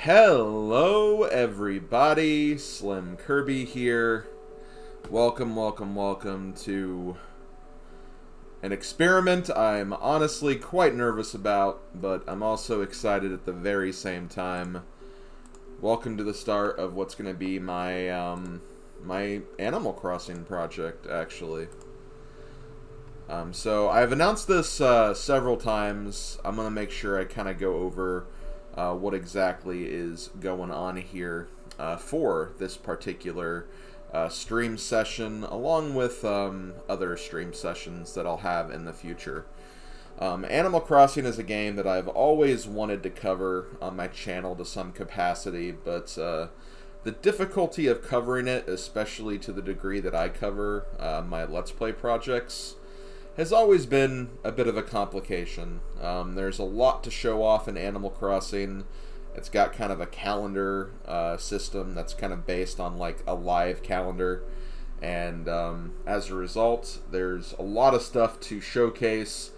Hello everybody, SlimKirby here. Welcome to an experiment I'm honestly quite nervous about, but I'm also excited at the very same time. Welcome to the start of what's going to be my my Animal Crossing project, actually. So I've announced this several times. I'm going to make sure I kind of go over what exactly is going on here for this particular stream session, along with other stream sessions that I'll have in the future. Animal Crossing is a game that I've always wanted to cover on my channel to some capacity, but the difficulty of covering it, especially to the degree that I cover my Let's Play projects, has always been a bit of a complication. There's a lot to show off in Animal Crossing. It's got kind of a calendar system that's kind of based on like a live calendar, and as a result, there's a lot of stuff to showcase.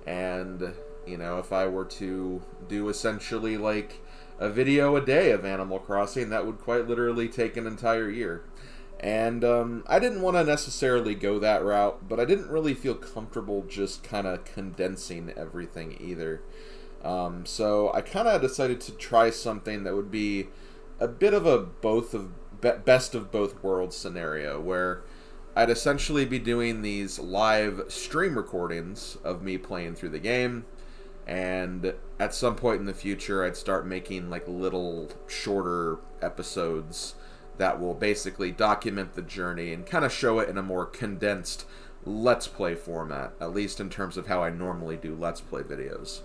And you know, if I were to do essentially like a video a day of Animal Crossing, that would quite literally take an entire year. And I didn't want to necessarily go that route, but I didn't really feel comfortable just kind of condensing everything either. So I kind of decided to try something that would be a bit of a best of both worlds scenario, where I'd essentially be doing these live stream recordings of me playing through the game, and at some point in the future I'd start making like little shorter episodes that will basically document the journey and kind of show it in a more condensed Let's Play format, at least in terms of how I normally do Let's Play videos.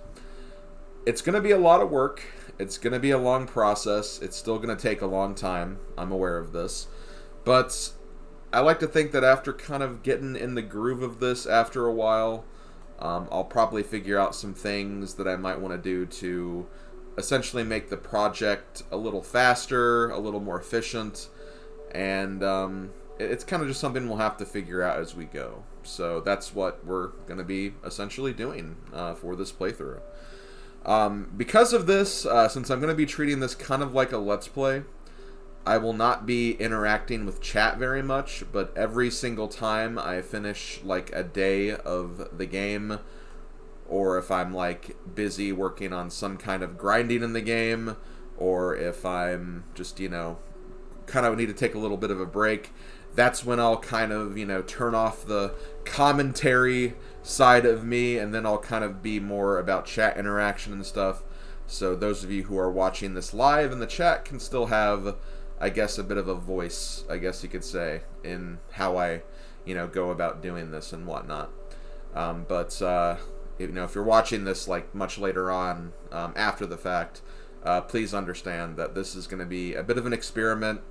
It's going to be a lot of work. It's going to be a long process. It's still going to take a long time. I'm aware of this. But I like to think that after kind of getting in the groove of this after a while, I'll probably figure out some things that I might want to do to essentially make the project a little faster, a little more efficient, and it's kind of just something we'll have to figure out as we go. So that's what we're going to be essentially doing for this playthrough. Because of this, since I'm going to be treating this kind of like a Let's Play, I will not be interacting with chat very much, but every single time I finish like a day of the game, or if I'm like busy working on some kind of grinding in the game, or if I'm just, you know, kind of need to take a little bit of a break, that's when I'll kind of, you know, turn off the commentary side of me, and then I'll kind of be more about chat interaction and stuff. So those of you who are watching this live in the chat can still have, I guess, a bit of a voice, I guess you could say, in how I, you know, go about doing this and whatnot. You know, if you're watching this like much later on after the fact, please understand that this is going to be a bit of an experiment.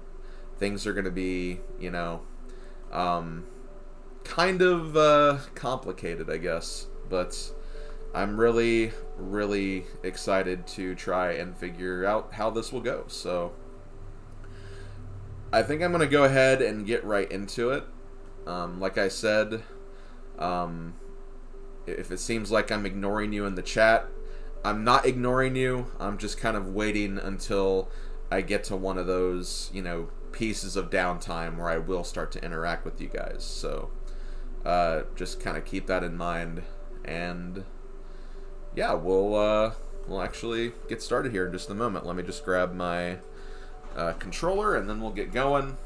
Things are going to be, you know, kind of complicated, I guess. But I'm really, really excited to try and figure out how this will go. So I think I'm going to go ahead and get right into it. Like I said, if it seems like I'm ignoring you in the chat, I'm not ignoring you. I'm just kind of waiting until I get to one of those, you know, pieces of downtime where I will start to interact with you guys. So just kind of keep that in mind. And yeah, we'll actually get started here in just a moment. Let me just grab my controller and then we'll get going.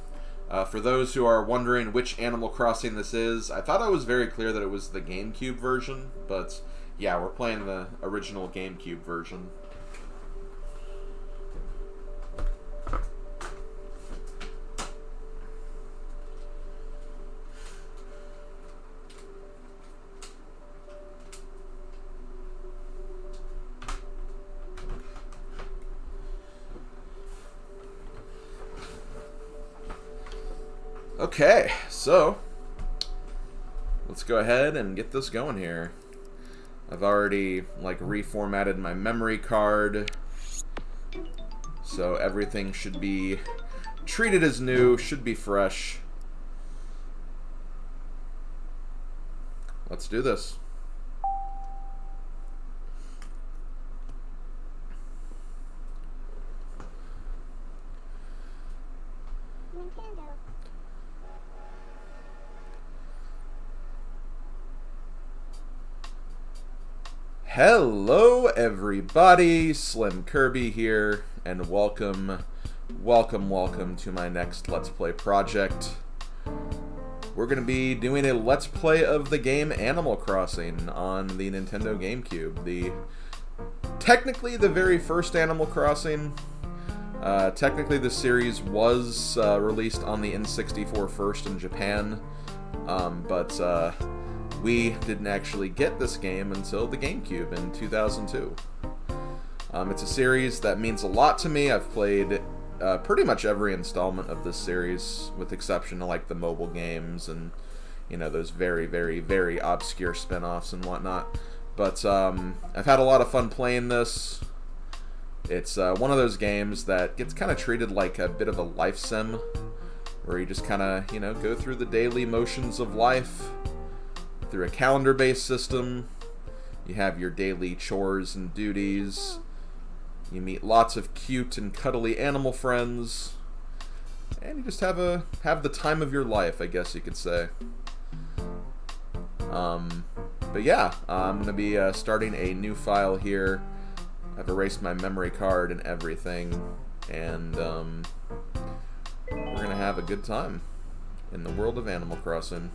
For those who are wondering which Animal Crossing this is, I thought I was very clear that it was the GameCube version, but yeah, we're playing the original GameCube version. Okay, so let's go ahead and get this going here. I've already like reformatted my memory card, so everything should be treated as new, should be fresh. Let's do this. Hello everybody, SlimKirby here, and welcome to my next Let's Play project. We're going to be doing a Let's Play of the game Animal Crossing on the Nintendo GameCube. Technically the very first Animal Crossing. Technically the series was released on the N64 first in Japan, but we didn't actually get this game until the GameCube in 2002. It's a series that means a lot to me. I've played pretty much every installment of this series, with exception to like the mobile games and, you know, those very, very, very obscure spin-offs and whatnot. But I've had a lot of fun playing this. It's one of those games that gets kind of treated like a bit of a life sim, where you just kind of, you know, go through the daily motions of life through a calendar-based system. You have your daily chores and duties. You meet lots of cute and cuddly animal friends, and you just have the time of your life, I guess you could say. But yeah, I'm gonna be starting a new file here. I've erased my memory card and everything, and we're gonna have a good time in the world of Animal Crossing.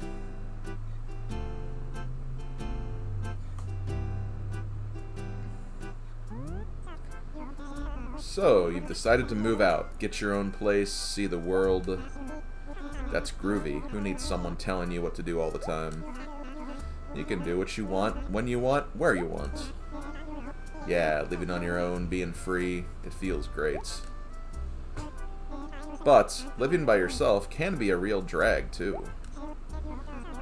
So, you've decided to move out, get your own place, see the world. That's groovy. Who needs someone telling you what to do all the time? You can do what you want, when you want, where you want. Yeah, living on your own, being free, it feels great. But, living by yourself can be a real drag, too.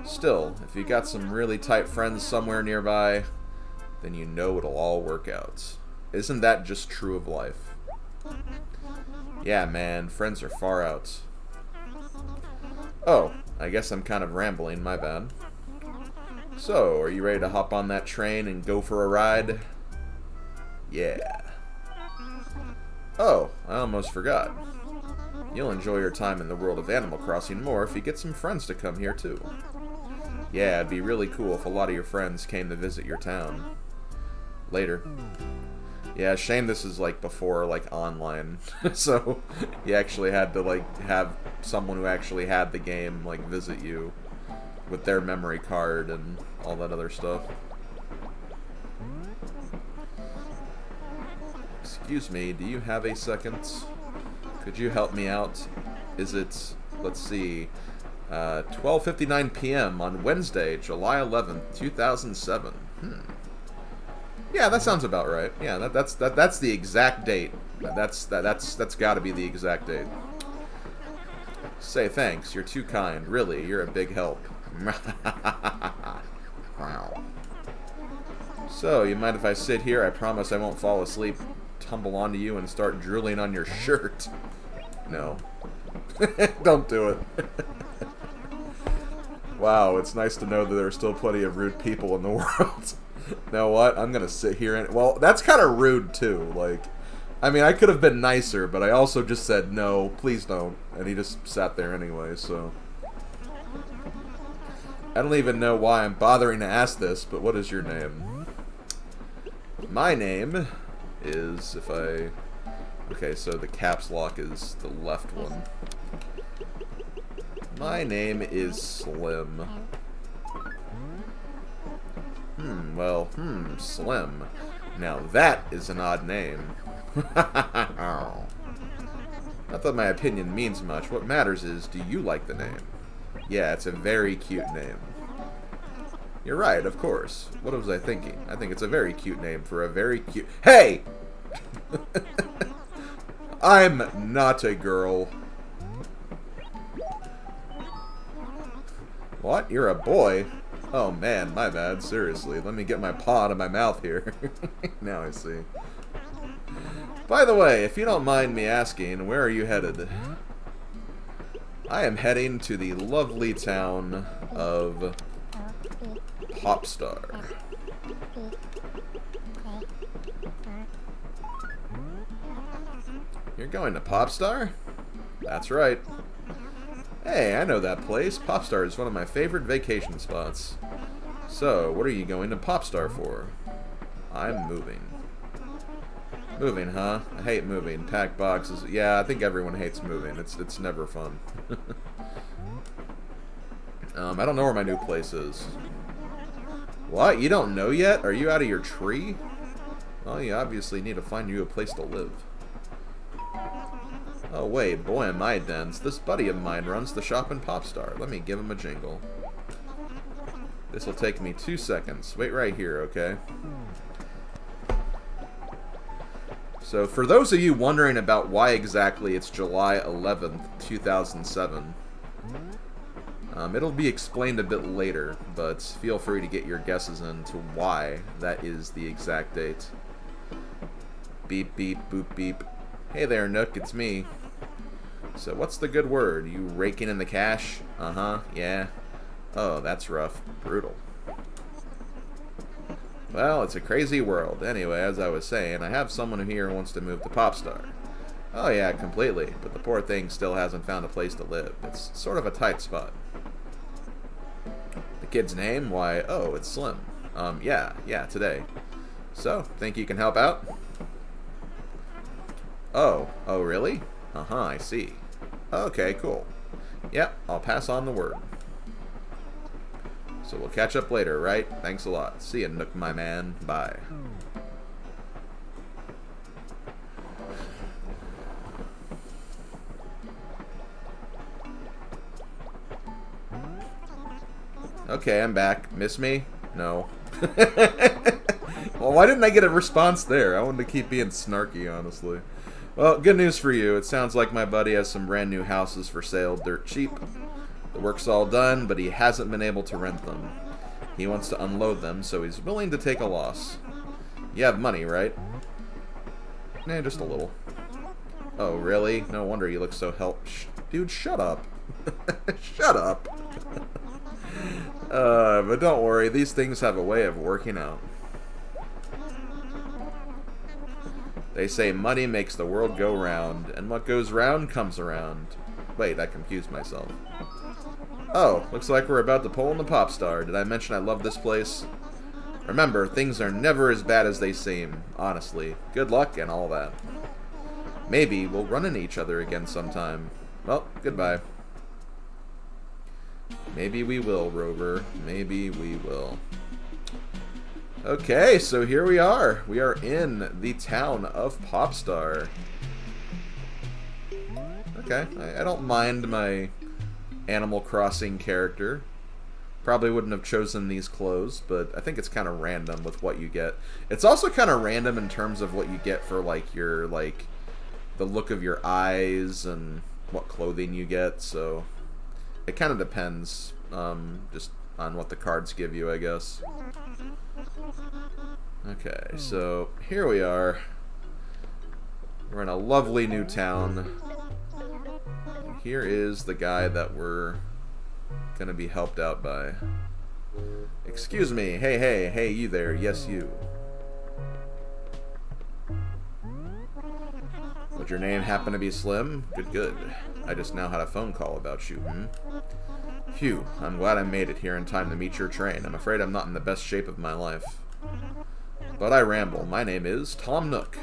Still, if you got some really tight friends somewhere nearby, then you know it'll all work out. Isn't that just true of life? Yeah, man, friends are far out. Oh, I guess I'm kind of rambling, my bad. So, are you ready to hop on that train and go for a ride? Yeah. Oh, I almost forgot. You'll enjoy your time in the world of Animal Crossing more if you get some friends to come here too. Yeah, it'd be really cool if a lot of your friends came to visit your town. Later. Yeah, shame this is like before like online, so you actually had to like have someone who actually had the game like visit you with their memory card and all that other stuff. Excuse me, do you have a second? Could you help me out? Is it, let's see, 12:59 p.m. on Wednesday, July 11th, 2007. Yeah, that sounds about right. Yeah, that's the exact date. That's got to be the exact date. Say thanks. You're too kind. Really, you're a big help. Wow. So, you mind if I sit here? I promise I won't fall asleep, tumble onto you, and start drooling on your shirt. No. Don't do it. Wow, it's nice to know that there are still plenty of rude people in the world. You know what? I'm gonna sit here and... Well, that's kind of rude, too. Like, I mean, I could have been nicer, but I also just said, no, please don't. And he just sat there anyway, so... I don't even know why I'm bothering to ask this, but what is your name? My name is, if I... Okay, so the caps lock is the left one. My name is Slim. Slim. Now that is an odd name. Not that my opinion means much. What matters is, do you like the name? Yeah, it's a very cute name. You're right, of course. What was I thinking? I think it's a very cute name for a very cute... Hey! I'm not a girl. What? You're a boy? Oh man, my bad. Seriously, let me get my paw out of my mouth here. Now I see. By the way, if you don't mind me asking, where are you headed? I am heading to the lovely town of Popstar. You're going to Popstar? That's right. Hey, I know that place. Popstar is one of my favorite vacation spots. So, what are you going to Popstar for? I'm moving. Moving, huh? I hate moving. Pack boxes. Yeah, I think everyone hates moving. It's never fun. I don't know where my new place is. What? You don't know yet? Are you out of your tree? Well, you obviously need to find you a place to live. Oh wait, boy am I dense. This buddy of mine runs the shop in Popstar. Let me give him a jingle. This will take me 2 seconds. Wait right here, okay? So, for those of you wondering about why exactly it's July 11th, 2007, it'll be explained a bit later, but feel free to get your guesses into why that is the exact date. Beep, beep, boop, beep. Hey there, Nook, it's me. So, what's the good word? You raking in the cash? Uh-huh, yeah. Oh, that's rough. Brutal. Well, it's a crazy world. Anyway, as I was saying, I have someone here who wants to move to Popstar. Oh yeah, completely. But the poor thing still hasn't found a place to live. It's sort of a tight spot. The kid's name? Why, oh, it's Slim. Yeah, today. So, think you can help out? Oh, really? Uh-huh, I see. Okay, cool. Yep, I'll pass on the word. So we'll catch up later, right? Thanks a lot. See ya, Nook, my man. Bye. Okay, I'm back. Miss me? No. Well, why didn't I get a response there? I wanted to keep being snarky, honestly. Well, good news for you. It sounds like my buddy has some brand new houses for sale, dirt cheap. The work's all done, but he hasn't been able to rent them. He wants to unload them, so he's willing to take a loss. You have money, right? Nah, just a little. Oh, really? No wonder you look so Dude, shut up. Shut up. But don't worry, these things have a way of working out. They say money makes the world go round, and what goes round comes around. Wait, I confused myself. Oh, looks like we're about to pull in the Popstar. Did I mention I love this place? Remember, things are never as bad as they seem, honestly. Good luck and all that. Maybe we'll run into each other again sometime. Well, goodbye. Maybe we will, Rover. Maybe we will. Okay, so here we are. We are in the town of Popstar. Okay, I don't mind my Animal Crossing character. Probably wouldn't have chosen these clothes, but I think it's kind of random with what you get. It's also kind of random in terms of what you get for, like, your, like, the look of your eyes and what clothing you get, so it kind of depends, just on what the cards give you, I guess. Okay, so here we are. We're in a lovely new town. And here is the guy that we're gonna be helped out by. Excuse me. Hey, you there. Yes, you. Would your name happen to be Slim? Good. I just now had a phone call about you, Phew, I'm glad I made it here in time to meet your train. I'm afraid I'm not in the best shape of my life. But I ramble. My name is Tom Nook.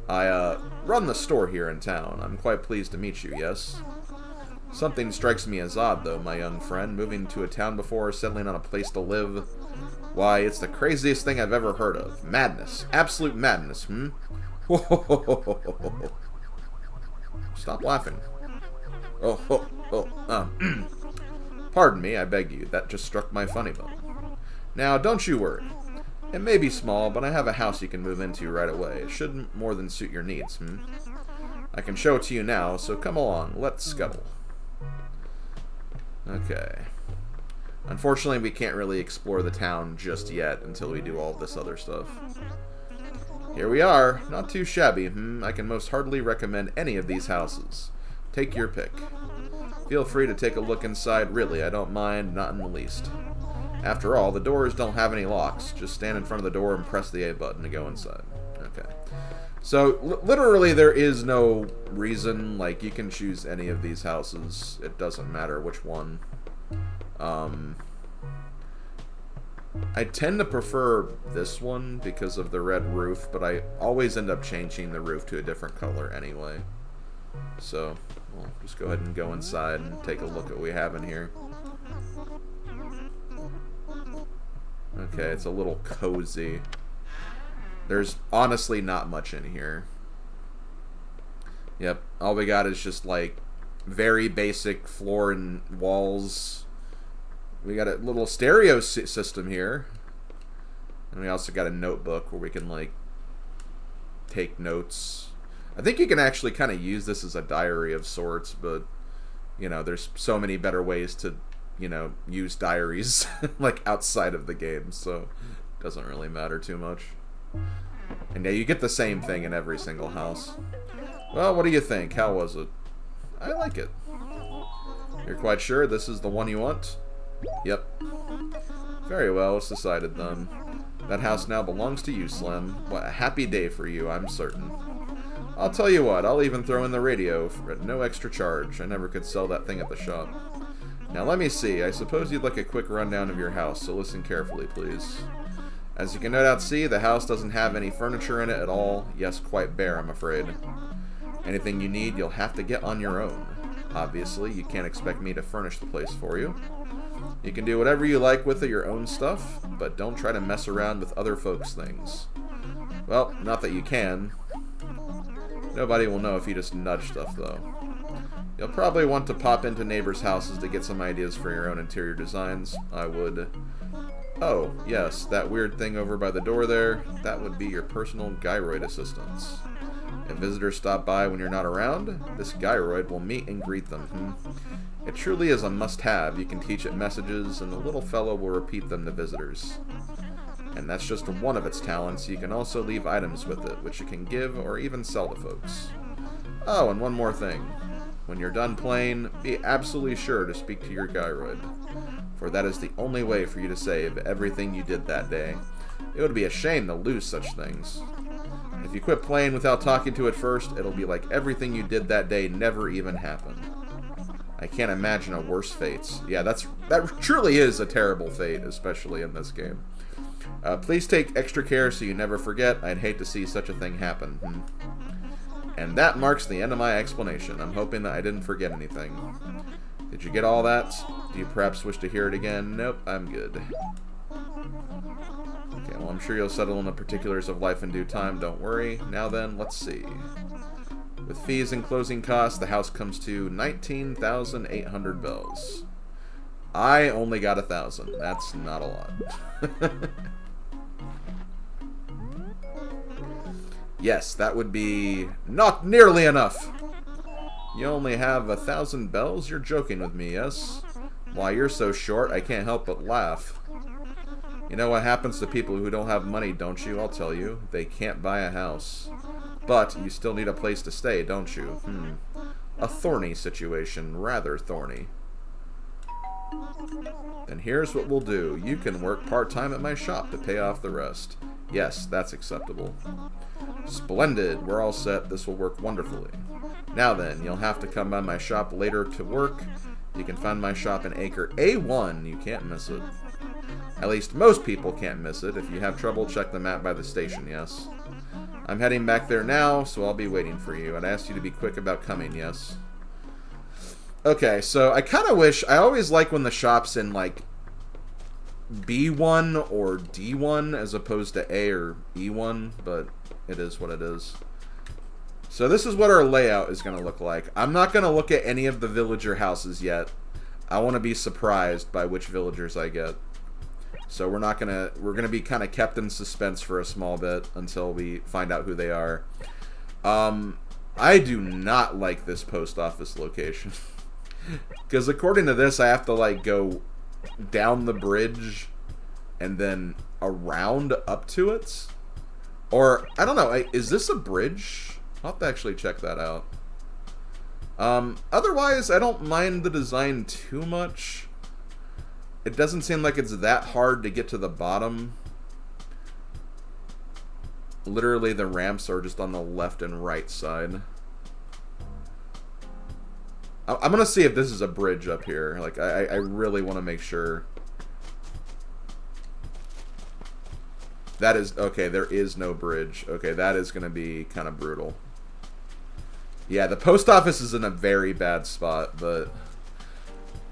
I, run the store here in town. I'm quite pleased to meet you, yes? Something strikes me as odd, though, my young friend. Moving to a town before settling on a place to live. Why, it's the craziest thing I've ever heard of. Madness. Absolute madness, Stop laughing. Pardon me, I beg you. That just struck my funny bone. Now, don't you worry. It may be small, but I have a house you can move into right away. It should more than suit your needs, I can show it to you now, so come along. Let's scuttle. Okay. Unfortunately, we can't really explore the town just yet until we do all this other stuff. Here we are. Not too shabby, I can most heartily recommend any of these houses. Take your pick. Feel free to take a look inside, really. I don't mind, not in the least. After all, the doors don't have any locks. Just stand in front of the door and press the A button to go inside. Okay. So, literally, there is no reason. Like, you can choose any of these houses. It doesn't matter which one. I tend to prefer this one because of the red roof, but I always end up changing the roof to a different color anyway. So, we'll just go ahead and go inside and take a look at what we have in here. Okay, it's a little cozy. There's honestly not much in here. Yep, all we got is just like very basic floor and walls. We got a little stereo system here. And we also got a notebook where we can like take notes. I think you can actually kind of use this as a diary of sorts, but you know, there's so many better ways to, you know, use diaries like outside of the game, so it doesn't really matter too much. And yeah, you get the same thing in every single house. Well, what do you think? How was it? I like it. You're quite sure this is the one you want? Yep. Very well, it's decided then. That house now belongs to you, Slim. What a happy day for you, I'm certain. I'll tell you what, I'll even throw in the radio at no extra charge. I never could sell that thing at the shop. Now let me see, I suppose you'd like a quick rundown of your house, so listen carefully, please. As you can no doubt see, the house doesn't have any furniture in it at all. Yes, quite bare, I'm afraid. Anything you need, you'll have to get on your own. Obviously, you can't expect me to furnish the place for you. You can do whatever you like with your own stuff, but don't try to mess around with other folks' things. Well, not that you can. Nobody will know if you just nudge stuff, though. You'll probably want to pop into neighbors' houses to get some ideas for your own interior designs. I would. Oh, yes, that weird thing over by the door there, that would be your personal gyroid assistants. If visitors stop by when you're not around, this gyroid will meet and greet them. It truly is a must-have. You can teach it messages, and the little fellow will repeat them to visitors. And that's just one of its talents. You can also leave items with it, which you can give or even sell to folks. Oh, and one more thing. When you're done playing, be absolutely sure to speak to your gyroid, for that is the only way for you to save everything you did that day. It would be a shame to lose such things. If you quit playing without talking to it first, it'll be like everything you did that day never even happened. I can't imagine a worse fate. Yeah, that truly is a terrible fate, especially in this game. Please take extra care so you never forget. I'd hate to see such a thing happen. And that marks the end of my explanation. I'm hoping that I didn't forget anything. Did you get all that? Do you perhaps wish to hear it again? Nope, I'm good. Okay, well, I'm sure you'll settle on the particulars of life in due time. Don't worry. Now then, let's see. With fees and closing costs, the house comes to 19,800 bells. I only got 1,000. That's not a lot. Yes, that would be not nearly enough. You only have 1,000 bells? You're joking with me, yes? Why, you're so short, I can't help but laugh. You know what happens to people who don't have money, don't you? I'll tell you. They can't buy a house. But you still need a place to stay, don't you? A thorny situation. Rather thorny. Then here's what we'll do. You can work part-time at my shop to pay off the rest. Yes, that's acceptable. Splendid. We're all set. This will work wonderfully. Now then, you'll have to come by my shop later to work. You can find my shop in Acre A1. You can't miss it. At least most people can't miss it. If you have trouble, check the map by the station, yes? I'm heading back there now, so I'll be waiting for you. I'd ask you to be quick about coming, yes? Okay, so I kind of wish... I always like when the shop's in, like, B1 or D1 as opposed to A or E1, but it is what it is. So this is what our layout is going to look like. I'm not going to look at any of the villager houses yet. I want to be surprised by which villagers I get. So we're going to be kind of kept in suspense for a small bit until we find out who they are. I do not like this post office location. Because according to this, I have to like go down the bridge and then around up to it. Or, I don't know, is this a bridge? I'll have to actually check that out. Otherwise, I don't mind the design too much. It doesn't seem like it's that hard to get to the bottom. Literally, the ramps are just on the left and right side. I'm going to see if this is a bridge up here. Like, I really want to make sure. That is... Okay, there is no bridge. Okay, that is going to be kind of brutal. Yeah, the post office is in a very bad spot, but...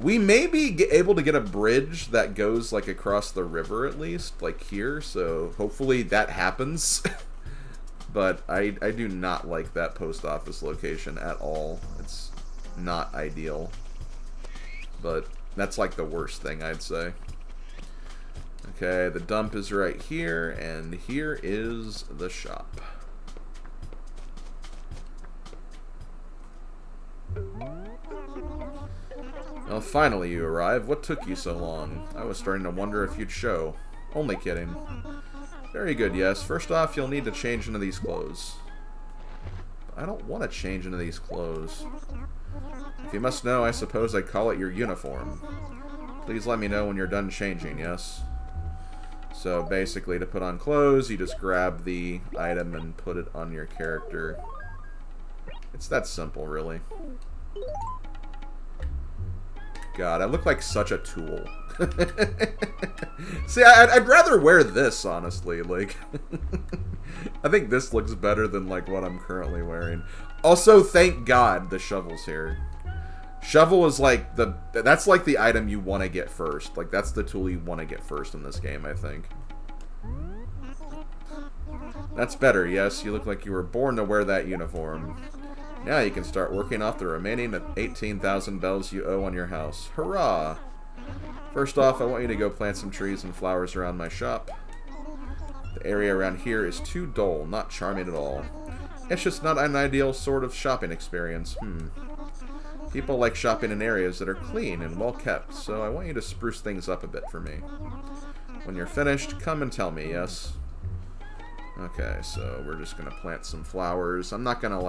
We may be able to get a bridge that goes, like, across the river, at least, like here, so hopefully that happens. But I do not like that post office location at all. It's not ideal. But that's, like, the worst thing, I'd say. Okay, the dump is right here, and here is the shop. Well, finally you arrived. What took you so long? I was starting to wonder if you'd show. Only kidding. Very good, yes. First off, you'll need to change into these clothes. But I don't want to change into these clothes. If you must know, I suppose I'd call it your uniform. Please let me know when you're done changing, yes? So basically, to put on clothes, you just grab the item and put it on your character. It's that simple, really. God, I look like such a tool. See, I'd rather wear this, honestly. Like, I think this looks better than, like, what I'm currently wearing. Also, thank God the shovel's here. Shovel is, like, that's, like, the item you want to get first. Like, that's the tool you want to get first in this game, I think. That's better, yes. You look like you were born to wear that uniform. Now you can start working off the remaining 18,000 bells you owe on your house. Hurrah! First off, I want you to go plant some trees and flowers around my shop. The area around here is too dull, not charming at all. It's just not an ideal sort of shopping experience. People like shopping in areas that are clean and well kept, so I want you to spruce things up a bit for me. When you're finished, come and tell me, yes? Okay, so we're just gonna plant some flowers. I'm not gonna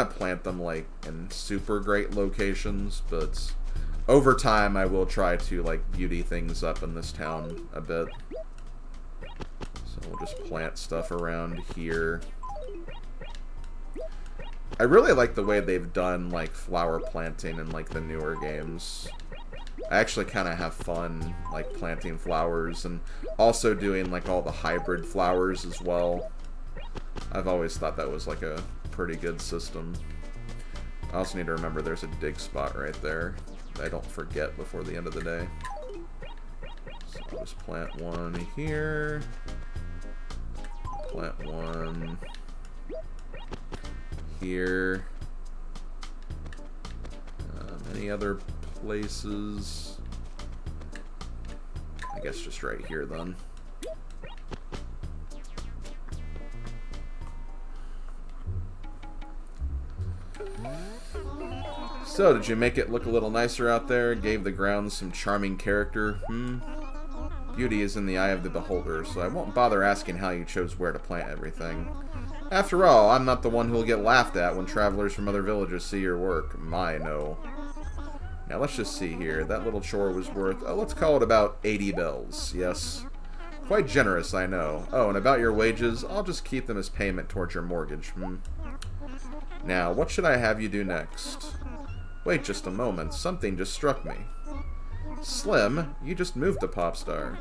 plant them, like, in super great locations, but over time I will try to, like, beauty things up in this town a bit. So we'll just plant stuff around here. I really like the way they've done, like, flower planting in, like, the newer games. I actually kind of have fun, like, planting flowers and also doing, like, all the hybrid flowers as well. I've always thought that was, like, a pretty good system. I also need to remember there's a dig spot right there that I don't forget before the end of the day. So I'll just plant one here. Plant one here. Any other places? I guess just right here then. So, did you make it look a little nicer out there? Gave the grounds some charming character? Beauty is in the eye of the beholder, so I won't bother asking how you chose where to plant everything. After all, I'm not the one who'll get laughed at when travelers from other villages see your work. My, no. Now, let's just see here. That little chore was worth, let's call it about 80 bells, yes? Quite generous, I know. Oh, and about your wages, I'll just keep them as payment towards your mortgage, Now, what should I have you do next? Wait just a moment, something just struck me. Slim, you just moved to Popstar,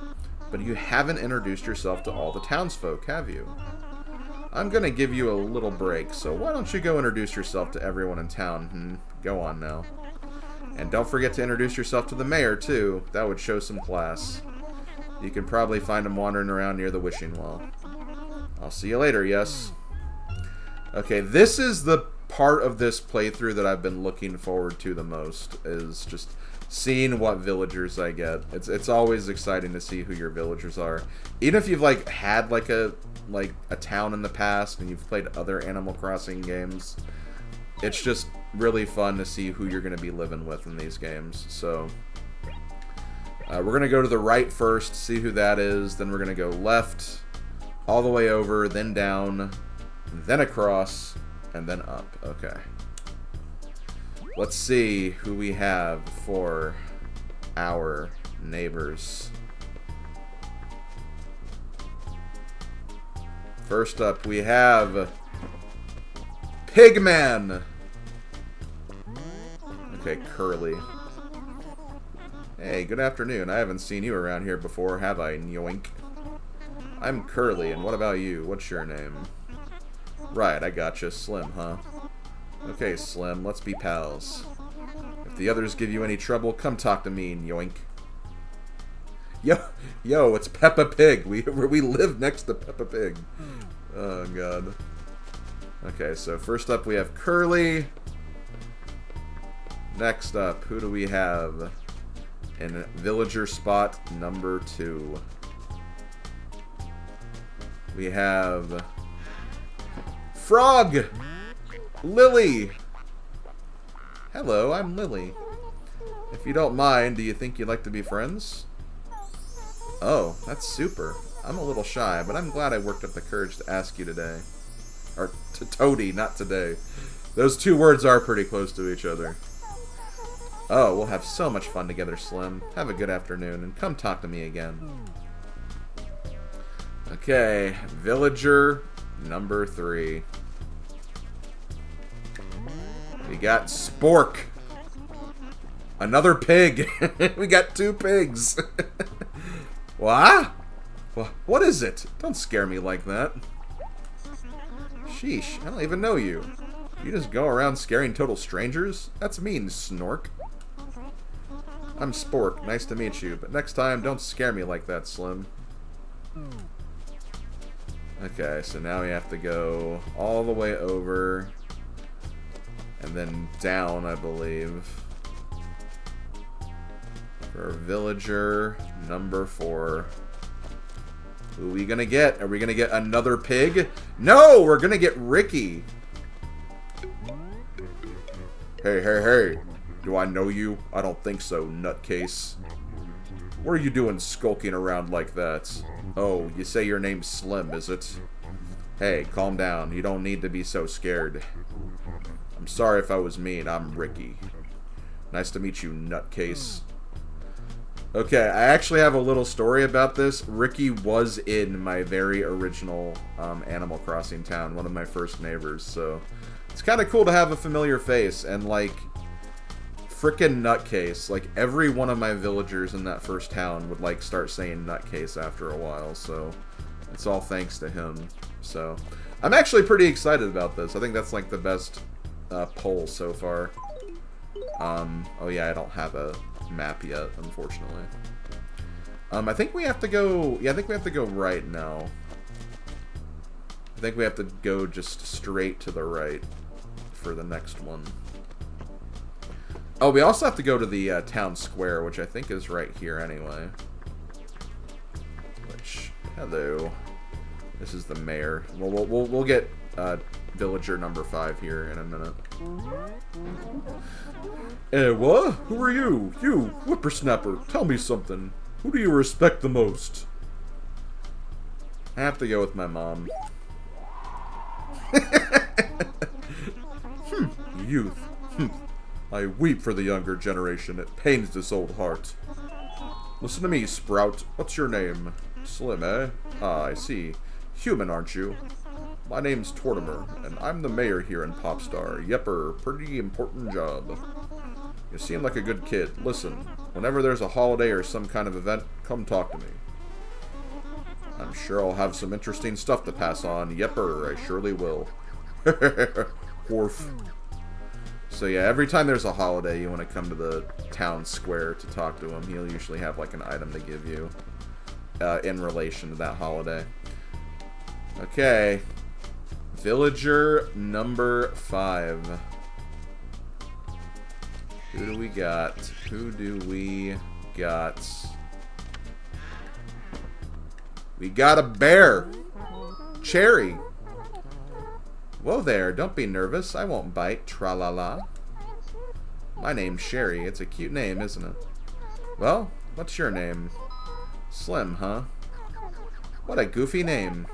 but you haven't introduced yourself to all the townsfolk, have you? I'm gonna give you a little break, so why don't you go introduce yourself to everyone in town? Go on now. And don't forget to introduce yourself to the mayor, too. That would show some class. You can probably find him wandering around near the wishing well. I'll see you later, yes? Okay, this is the part of this playthrough that I've been looking forward to the most, is just seeing what villagers I get. It's always exciting to see who your villagers are. Even if you've, like, had, like a town in the past and you've played other Animal Crossing games, it's just really fun to see who you're going to be living with in these games. So we're going to go to the right first, see who that is, then we're going to go left, all the way over, then down, then across, and then up. Okay. Let's see who we have for our neighbors. First up, we have Pigman. Okay, Curly. Hey, good afternoon. I haven't seen you around here before, have I, Yoink? I'm Curly, and what about you? What's your name? Right, I gotcha. Slim, huh? Okay, Slim, let's be pals. If the others give you any trouble, come talk to me, yoink. Yo, it's Peppa Pig. We live next to Peppa Pig. Oh, God. Okay, so first up we have Curly. Next up, who do we have in villager spot number 2? We have Frog! Lily! Hello, I'm Lily. If you don't mind, do you think you'd like to be friends? Oh, that's super. I'm a little shy, but I'm glad I worked up the courage to ask you today. Or to Toady, not today. Those two words are pretty close to each other. Oh, we'll have so much fun together, Slim. Have a good afternoon, and come talk to me again. Okay, villager number 3. We got Spork. Another pig. We got 2 pigs. What? What is it? Don't scare me like that. Sheesh, I don't even know you. You just go around scaring total strangers? That's mean, Snork. I'm Spork. Nice to meet you. But next time, don't scare me like that, Slim. Okay, so now we have to go all the way over and then down, I believe, for villager number 4. Who are we gonna get? Are we gonna get another pig? No, we're gonna get Ricky. Hey. Do I know you? I don't think so, nutcase. What are you doing skulking around like that? Oh, you say your name's Slim, is it? Hey, calm down. You don't need to be so scared. I'm sorry if I was mean. I'm Ricky. Nice to meet you, nutcase. Okay, I actually have a little story about this. Ricky was in my very original Animal Crossing town, one of my first neighbors, so it's kind of cool to have a familiar face, and like, frickin' nutcase. Like, every one of my villagers in that first town would like start saying nutcase after a while, so it's all thanks to him. So I'm actually pretty excited about this. I think that's like the best poll so far. Oh yeah, I don't have a map yet, unfortunately. I think we have to go... Yeah, I think we have to go right now. I think we have to go just straight to the right for the next one. Oh, we also have to go to the town square, which I think is right here anyway. Which, hello. This is the mayor. We'll get villager number 5 here in a minute. What? Who are you? You, whippersnapper. Tell me something. Who do you respect the most? I have to go with my mom. Youth. I weep for the younger generation. It pains this old heart. Listen to me, Sprout. What's your name? Slim, eh? Ah, I see. Human, aren't you? My name's Tortimer, and I'm the mayor here in Popstar. Yepper, pretty important job. You seem like a good kid. Listen, whenever there's a holiday or some kind of event, come talk to me. I'm sure I'll have some interesting stuff to pass on. Yepper, I surely will. Wharf. So yeah, every time there's a holiday, you want to come to the town square to talk to him. He'll usually have like an item to give you in relation to that holiday. Okay. Villager number 5. Who do we got? Who do we got? We got a bear. Cherry. Whoa there, don't be nervous. I won't bite. Tra-la-la. My name's Sherry. It's a cute name, isn't it? Well, what's your name? Slim, huh? What a goofy name.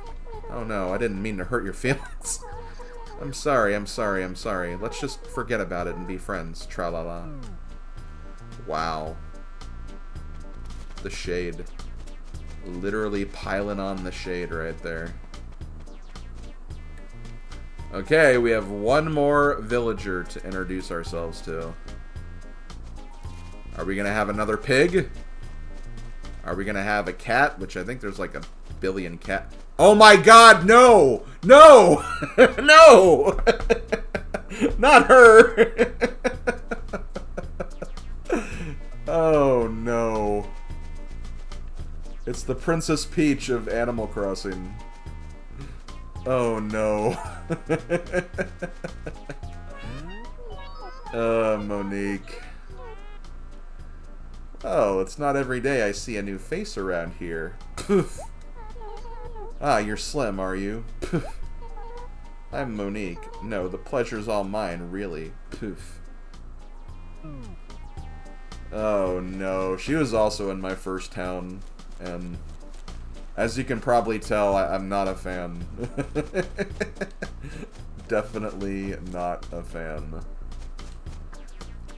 Oh no, I didn't mean to hurt your feelings. I'm sorry. Let's just forget about it and be friends. Tra-la-la. Wow. The shade. Literally piling on the shade right there. Okay, we have one more villager to introduce ourselves to. Are we gonna have another pig? Are we gonna have a cat? Which I think there's like a billion cat. Oh my god, no! No! No! Not her! Oh no. It's the Princess Peach of Animal Crossing. Oh no. Monique. Oh, it's not every day I see a new face around here. Poof. Ah, you're Slim, are you? Poof. I'm Monique. No, the pleasure's all mine, really. Poof. Oh no, she was also in my first town, and as you can probably tell, I'm not a fan. Definitely not a fan.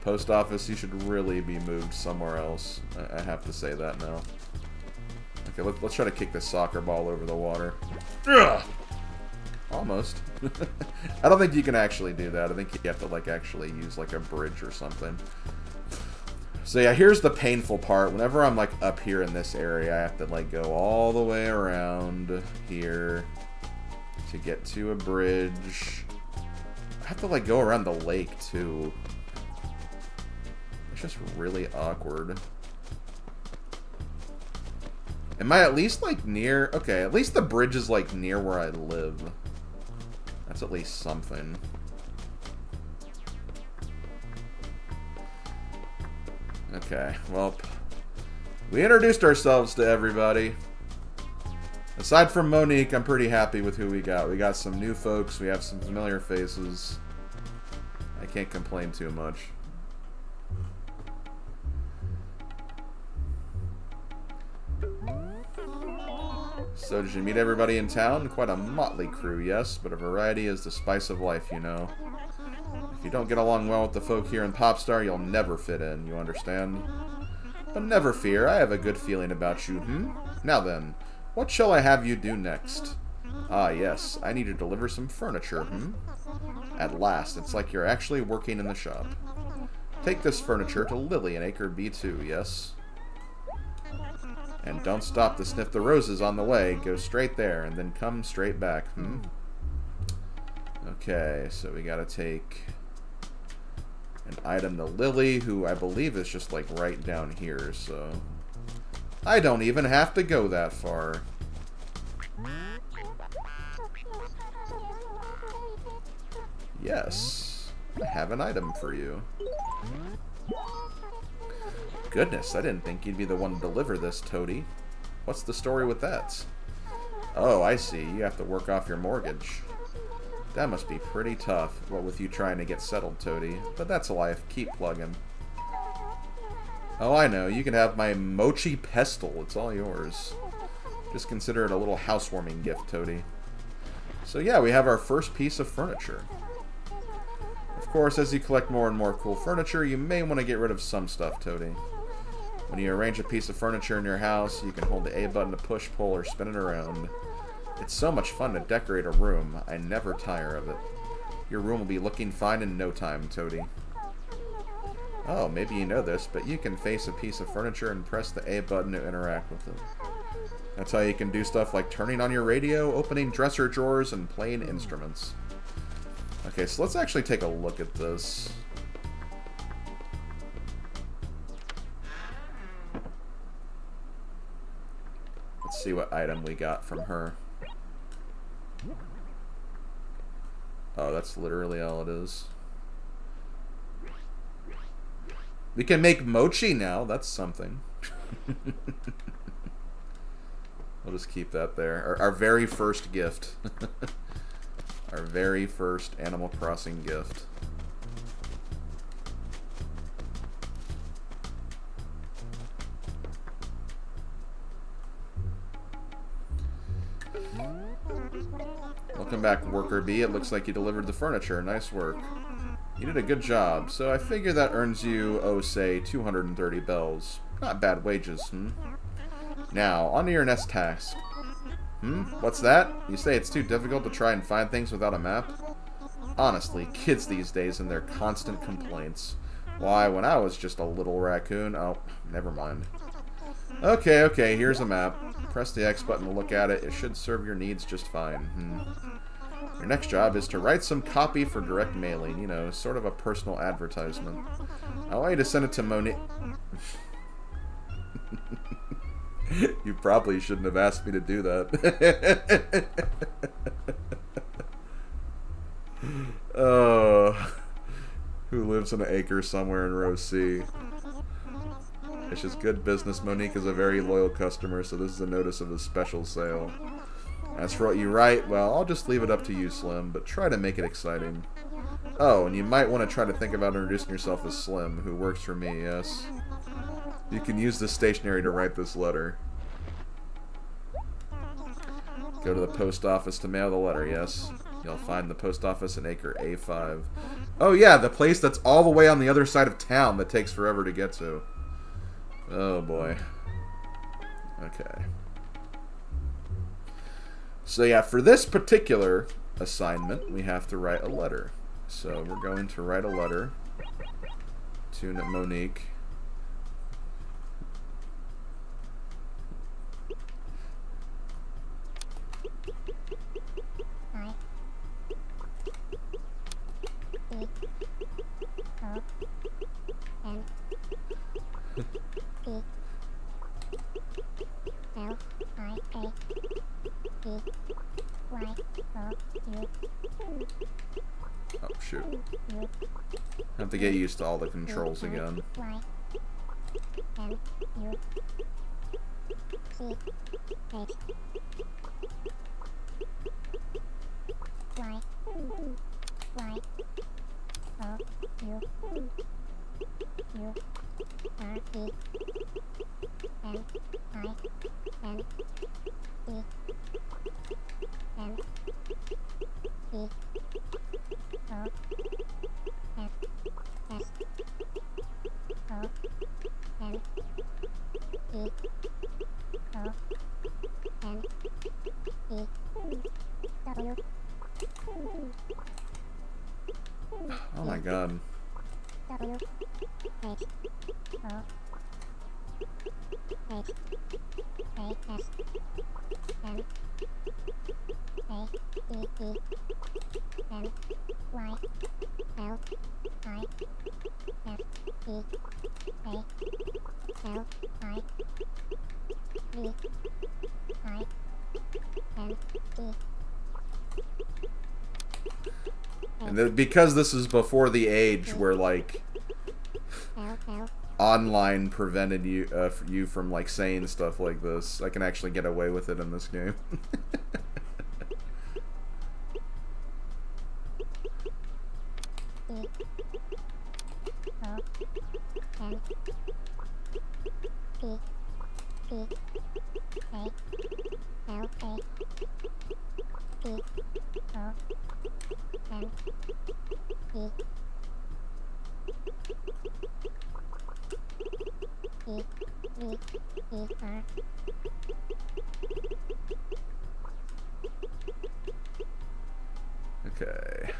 Post office, you should really be moved somewhere else. I have to say that now. Okay, let's try to kick this soccer ball over the water. Ugh! Almost. I don't think you can actually do that. I think you have to, like, actually use, like, a bridge or something. So, yeah, here's the painful part. Whenever I'm, like, up here in this area, I have to, like, go all the way around here to get to a bridge. I have to, like, go around the lake, too. It's just really awkward. Am I at least, like, near... Okay, at least the bridge is, like, near where I live. That's at least something. Okay, well... We introduced ourselves to everybody. Aside from Monique, I'm pretty happy with who we got. We got some new folks, we have some familiar faces. I can't complain too much. So, did you meet everybody in town? Quite a motley crew, yes, but a variety is the spice of life, you know. If you don't get along well with the folk here in Popstar, you'll never fit in, you understand? But never fear, I have a good feeling about you, Now then, what shall I have you do next? Ah, yes, I need to deliver some furniture, At last, it's like you're actually working in the shop. Take this furniture to Lily in Acre B2, yes? And don't stop to sniff the roses on the way. Go straight there, and then come straight back, Okay, so we gotta take an item to Lily, who I believe is just, like, right down here, so... I don't even have to go that far. Yes, I have an item for you. Goodness, I didn't think you'd be the one to deliver this, Toady. What's the story with that? Oh, I see. You have to work off your mortgage. That must be pretty tough, what with you trying to get settled, Toady. But that's life. Keep plugging. Oh, I know. You can have my mochi pestle. It's all yours. Just consider it a little housewarming gift, Toady. So yeah, we have our first piece of furniture. Of course, as you collect more and more cool furniture, you may want to get rid of some stuff, Toady. When you arrange a piece of furniture in your house, you can hold the A button to push, pull, or spin it around. It's so much fun to decorate a room. I never tire of it. Your room will be looking fine in no time, Toady. Oh, maybe you know this, but you can face a piece of furniture and press the A button to interact with it. That's how you can do stuff like turning on your radio, opening dresser drawers, and playing instruments. Okay, so let's actually take a look at this. Let's see what item we got from her. Oh, that's literally all it is. We can make mochi now. That's something. We'll just keep that there. Our very first gift. Our very first Animal Crossing gift. Welcome back, Worker B. It looks like you delivered the furniture. Nice work. You did a good job, so I figure that earns you, oh, say, 230 bells. Not bad wages, Now, on to your next task. What's that? You say it's too difficult to try and find things without a map? Honestly, kids these days and their constant complaints. Why, when I was just a little raccoon... Oh, never mind. Okay, okay, here's a map. Press the X button to look at it. It should serve your needs just fine. Your next job is to write some copy for direct mailing. You know, sort of a personal advertisement. I want you to send it to Monique. You probably shouldn't have asked me to do that. Oh, who lives in an acre somewhere in row C? It's just good business. Monique is a very loyal customer, so this is a notice of a special sale. As for what you write, well, I'll just leave it up to you, Slim, but try to make it exciting. Oh, and you might want to try to think about introducing yourself as Slim, who works for me, yes. You can use this stationery to write this letter. Go to the post office to mail the letter, yes. You'll find the post office in acre A5. Oh yeah, the place that's all the way on the other side of town that takes forever to get to. Oh boy. Okay. So yeah, for this particular assignment, we have to write a letter. So we're going to write a letter to Monique. Oh, shoot. I have to get used to all the controls again. Oh my god. And because this is before the age where, like, online prevented you from, like, saying stuff like this, I can actually get away with it in this game. Okay.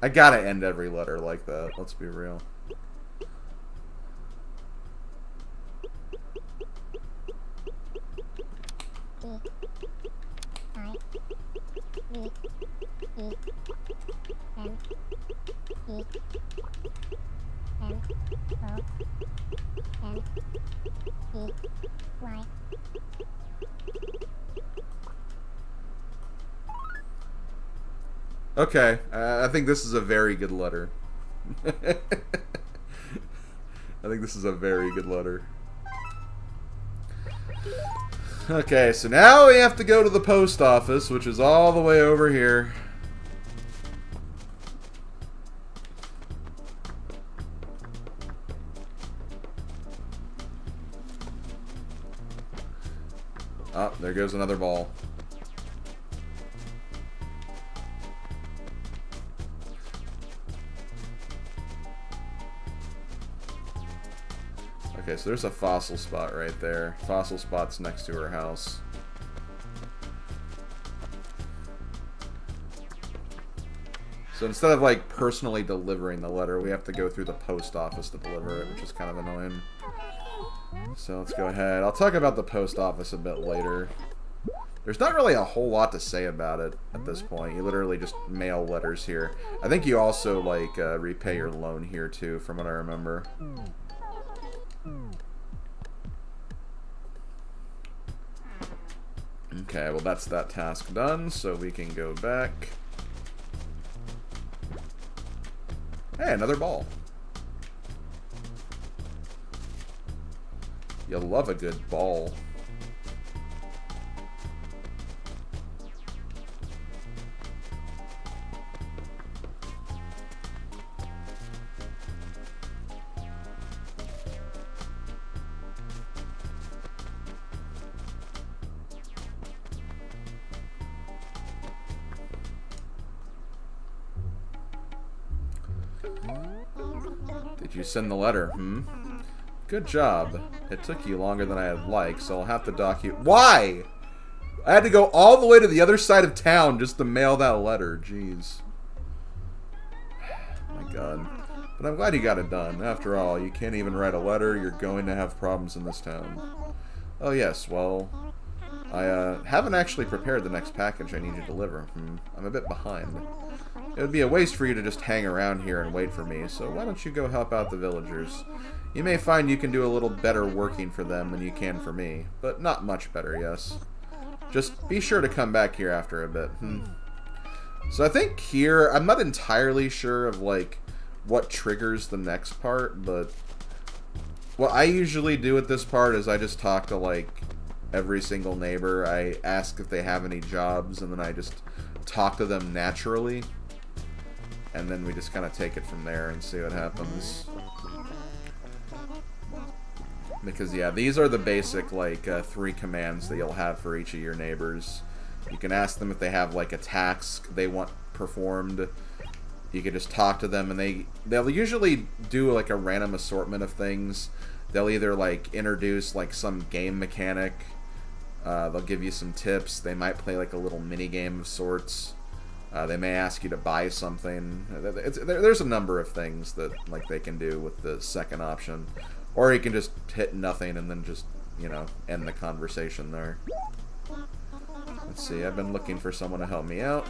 I gotta end every letter like that, let's be real. Okay, I think this is a very good letter. I think this is a very good letter. Okay, so now we have to go to the post office, which is all the way over here. Oh, there goes another ball. Okay, so there's a fossil spot right there. Fossil spot's next to her house. So instead of like personally delivering the letter, we have to go through the post office to deliver it, which is kind of annoying. So let's go ahead. I'll talk about the post office a bit later. There's not really a whole lot to say about it at this point. You literally just mail letters here. I think you also like repay your loan here too, from what I remember. Okay, well that's that task done, so we can go back. Hey, another ball. You'll love a good ball. Did you send the letter? Good job. It took you longer than I had liked, so I'll have to dock you. Why? I had to go all the way to the other side of town just to mail that letter. Jeez. My God. But I'm glad you got it done. After all, you can't even write a letter. You're going to have problems in this town. Oh, yes. Well, I haven't actually prepared the next package I need you to deliver. I'm a bit behind. It would be a waste for you to just hang around here and wait for me, so why don't you go help out the villagers? You may find you can do a little better working for them than you can for me, but not much better, yes. Just be sure to come back here after a bit. So I think here, I'm not entirely sure of, like, what triggers the next part, but what I usually do at this part is I just talk to, like, every single neighbor. I ask if they have any jobs, and then I just talk to them naturally. And then we just kind of take it from there and see what happens. Because, yeah, these are the basic, like, 3 commands that you'll have for each of your neighbors. You can ask them if they have, like, a task they want performed. You can just talk to them, and they'll usually do, like, a random assortment of things. They'll either, like, introduce, like, some game mechanic. They'll give you some tips. They might play, like, a little mini-game of sorts. They may ask you to buy something. There's a number of things that like they can do with the second option. Or you can just hit nothing and then just, you know, end the conversation there. Let's see, I've been looking for someone to help me out.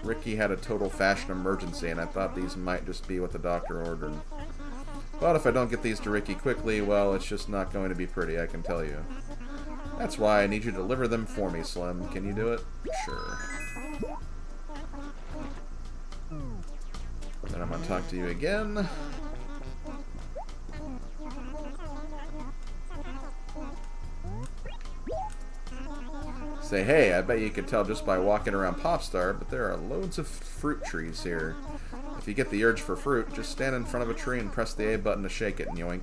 Ricky had a total fashion emergency and I thought these might just be what the doctor ordered. But if I don't get these to Ricky quickly, well, it's just not going to be pretty, I can tell you. That's why I need you to deliver them for me, Slim. Can you do it? Sure. Then I'm gonna talk to you again. Say, hey, I bet you could tell just by walking around Popstar, but there are loads of fruit trees here. If you get the urge for fruit, just stand in front of a tree and press the A button to shake it and yoink.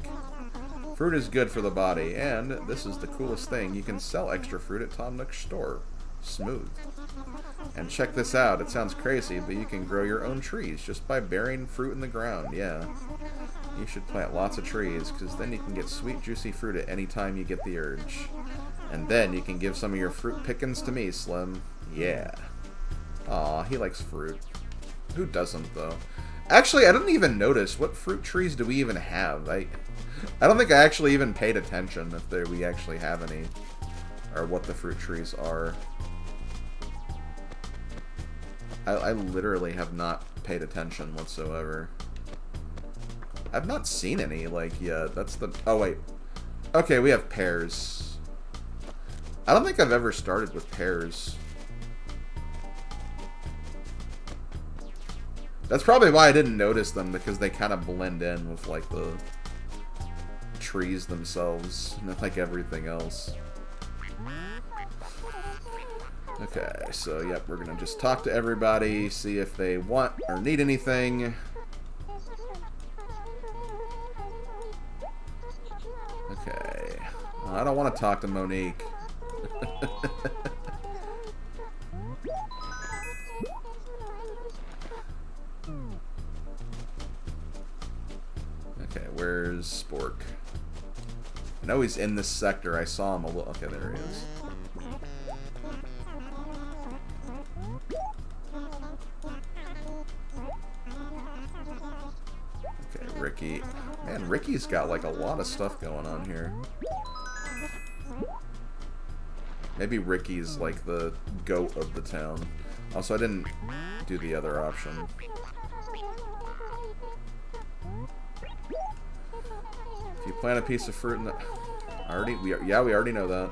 Fruit is good for the body, and this is the coolest thing, you can sell extra fruit at Tom Nook's store. Smooth. And check this out, it sounds crazy, but you can grow your own trees just by burying fruit in the ground, yeah. You should plant lots of trees, because then you can get sweet, juicy fruit at any time you get the urge. And then you can give some of your fruit pickings to me, Slim. Yeah. Aw, he likes fruit. Who doesn't, though? Actually, I didn't even notice. What fruit trees do we even have? I don't think I actually even paid attention if we actually have any. Or what the fruit trees are. I literally have not paid attention whatsoever. I've not seen any, like, yet. That's the... Oh, wait. Okay, we have pears. I don't think I've ever started with pears. That's probably why I didn't notice them, because they kind of blend in with, like, the trees themselves, and like everything else. Okay, so, yep, we're gonna just talk to everybody, see if they want or need anything. Okay. I don't want to talk to Monique. Okay, where's Spork? I know he's in this sector. I saw him a little... Okay, there he is. Okay, Ricky. Man, Ricky's got like a lot of stuff going on here. Maybe Ricky's like the goat of the town. Also, I didn't do the other option. If you plant a piece of fruit in the... we already know that.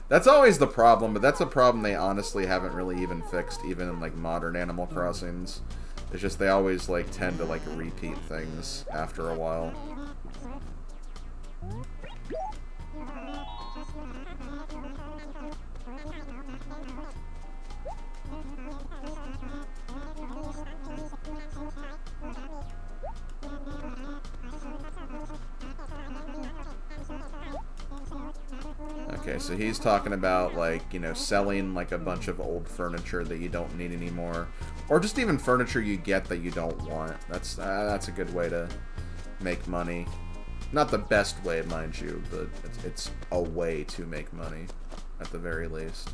That's always the problem, but that's a problem they honestly haven't really even fixed, even in like modern Animal Crossings. It's just they always like tend to like repeat things after a while. Okay, so he's talking about, like, you know, selling, like, a bunch of old furniture that you don't need anymore. Or just even furniture you get that you don't want. That's a good way to make money. Not the best way, mind you, but it's a way to make money, at the very least.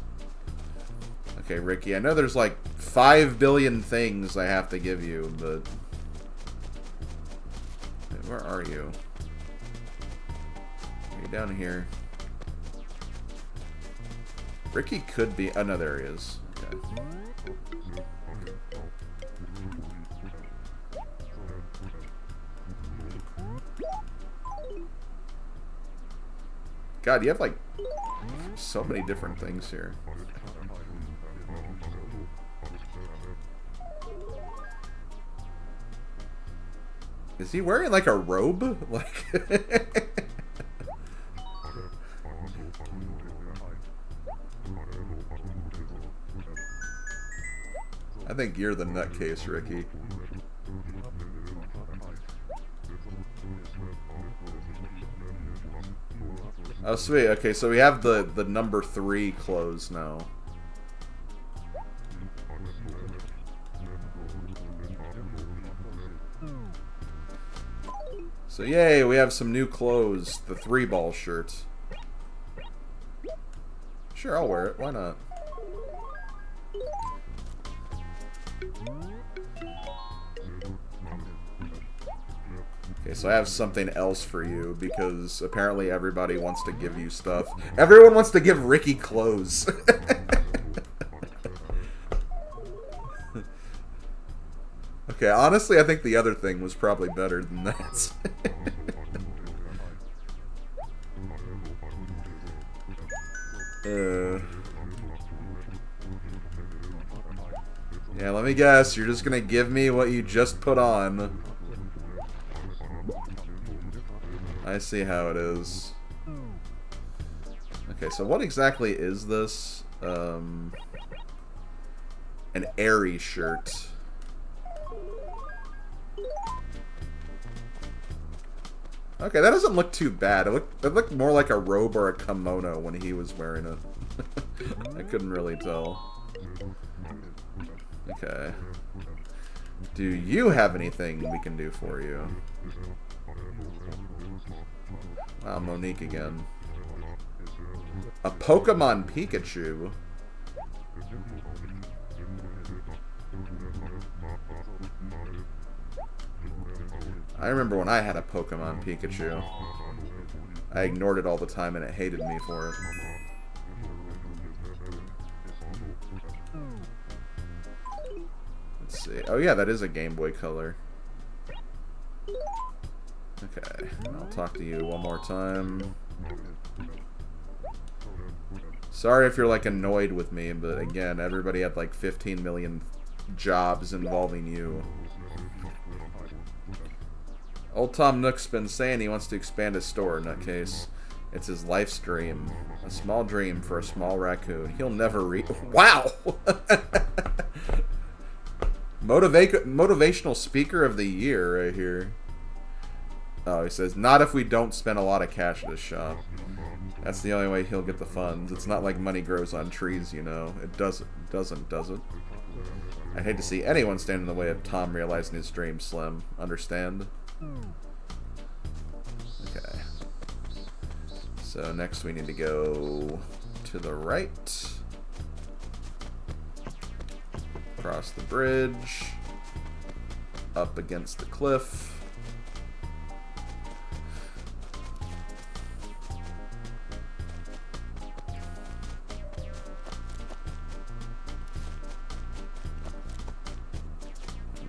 Okay, Ricky, I know there's, like, 5 billion things I have to give you, but... Where are you? Are you down here? Ricky could be... Oh, no, there he is. Okay. God, you have, like, so many different things here. Is he wearing, like, a robe? Like... I think you're the nutcase, Ricky. Oh, sweet. Okay, so we have the number 3 clothes now. So yay, we have some new clothes. The 3-ball shirt. Sure, I'll wear it. Why not? Okay, so I have something else for you, because apparently everybody wants to give you stuff. Everyone wants to give Ricky clothes. Okay, honestly, I think the other thing was probably better than that. Yeah, let me guess. You're just gonna give me what you just put on. I see how it is. Okay, so what exactly is this? An airy shirt. Okay, that doesn't look too bad. It looked more like a robe or a kimono when he was wearing it. I couldn't really tell. Okay. Do you have anything we can do for you? Wow, Monique again. A Pokemon Pikachu? I remember when I had a Pokemon Pikachu. I ignored it all the time and it hated me for it. Let's see. Oh yeah, that is a Game Boy Color. Okay, I'll talk to you one more time. Sorry if you're like annoyed with me, but again, everybody had like 15 million jobs involving you. Old Tom Nook's been saying he wants to expand his store, nutcase. It's his life's dream. A small dream for a small raccoon. He'll never reach... Wow! Motivational speaker of the year right here. Oh, he says, not if we don't spend a lot of cash at his shop. That's the only way he'll get the funds. It's not like money grows on trees, you know. It does it? I'd hate to see anyone stand in the way of Tom realizing his dream, Slim. Understand? So next we need to go to the right. Across the bridge. Up against the cliff.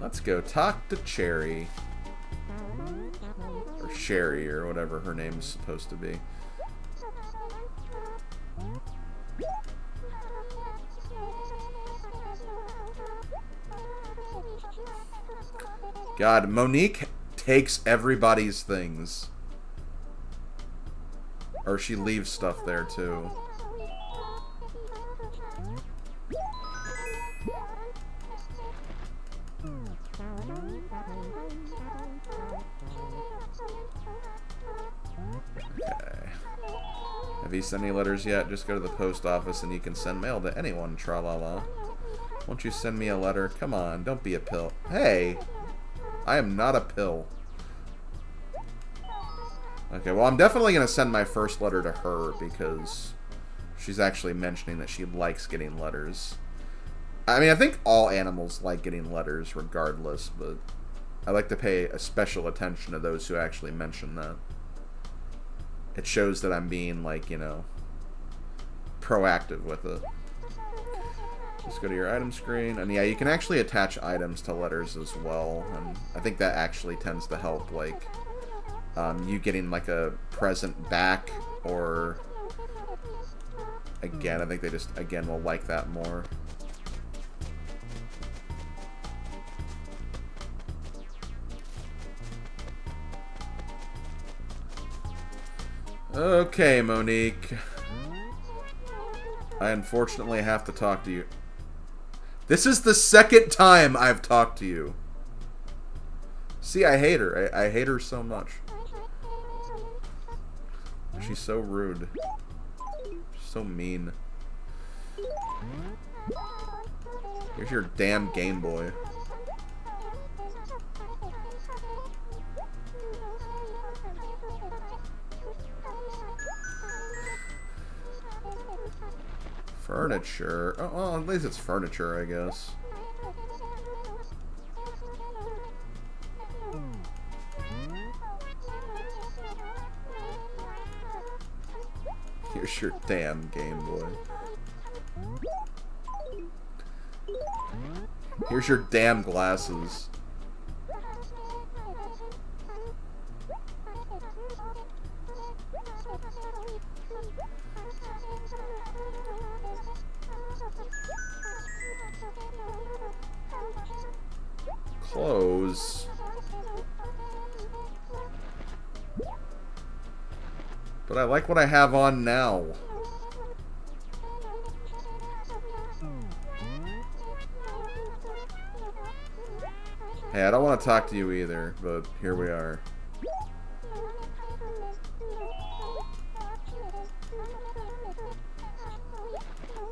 Let's go talk to Cherry. Or Sherry, or whatever her name's supposed to be. God, Monique takes everybody's things. Or she leaves stuff there, too. Okay. Have you sent any letters yet? Just go to the post office and you can send mail to anyone, tra-la-la. Won't you send me a letter? Come on, don't be a pill. Hey! I am not a pill. Okay, well, I'm definitely going to send my first letter to her because she's actually mentioning that she likes getting letters. I mean, I think all animals like getting letters regardless, but I like to pay a special attention to those who actually mention that. It shows that I'm being, like, you know, proactive with it. Just go to your item screen, and yeah, you can actually attach items to letters as well, and I think that actually tends to help, like, you getting, like, a present back, or, again, I think they just, again, will like that more. Okay, Monique. I unfortunately have to talk to you. This is the second time I've talked to you. See, I hate her. I hate her so much. She's so rude. She's so mean. Here's your damn Game Boy. Furniture. Oh, well, at least it's furniture, I guess. Here's your damn Game Boy. Here's your damn glasses. Clothes. But I like what I have on now. Hey, I don't want to talk to you either, but here we are.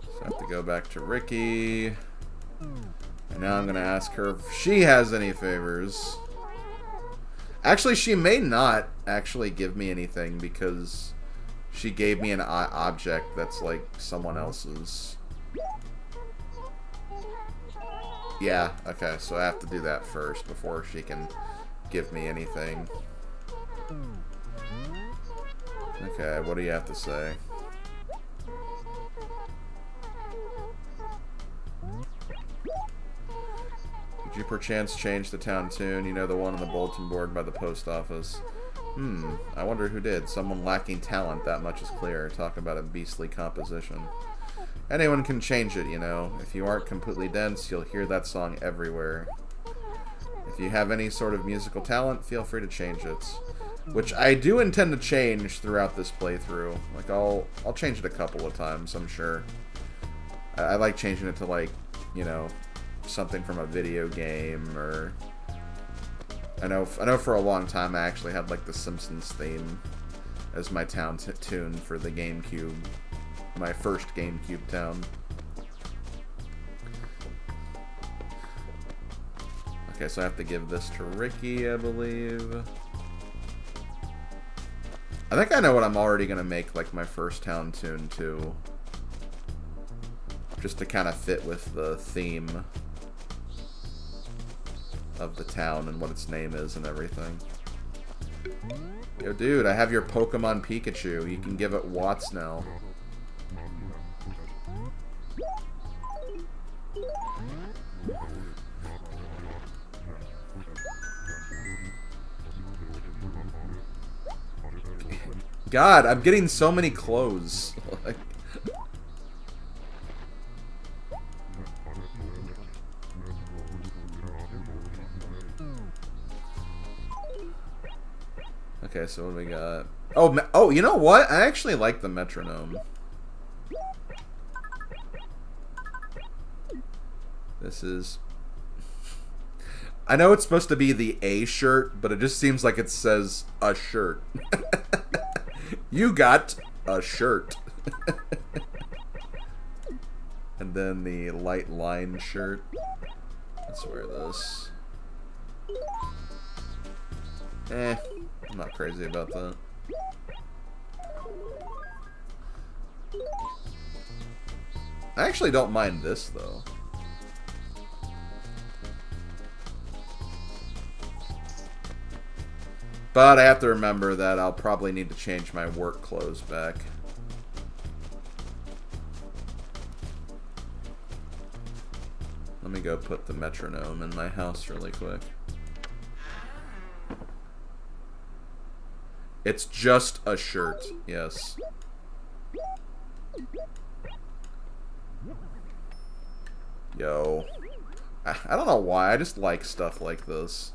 So I have to go back to Ricky. And now I'm going to ask her if she has any favors. Actually, she may not actually give me anything because she gave me an object that's like someone else's. Yeah, okay, so I have to do that first before she can give me anything. Okay, what do you have to say? Did you perchance change the town tune? You know, the one on the bulletin board by the post office. I wonder who did. Someone lacking talent, that much is clear. Talk about a beastly composition. Anyone can change it, you know. If you aren't completely dense, you'll hear that song everywhere. If you have any sort of musical talent, feel free to change it. Which I do intend to change throughout this playthrough. Like, I'll change it a couple of times, I'm sure. I like changing it to, like, you know, something from a video game, or I know for a long time I actually had like the Simpsons theme as my town tune for the GameCube, my first GameCube town. Okay, so I have to give this to Ricky, I believe. I think I know what I'm already going to make, like, my first town tune, too. Just to kind of fit with the theme of the town and what its name is and everything. Yo, dude, I have your Pokemon Pikachu. You can give it Watts now. God, I'm getting so many clothes. Okay, so what do we got? Oh, you know what? I actually like the metronome. This is... I know it's supposed to be the A shirt, but it just seems like it says a shirt. You got a shirt. And then the light line shirt. Let's wear this. I'm not crazy about that. I actually don't mind this, though. But I have to remember that I'll probably need to change my work clothes back. Let me go put the metronome in my house really quick. It's just a shirt, yes. Yo. I don't know why, I just like stuff like this.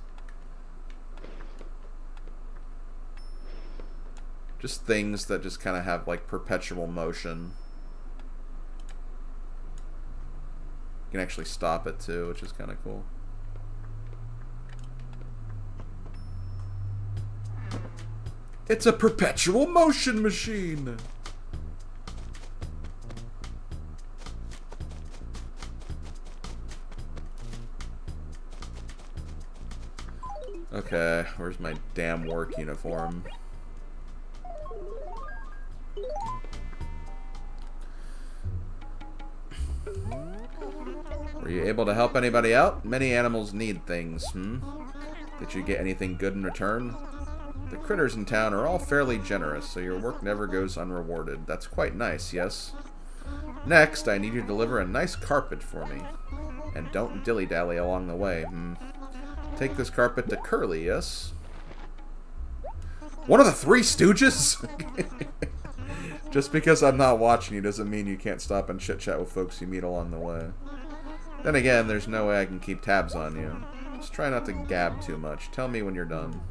Just things that just kind of have, like, perpetual motion. You can actually stop it, too, which is kind of cool. It's a perpetual motion machine! Okay, where's my damn work uniform? Were you able to help anybody out? Many animals need things, Did you get anything good in return? The critters in town are all fairly generous, so your work never goes unrewarded. That's quite nice, yes? Next, I need you to deliver a nice carpet for me. And don't dilly-dally along the way, Take this carpet to Curly, yes? One of the Three Stooges? Just because I'm not watching you doesn't mean you can't stop and chit-chat with folks you meet along the way. Then again, there's no way I can keep tabs on you. Just try not to gab too much. Tell me when you're done.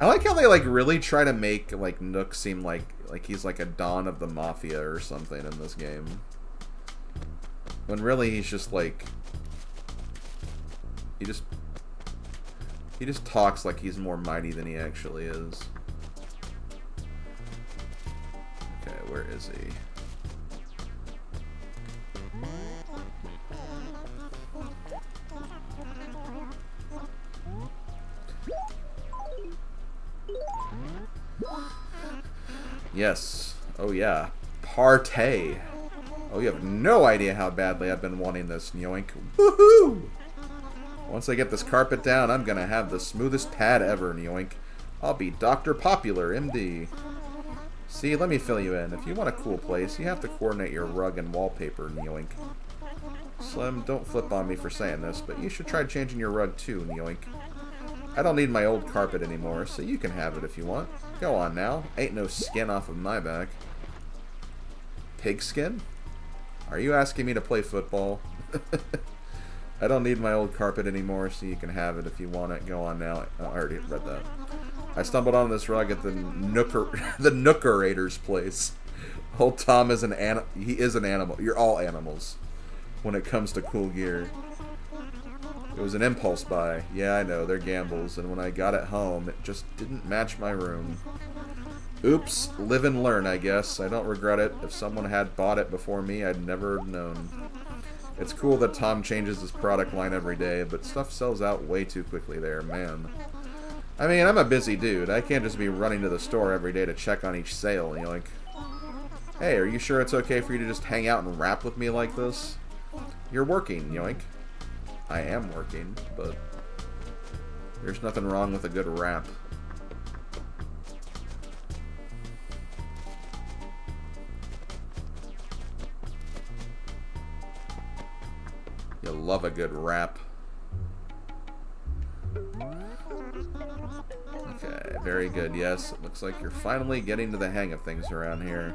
I like how they, like, really try to make, like, Nook seem like he's, like, a Don of the Mafia or something in this game. When really he's just, like... He just talks like he's more mighty than he actually is. Okay, where is he? Yes. Oh yeah. Partay. Oh, you have no idea how badly I've been wanting this, Yoink. Woohoo! Once I get this carpet down, I'm gonna have the smoothest pad ever, Yoink. I'll be Dr. Popular, MD. See, let me fill you in. If you want a cool place, you have to coordinate your rug and wallpaper, Yoink. Slim, don't flip on me for saying this, but you should try changing your rug too, Yoink. I don't need my old carpet anymore, so you can have it if you want. Go on now. Ain't no skin off of my back. Pigskin? Are you asking me to play football? I don't need my old carpet anymore, so you can have it if you want it. Go on now. Oh, I already read that. I stumbled on this rug at the Nookerator's place. Old Tom is he is an animal. You're all animals when it comes to cool gear. It was an impulse buy. Yeah, I know, they're gambles, and when I got it home, it just didn't match my room. Oops, live and learn, I guess. I don't regret it. If someone had bought it before me, I'd never have known. It's cool that Tom changes his product line every day, but stuff sells out way too quickly there, man. I mean, I'm a busy dude. I can't just be running to the store every day to check on each sale. You know, like, hey, are you sure it's okay for you to just hang out and rap with me like this? You're working, yoink. I am working, but there's nothing wrong with a good rap. You love a good rap. Okay, very good. Yes, it looks like you're finally getting to the hang of things around here.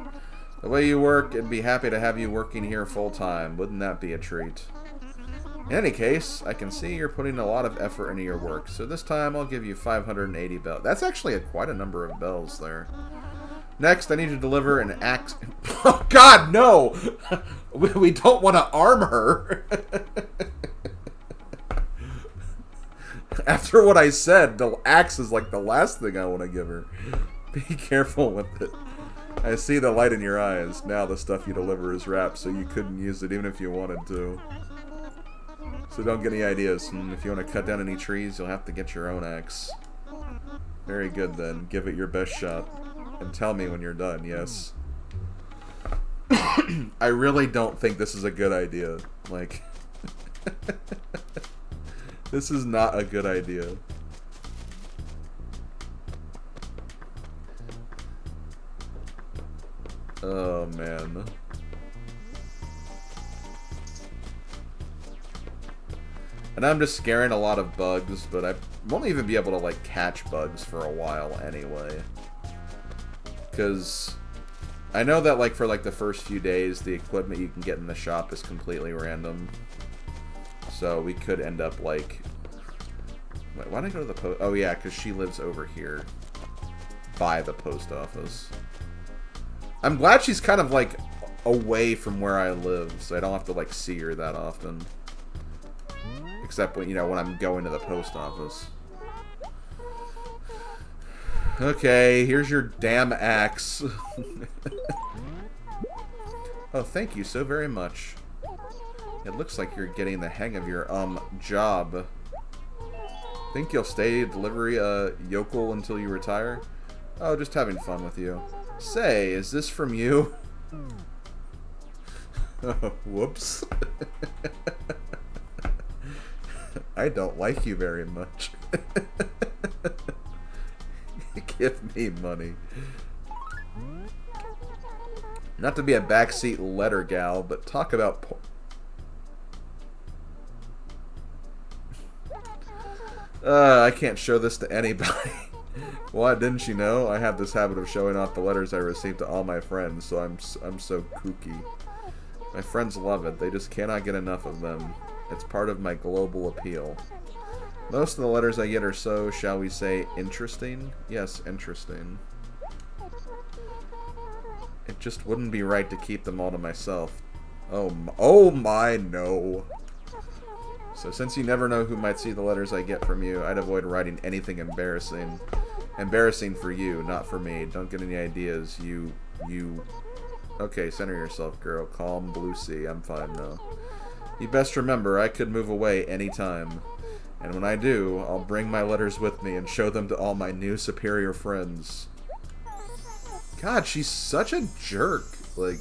The way you work, I'd be happy to have you working here full time. Wouldn't that be a treat? In any case, I can see you're putting a lot of effort into your work, so this time I'll give you 580 bells. That's actually quite a number of bells there. Next, I need to deliver an axe. Oh, God, no! We don't want to arm her. After what I said, the axe is like the last thing I want to give her. Be careful with it. I see the light in your eyes. Now the stuff you deliver is wrapped, so you couldn't use it even if you wanted to. So don't get any ideas. And if you want to cut down any trees, you'll have to get your own axe. Very good then. Give it your best shot. And tell me when you're done, yes. I really don't think this is a good idea. Like, this is not a good idea. Oh, man. And I'm just scaring a lot of bugs, but I won't even be able to, like, catch bugs for a while anyway. Because I know that, like, for, like, the first few days, the equipment you can get in the shop is completely random. So we could end up, like... Wait, why did I go to the post... Oh, yeah, because she lives over here. By the post office. I'm glad she's kind of, like, away from where I live, so I don't have to, like, see her that often. Except when, you know, when I'm going to the post office. Okay, here's your damn axe. Oh, thank you so very much. It looks like you're getting the hang of your, job. Think you'll stay delivery, yokel until you retire? Oh, just having fun with you. Say, is this from you? Oh, whoops. I don't like you very much. Give me money. Not to be a backseat letter gal, but talk about... I can't show this to anybody. Why didn't you know? I have this habit of showing off the letters I receive to all my friends, so I'm so kooky. My friends love it. They just cannot get enough of them. It's part of my global appeal. Most of the letters I get are so, shall we say, interesting? Yes, interesting. It just wouldn't be right to keep them all to myself. Oh my, no. So since you never know who might see the letters I get from you, I'd avoid writing anything embarrassing. Embarrassing for you, not for me. Don't get any ideas. You... Okay, center yourself, girl. Calm, blue sea. I'm fine now. You best remember, I could move away anytime. And when I do, I'll bring my letters with me and show them to all my new superior friends. God, she's such a jerk. Like...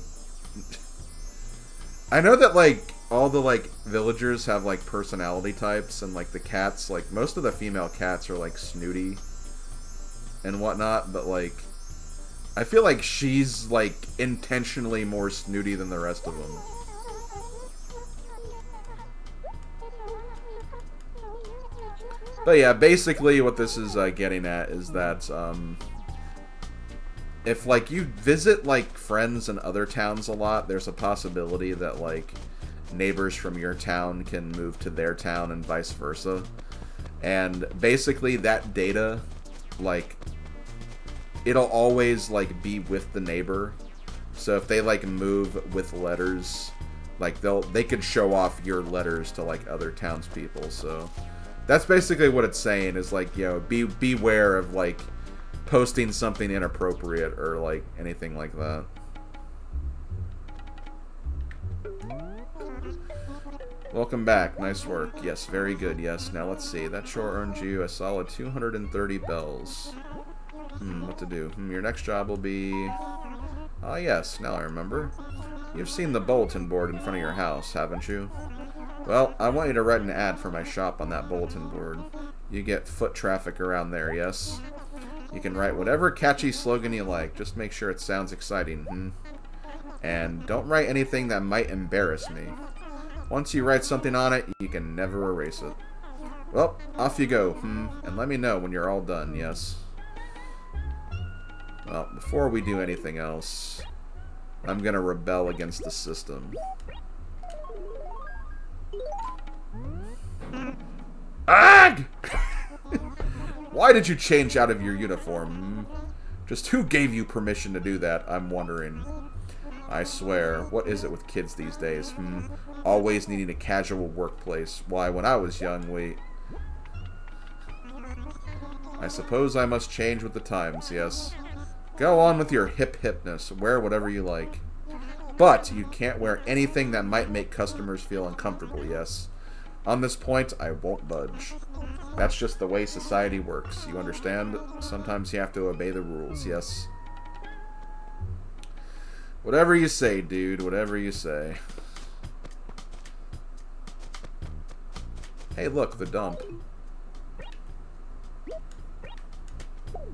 I know that, like, all the, like, villagers have, like, personality types, and, like, the cats, like, most of the female cats are, like, snooty and whatnot, but, like, I feel like she's, like, intentionally more snooty than the rest of them. But yeah, basically what this is getting at is that, if, like, you visit, like, friends in other towns a lot, there's a possibility that, like, neighbors from your town can move to their town and vice versa. And basically that data, like, it'll always, like, be with the neighbor. So if they, like, move with letters, like, they could show off your letters to, like, other townspeople. So that's basically what it's saying, is, like, you know, beware of, like, posting something inappropriate or, like, anything like that. Welcome back. Nice work. Yes, very good. Yes. Now let's see. That chore earned you a solid 230 bells. What to do? Your next job will be... Ah, yes. Now I remember. You've seen the bulletin board in front of your house, haven't you? Well, I want you to write an ad for my shop on that bulletin board. You get foot traffic around there, yes? You can write whatever catchy slogan you like. Just make sure it sounds exciting, And don't write anything that might embarrass me. Once you write something on it, you can never erase it. Well, off you go, And let me know when you're all done, yes? Well, before we do anything else, I'm gonna rebel against the system. Ag! Why did you change out of your uniform? Just who gave you permission to do that, I'm wondering. I swear, what is it with kids these days, Always needing a casual workplace. Why, when I was young, I suppose I must change with the times, yes. Go on with your hip-hipness. Wear whatever you like. But you can't wear anything that might make customers feel uncomfortable, yes? On this point, I won't budge. That's just the way society works. You understand? Sometimes you have to obey the rules, yes? Whatever you say, dude. Whatever you say. Hey, look, the dump.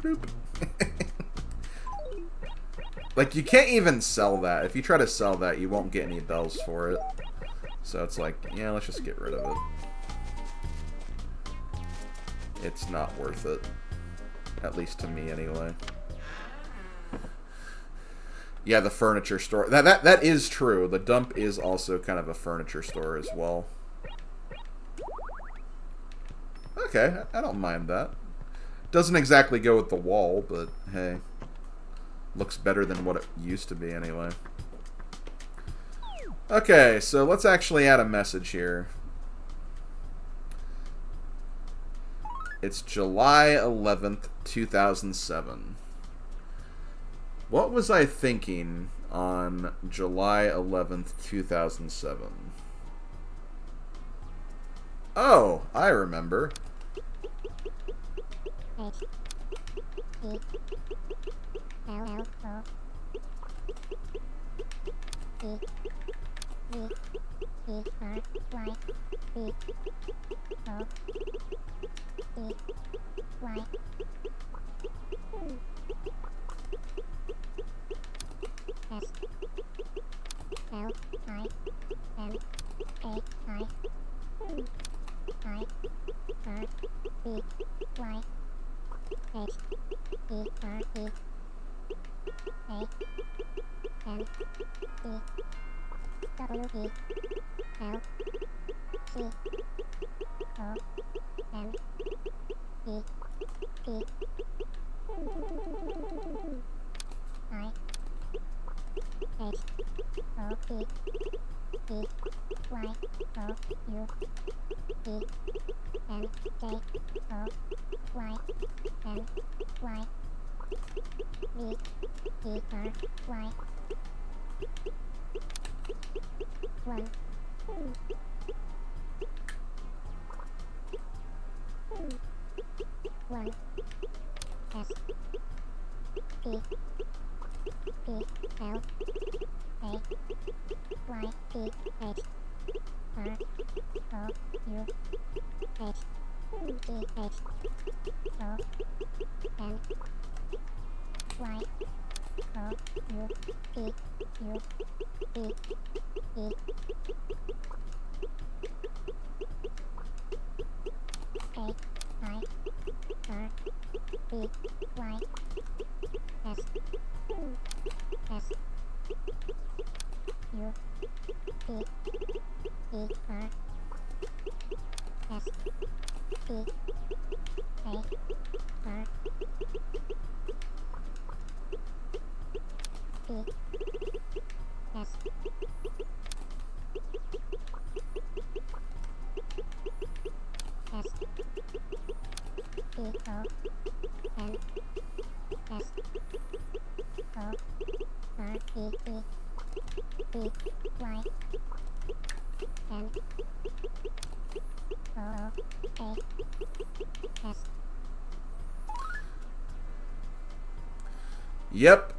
Boop. Like, you can't even sell that. If you try to sell that, you won't get any bells for it. So it's like, yeah, let's just get rid of it. It's not worth it. At least to me, anyway. Yeah, the furniture store. That is true. The dump is also kind of a furniture store as well. Okay, I don't mind that. Doesn't exactly go with the wall, but hey. Looks better than what it used to be anyway. Okay, so let's actually add a message here. It's July 11th, 2007. What was I thinking on July 11th, 2007? Oh, I remember. Yep,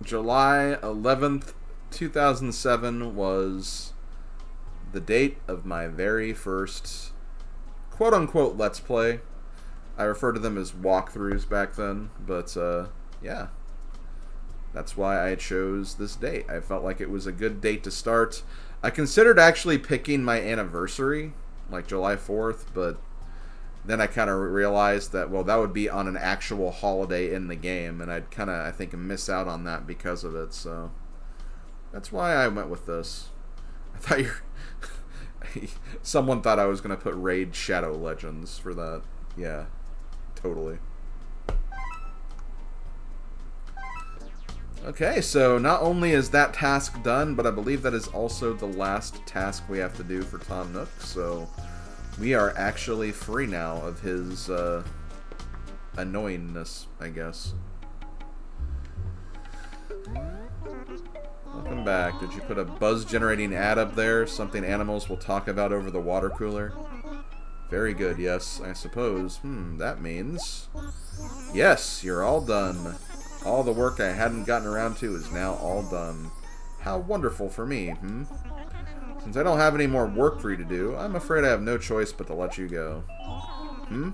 July 11th, 2007 was the date of my very first quote-unquote Let's Play. I refer to them as walkthroughs back then, but yeah. That's why I chose this date. I felt like it was a good date to start. I considered actually picking my anniversary, like July 4th, but then I kind of realized that, well, that would be on an actual holiday in the game, and I'd kind of, I think, miss out on that because of it, so that's why I went with this. I thought someone thought I was going to put Raid Shadow Legends for that. Yeah, totally. Okay, so not only is that task done, but I believe that is also the last task we have to do for Tom Nook, so we are actually free now of his annoyingness, I guess. Welcome back. Did you put a buzz-generating ad up there? Something animals will talk about over the water cooler? Very good, yes, I suppose. That means... Yes, you're all done. All the work I hadn't gotten around to is now all done. How wonderful for me, Since I don't have any more work for you to do, I'm afraid I have no choice but to let you go.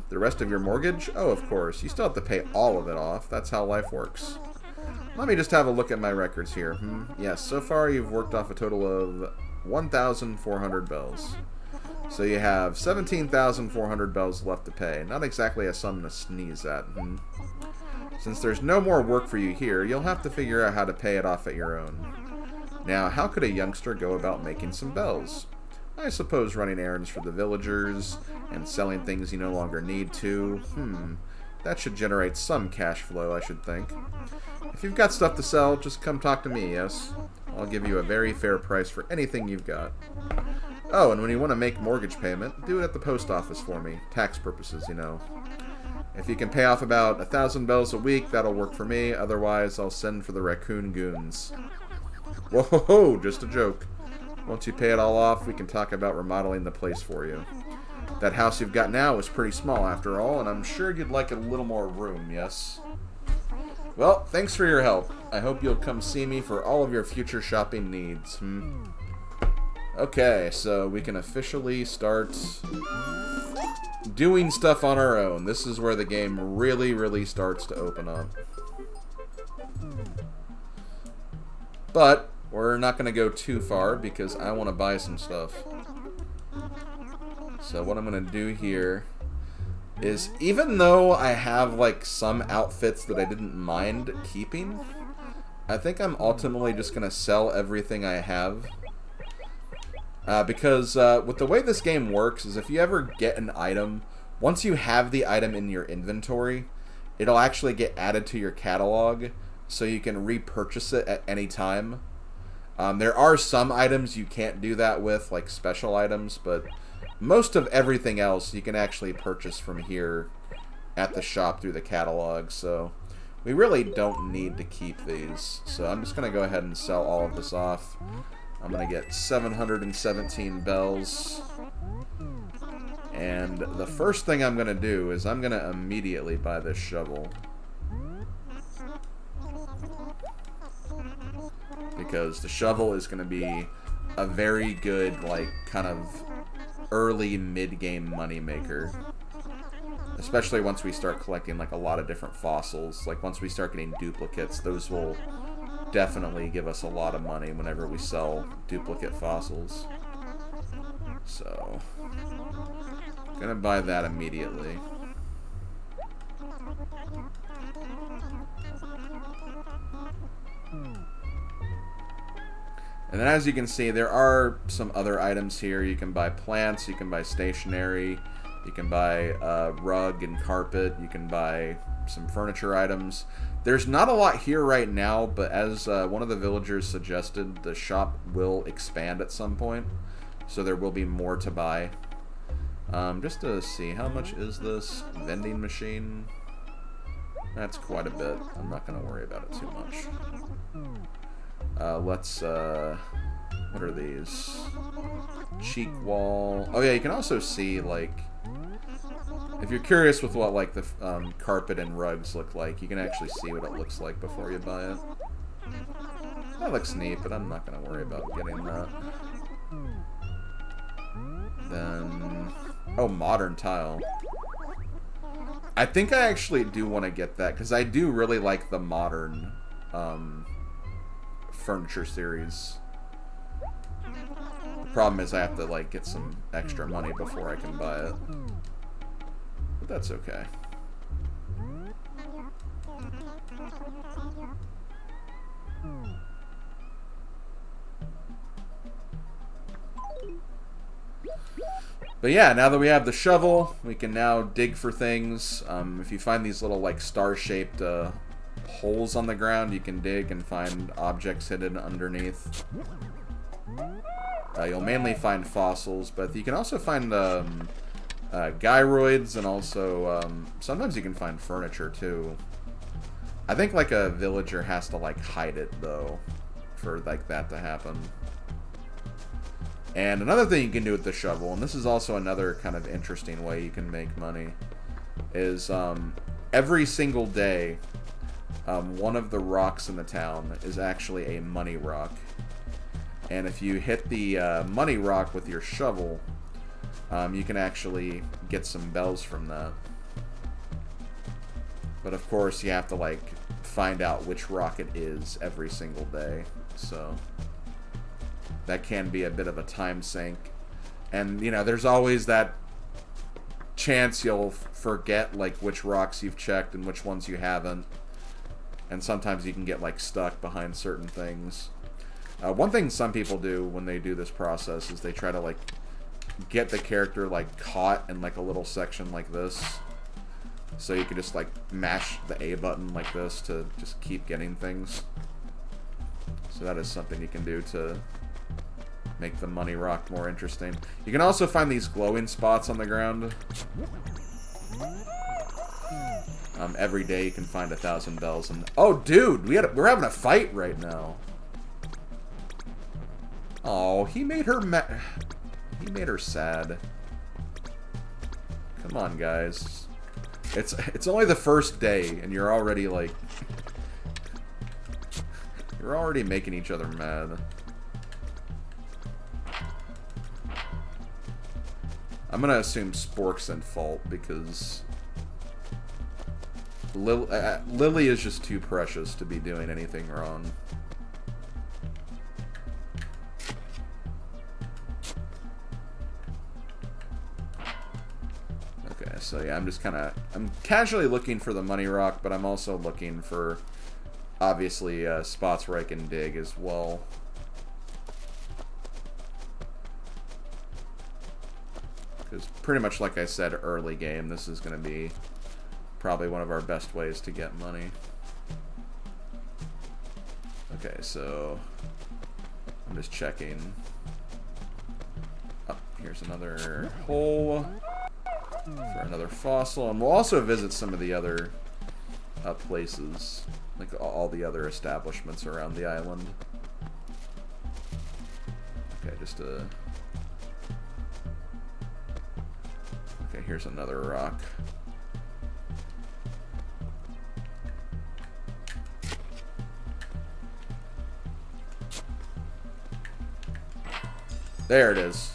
The rest of your mortgage? Oh, of course. You still have to pay all of it off. That's how life works. Let me just have a look at my records here. Yes, so far you've worked off a total of 1,400 bells. So you have 17,400 bells left to pay. Not exactly a sum to sneeze at, Since there's no more work for you here, you'll have to figure out how to pay it off at your own. Now, how could a youngster go about making some bells? I suppose running errands for the villagers and selling things you no longer need to. That should generate some cash flow, I should think. If you've got stuff to sell, just come talk to me, yes? I'll give you a very fair price for anything you've got. Oh, and when you want to make mortgage payment, do it at the post office for me. Tax purposes, you know. If you can pay off about 1,000 bells a week, that'll work for me. Otherwise, I'll send for the raccoon goons. Whoa, just a joke. Once you pay it all off, we can talk about remodeling the place for you. That house you've got now is pretty small after all, and I'm sure you'd like a little more room, yes? Well, thanks for your help. I hope you'll come see me for all of your future shopping needs. Okay, so we can officially start doing stuff on our own. This is where the game really, really starts to open up. But we're not going to go too far because I want to buy some stuff. So what I'm going to do here is, even though I have like some outfits that I didn't mind keeping, I think I'm ultimately just going to sell everything I have. Because with the way this game works is, if you ever get an item, once you have the item in your inventory, it'll actually get added to your catalog, so you can repurchase it at any time. There are some items you can't do that with, like special items, but most of everything else you can actually purchase from here at the shop through the catalog, so we really don't need to keep these. So I'm just going to go ahead and sell all of this off. I'm going to get 717 bells. And the first thing I'm going to do is I'm going to immediately buy this shovel. Because the shovel is going to be a very good, like, kind of early mid-game moneymaker. Especially once we start collecting, like, a lot of different fossils. Like, once we start getting duplicates, those will definitely give us a lot of money whenever we sell duplicate fossils. So, gonna buy that immediately. And then, as you can see, there are some other items here. You can buy plants, you can buy stationery, you can buy rug and carpet, you can buy some furniture items. There's not a lot here right now, but as one of the villagers suggested, the shop will expand at some point, so there will be more to buy. Just to see, how much is this vending machine? That's quite a bit. I'm not going to worry about it too much. Let's, what are these? cheek wall. Oh yeah, you can also see, like, if you're curious with what, like, the carpet and rugs look like, you can actually see what it looks like before you buy it. That looks neat, but I'm not going to worry about getting that. Then... oh, modern tile. I think I actually do want to get that, because I do really like the modern furniture series. The problem is I have to, like, get some extra money before I can buy it. But that's okay. But yeah, now that we have the shovel, we can now dig for things. If you find these little, like, star-shaped holes on the ground, you can dig and find objects hidden underneath. You'll mainly find fossils, but you can also find gyroids, and also sometimes you can find furniture too. I think, like, a villager has to, like, hide it though for, like, that to happen. And another thing you can do with the shovel, and this is also another kind of interesting way you can make money, is every single day, one of the rocks in the town is actually a money rock. And if you hit the money rock with your shovel, you can actually get some bells from that. But of course, you have to, like, find out which rock it is every single day, so... that can be a bit of a time sink. And, you know, there's always that chance you'll forget, like, which rocks you've checked and which ones you haven't. And sometimes you can get, like, stuck behind certain things. One thing some people do when they do this process is they try to, like, get the character, like, caught in, like, a little section like this. So you can just, like, mash the A button like this to just keep getting things. So that is something you can do to make the money rock more interesting. You can also find these glowing spots on the ground. Every day you can find 1,000 bells. And oh, dude, we're having a fight right now. Oh, he made her sad. Come on, guys. It's only the first day, and you're already, like, you're already making each other mad. I'm gonna assume Spork's in fault because Lily is just too precious to be doing anything wrong. Okay, so yeah, I'm casually looking for the money rock, but I'm also looking for, obviously, spots where I can dig as well. Because pretty much like I said early game, this is going to be probably one of our best ways to get money. Okay, so I'm just checking. Oh, here's another hole for another fossil. And we'll also visit some of the other places, like all the other establishments around the island. Okay, just a... Okay, here's another rock. There it is.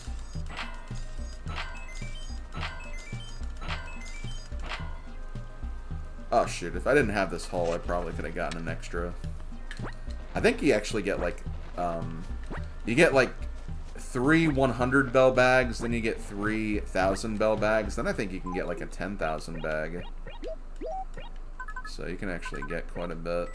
Oh shoot, if I didn't have this hull, I probably could have gotten an extra. I think you actually get like, you get like 3 100 bell bags, then you get 3,000 bell bags, then I think you can get like a 10,000 bag. So you can actually get quite a bit.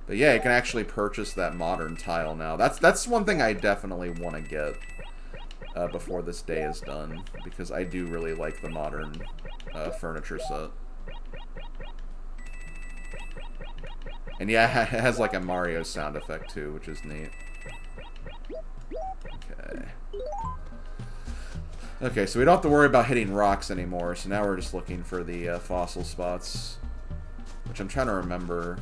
But yeah, you can actually purchase that modern tile now. That's one thing I definitely want to get before this day is done, because I do really like the modern furniture set. And yeah, it has like a Mario sound effect too, which is neat. Okay. Okay, so we don't have to worry about hitting rocks anymore, so now we're just looking for the fossil spots. Which I'm trying to remember.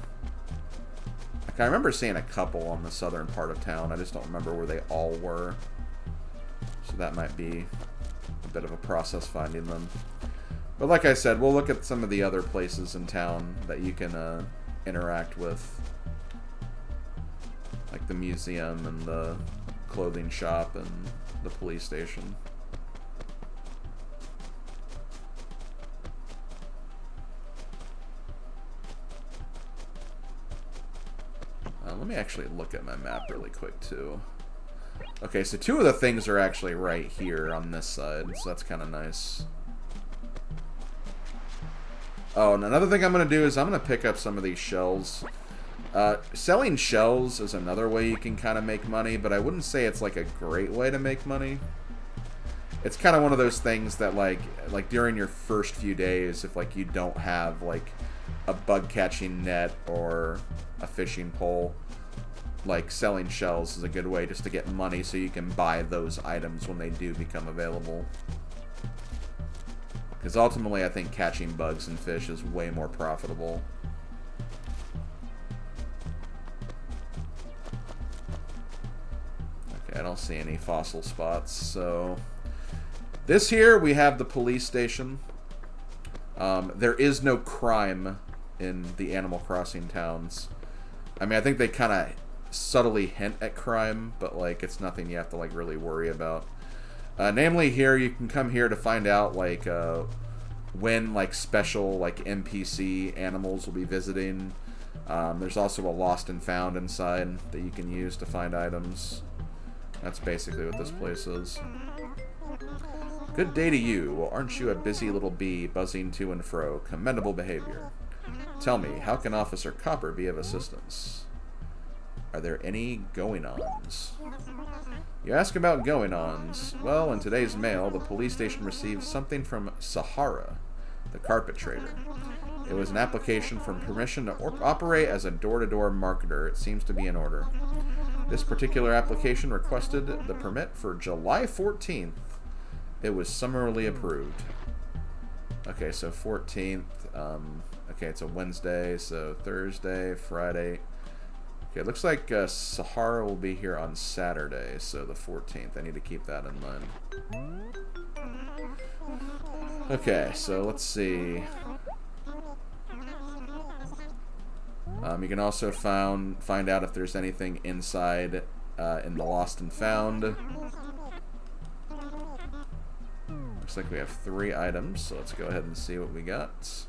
I remember seeing a couple on the southern part of town. I just don't remember where they all were. So that might be a bit of a process finding them. But like I said, we'll look at some of the other places in town that you can interact with. Like the museum and the clothing shop and the police station. Let me actually look at my map really quick too. Okay, so two of the things are actually right here on this side, so that's kind of nice. Oh, and another thing I'm going to do is I'm going to pick up some of these shells. Selling shells is another way you can kind of make money, but I wouldn't say it's like a great way to make money. It's kind of one of those things that like during your first few days, if like you don't have like a bug catching net or a fishing pole, like selling shells is a good way just to get money so you can buy those items when they do become available. Because ultimately I think catching bugs and fish is way more profitable. Okay, I don't see any fossil spots, so... This here, we have the police station. There is no crime in the Animal Crossing towns. I mean, I think they kind of subtly hint at crime, but, like, it's nothing you have to, like, really worry about. Namely, here, you can come here to find out, like, when, like, special, like, NPC animals will be visiting. There's also a lost and found inside that you can use to find items. That's basically what this place is. Good day to you. Well, aren't you a busy little bee buzzing to and fro? Commendable behavior. Tell me, how can Officer Copper be of assistance? Are there any going-ons? You ask about going-ons. Well, in today's mail, the police station received something from Sahara, the carpet trader. It was an application for permission to operate as a door-to-door marketer. It seems to be in order. This particular application requested the permit for July 14th. It was summarily approved. Okay, so 14th. Okay, it's a Wednesday, so Thursday, Friday. Okay, it looks like Sahara will be here on Saturday, so the 14th. I need to keep that in mind. Okay, so let's see. You can also find out if there's anything inside in the Lost and Found. Looks like we have 3 items, so let's go ahead and see what we got.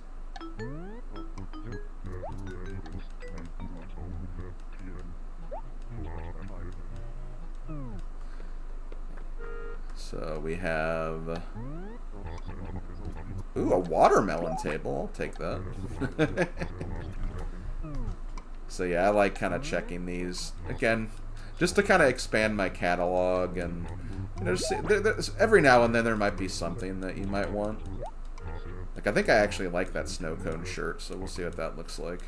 So we have... Ooh, a watermelon table. I'll take that. So yeah, I like kind of checking these. Again, just to kind of expand my catalog and... You know, every now and then there might be something that you might want. Like, I think I actually like that snow cone shirt, so we'll see what that looks like.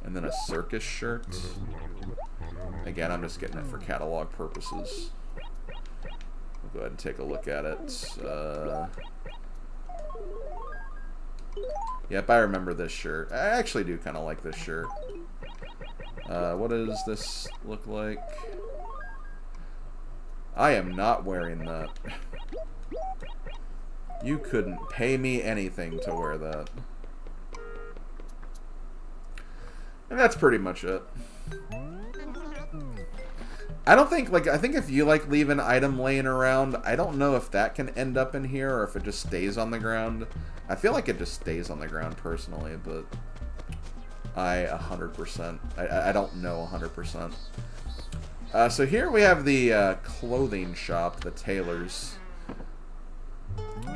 And then a circus shirt. Again, I'm just getting it for catalog purposes. We'll go ahead and take a look at it. Yep, I remember this shirt. I actually do kind of like this shirt. What does this look like? I am not wearing that. You couldn't pay me anything to wear that. And that's pretty much it. I don't think, like, I think if you, like, leave an item laying around, I don't know if that can end up in here or if it just stays on the ground. I feel like it just stays on the ground personally, but I 100%, I don't know 100%. So here we have the clothing shop, the tailors.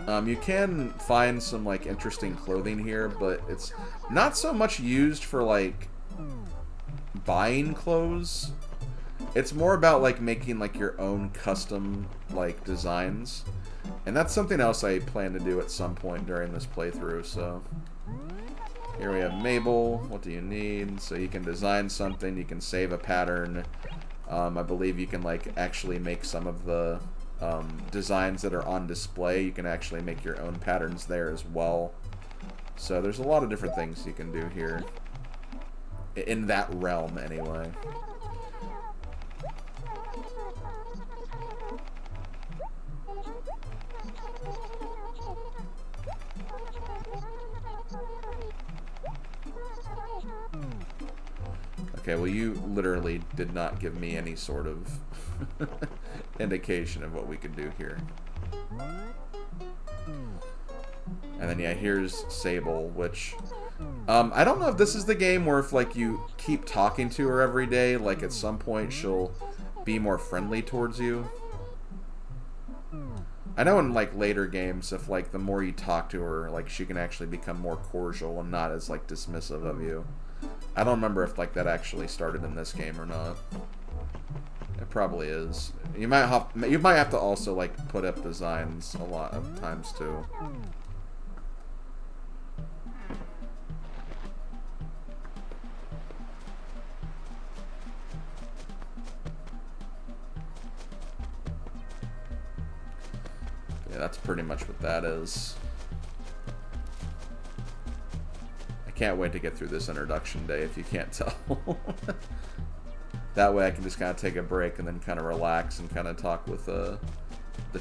You can find some, like, interesting clothing here, but it's not so much used for, like, buying clothes. It's more about, like, making, like, your own custom, like, designs. And that's something else I plan to do at some point during this playthrough, so... Here we have Mabel. What do you need? So you can design something, you can save a pattern. I believe you can, like, actually make some of the designs that are on display. You can actually make your own patterns there as well. So there's a lot of different things you can do here. In that realm, anyway. Okay, well, you literally did not give me any sort of indication of what we could do here. And then, yeah, here's Sable, which... I don't know if this is the game where if, like, you keep talking to her every day, like, at some point she'll be more friendly towards you. I know in, like, later games, if, like, the more you talk to her, like, she can actually become more cordial and not as, like, dismissive of you. I don't remember if, like, that actually started in this game or not. It probably is. You might have to also, like, put up designs a lot of times, too. Yeah, that's pretty much what that is. I can't wait to get through this introduction day, if you can't tell. That way I can just kind of take a break and then kind of relax and kind of talk with the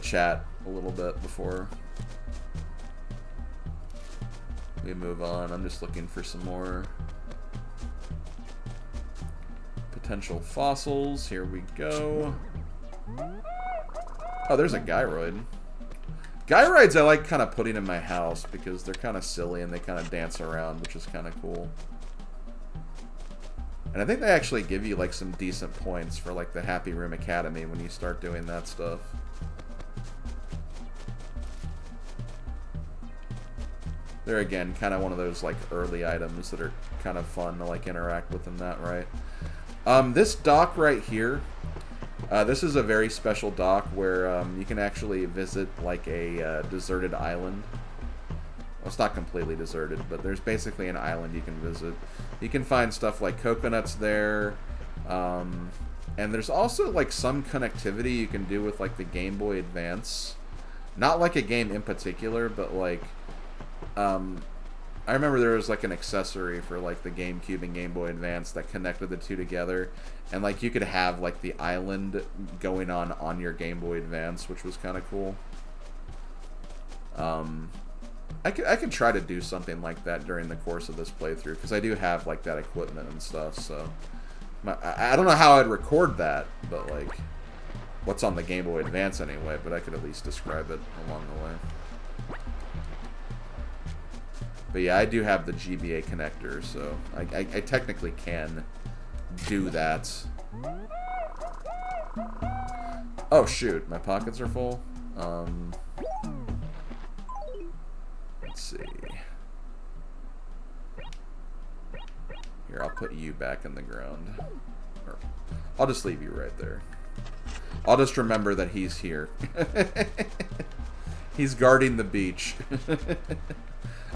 chat a little bit before we move on. I'm just looking for some more potential fossils. Here we go. Oh, there's a gyroid. Gyroids I like kind of putting in my house because they're kind of silly and they kind of dance around, which is kind of cool. And I think they actually give you like some decent points for like the Happy Room Academy when you start doing that stuff. They're again kind of one of those like early items that are kind of fun to like interact with in that, right? This dock right here, this is a very special dock where you can actually visit like a deserted island. Well, it's not completely deserted, but there's basically an island you can visit. You can find stuff like coconuts there, and there's also like some connectivity you can do with like the Game Boy Advance. Not like a game in particular, but like I remember there was like an accessory for like the GameCube and Game Boy Advance that connected the two together, and like you could have like the island going on your Game Boy Advance, which was kind of cool. I could try to do something like that during the course of this playthrough, because I do have like that equipment and stuff, so I don't know how I'd record that, but like what's on the Game Boy Advance anyway, but I could at least describe it along the way. But yeah, I do have the GBA connector, so I technically can do that. Oh shoot, my pockets are full. Let's see. Here, I'll put you back in the ground. Or, I'll just leave you right there. I'll just remember that he's here. He's guarding the beach.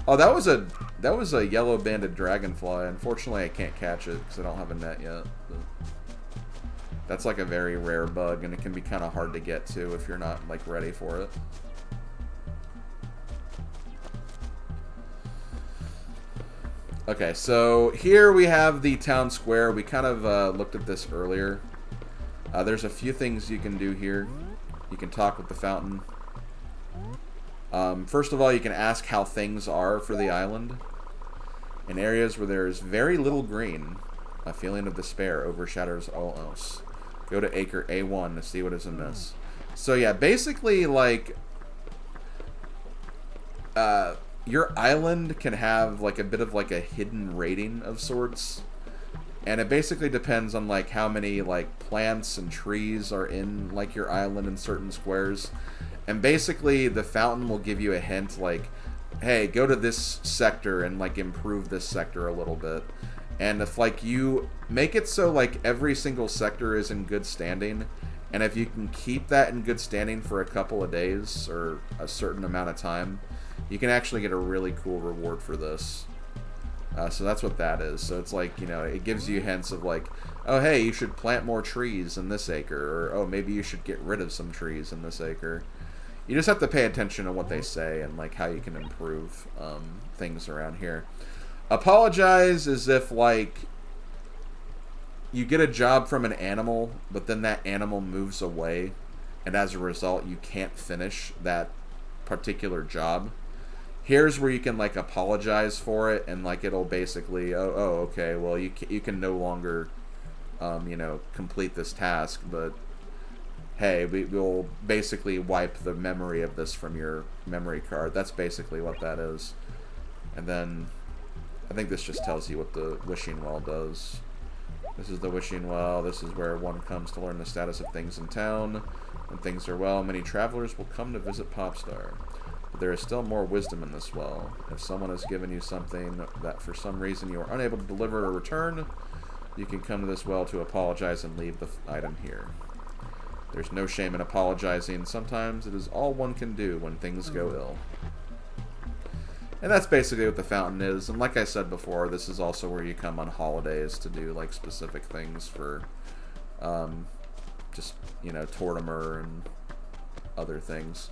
Oh, that was a yellow-banded dragonfly. Unfortunately, I can't catch it because I don't have a net yet. But that's like a very rare bug, and it can be kind of hard to get to if you're not like ready for it. Okay, so here we have the town square. We kind of looked at this earlier. There's a few things you can do here. You can talk with the fountain. First of all, you can ask how things are for the island. In areas where there is very little green, a feeling of despair overshadows all else. Go to Acre A1 to see what is amiss. So yeah, basically, like, your island can have like a bit of like a hidden rating of sorts, and it basically depends on like how many like plants and trees are in like your island in certain squares. And basically the fountain will give you a hint like, hey, go to this sector and like improve this sector a little bit. And if like you make it so like every single sector is in good standing, and if you can keep that in good standing for a couple of days or a certain amount of time, you can actually get a really cool reward for this. So that's what that is. So it's like, you know, it gives you hints of like, oh, hey, you should plant more trees in this acre, or oh, maybe you should get rid of some trees in this acre. You just have to pay attention to what they say and like how you can improve things around here. Apologize is if like you get a job from an animal, but then that animal moves away, and as a result, you can't finish that particular job. Here's where you can like apologize for it, and like it'll basically, oh okay, well you can no longer, you know, complete this task, but hey, we'll basically wipe the memory of this from your memory card. That's basically what that is. And then I think this just tells you what the wishing well does. This is the wishing well. This is where one comes to learn the status of things in town. When things are well, many travelers will come to visit Popstar. But there is still more wisdom in this well. If someone has given you something that for some reason you are unable to deliver or return, you can come to this well to apologize and leave the item here. There's no shame in apologizing. Sometimes it is all one can do when things go ill. And that's basically what the fountain is. And like I said before, this is also where you come on holidays to do like specific things for just, you know, Tortimer and other things.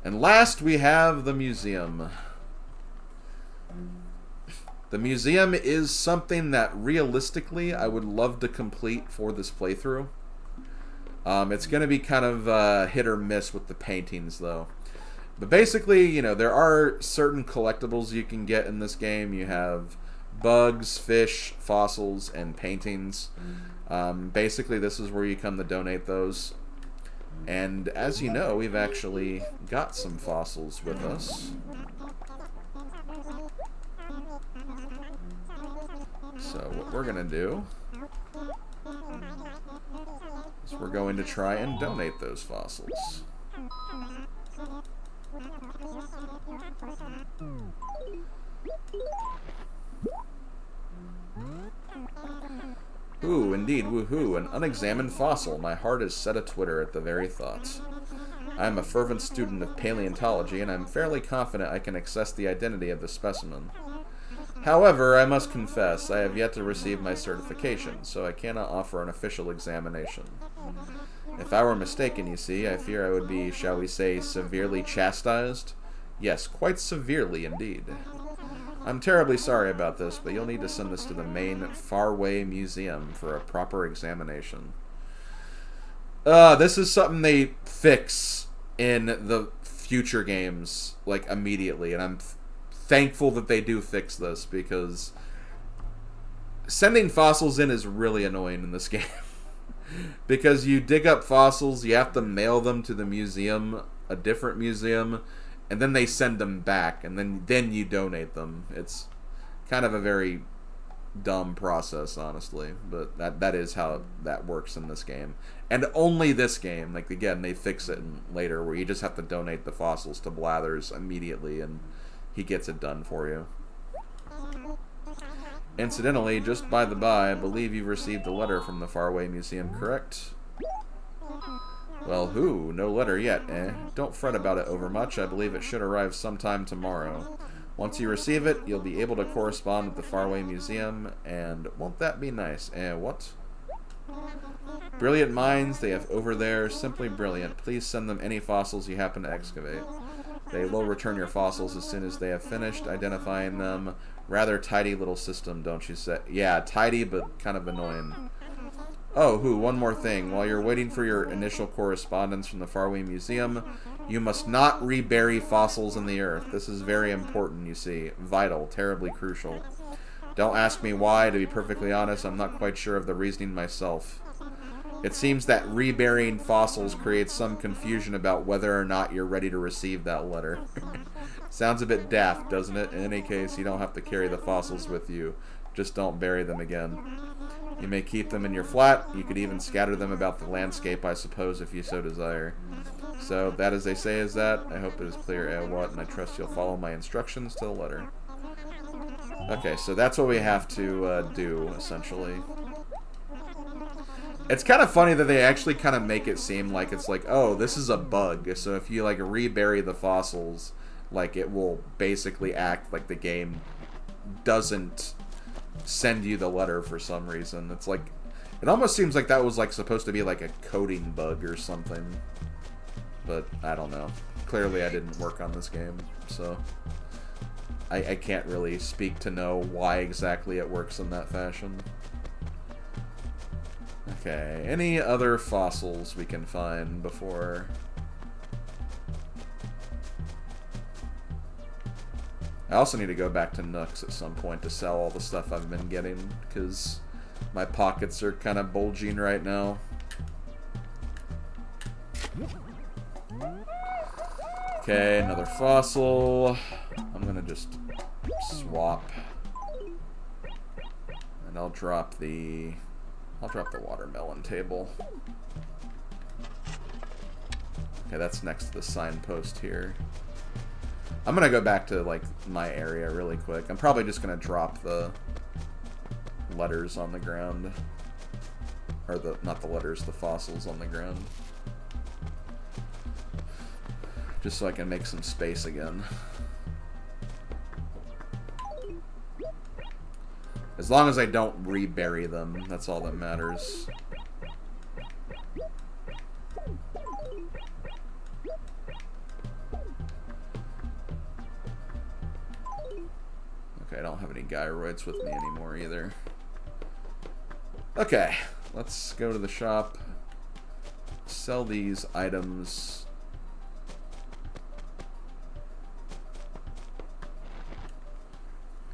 And last we have the museum. The museum is something that realistically I would love to complete for this playthrough. It's going to be kind of hit or miss with the paintings though. But basically, you know, there are certain collectibles you can get in this game. You have bugs, fish, fossils, and paintings. Basically, this is where you come to donate those. And as you know, we've actually got some fossils with us. So what we're going to do is we're going to try and donate those fossils. Ooh, indeed, woohoo, an unexamined fossil. My heart is set a-twitter at the very thought. I am a fervent student of paleontology, and I'm fairly confident I can access the identity of the specimen. However, I must confess, I have yet to receive my certification, so I cannot offer an official examination. If I were mistaken, you see, I fear I would be, shall we say, severely chastised? Yes, quite severely indeed. I'm terribly sorry about this, but you'll need to send this to the main Faraway Museum for a proper examination. This is something they fix in the future games, like, immediately, and I'm thankful that they do fix this, because sending fossils in is really annoying in this game. Because you dig up fossils, you have to mail them to the museum, a different museum, and then they send them back, and then you donate them. It's kind of a very dumb process, honestly, but that is how that works in this game. And only this game. Like, again, they fix it later, where you just have to donate the fossils to Blathers immediately, and he gets it done for you. Incidentally, just by the by, I believe you received a letter from the Faraway Museum, correct? Well, who? No letter yet, eh? Don't fret about it overmuch. I believe it should arrive sometime tomorrow. Once you receive it, you'll be able to correspond with the Faraway Museum, and won't that be nice? Eh, what? Brilliant minds they have over there, simply brilliant. Please send them any fossils you happen to excavate. They will return your fossils as soon as they have finished identifying them. Rather tidy little system, don't you say? Yeah, tidy, but kind of annoying. Oh, one more thing. While you're waiting for your initial correspondence from the Faraway Museum, you must not rebury fossils in the earth. This is very important, you see. Vital, terribly crucial. Don't ask me why. To be perfectly honest, I'm not quite sure of the reasoning myself. It seems that reburying fossils creates some confusion about whether or not you're ready to receive that letter. Sounds a bit daft, doesn't it? In any case, you don't have to carry the fossils with you. Just don't bury them again. You may keep them in your flat. You could even scatter them about the landscape, I suppose, if you so desire. So, that as they say is that. I hope it is clear, what, and I trust you'll follow my instructions to the letter. Okay, so that's what we have to do, essentially. It's kind of funny that they actually kind of make it seem like it's like, oh, this is a bug. So if you, like, rebury the fossils, like, it will basically act like the game doesn't send you the letter for some reason. It's like, It almost seems like that was like supposed to be like a coding bug or something. But I don't know. Clearly I didn't work on this game, so I can't really speak to know why exactly it works in that fashion. Okay, any other fossils we can find before... I also need to go back to Nook's at some point to sell all the stuff I've been getting, because my pockets are kind of bulging right now. Okay, another fossil. I'm gonna just swap. And I'll drop the watermelon table. Okay, that's next to the signpost here. I'm gonna go back to, like, my area really quick. I'm probably just gonna drop the letters on the ground. Or not the letters, the fossils on the ground. Just so I can make some space again. As long as I don't rebury them, that's all that matters. Okay, I don't have any gyroids with me anymore either. Okay, let's go to the shop. Sell these items.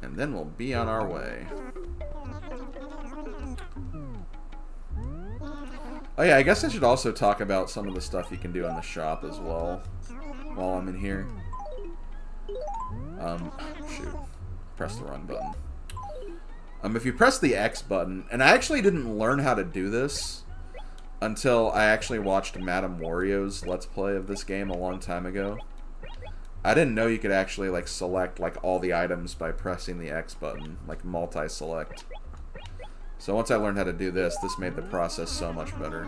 And then we'll be on our way. Oh yeah, I guess I should also talk about some of the stuff you can do in the shop as well while I'm in here. Shoot. Press the wrong button. If you press the X button, and I actually didn't learn how to do this until I actually watched Madame Wario's Let's Play of this game a long time ago. I didn't know you could actually, like, select, like, all the items by pressing the X button, like, multi-select. So once I learned how to do this, this made the process so much better.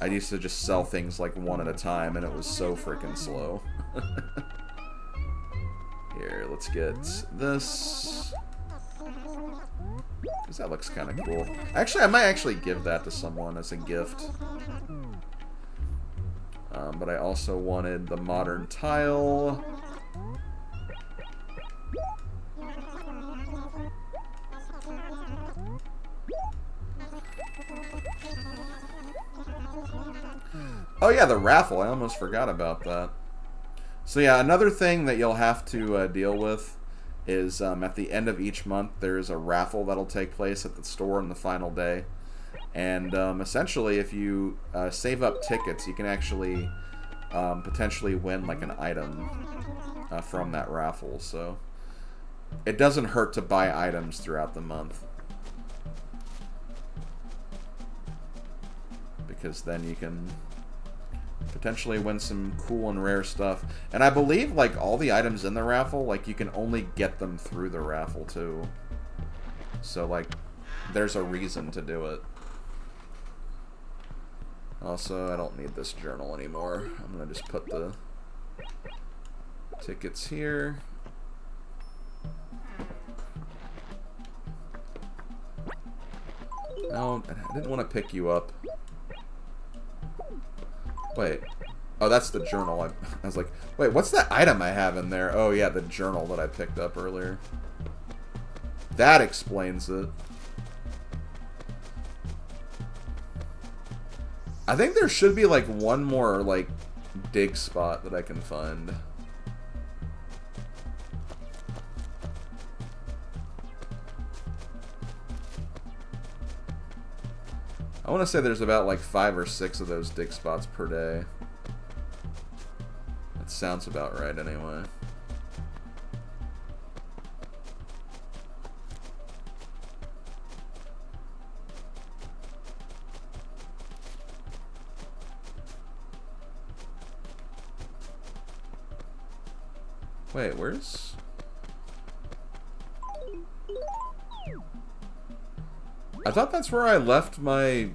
I used to just sell things, like, one at a time, and it was so freaking slow. Here, let's get this. Because that looks kind of cool. Actually, I might actually give that to someone as a gift. But I also wanted the modern tile. Oh yeah, the raffle. I almost forgot about that. So yeah, another thing that you'll have to deal with is at the end of each month, there's a raffle that'll take place at the store on the final day. And essentially, if you save up tickets, you can actually potentially win like an item from that raffle. So it doesn't hurt to buy items throughout the month, because then you can potentially win some cool and rare stuff. And I believe, like, all the items in the raffle, like, you can only get them through the raffle too. So, like, there's a reason to do it. Also, I don't need this journal anymore. I'm gonna just put the tickets here. No, I didn't want to pick you up. Wait. Oh, that's the journal. I was like, wait, what's that item I have in there? Oh, yeah, the journal that I picked up earlier. That explains it. I think there should be, like, one more, like, dig spot that I can find. I want to say there's about, like, 5 or 6 of those dig spots per day. That sounds about right, anyway. Wait, where's... I thought that's where I left my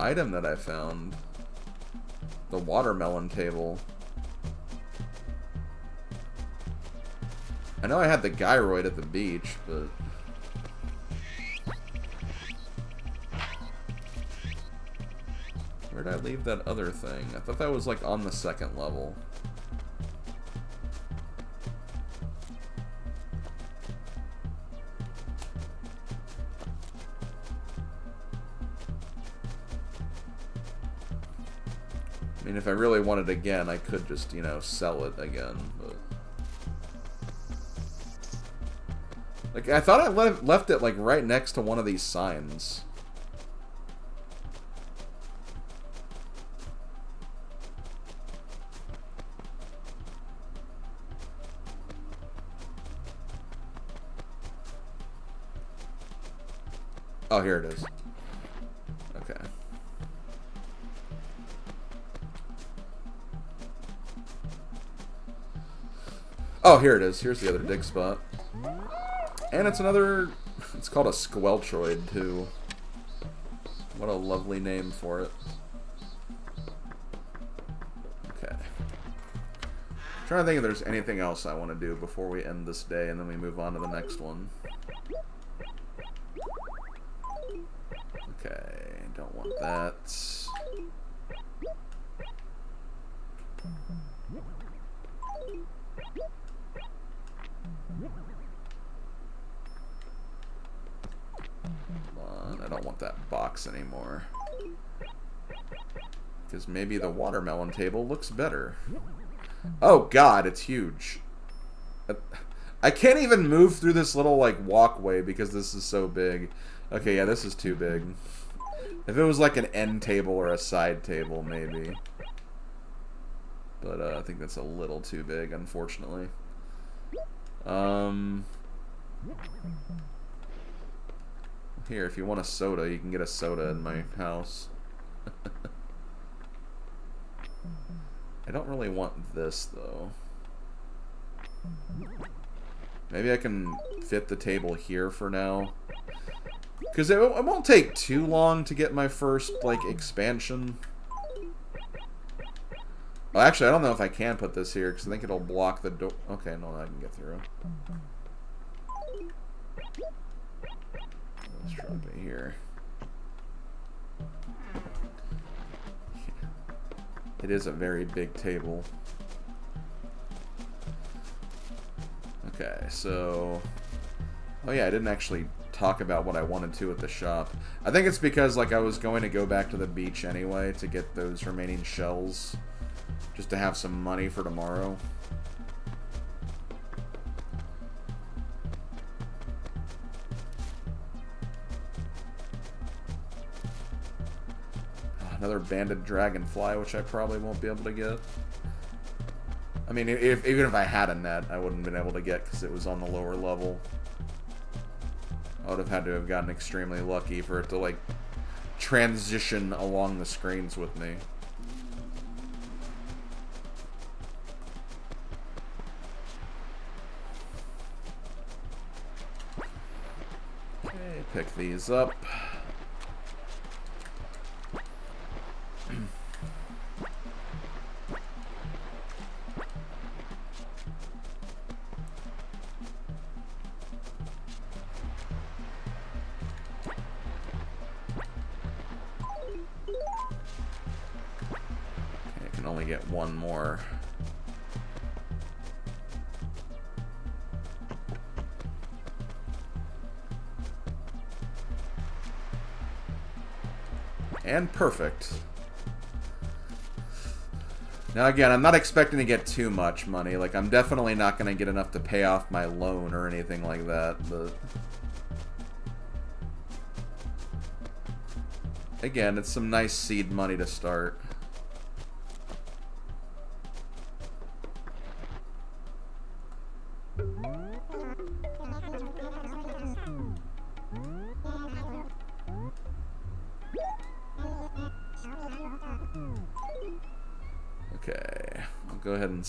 item that I found. The watermelon table. I know I had the gyroid at the beach, but... Where did I leave that other thing? I thought that was like on the second level. I mean, if I really wanted again, I could just, you know, sell it again, but... Like, I thought I left it, like, right next to one of these signs. Oh, here it is. Okay. Oh, here it is. Here's the other dig spot. And it's another... It's called a squelchoid, too. What a lovely name for it. Okay. I'm trying to think if there's anything else I want to do before we end this day, and then we move on to the next one. Okay, don't want that. I don't want that box anymore. Because maybe the watermelon table looks better. Oh god, it's huge. I can't even move through this little, like, walkway because this is so big. Okay, yeah, this is too big. If it was like an end table or a side table, maybe. But I think that's a little too big, unfortunately. Here, if you want a soda, you can get a soda in my house. I don't really want this, though. Maybe I can fit the table here for now. Because it won't take too long to get my first, like, expansion. Well, actually, I don't know if I can put this here, because I think it'll block the door. Okay, no, I can get through. Let's drop it here. It is a very big table. Okay, so... Oh yeah, I didn't actually talk about what I wanted to at the shop. I think it's because, like, I was going to go back to the beach anyway to get those remaining shells. Just to have some money for tomorrow. Another banded dragonfly, which I probably won't be able to get. I mean, even if I had a net, I wouldn't have been able to get because it was on the lower level. I would have had to have gotten extremely lucky for it to, like, transition along the screens with me. Okay, pick these up. Get one more. And perfect. Now again, I'm not expecting to get too much money. Like, I'm definitely not going to get enough to pay off my loan or anything like that, but... Again, it's some nice seed money to start. Okay, I'll go ahead and...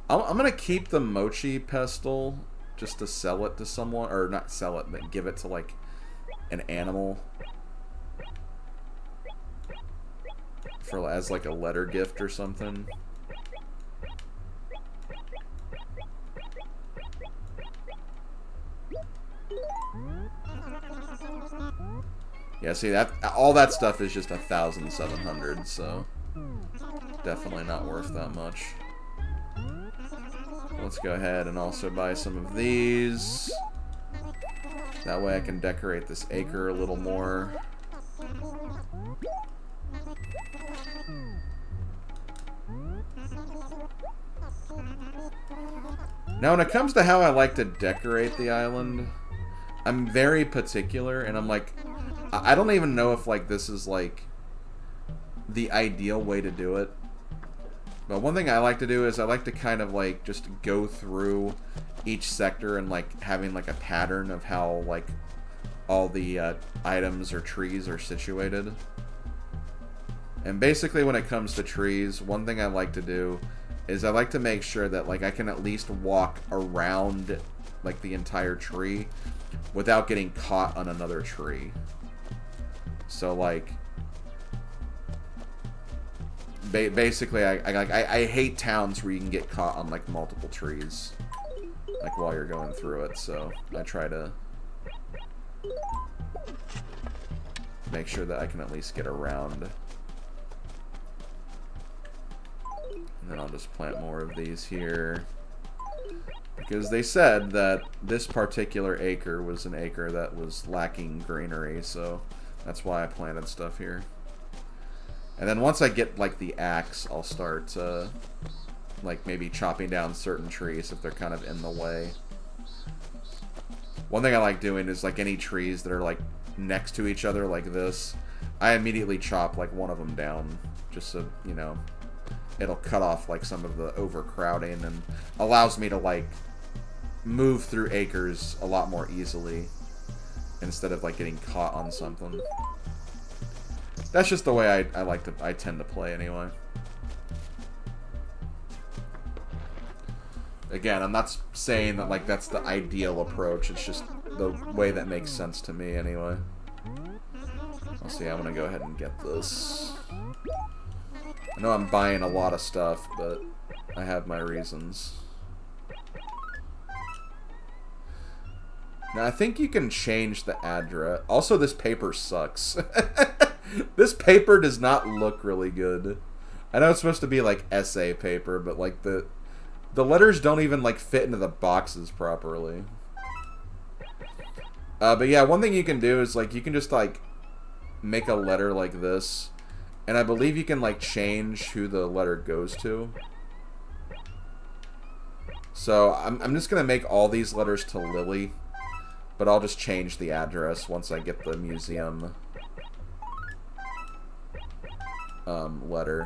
I'm going to keep the mochi pestle just to sell it to someone. Or not sell it, but give it to, like, an animal. As, like, a letter gift or something. Yeah, see, that all that stuff is just 1,700, so definitely not worth that much. Let's go ahead and also buy some of these. That way I can decorate this acre a little more. Now, when it comes to how I like to decorate the island, I'm very particular, and I'm like, I don't even know if, like, this is, like, the ideal way to do it. But one thing I like to do is I like to kind of, like, just go through each sector and, like, having, like, a pattern of how, like, all the items or trees are situated. And basically when it comes to trees, one thing I like to do is I like to make sure that, like, I can at least walk around, like, the entire tree without getting caught on another tree. So, like, basically, I hate towns where you can get caught on, like, multiple trees, like, while you're going through it, so I try to make sure that I can at least get around. And then I'll just plant more of these here. Because they said that this particular acre was an acre that was lacking greenery, so that's why I planted stuff here. And then once I get, like, the axe, I'll start, like, maybe chopping down certain trees if they're kind of in the way. One thing I like doing is, like, any trees that are, like, next to each other like this, I immediately chop, like, one of them down, just so, you know, it'll cut off, like, some of the overcrowding and allows me to, like, move through acres a lot more easily instead of, like, getting caught on something. That's just the way I tend to play anyway. Again, I'm not saying that, like, that's the ideal approach. It's just the way that makes sense to me anyway. I'll see, I'm gonna go ahead and get this. I know I'm buying a lot of stuff, but I have my reasons. Now, I think you can change the address. Also, this paper sucks. This paper does not look really good. I know it's supposed to be, like, essay paper, but, like, the letters don't even, like, fit into the boxes properly. But yeah, one thing you can do is, like, you can just, like, make a letter like this. And I believe you can, like, change who the letter goes to. So, I'm just going to make all these letters to Lily. But I'll just change the address once I get the museum letter.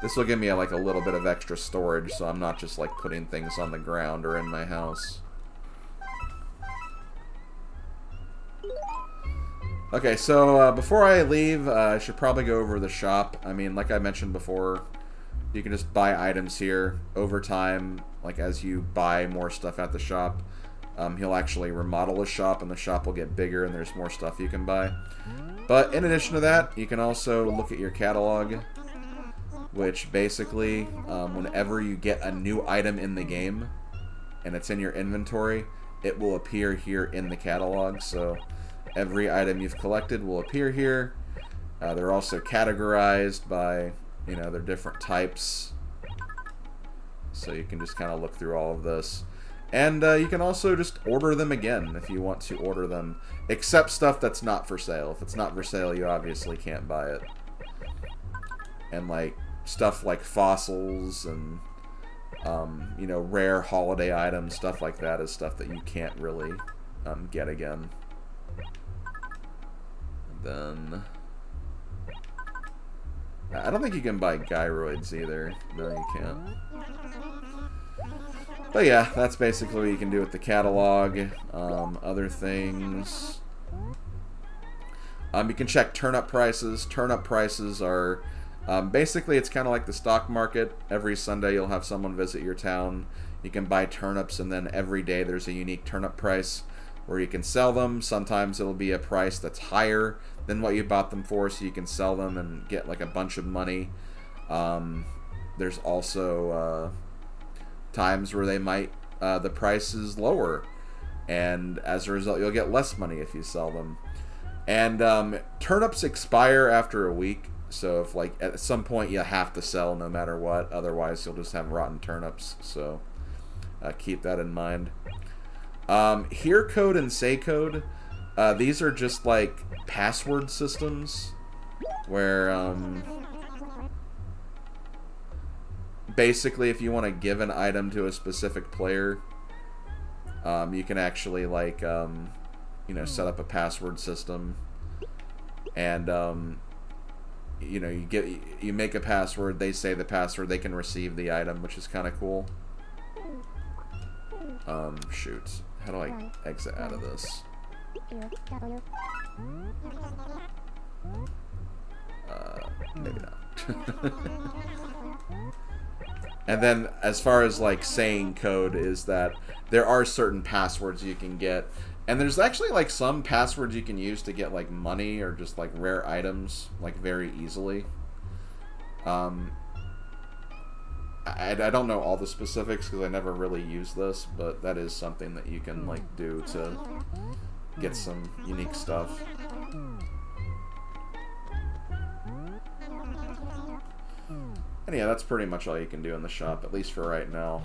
This will give me, like, a little bit of extra storage, so I'm not just, like, putting things on the ground or in my house. Okay, so before I leave, I should probably go over the shop. I mean, like I mentioned before, you can just buy items here. Over time, like, as you buy more stuff at the shop, he'll actually remodel the shop, and the shop will get bigger, and there's more stuff you can buy. But in addition to that, you can also look at your catalog, which basically, whenever you get a new item in the game, and it's in your inventory, it will appear here in the catalog. So every item you've collected will appear here. They're also categorized by, you know, their different types. So you can just kind of look through all of this. And you can also just order them again if you want to order them. Except stuff that's not for sale. If it's not for sale, you obviously can't buy it. And, like, stuff like fossils and, you know, rare holiday items, stuff like that is stuff that you can't really get again. And then I don't think you can buy gyroids either. No, you can't. But yeah, that's basically what you can do with the catalog. Other things. You can check turnip prices. Turnip prices are basically, it's kind of like the stock market. Every Sunday you'll have someone visit your town. You can buy turnips, and then every day there's a unique turnip price where you can sell them. Sometimes it'll be a price that's higher than what you bought them for, so you can sell them and get, like, a bunch of money. There's also times where they might the price is lower. And as a result, you'll get less money if you sell them. And turnips expire after a week. So if like at some point you have to sell no matter what, otherwise you'll just have rotten turnips. So keep that in mind. Here code and say code, these are just like password systems where basically if you want to give an item to a specific player, you can actually like you know, set up a password system, and you know, you make a password, they say the password, they can receive the item, which is kind of cool. Shoot. How do I exit out of this? Maybe not. And then, as far as, like, saying code, is that there are certain passwords you can get. And there's actually, like, some passwords you can use to get, like, money or just, like, rare items, like, very easily. I don't know all the specifics because I never really used this, but that is something that you can, like, do to get some unique stuff. And yeah, that's pretty much all you can do in the shop, at least for right now.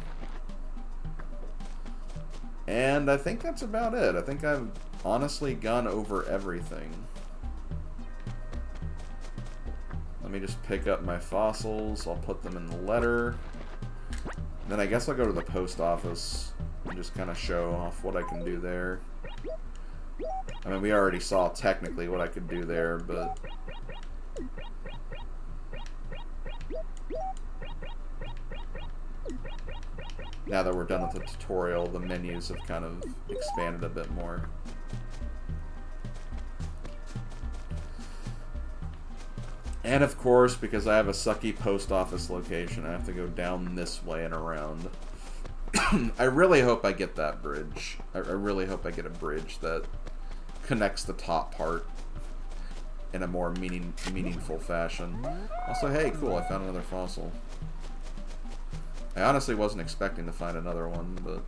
And I think that's about it. I think I've honestly gone over everything. Let me just pick up my fossils. I'll put them in the letter. Then I guess I'll go to the post office and just kind of show off what I can do there. I mean, we already saw technically what I could do there, but... now that we're done with the tutorial, the menus have kind of expanded a bit more. And of course, because I have a sucky post office location, I have to go down this way and around. I really hope I get that bridge. I really hope I get a bridge that connects the top part in a more meaningful fashion. Also, hey, cool, I found another fossil. I honestly wasn't expecting to find another one, but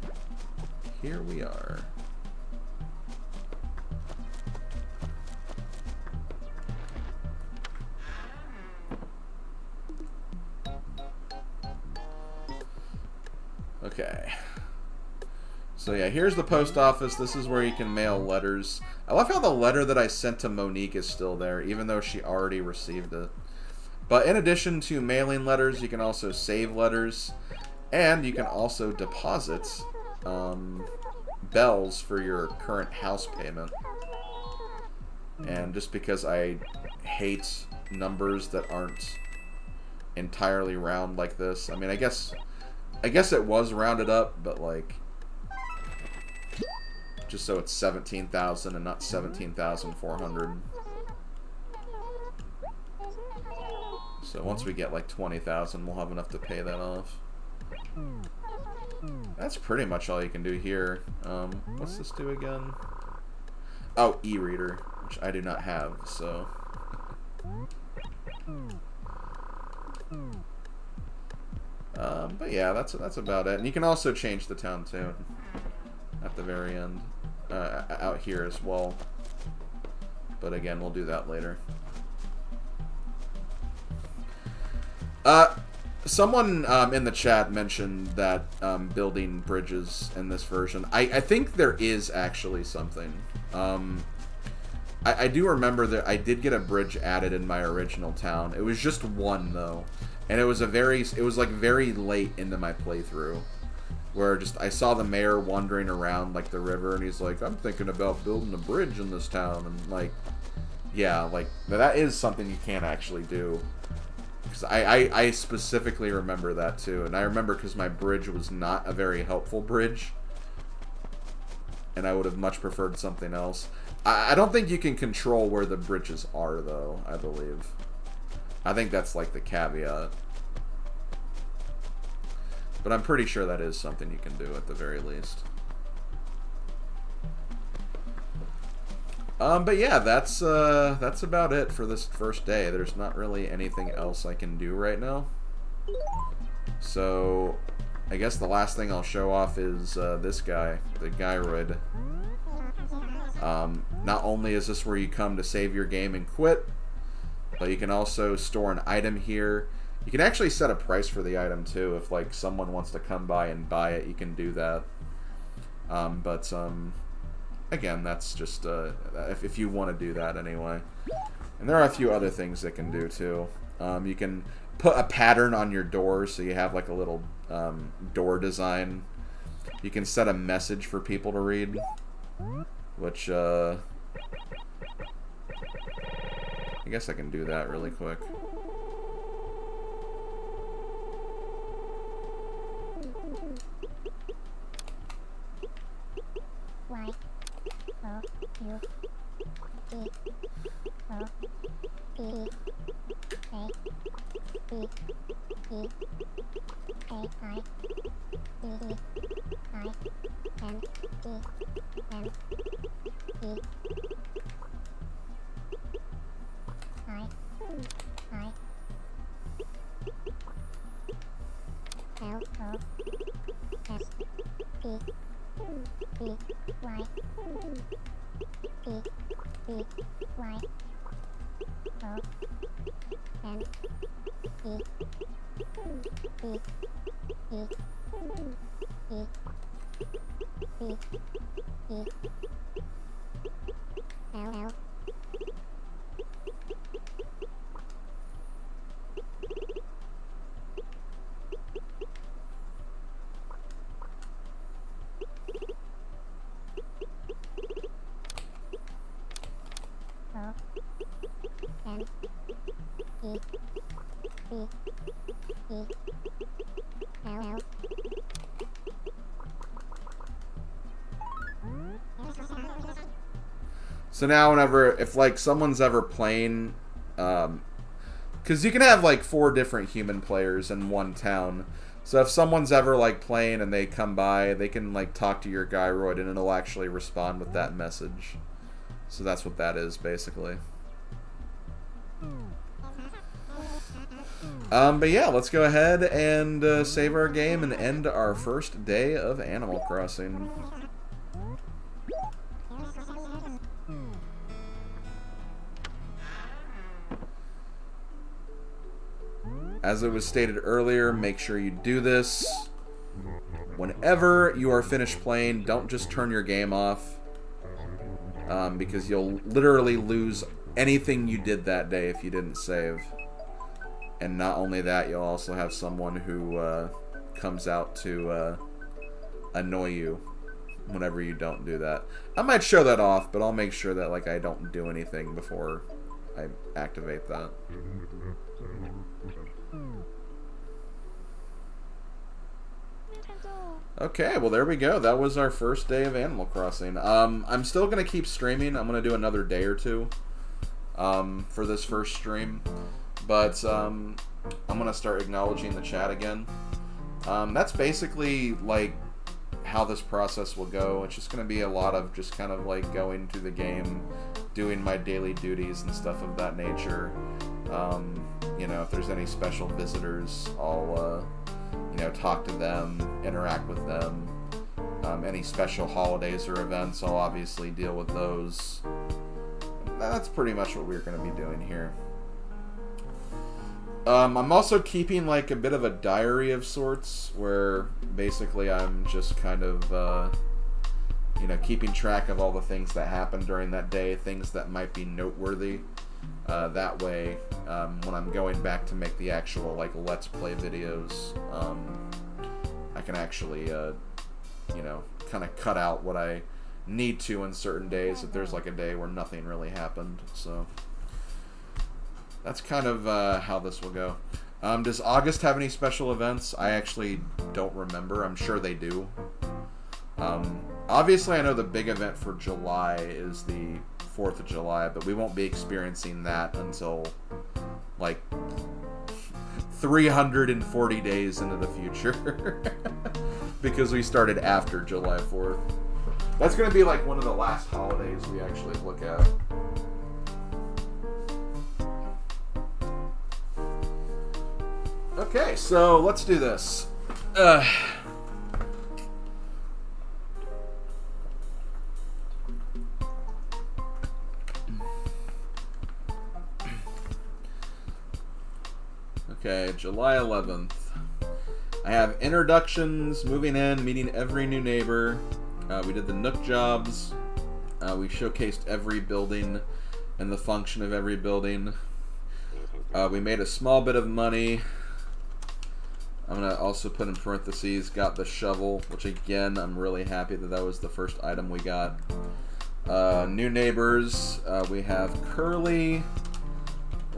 here we are. Okay. So yeah, here's the post office. This is where you can mail letters. I love how the letter that I sent to Monique is still there, even though she already received it. But in addition to mailing letters, you can also save letters. And you can also deposit bells for your current house payment. And just because I hate numbers that aren't entirely round like this, I mean, I guess it was rounded up, but like, just so it's 17,000 and not 17,400. So once we get like 20,000, we'll have enough to pay that off. That's pretty much all you can do here. What's this do again? Oh, e-reader, which I do not have, so... but yeah, that's about it. And you can also change the town tune at the very end, out here as well. But again, we'll do that later. Someone in the chat mentioned that building bridges in this version. I think there is actually something. I do remember that I did get a bridge added in my original town. It was just one though, and it was like very late into my playthrough, where just I saw the mayor wandering around like the river, and he's like, "I'm thinking about building a bridge in this town," and like, yeah, like that is something you can actually do. Because I specifically remember that too, and I remember because my bridge was not a very helpful bridge, and I would have much preferred something else. I don't think you can control where the bridges are, though, I believe. I think that's like the caveat. But I'm pretty sure that is something you can do at the very least. But yeah, that's about it for this first day. There's not really anything else I can do right now. So I guess the last thing I'll show off is this guy, the gyroid. Not only is this where you come to save your game and quit, but you can also store an item here. You can actually set a price for the item too. If like someone wants to come by and buy it, you can do that. Again, that's just if you want to do that anyway. And there are a few other things that can do too. You can put a pattern on your door so you have like a little door design. You can set a message for people to read, which I guess I can do that really quick. So now if like someone's ever playing, because you can have like 4 different human players in one town. So if someone's ever like playing and they come by, they can like talk to your gyroid and it'll actually respond with that message. So that's what that is basically. But yeah, let's go ahead and save our game and end our first day of Animal Crossing. As it was stated earlier, make sure you do this whenever you are finished playing. Don't just turn your game off, because you'll literally lose anything you did that day if you didn't save. And not only that, you'll also have someone who comes out to annoy you whenever you don't do that. I might show that off, but I'll make sure that like I don't do anything before I activate that. Okay, well there we go. That was our first day of Animal Crossing. I'm still going to keep streaming. I'm going to do another day or two for this first stream. But I'm going to start acknowledging the chat again. That's basically like how this process will go. It's just going to be a lot of just kind of like going through the game, doing my daily duties and stuff of that nature. You know, if there's any special visitors, I'll you know, talk to them, interact with them. Any special holidays or events, I'll obviously deal with those. That's pretty much what we're going to be doing here. I'm also keeping like a bit of a diary of sorts, where basically I'm just kind of, you know, keeping track of all the things that happened during that day, things that might be noteworthy. That way, when I'm going back to make the actual like Let's Play videos, I can actually, you know, kind of cut out what I need to in certain days if there's like a day where nothing really happened. So that's kind of how this will go. Does August have any special events? I actually don't remember. I'm sure they do. Obviously, I know the big event for July is the 4th of July, but we won't be experiencing that until like 340 days into the future because we started after July 4th. That's going to be like one of the last holidays we actually look at. Okay, so let's do this. Uh. Okay, July 11th. I have introductions, moving in, meeting every new neighbor. We did the Nook jobs. We showcased every building and the function of every building. We made a small bit of money. I'm going to also put in parentheses, got the shovel, which again, I'm really happy that that was the first item we got. New neighbors, we have Curly,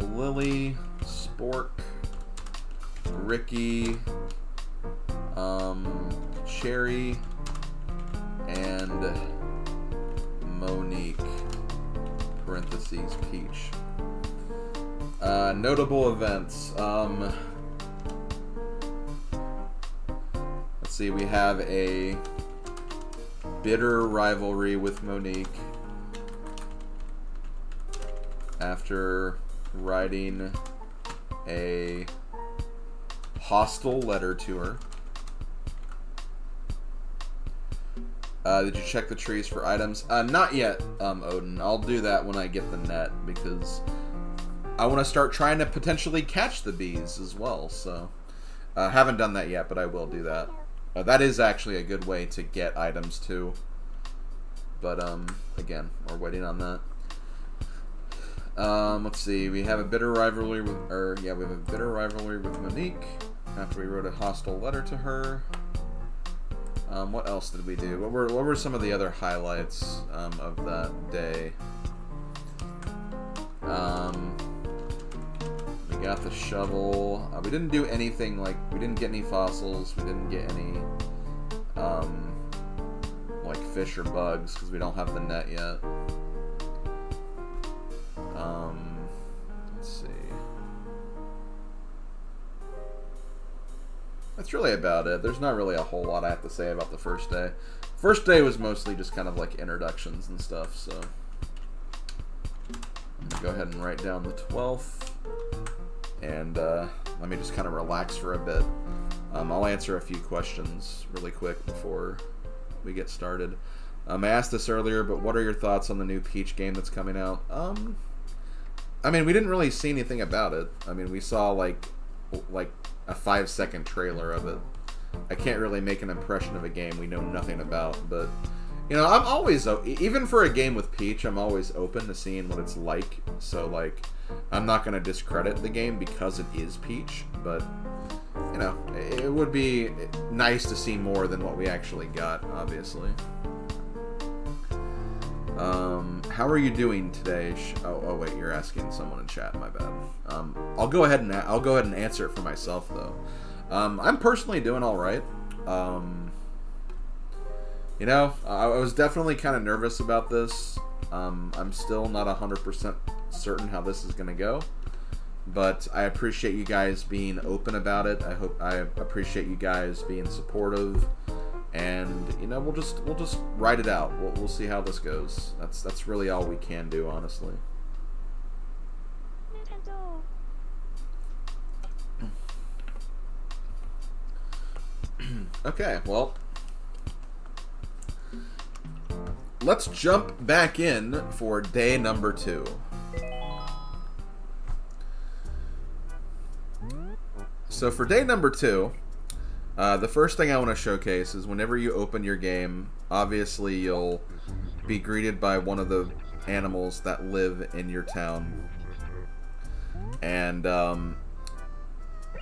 Lily, Spork, Ricky, Cherry, and Monique, parentheses, Peach. Notable events. Let's see, we have a bitter rivalry with Monique after writing a hostile letter to her. Did you check the trees for items? Not yet, Odin. I'll do that when I get the net, because I want to start trying to potentially catch the bees as well, so haven't done that yet, but I will do that. That is actually a good way to get items too, but again, we're waiting on that. Let's see, we have a bitter rivalry with, we have a bitter rivalry with Monique after we wrote a hostile letter to her. What else did we do? What were some of the other highlights of that day? We got the shovel. We didn't do anything, like, we didn't get any fossils. We didn't get any, like, fish or bugs, because we don't have the net yet. Let's see. That's really about it. There's not really a whole lot I have to say about the first day. First day was mostly just kind of like introductions and stuff, so I'm gonna go ahead and write down the 12th, and let me just kind of relax for a bit. I'll answer a few questions really quick before we get started. I asked this earlier, but what are your thoughts on the new Peach game that's coming out? I mean, we didn't really see anything about it. I mean, we saw like a 5-second trailer of it. I can't really make an impression of a game we know nothing about, but you know, I'm always, even for a game with Peach, I'm always open to seeing what it's like. So like, I'm not going to discredit the game because it is Peach, but you know, it would be nice to see more than what we actually got, obviously. How are you doing today? Oh wait, you're asking someone in chat. My bad. I'll go ahead and answer it for myself though. I'm personally doing all right. You know, I was definitely kind of nervous about this. I'm still not 100% certain how this is gonna go, but I appreciate you guys being open about it. I appreciate you guys being supportive. And you know, we'll just ride it out. We'll see how this goes. That's really all we can do, honestly. Okay, well, let's jump back in for day number 2. So for day number 2. The first thing I want to showcase is whenever you open your game, obviously you'll be greeted by one of the animals that live in your town. And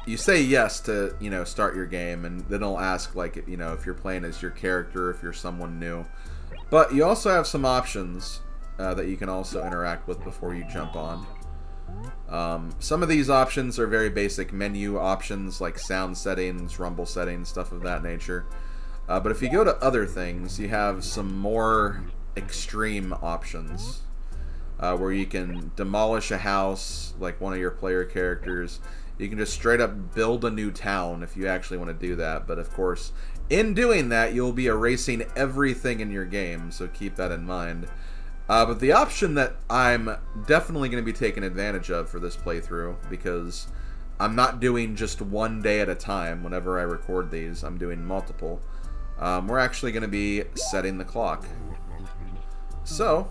you say yes to, you know, start your game, and then it'll ask, like, you know, if you're playing as your character, if you're someone new. But you also have some options that you can also interact with before you jump on. Some of these options are very basic menu options, like sound settings, rumble settings, stuff of that nature. But if you go to other things, you have some more extreme options, where you can demolish a house, like one of your player characters. You can just straight up build a new town if you actually want to do that. But of course, in doing that, you'll be erasing everything in your game, so keep that in mind. But the option that I'm definitely going to be taking advantage of for this playthrough, because I'm not doing just one day at a time. Whenever I record these, I'm doing multiple. We're actually going to be setting the clock. So,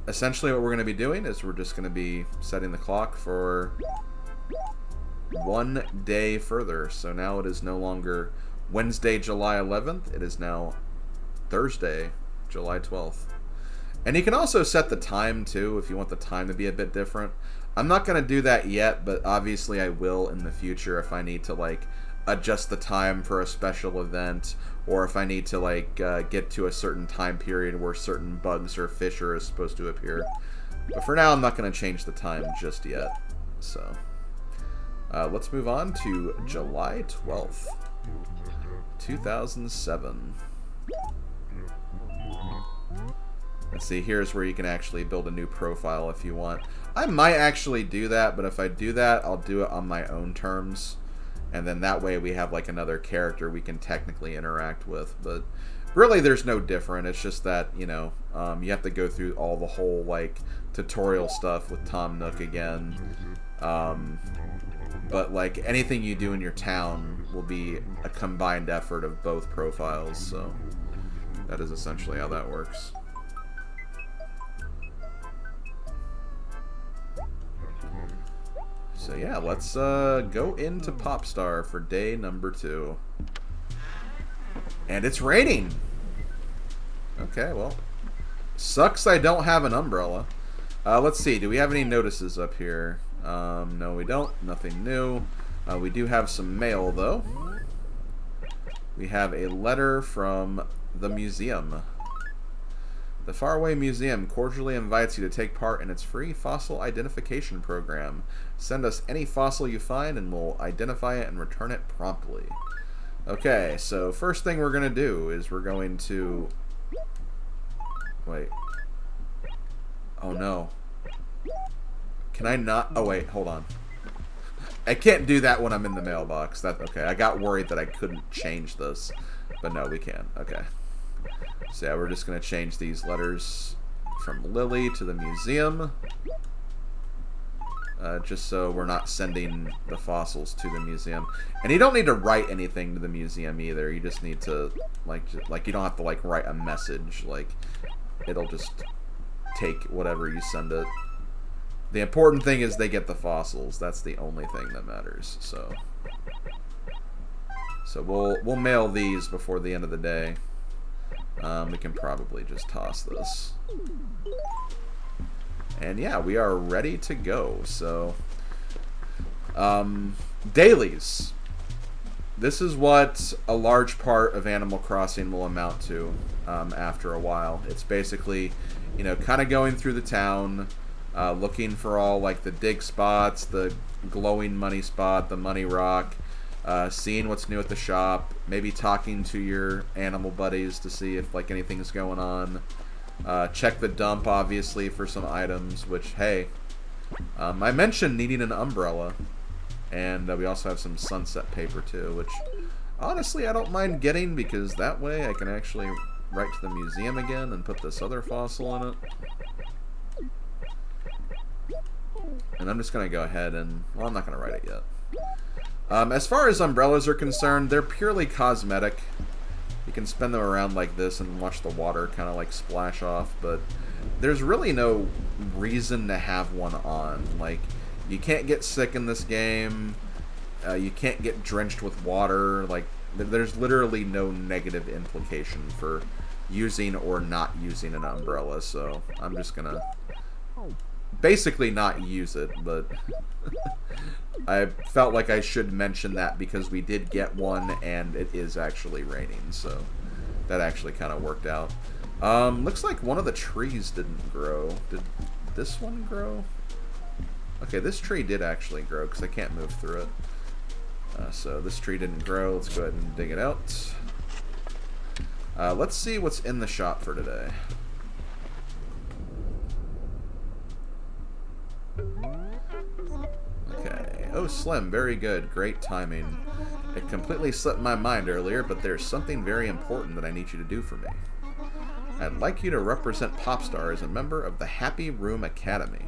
essentially what we're going to be doing is we're just going to be setting the clock for 1 day further. So now it is no longer Wednesday, July 11th. It is now Thursday, July 12th. And you can also set the time too if you want the time to be a bit different. I'm not going to do that yet, but obviously I will in the future if I need to like adjust the time for a special event, or if I need to like get to a certain time period where certain bugs or fish are supposed to appear. But for now, I'm not going to change the time just yet. So let's move on to July 12th, 2007. Let's see, here's where you can actually build a new profile if you want. I might actually do that, but if I do that, I'll do it on my own terms. And then that way we have like another character we can technically interact with. But really there's no different. It's just that, you know, you have to go through all the whole like tutorial stuff with Tom Nook again. But like anything you do in your town will be a combined effort of both profiles. So that is essentially how that works. So yeah, let's go into Popstar for day number 2. And it's raining! Okay, well. Sucks I don't have an umbrella. Let's see, do we have any notices up here? No we don't, nothing new. We do have some mail though. We have a letter from the museum. The Faraway Museum cordially invites you to take part in its free fossil identification program. Send us any fossil you find and we'll identify it and return it promptly. Okay, so first thing we're going to do is we're going to... Wait. Oh no. Can I not... Oh wait, hold on. I can't do that when I'm in the mailbox. Okay, I got worried that I couldn't change this. But no, we can. Okay. So yeah, we're just going to change these letters from Lily to the museum. Just so we're not sending the fossils to the museum. And you don't need to write anything to the museum either. You just need to, like you don't have to, like, write a message. Like, it'll just take whatever you send it. The important thing is they get the fossils. That's the only thing that matters. So we'll mail these before the end of the day. We can probably just toss this. And yeah, we are ready to go. So, dailies. This is what a large part of Animal Crossing will amount to after a while. It's basically, you know, kind of going through the town, looking for all like the dig spots, the glowing money spot, the money rock, seeing what's new at the shop, maybe talking to your animal buddies to see if like anything's going on. Check the dump, obviously, for some items, which, hey, I mentioned needing an umbrella, and we also have some sunset paper, too, which, honestly, I don't mind getting, because that way I can actually write to the museum again and put this other fossil in it. And I'm just going to go ahead and, well, I'm not going to write it yet. As far as umbrellas are concerned, they're purely cosmetic. You can spin them around like this and watch the water kind of like splash off, but there's really no reason to have one on. Like, you can't get sick in this game, you can't get drenched with water, like, there's literally no negative implication for using or not using an umbrella, so I'm just gonna basically not use it, but I felt like I should mention that because we did get one and it is actually raining, so that actually kind of worked out. Looks like one of the trees didn't grow. Did this one grow? Okay, this tree did actually grow because I can't move through it. So this tree didn't grow. Let's go ahead and dig it out. Let's see what's in the shop for today. Okay. Oh, Slim, very good. Great timing. It completely slipped my mind earlier, but there's something very important that I need you to do for me. I'd like you to represent Popstar as a member of the Happy Room Academy.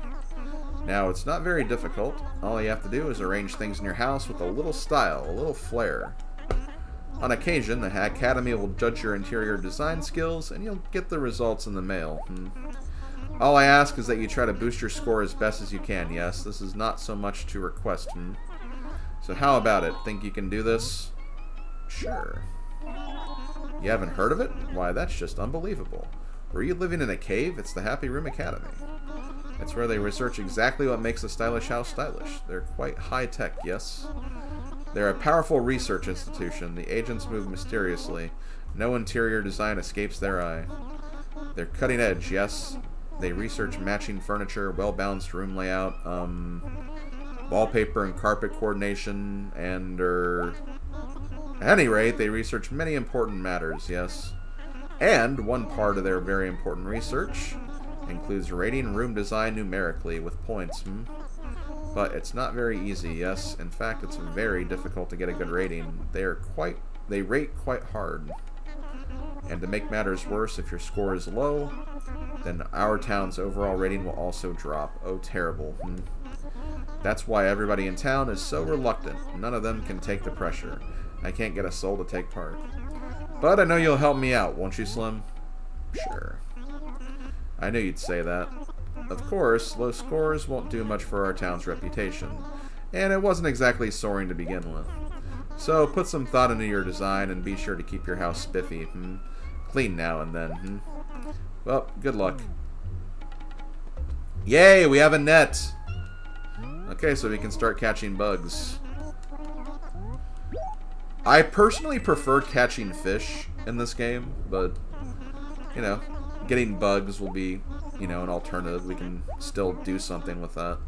Now, it's not very difficult. All you have to do is arrange things in your house with a little style, a little flair. On occasion, the Academy will judge your interior design skills, and you'll get the results in the mail. All I ask is that you try to boost your score as best as you can, yes? This is not so much to request, So how about it? Think you can do this? Sure. You haven't heard of it? Why, that's just unbelievable. Were you living in a cave? It's the Happy Room Academy. It's where they research exactly what makes a stylish house stylish. They're quite high-tech, yes? They're a powerful research institution. The agents move mysteriously. No interior design escapes their eye. They're cutting edge, yes? They research matching furniture, well-balanced room layout, wallpaper and carpet coordination, and, at any rate, they research many important matters, yes? And one part of their very important research includes rating room design numerically with points, But it's not very easy, yes? In fact, it's very difficult to get a good rating. They rate quite hard. And to make matters worse, if your score is low, then our town's overall rating will also drop. Oh, terrible. That's why everybody in town is so reluctant. None of them can take the pressure. I can't get a soul to take part. But I know you'll help me out, won't you, Slim? Sure. I knew you'd say that. Of course, low scores won't do much for our town's reputation, and it wasn't exactly soaring to begin with. So put some thought into your design and be sure to keep your house spiffy, Clean now and then, Well, good luck. Yay, we have a net! Okay, so we can start catching bugs. I personally prefer catching fish in this game, but, getting bugs will be, an alternative. We can still do something with that.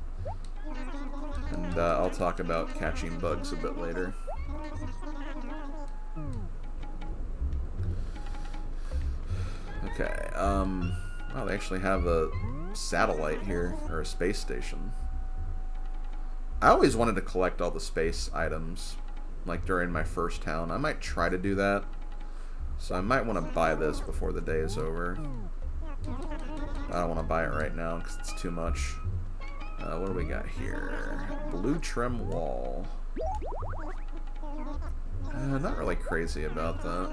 And I'll talk about catching bugs a bit later. Okay, well, they actually have a satellite here, or a space station. I always wanted to collect all the space items, like during my first town. I might try to do that. So I might want to buy this before the day is over. I don't want to buy it right now because it's too much. What do we got here? Blue trim wall. Not really crazy about that.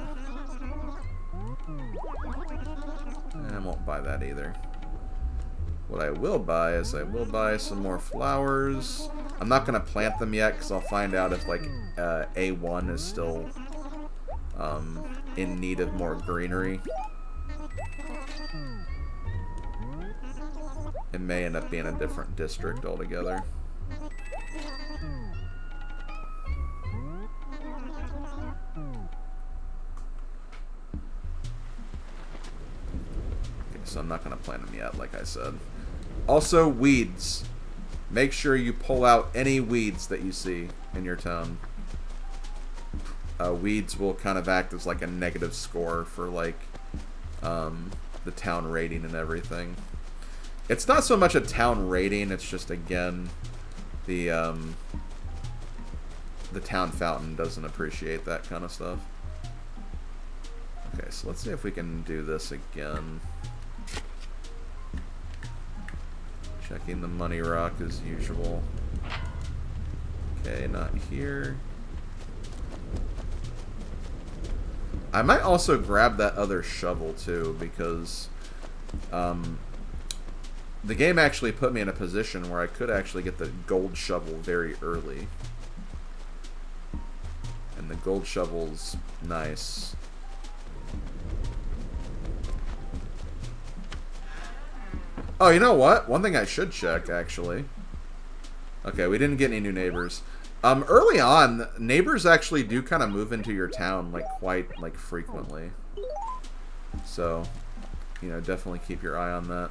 I won't buy that either. What I will buy is I will buy some more flowers. I'm not going to plant them yet because I'll find out if like A1 is still in need of more greenery. It may end up being a different district altogether. Okay, so I'm not going to plant them yet, like I said. Also, weeds. Make sure you pull out any weeds that you see in your town. Weeds will kind of act as like a negative score for like the town rating and everything. It's not so much a town rating, it's just, again, the town fountain doesn't appreciate that kind of stuff. Okay, so let's see if we can do this again. Checking the money rock as usual. Okay, not here. I might also grab that other shovel too, because the game actually put me in a position where I could actually get the gold shovel very early. And the gold shovel's nice. Oh, you know what? One thing I should check, actually. Okay, we didn't get any new neighbors. Early on, neighbors actually do kind of move into your town, like, quite, like, frequently. So, definitely keep your eye on that.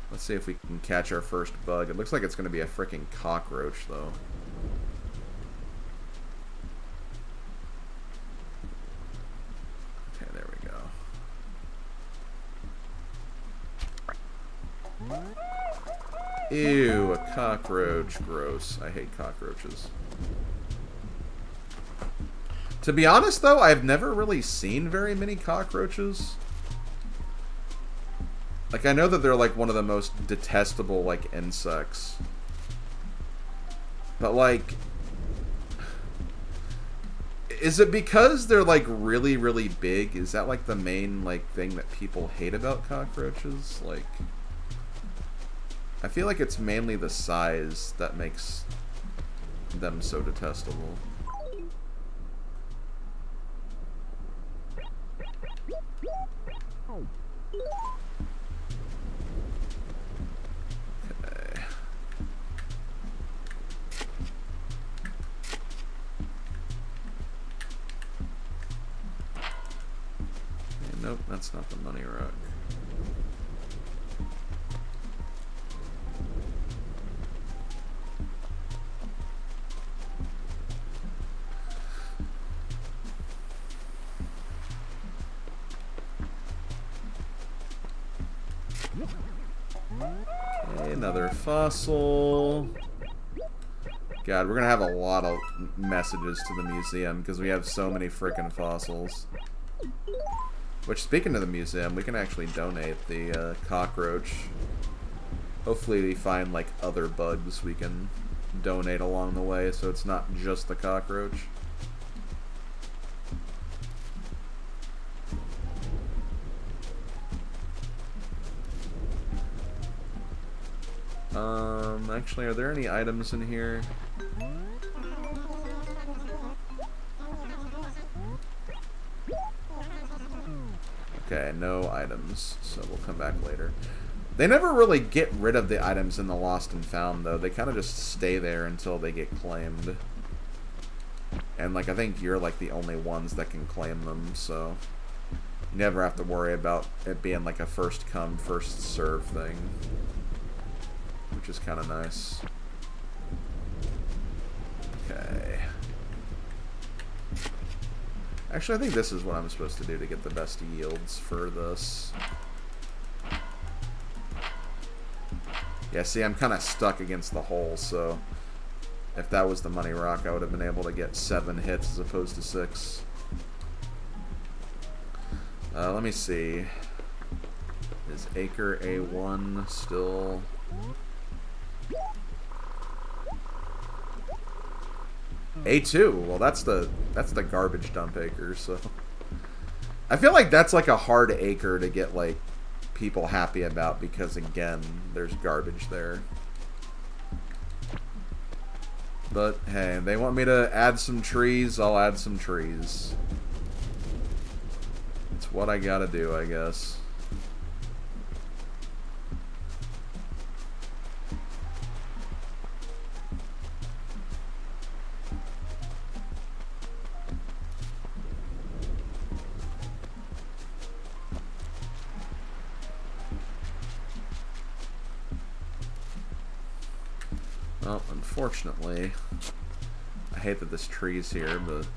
Let's see if we can catch our first bug. It looks like it's going to be a freaking cockroach, though. Okay, there we go. Ew, a cockroach. Gross. I hate cockroaches. To be honest, though, I've never really seen very many cockroaches. Like, I know that they're, like, one of the most detestable, like, insects But, like... Is it because they're, like, really, really big? Is that, like, the main, like, thing that people hate about cockroaches? Like... I feel like it's mainly the size that makes them so detestable. Okay. Nope, that's not the money rock. Okay, another fossil. God, we're gonna have a lot of messages to the museum because we have so many frickin' fossils. Which, speaking of the museum, we can actually donate the cockroach. Hopefully we find, like, other bugs we can donate along the way, so it's not just the cockroach. Actually, are there any items in here? Okay, no items, so we'll come back later. They never really get rid of the items in the Lost and Found, though. They kind of just stay there until they get claimed. And, like, I think you're, like, the only ones that can claim them, so... You never have to worry about it being, like, a first-come, first-serve thing. Which is kind of nice. Okay. Actually, I think this is what I'm supposed to do to get the best yields for this. Yeah, see, I'm kind of stuck against the hole, so... If that was the money rock, I would have been able to get 7 hits as opposed to 6. Let me see. Is Acre A1 still... A2. Well, that's the garbage dump acre. So I feel like that's like a hard acre to get like people happy about because again, there's garbage there. But hey, they want me to add some trees. I'll add some trees. It's what I gotta do, I guess. Well, unfortunately, I hate that this tree's here, but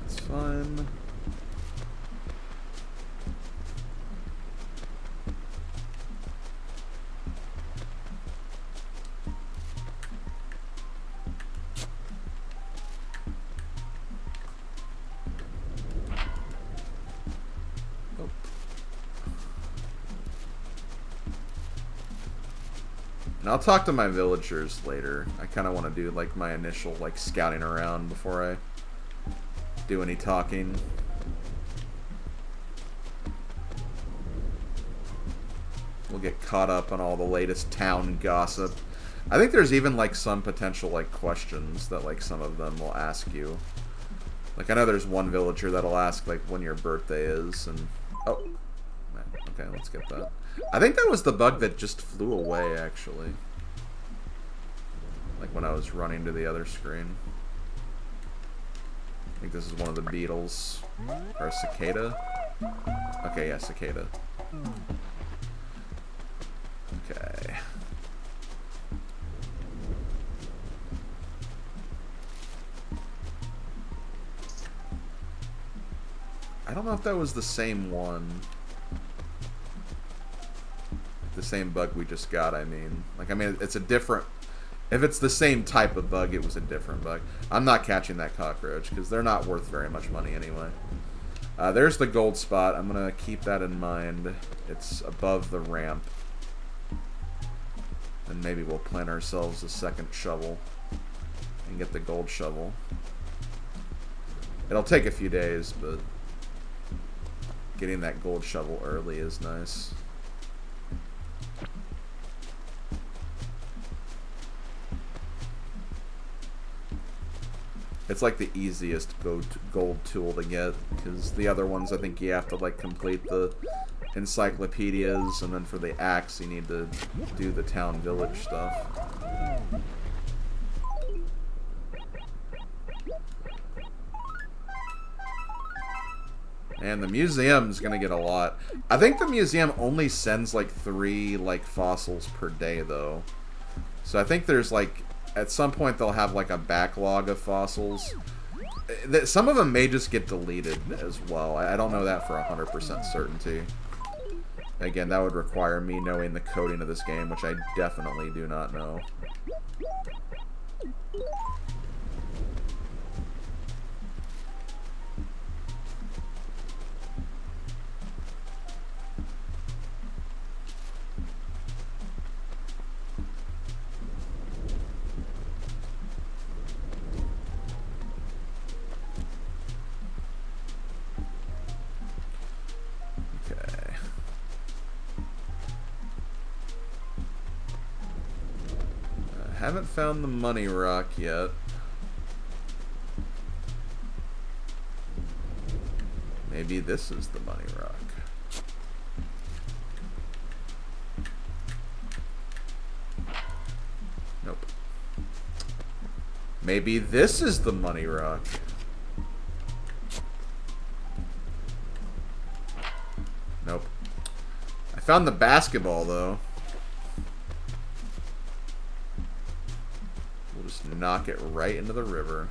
it's fine. And I'll talk to my villagers later. I kind of want to do like my initial like scouting around before I do any talking. We'll get caught up on all the latest town gossip. I think there's even like some potential like questions that like some of them will ask you. Like I know there's one villager that'll ask like when your birthday is and oh, okay, let's get that. I think that was the bug that just flew away, actually. Like when I was running to the other screen. I think this is one of the beetles. Or a cicada? Okay, yeah, cicada. Okay. I don't know if that was the same one. The same bug we just got, I mean. Like, I mean, it's a different... If it's the same type of bug, it was a different bug. I'm not catching that cockroach, because they're not worth very much money anyway. There's the gold spot. I'm going to keep that in mind. It's above the ramp. And maybe we'll plant ourselves a second shovel and get the gold shovel. It'll take a few days, but getting that gold shovel early is nice. It's like the easiest gold tool to get, because the other ones I think you have to like complete the encyclopedias, and then for the axe you need to do the town village stuff. And the museum's gonna get a lot. I think the museum only sends like 3 like fossils per day though. So I think there's like at some point they'll have like a backlog of fossils. Some of them may just get deleted as well. I don't know that for 100% certainty. Again, that would require me knowing the coding of this game, which I definitely do not know. Haven't found the money rock yet. Maybe this is the money rock. Nope. Maybe this is the money rock. Nope. I found the basketball though. Knock it right into the river.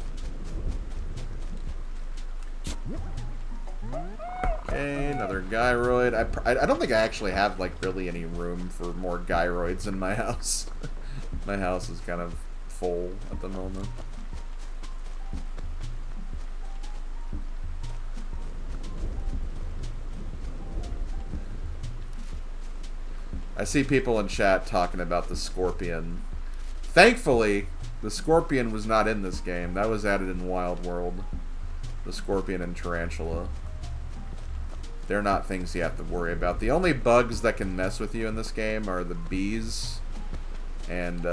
Okay, another gyroid. I don't think I actually have like really any room for more gyroids in my house. My house is kind of full at the moment. I see people in chat talking about the scorpion. Thankfully, the scorpion was not in this game. That was added in Wild World. The scorpion and tarantula. They're not things you have to worry about. The only bugs that can mess with you in this game are the bees and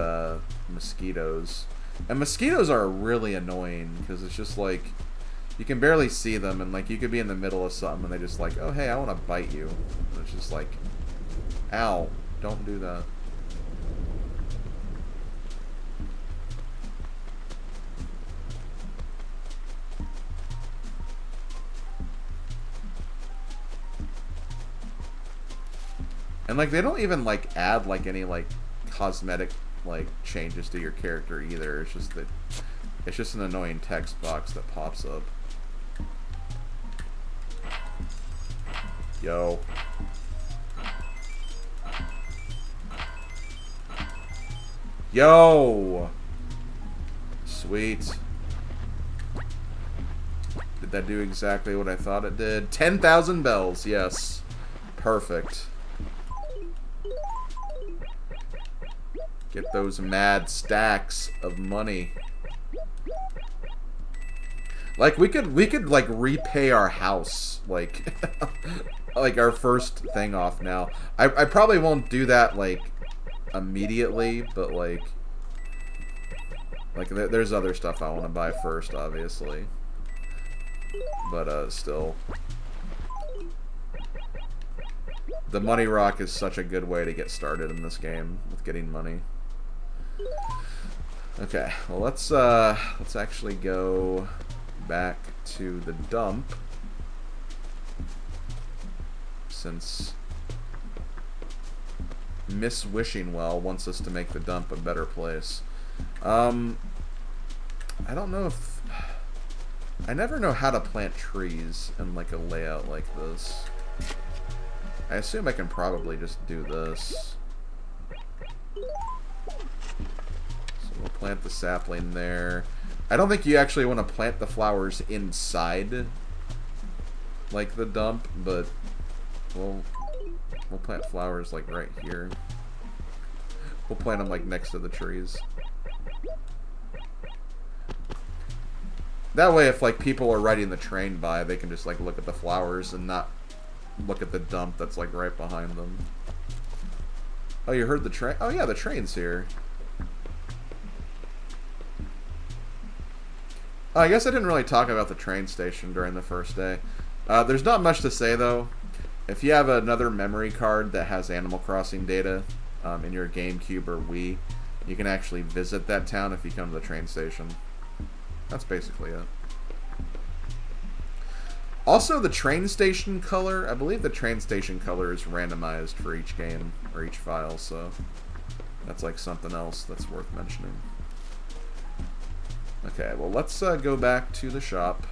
mosquitoes. And mosquitoes are really annoying because it's just like you can barely see them, and like you could be in the middle of something and they just like, oh hey, I want to bite you. And it's just like, ow, don't do that. And like they don't even like add like any like cosmetic like changes to your character either. It's just that it's just an annoying text box that pops up. Yo. Yo. Sweet. Did that do exactly what I thought it did? 10,000 bells. Yes. Perfect. Get those mad stacks of money. Like we could like repay our house, like like our first thing off now. I probably won't do that like immediately, but like there's other stuff I want to buy first, obviously. But still. The money rock is such a good way to get started in this game with getting money. Okay, well let's actually go back to the dump, since Miss Wishingwell wants us to make the dump a better place. I don't know if I never know how to plant trees in like a layout like this. I assume I can probably just do this. So we'll plant the sapling there. I don't think you actually want to plant the flowers inside, like the dump, but we'll plant flowers like right here. We'll plant them like next to the trees. That way, if like people are riding the train by, they can just like look at the flowers and not look at the dump that's like right behind them. Oh, you heard the train? Oh yeah, the train's here. I guess I didn't really talk about the train station during the first day. There's not much to say though. If you have another memory card that has Animal Crossing data in your GameCube or Wii, you can actually visit that town if you come to the train station. That's basically it. Also, the train station color, I believe the train station color is randomized for each game or each file, so that's like something else that's worth mentioning. Okay, well, let's go back to the shop.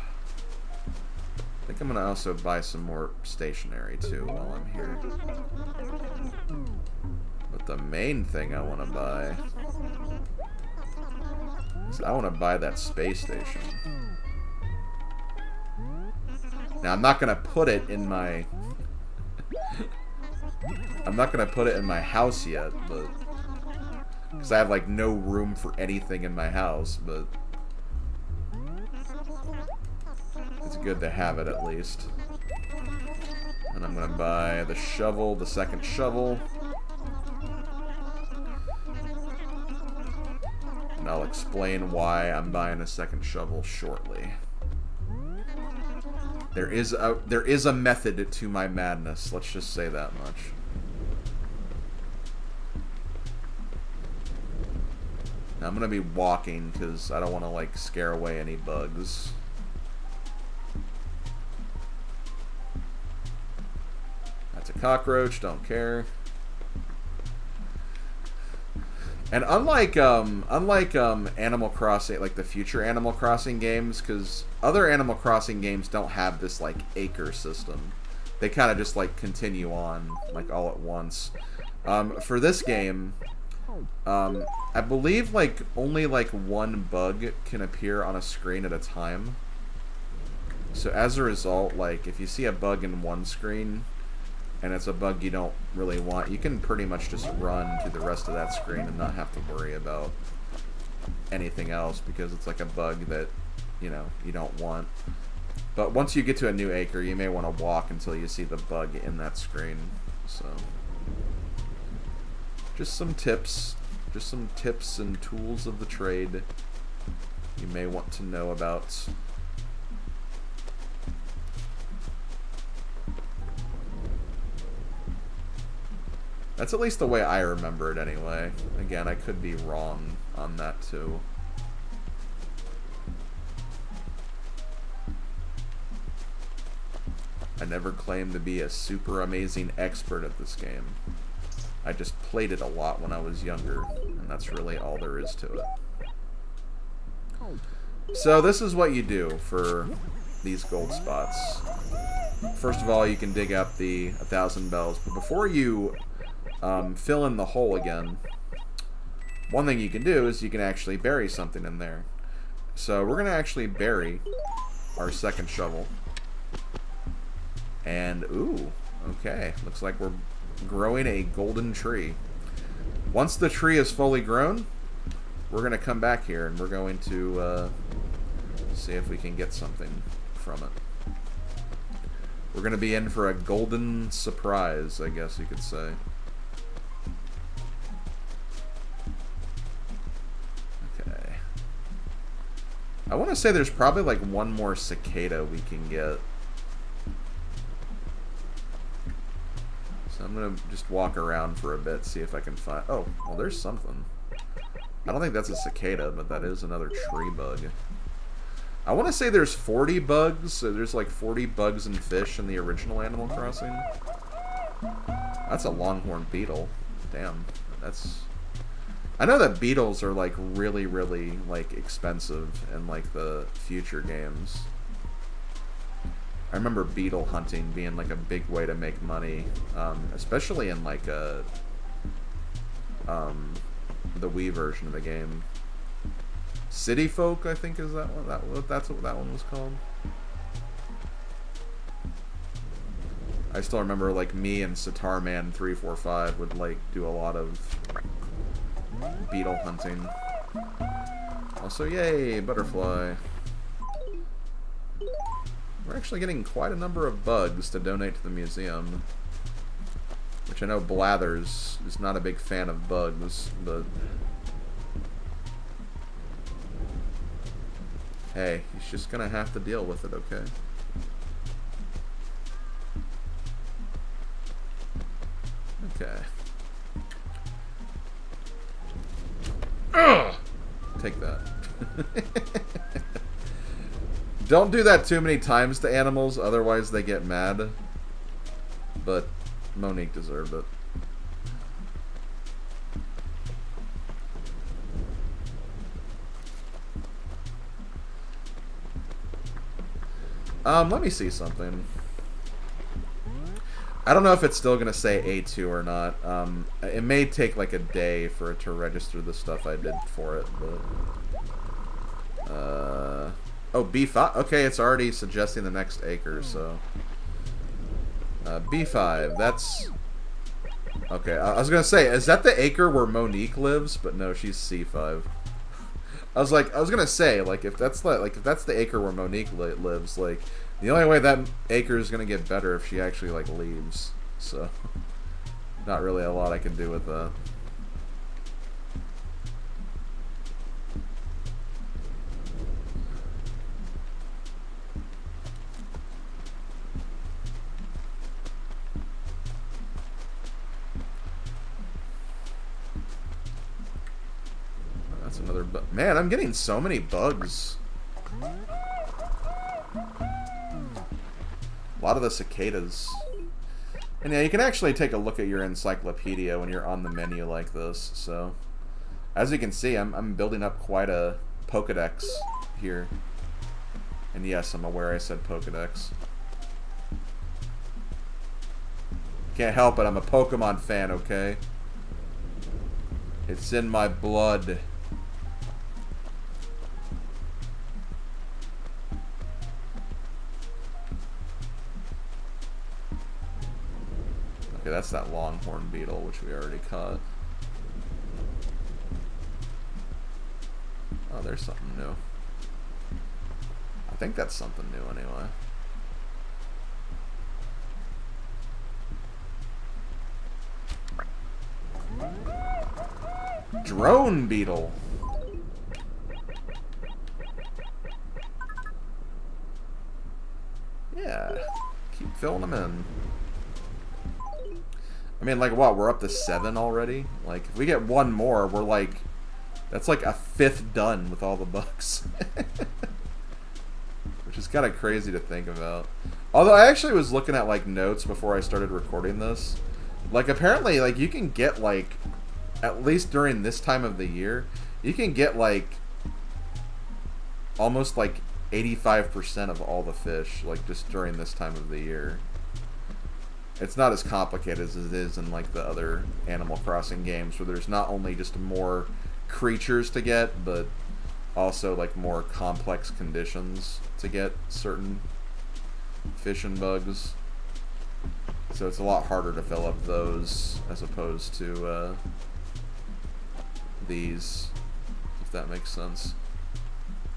I think I'm going to also buy some more stationery, too, while I'm here. But the main thing I want to buy is I want to buy that space station. Now, I'm not going to put it in my... I'm not going to put it in my house yet, but... Because I have, like, no room for anything in my house, but... It's good to have it, at least. And I'm going to buy the shovel, the second shovel. And I'll explain why I'm buying a second shovel shortly. There is a method to my madness, let's just say that much. Now I'm going to be walking because I don't want to, like, scare away any bugs. That's a cockroach, don't care. And unlike Animal Crossing, like the future Animal Crossing games, because other Animal Crossing games don't have this like acre system. They kind of just like continue on like all at once. For this game, I believe like only like one bug can appear on a screen at a time. So as a result, like if you see a bug in one screen, and it's a bug you don't really want, you can pretty much just run to the rest of that screen and not have to worry about anything else because it's like a bug that, you know, you don't want. But once you get to a new acre, you may want to walk until you see the bug in that screen. So, just some tips and tools of the trade you may want to know about. That's at least the way I remember it anyway. Again, I could be wrong on that too. I never claimed to be a super amazing expert at this game. I just played it a lot when I was younger, and that's really all there is to it. So this is what you do for these gold spots. First of all, you can dig up the 1,000 bells, but before you fill in the hole again, one thing you can do is you can actually bury something in there. So we're going to actually bury our second shovel. And, ooh, okay. Looks like we're growing a golden tree. Once the tree is fully grown, we're going to come back here and we're going to see if we can get something from it. We're going to be in for a golden surprise, I guess you could say. Okay. I want to say there's probably like one more cicada we can get. So I'm going to just walk around for a bit, see if I can find... Oh, well, there's something. I don't think that's a cicada, but that is another tree bug. I want to say there's 40 bugs, so there's like 40 bugs and fish in the original Animal Crossing. That's a longhorn beetle. Damn, that's... I know that beetles are like really, really like expensive in like the future games. I remember beetle hunting being like a big way to make money, especially in like the Wii version of the game. City Folk, I think, is that one. That's what that one was called. I still remember like me and Sitar Man 345 would like do a lot of beetle hunting. Also, yay, butterfly. We're actually getting quite a number of bugs to donate to the museum. Which I know Blathers is not a big fan of bugs, but... hey, he's just gonna have to deal with it, okay? Okay. Ugh! Take that. Don't do that too many times to animals, otherwise they get mad. But Monique deserved it. Let me see something. I don't know if it's still going to say A2 or not. It may take like a day for it to register the stuff I did for it, but... oh, B5. Okay, it's already suggesting the next acre, so... B5, that's... okay, I was going to say, is that the acre where Monique lives? But no, she's C5. I was going to say, like, if that's the acre where Monique lives, like, the only way that acre is going to get better if she actually, like, leaves. So, not really a lot I can do with that. That's another bug. Man, I'm getting so many bugs. A lot of the cicadas. And yeah, you can actually take a look at your encyclopedia when you're on the menu like this. So, as you can see, I'm building up quite a Pokedex here. And yes, I'm aware I said Pokedex. Can't help it, I'm a Pokemon fan, okay? It's in my blood. Okay, that's that longhorn beetle, which we already caught. Oh, there's something new. I think that's something new anyway. Drone beetle. Yeah, keep filling them in. I mean, like, what? We're up to 7 already? Like, if we get one more, we're like... that's like a 5th done with all the bugs. Which is kind of crazy to think about. Although, I actually was looking at, like, notes before I started recording this. Like, apparently, like, you can get, like... at least during this time of the year, you can get, like... almost, like, 85% of all the fish, like, just during this time of the year. It's not as complicated as it is in, like, the other Animal Crossing games, where there's not only just more creatures to get, but also, like, more complex conditions to get certain fish and bugs. So it's a lot harder to fill up those as opposed to these, if that makes sense.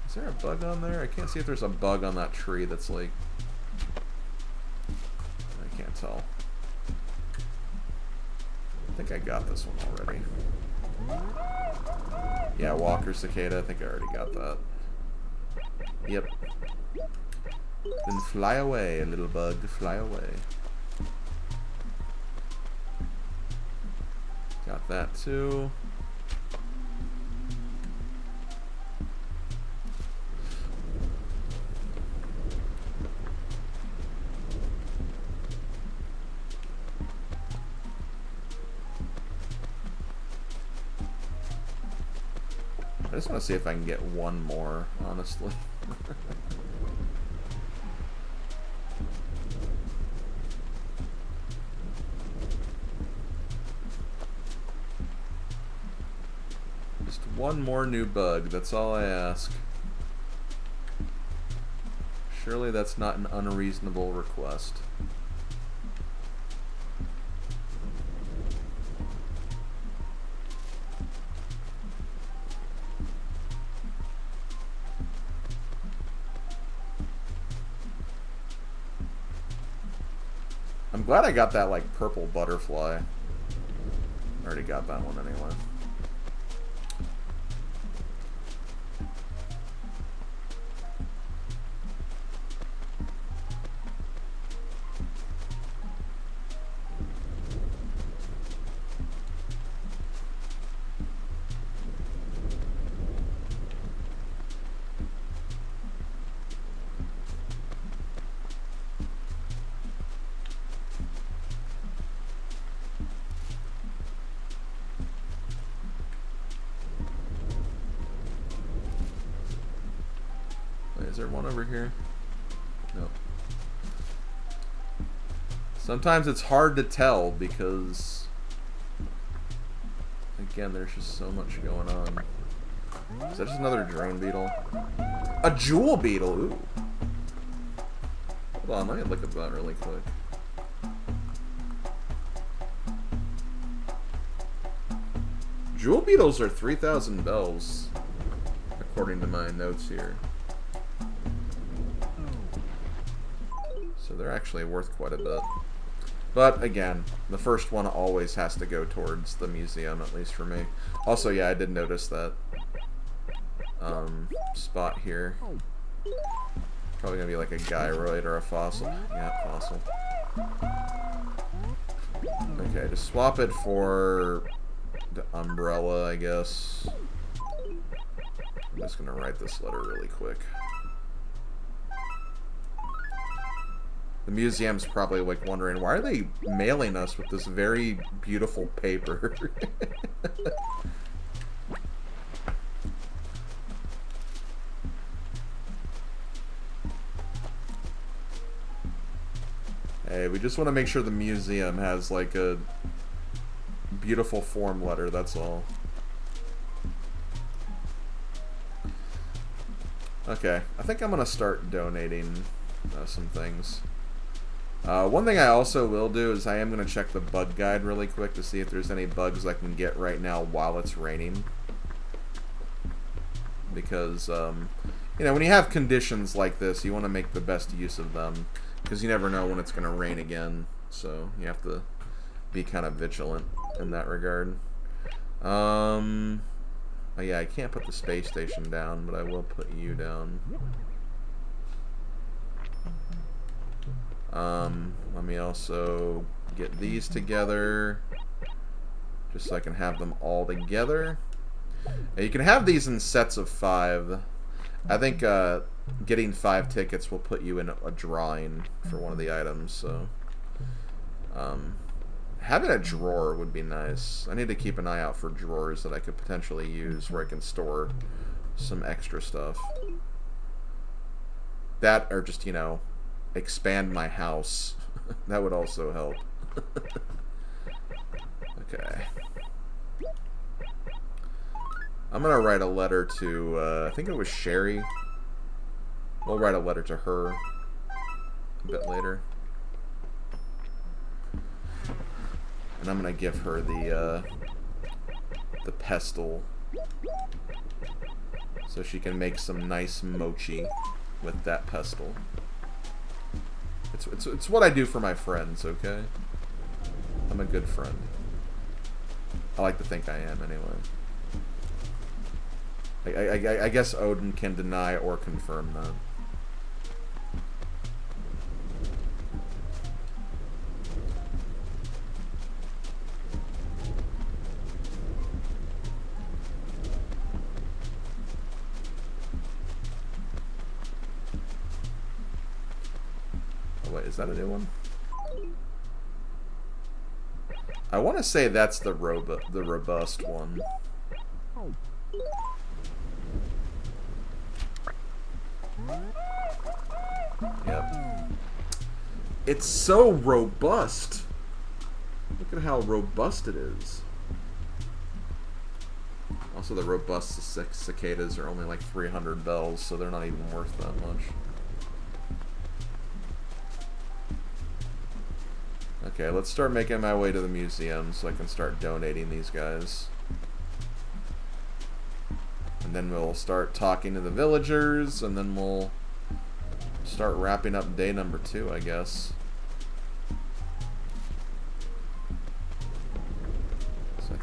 Is there a bug on there? I can't see if there's a bug on that tree that's like... I can't tell. I think I got this one already. Yeah, Walker Cicada. I think I already got that. Yep. Then fly away, little bug. Fly away. Got that too. I just want to see if I can get one more, honestly. Just one more new bug, that's all I ask. Surely that's not an unreasonable request. I'm glad I got that, like, purple butterfly. I already got that one anyway. Is there one over here? Nope. Sometimes it's hard to tell because, again, there's just so much going on. Is that just another drone beetle? A jewel beetle! Ooh. Hold on, let me look at that really quick. Jewel beetles are 3,000 bells, according to my notes here. So they're actually worth quite a bit. But, again, the first one always has to go towards the museum, at least for me. Also, yeah, I did notice that spot here. Probably gonna be like a gyroid or a fossil. Yeah, fossil. Okay, just swap it for the umbrella, I guess. I'm just gonna write this letter really quick. The museum's probably like wondering, why are they mailing us with this very beautiful paper? Hey, we just want to make sure the museum has like a beautiful form letter, that's all. Okay, I think I'm gonna start donating some things. One thing I also will do is I am going to check the bug guide really quick to see if there's any bugs I can get right now while it's raining. Because, you know, when you have conditions like this, you want to make the best use of them. Because you never know when it's going to rain again. So you have to be kind of vigilant in that regard. Oh yeah, I can't put the space station down, but I will put you down. Let me also get these together, just so I can have them all together. Now, you can have these in sets of 5. I think getting 5 tickets will put you in a drawing for one of the items, so having a drawer would be nice. I need to keep an eye out for drawers that I could potentially use where I can store some extra stuff. That, or just, you know, expand my house. That would also help. Okay. I'm gonna write a letter to, I think it was Sherry. We'll write a letter to her a bit later. And I'm gonna give her the pestle so she can make some nice mochi with that pestle. It's what I do for my friends, okay? I'm a good friend. I like to think I am, anyway. I guess Odin can deny or confirm that. Wait, is that a new one? I want to say that's the robust one. Yep. It's so robust. Look at how robust it is. Also, the robust cicadas are only like 300 bells, so they're not even worth that much. Okay, let's start making my way to the museum so I can start donating these guys. And then we'll start talking to the villagers, and then we'll start wrapping up day number 2, I guess.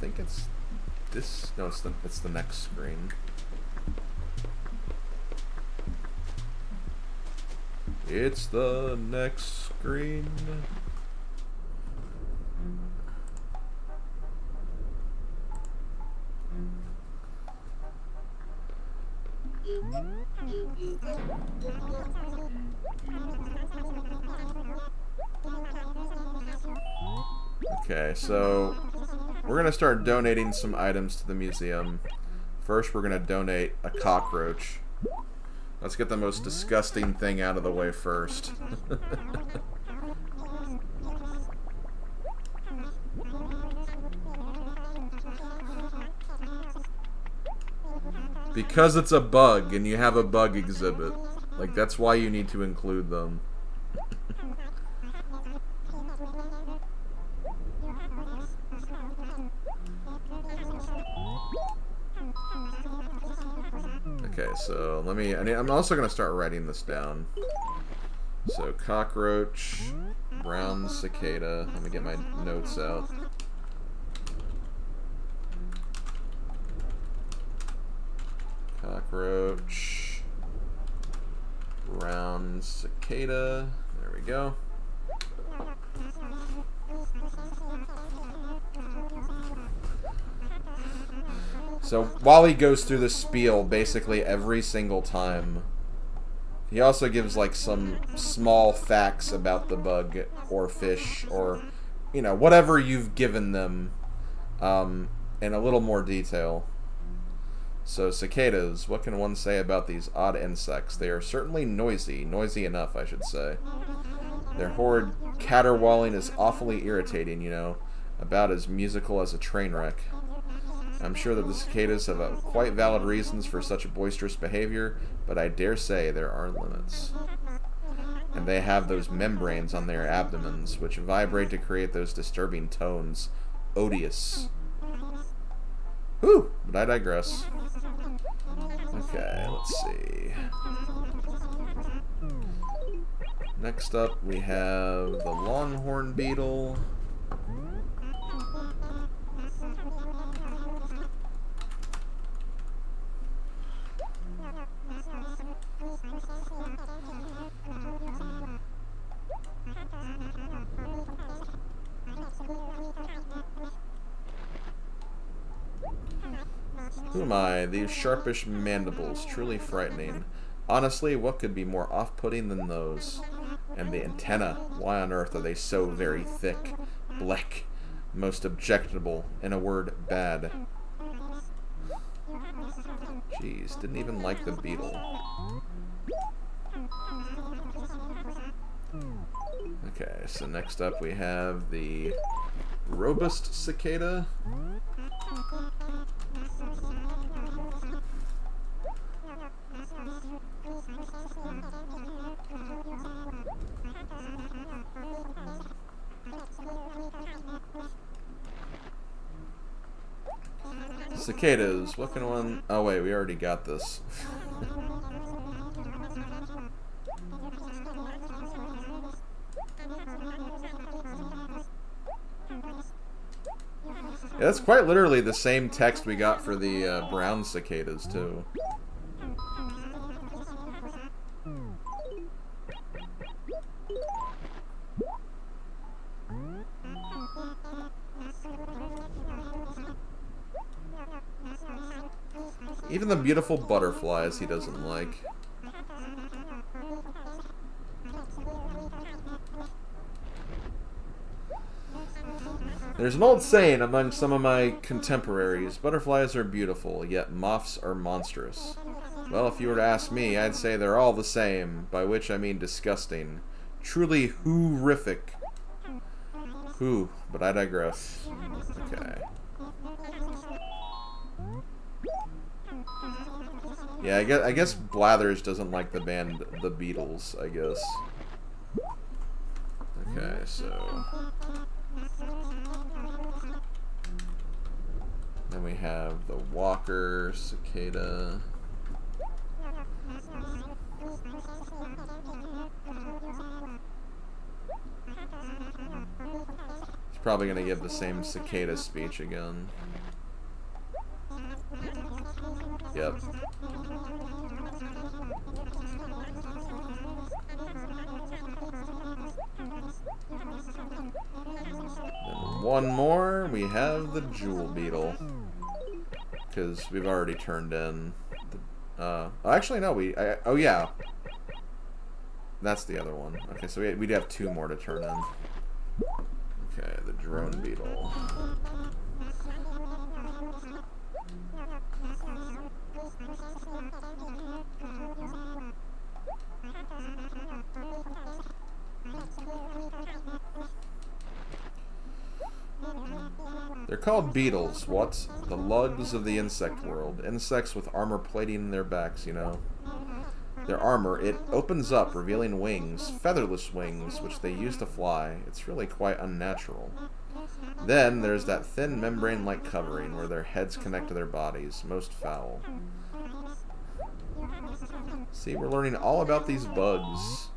think it's this. No, it's the next screen. It's the next screen. Okay, so we're going to start donating some items to the museum. First, we're going to donate a cockroach. Let's get the most disgusting thing out of the way first. Because it's a bug and you have a bug exhibit. Like, that's why you need to include them. Okay, so I'm also going to start writing this down. So, cockroach, brown cicada. Let me get my notes out. Cockroach, brown cicada. There we go. So while he goes through the spiel basically every single time, he also gives like some small facts about the bug or fish or, you know, whatever you've given them in a little more detail. So cicadas, what can one say about these odd insects? They are certainly noisy enough, I should say. Their horrid caterwauling is awfully irritating, you know, about as musical as a train wreck. I'm sure that the cicadas have quite valid reasons for such boisterous behavior, but I dare say there are limits. And they have those membranes on their abdomens, which vibrate to create those disturbing tones. Odious. Whew, but I digress. Okay, let's see. Next up, we have the longhorn beetle. Who am I? These sharpish mandibles, truly frightening. Honestly, what could be more off-putting than those? And the antennae, why on earth are they so very thick, black, most objectionable, in a word, bad? Jeez, didn't even like the beetle. Okay, so next up we have the robust cicada. Cicadas, what can one... Oh wait, we already got this. Yeah, that's quite literally the same text we got for the brown cicadas, too. Even the beautiful butterflies he doesn't like. There's an old saying among some of my contemporaries, butterflies are beautiful, yet moths are monstrous. Well, if you were to ask me, I'd say they're all the same, by which I mean disgusting. Truly horrific. Whew, but I digress. Okay. Yeah, I guess Blathers doesn't like the band The Beatles, I guess. Okay, so... Then we have the Walker cicada. He's probably going to give the same cicada speech again. Yep. And one more, we have the jewel beetle. Because we've already turned in the, actually no, oh yeah. That's the other one. Okay, so we'd have 2 more to turn in. Okay, the drone beetle. They're called beetles. What? The lugs of the insect world. Insects with armor plating in their backs, you know. Their armor, it opens up, revealing wings, featherless wings, which they use to fly. It's really quite unnatural. Then there's that thin membrane-like covering where their heads connect to their bodies. Most foul. See, we're learning all about these bugs.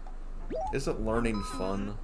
Isn't learning fun?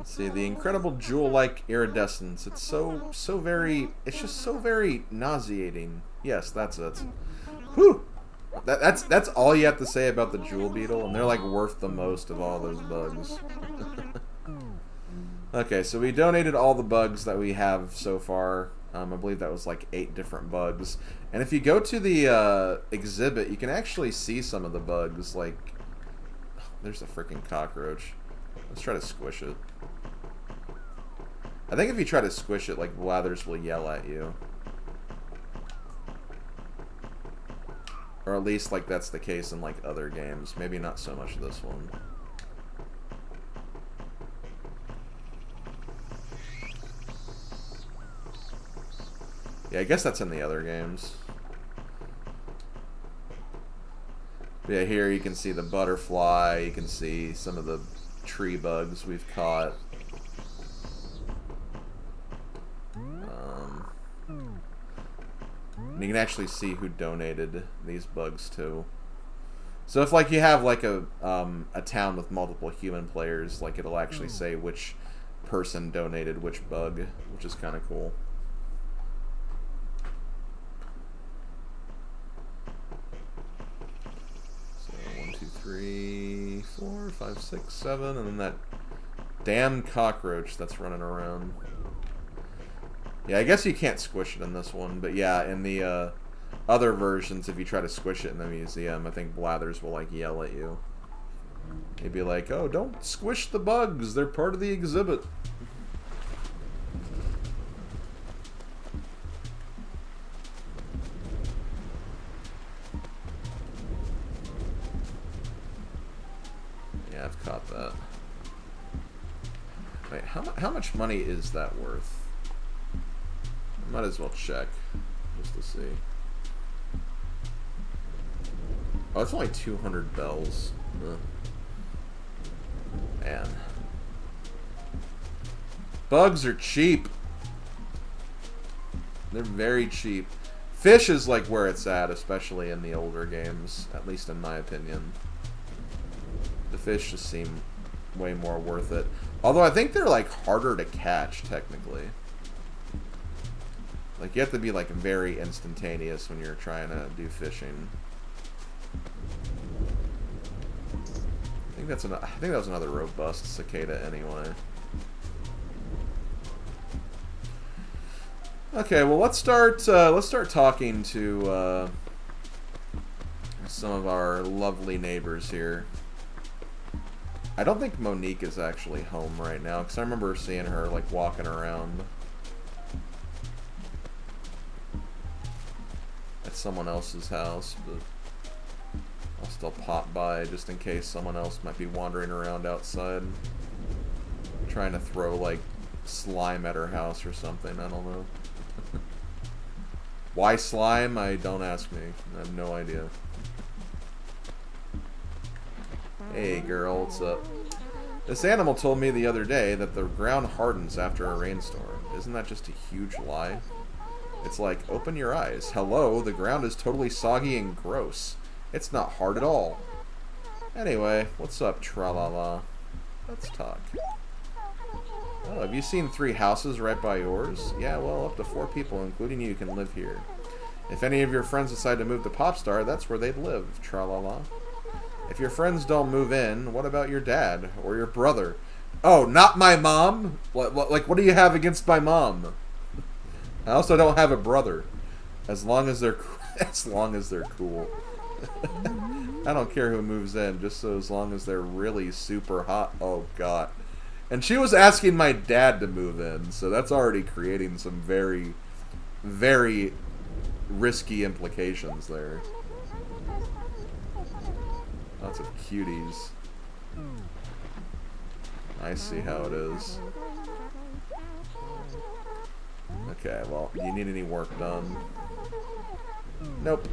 See, the incredible jewel-like iridescence. It's so very, it's just so very nauseating. Yes, that's it. Whew! That's all you have to say about the jewel beetle, and they're like worth the most of all those bugs. Okay, so we donated all the bugs that we have so far. I believe that was like 8 different bugs. And if you go to the exhibit, you can actually see some of the bugs. Like, there's a freaking cockroach. Let's try to squish it. I think if you try to squish it, like, Blathers will yell at you. Or at least, like, that's the case in, like, other games. Maybe not so much this one. Yeah, I guess that's in the other games. But yeah, here you can see the butterfly. You can see some of the tree bugs we've caught. You can actually see who donated these bugs to. So if like you have like a town with multiple human players, like it'll actually say which person donated which bug, which is kind of cool. So 1, 2, 3, 4, 5, 6, 7, and then that damn cockroach that's running around. Yeah, I guess you can't squish it in this one, but yeah, in the other versions, if you try to squish it in the museum, I think Blathers will, like, yell at you. He'd be like, oh, don't squish the bugs, they're part of the exhibit. Yeah, I've caught that. Wait, how much money is that worth? Might as well check, just to see. Oh, it's only 200 bells. Ugh. Man. Bugs are cheap. They're very cheap. Fish is like where it's at, especially in the older games, at least in my opinion. The fish just seem way more worth it. Although I think they're like harder to catch, technically. Like, you have to be, like, very instantaneous when you're trying to do fishing. I think that was another robust cicada anyway. Okay, well, let's start talking to some of our lovely neighbors here. I don't think Monique is actually home right now, because I remember seeing her, like, walking around someone else's house, but I'll still pop by just in case someone else might be wandering around outside trying to throw like slime at her house or something. I don't know. Why slime? Don't ask me. I have no idea. Hey girl, what's up? This animal told me the other day that the ground hardens after a rainstorm. Isn't that just a huge lie? It's like, open your eyes. Hello, the ground is totally soggy and gross. It's not hard at all. Anyway, what's up, tra-la-la? Let's talk. Oh, have you seen 3 houses right by yours? Yeah, well, up to 4 people, including you, can live here. If any of your friends decide to move to Popstar, that's where they'd live, tra-la-la. If your friends don't move in, what about your dad or your brother? Oh, not my mom? Like, what do you have against my mom? I also don't have a brother. As long as they're cool. I don't care who moves in, just so as long as they're really super hot. Oh, God. And she was asking my dad to move in, so that's already creating some very, very risky implications there. Lots of cuties. I see how it is. Okay, well, do you need any work done? Nope.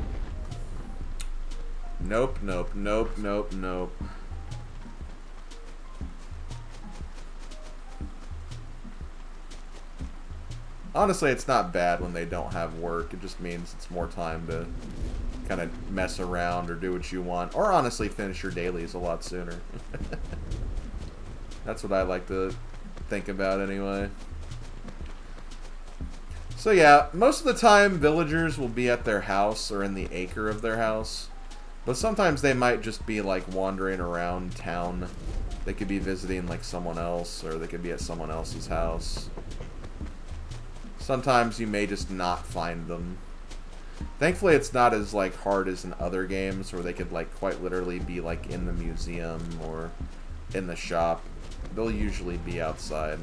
Nope, nope, nope, nope, nope. Honestly, it's not bad when they don't have work. It just means it's more time to kind of mess around or do what you want. Or honestly, finish your dailies a lot sooner. That's what I like to think about anyway. So yeah, most of the time villagers will be at their house or in the acre of their house. But sometimes they might just be like wandering around town. They could be visiting like someone else, or they could be at someone else's house. Sometimes you may just not find them. Thankfully, it's not as like hard as in other games where they could like quite literally be like in the museum or in the shop. They'll usually be outside,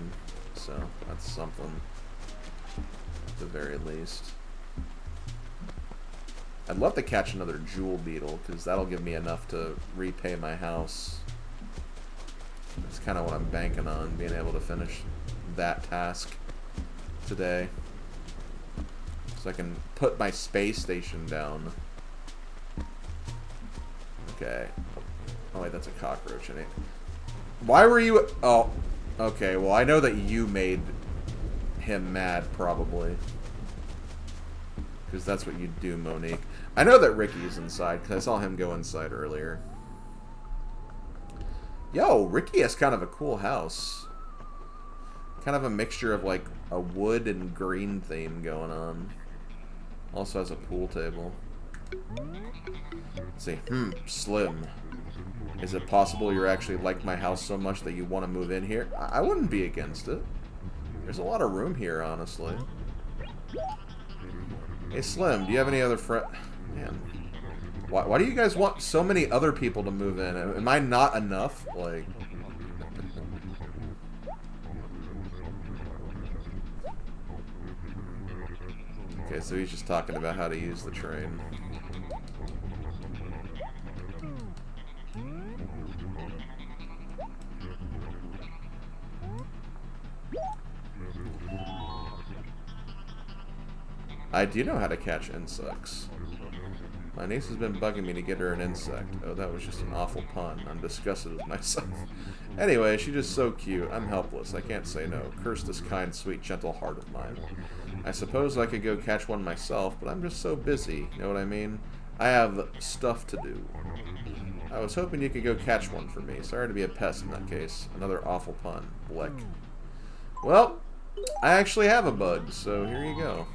so that's something at the very least. I'd love to catch another jewel beetle because that'll give me enough to repay my house. That's kind of what I'm banking on, being able to finish that task today. So I can put my space station down. Okay. Oh wait, that's a cockroach. Why were you... Oh, okay. Well, I know that you made him mad, probably. Because that's what you do, Monique. I know that Ricky's inside, because I saw him go inside earlier. Yo, Ricky has kind of a cool house. Kind of a mixture of, like, a wood and green theme going on. Also has a pool table. Let's see. Slim. Is it possible you're actually like my house so much that you want to move in here? I wouldn't be against it. There's a lot of room here, honestly. Hey, Slim, do you have any other friends? Man. Why do you guys want so many other people to move in? Am I not enough? Like... Okay, so he's just talking about how to use the train. I do know how to catch insects. My niece has been bugging me to get her an insect. Oh, that was just an awful pun. I'm disgusted with myself. Anyway, she's just so cute. I'm helpless. I can't say no. Curse this kind, sweet, gentle heart of mine. I suppose I could go catch one myself, but I'm just so busy. You know what I mean? I have stuff to do. I was hoping you could go catch one for me. Sorry to be a pest in that case. Another awful pun. Blick. Well, I actually have a bug, so here you go.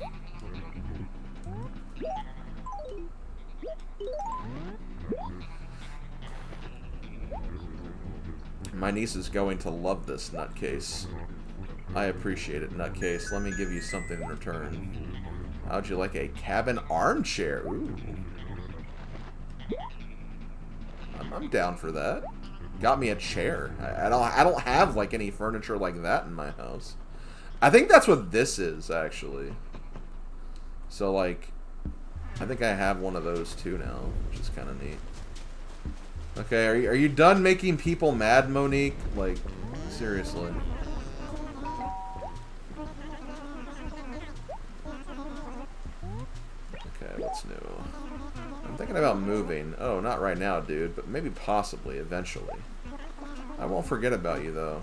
My niece is going to love this, nutcase. I appreciate it, nutcase. Let me give you something in return. How'd you like a cabin armchair? Ooh. I'm down for that. Got me a chair. I don't have like any furniture like that in my house. I think that's what this is, actually. So like, I think I have one of those too now, which is kind of neat. Okay, are you done making people mad, Monique? Like, seriously. Okay, what's new? I'm thinking about moving. Oh, not right now, dude, but maybe possibly, eventually. I won't forget about you, though.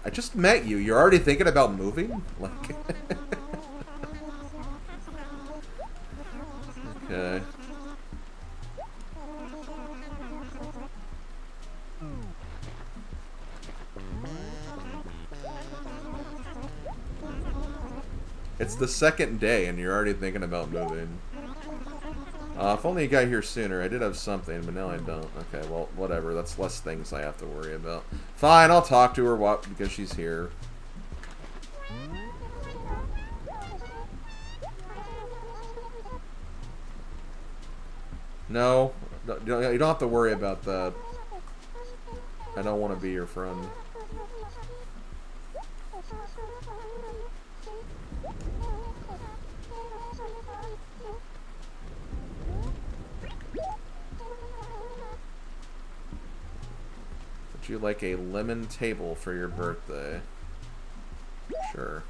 I just met you. You're already thinking about moving? Like... Okay. It's the second day and you're already thinking about moving. If only you got here sooner. I did have something, but now I don't. Okay, well, whatever. That's less things I have to worry about. Fine, I'll talk to her because she's here. No, you don't have to worry about that. I don't want to be your friend. Would you like a lemon table for your birthday? Sure.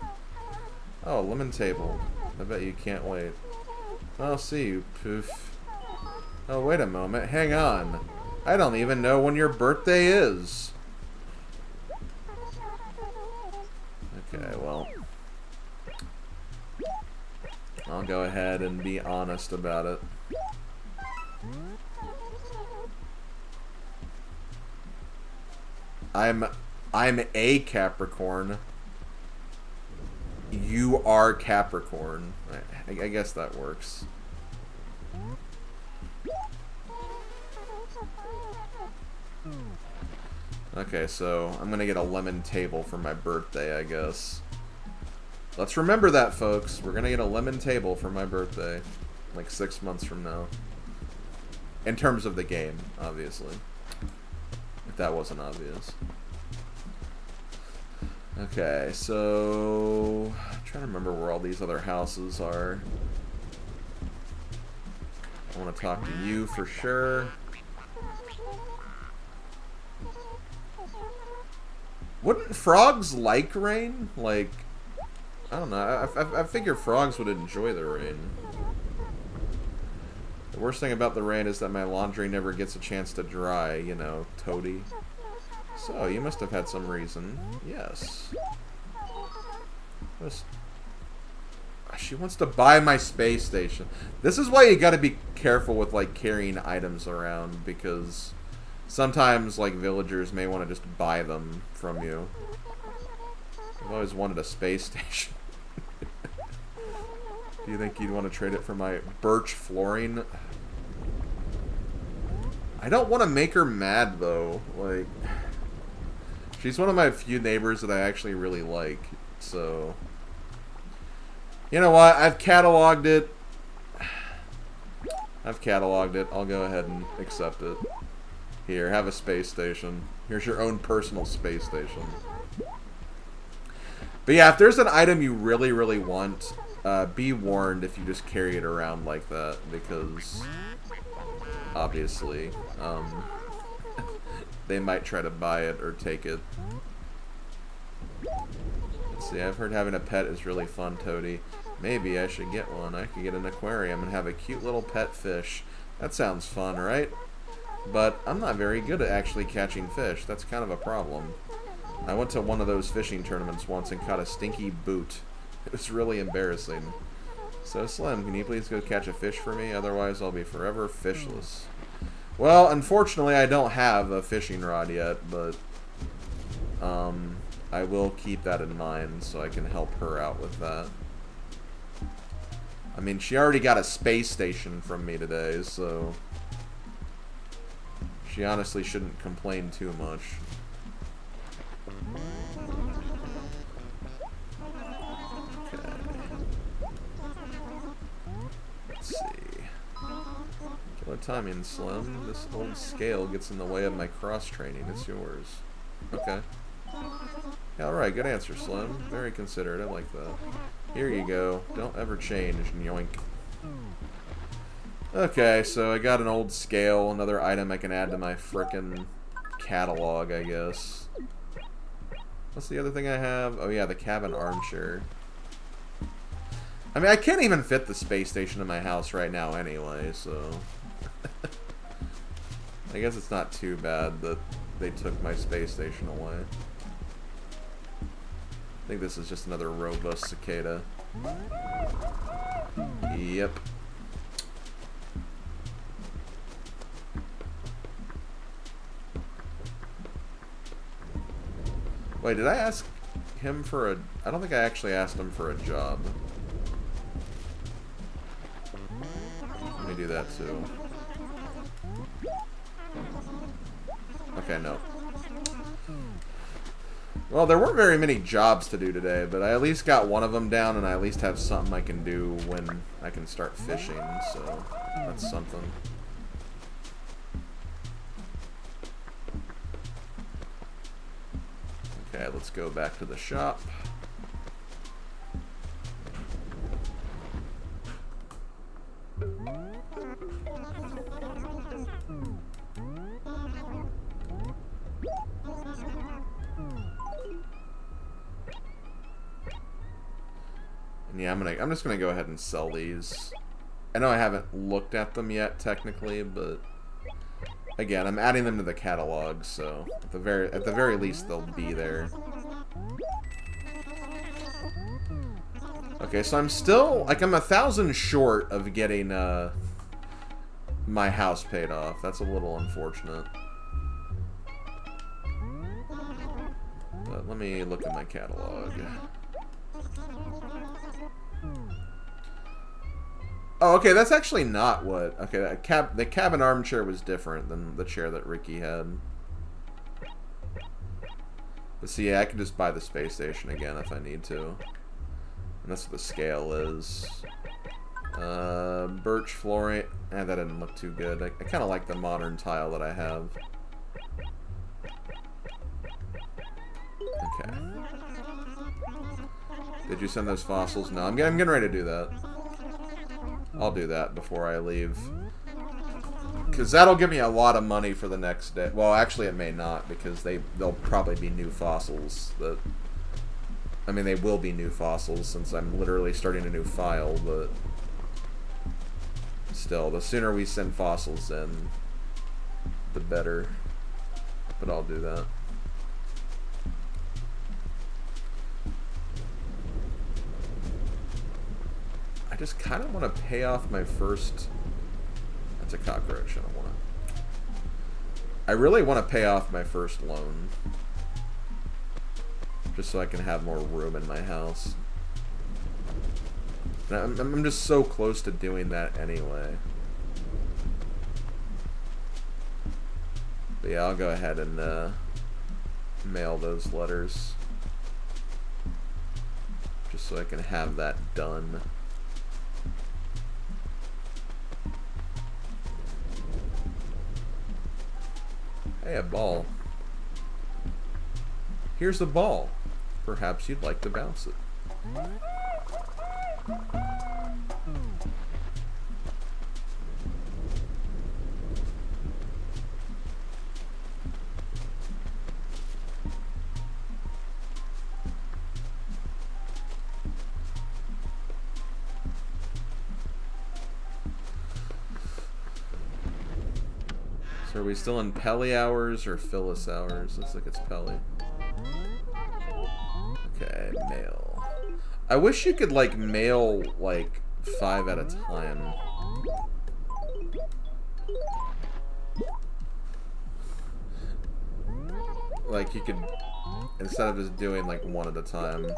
Oh, lemon table. I bet you can't wait. I'll see you, poof. Oh, wait a moment. Hang on. I don't even know when your birthday is. Okay, well. I'll go ahead and be honest about it. I'm a Capricorn. You are Capricorn. I guess that works. Okay, so I'm gonna get a lemon table for my birthday, I guess. Let's remember that, folks. We're gonna get a lemon table for my birthday. Like 6 months from now. In terms of the game, obviously. If that wasn't obvious. Okay, so... I'm trying to remember where all these other houses are. I want to talk to you for sure. Wouldn't frogs like rain? Like, I don't know. I figure frogs would enjoy the rain. The worst thing about the rain is that my laundry never gets a chance to dry, you know, toady. So, you must have had some reason. Yes. She wants to buy my space station. This is why you gotta be careful with, like, carrying items around, because sometimes, like, villagers may want to just buy them from you. I've always wanted a space station. Do you think you'd want to trade it for my birch flooring? I don't want to make her mad, though. Like, she's one of my few neighbors that I actually really like, so... You know what? I've cataloged it. I'll go ahead and accept it. Here, have a space station. Here's your own personal space station. But yeah, if there's an item you really, really want, be warned if you just carry it around like that, because obviously, they might try to buy it or take it. Let's see, I've heard having a pet is really fun, Toady. Maybe I should get one. I could get an aquarium and have a cute little pet fish. That sounds fun, right? But I'm not very good at actually catching fish. That's kind of a problem. I went to one of those fishing tournaments once and caught a stinky boot. It was really embarrassing. So, Slim, can you please go catch a fish for me? Otherwise, I'll be forever fishless. Well, unfortunately, I don't have a fishing rod yet, but I will keep that in mind so I can help her out with that. I mean, she already got a space station from me today, so she honestly shouldn't complain too much. Okay. Let's see. Killer timing, Slim. This old scale gets in the way of my cross-training. It's yours. Okay. Yeah, alright, good answer, Slim. Very considerate. I like that. Here you go. Don't ever change, yoink. Okay, so I got an old scale, another item I can add to my frickin' catalog, I guess. What's the other thing I have? Oh yeah, the cabin armchair. I mean, I can't even fit the space station in my house right now anyway, so... I guess it's not too bad that they took my space station away. I think this is just another robust cicada. Yep. Wait, did I ask him for a... I don't think I actually asked him for a job. Let me do that too. Okay, no. Well, there weren't very many jobs to do today, but I at least got one of them down, and I at least have something I can do when I can start fishing, so that's something. Okay, let's go back to the shop. And yeah, I'm just gonna go ahead and sell these. I know I haven't looked at them yet technically, but again, I'm adding them to the catalog, so at the very least they'll be there. Okay, so I'm still like I'm 1,000 short of getting my house paid off. That's a little unfortunate. But let me look at my catalog. Oh, okay, that's actually not what... Okay, the cabin armchair was different than the chair that Ricky had. But see, yeah, I can just buy the space station again if I need to. And that's what the scale is. Birch flooring... that didn't look too good. I kind of like the modern tile that I have. Okay. Did you send those fossils? No, I'm getting ready to do that. I'll do that before I leave. Because that'll give me a lot of money for the next day. Well, actually it may not, because they'll probably be new fossils. I mean, they will be new fossils since I'm literally starting a new file, but still, the sooner we send fossils in, the better. But I'll do that. I just kind of want to pay off my first... That's a cockroach. I don't want to... I really want to pay off my first loan. Just so I can have more room in my house. And I'm just so close to doing that anyway. But yeah, I'll go ahead and mail those letters. Just so I can have that done. Hey, a ball. Here's a ball. Perhaps you'd like to bounce it. So are we still in Pelly hours or Phyllis hours? Looks like it's Pelly. Okay, mail. I wish you could, like, mail, like, 5 at a time. Like, you could, instead of just doing, like, 1 at a time.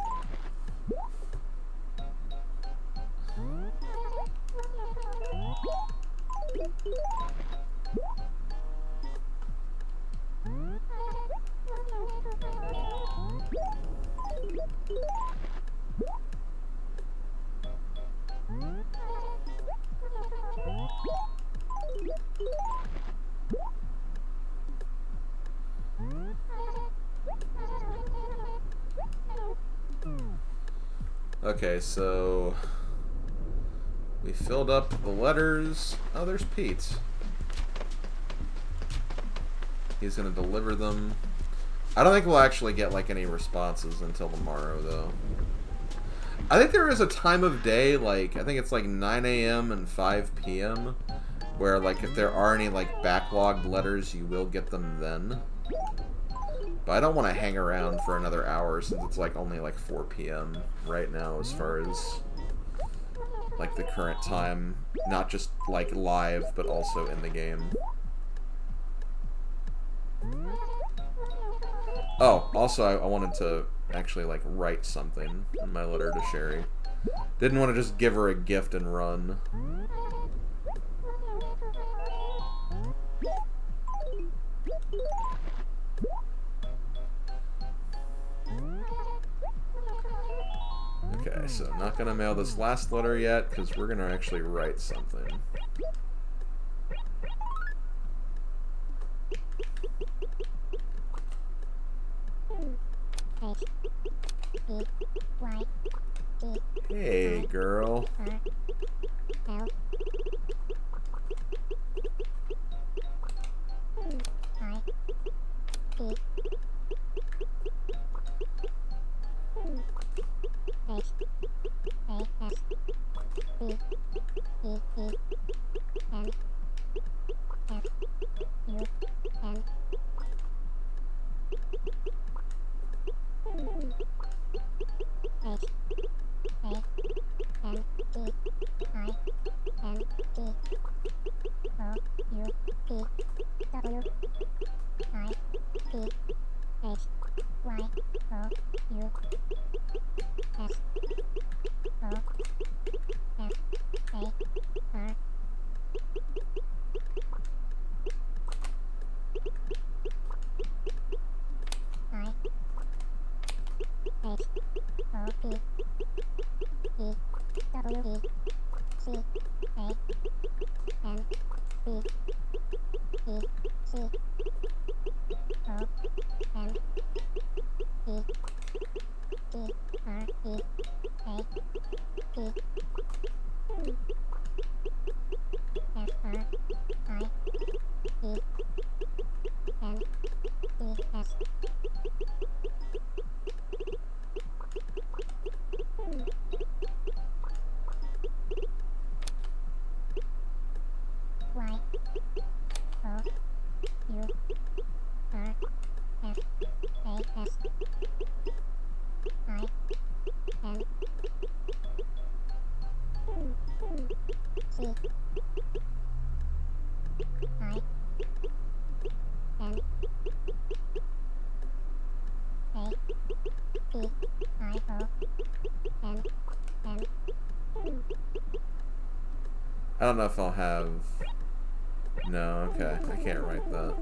Okay, so we filled up the letters. Oh, there's Pete. He's gonna deliver them. I don't think we'll actually get like any responses until tomorrow, though. I think there is a time of day, like I think it's like 9 a.m. and 5 p.m. where like if there are any like backlogged letters, you will get them then. But I don't want to hang around for another hour since it's like only like 4 p.m. right now as far as like the current time. Not just like live, but also in the game. Oh, also I wanted to actually like write something in my letter to Sherry. Didn't want to just give her a gift and run. Okay, so I'm not gonna mail this last letter yet because we're gonna actually write something. Hey, girl. I don't know if I'll have... No, okay. I can't write that.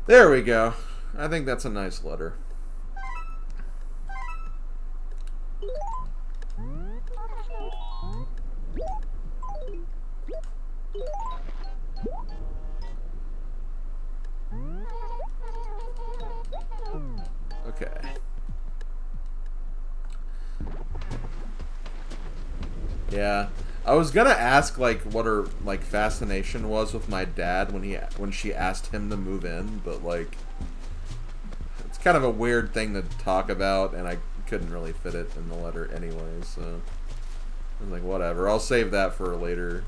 There we go. I think that's a nice letter. Okay. Yeah. I was gonna ask like what her like fascination was with my dad when she asked him to move in, but like it's kind of a weird thing to talk about, and I couldn't really fit it in the letter anyway, so I was like, whatever. I'll save that for later.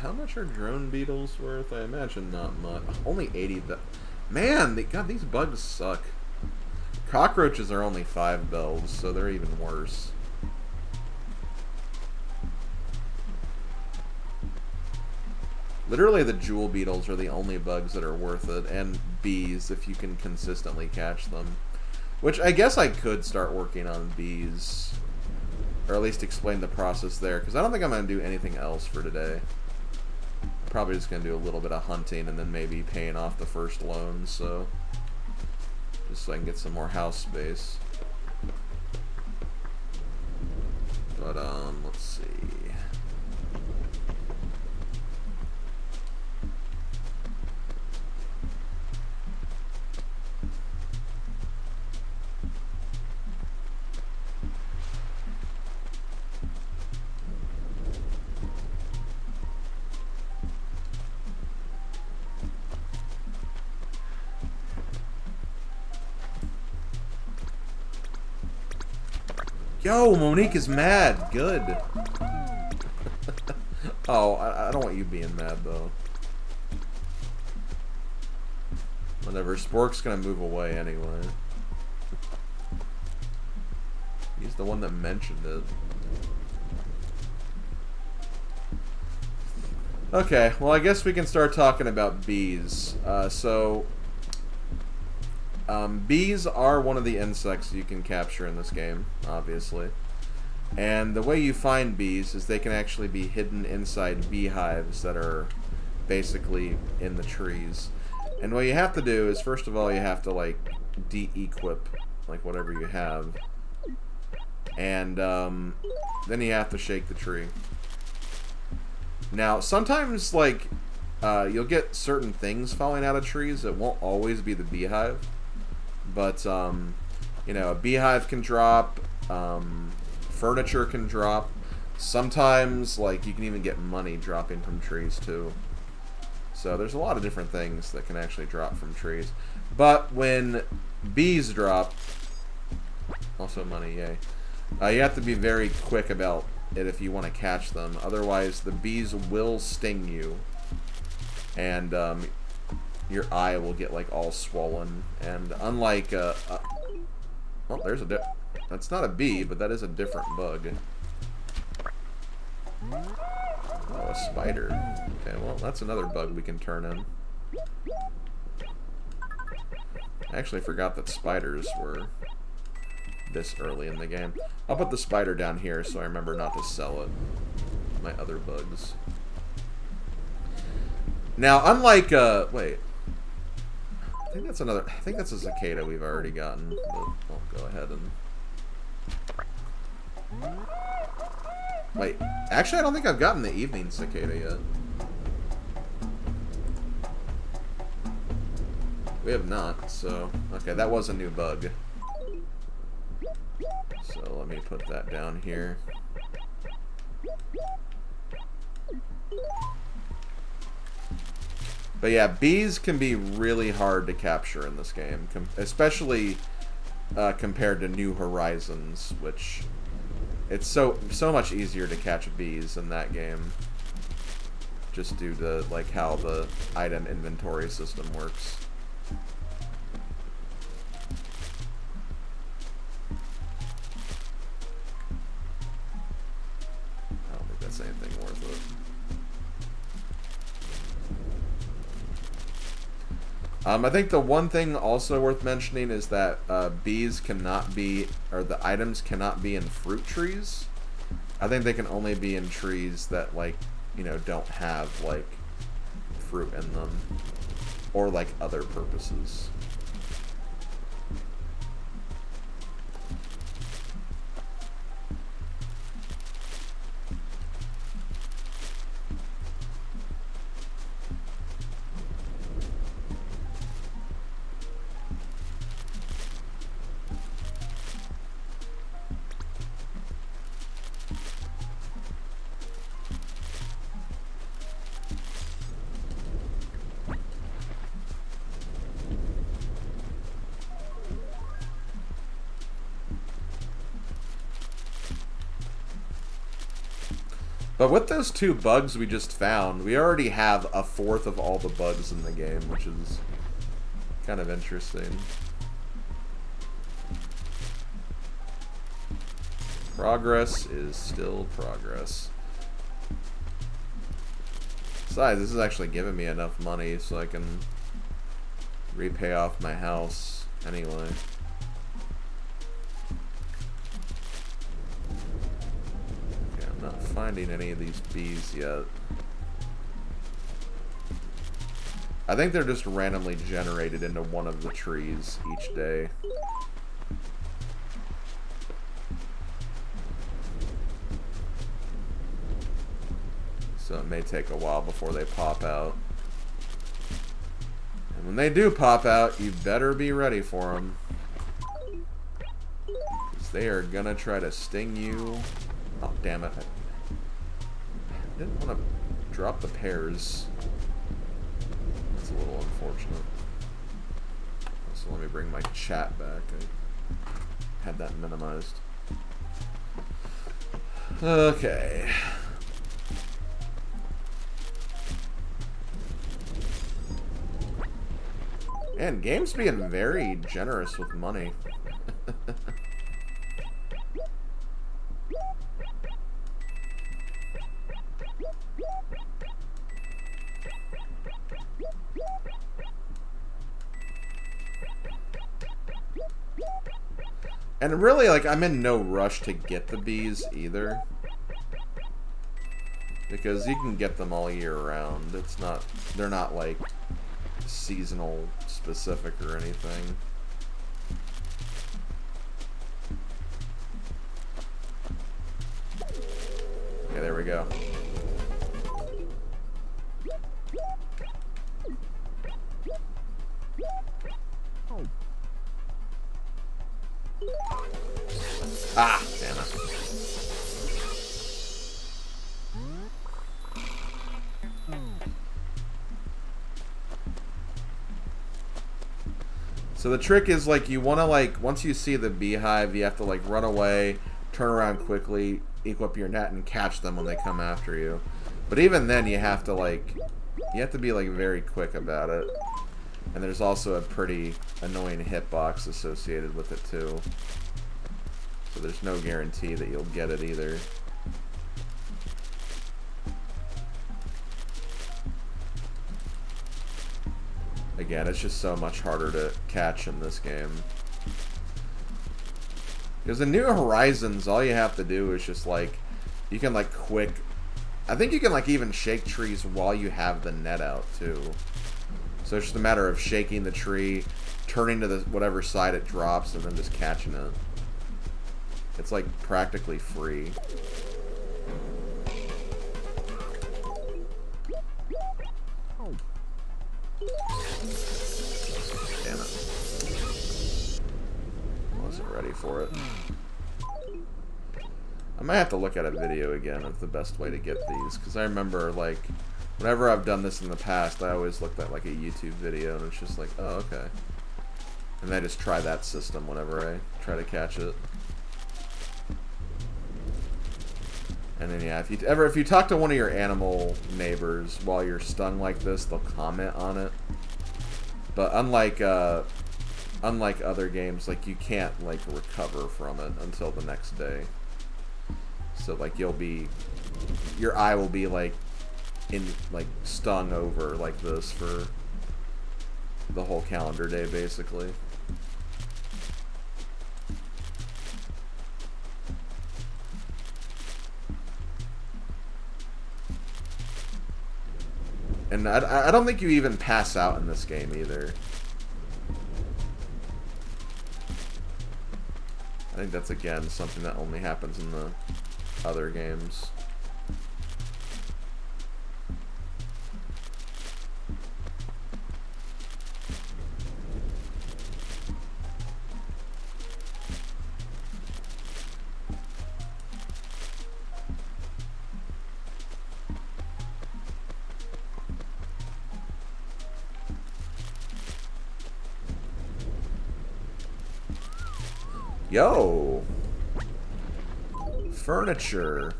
How much are drone beetles worth? I imagine not much. Only 80. Man, God, these bugs suck. Cockroaches are only 5 bells, so they're even worse. Literally, the jewel beetles are the only bugs that are worth it, and bees if you can consistently catch them. Which I guess I could start working on bees, or at least explain the process there, because I don't think I'm going to do anything else for today. I'm probably just going to do a little bit of hunting and then maybe paying off the first loan, so just so I can get some more house space. But let's see. Yo, Monique is mad. Good. Oh, I don't want you being mad, though. Whatever. Spork's gonna move away anyway. He's the one that mentioned it. Okay, well, I guess we can start talking about bees. Bees are one of the insects you can capture in this game, obviously. And the way you find bees is they can actually be hidden inside beehives that are basically in the trees. And what you have to do is, first of all, you have to, like, de-equip, like, whatever you have. And then you have to shake the tree. Now, sometimes, like, you'll get certain things falling out of trees. It won't always be the beehive. But, you know, a beehive can drop, furniture can drop. Sometimes, like, you can even get money dropping from trees, too. So there's a lot of different things that can actually drop from trees. But when bees drop, also money, yay, you have to be very quick about it if you want to catch them. Otherwise, the bees will sting you. And, your eye will get, like, all swollen. And unlike, well, there's a that's not a bee, but that is a different bug. Oh, a spider. Okay, well, that's another bug we can turn in. I actually forgot that spiders were this early in the game. I'll put the spider down here so I remember not to sell it. My other bugs. Now, unlike, wait. I think that's a cicada we've already gotten, but I'll go ahead and... Wait, actually I don't think I've gotten the evening cicada yet. We have not, so... Okay, that was a new bug. So let me put that down here. But yeah, bees can be really hard to capture in this game, especially compared to New Horizons, which it's so much easier to catch bees in that game, just due to like how the item inventory system works. I don't think that's anything worth it. I think the one thing also worth mentioning is that bees cannot be, or the items cannot be in fruit trees. I think they can only be in trees that, like, you know, don't have, like, fruit in them. Or, like, other purposes. But with those two bugs we just found, we already have a fourth of all the bugs in the game, which is kind of interesting. Progress is still progress. Besides, this is actually giving me enough money so I can repay off my house anyway. Okay, I'm not finding any of these bees yet. I think they're just randomly generated into one of the trees each day. So it may take a while before they pop out. And when they do pop out, you better be ready for them. Because they are gonna try to sting you. Oh, damn it. I didn't want to drop the pears. That's a little unfortunate. So let me bring my chat back. I had that minimized. Okay. And game's being very generous with money. And really, like, I'm in no rush to get the bees either. Because you can get them all year round. It's not, they're not like seasonal specific or anything. Okay, there we go. Ah, damn it. So the trick is, like, you want to, like, once you see the beehive, you have to, like, run away, turn around quickly, equip your net, and catch them when they come after you. But even then, you have to, like, you have to be, like, very quick about it. And there's also a pretty annoying hitbox associated with it, too. So there's no guarantee that you'll get it either. Again, it's just so much harder to catch in this game. Because in New Horizons, all you have to do is just, like, you can, like, quick... I think you can, like, even shake trees while you have the net out, too. So it's just a matter of shaking the tree, turning to the whatever side it drops, and then just catching it. It's, like, practically free. Damn it. I wasn't ready for it. I might have to look at a video again of the best way to get these, because I remember, like, whenever I've done this in the past, I always looked at, like, a YouTube video, and it's just like, oh, okay. And I just try that system whenever I try to catch it. And then, yeah, if you talk to one of your animal neighbors while you're stung like this, they'll comment on it. But unlike other games, like, you can't, like, recover from it until the next day. So, like, your eye will be, like, stung over like this for the whole calendar day, basically. And I don't think you even pass out in this game either. I think that's, again, something that only happens in the other games. Yo! Furniture.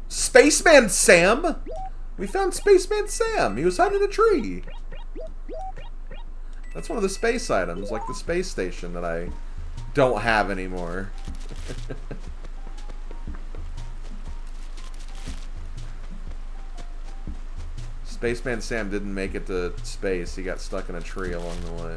Spaceman Sam! We found Spaceman Sam! He was hiding in a tree! That's one of the space items, like the space station that I don't have anymore. Spaceman Sam didn't make it to space. He got stuck in a tree along the way.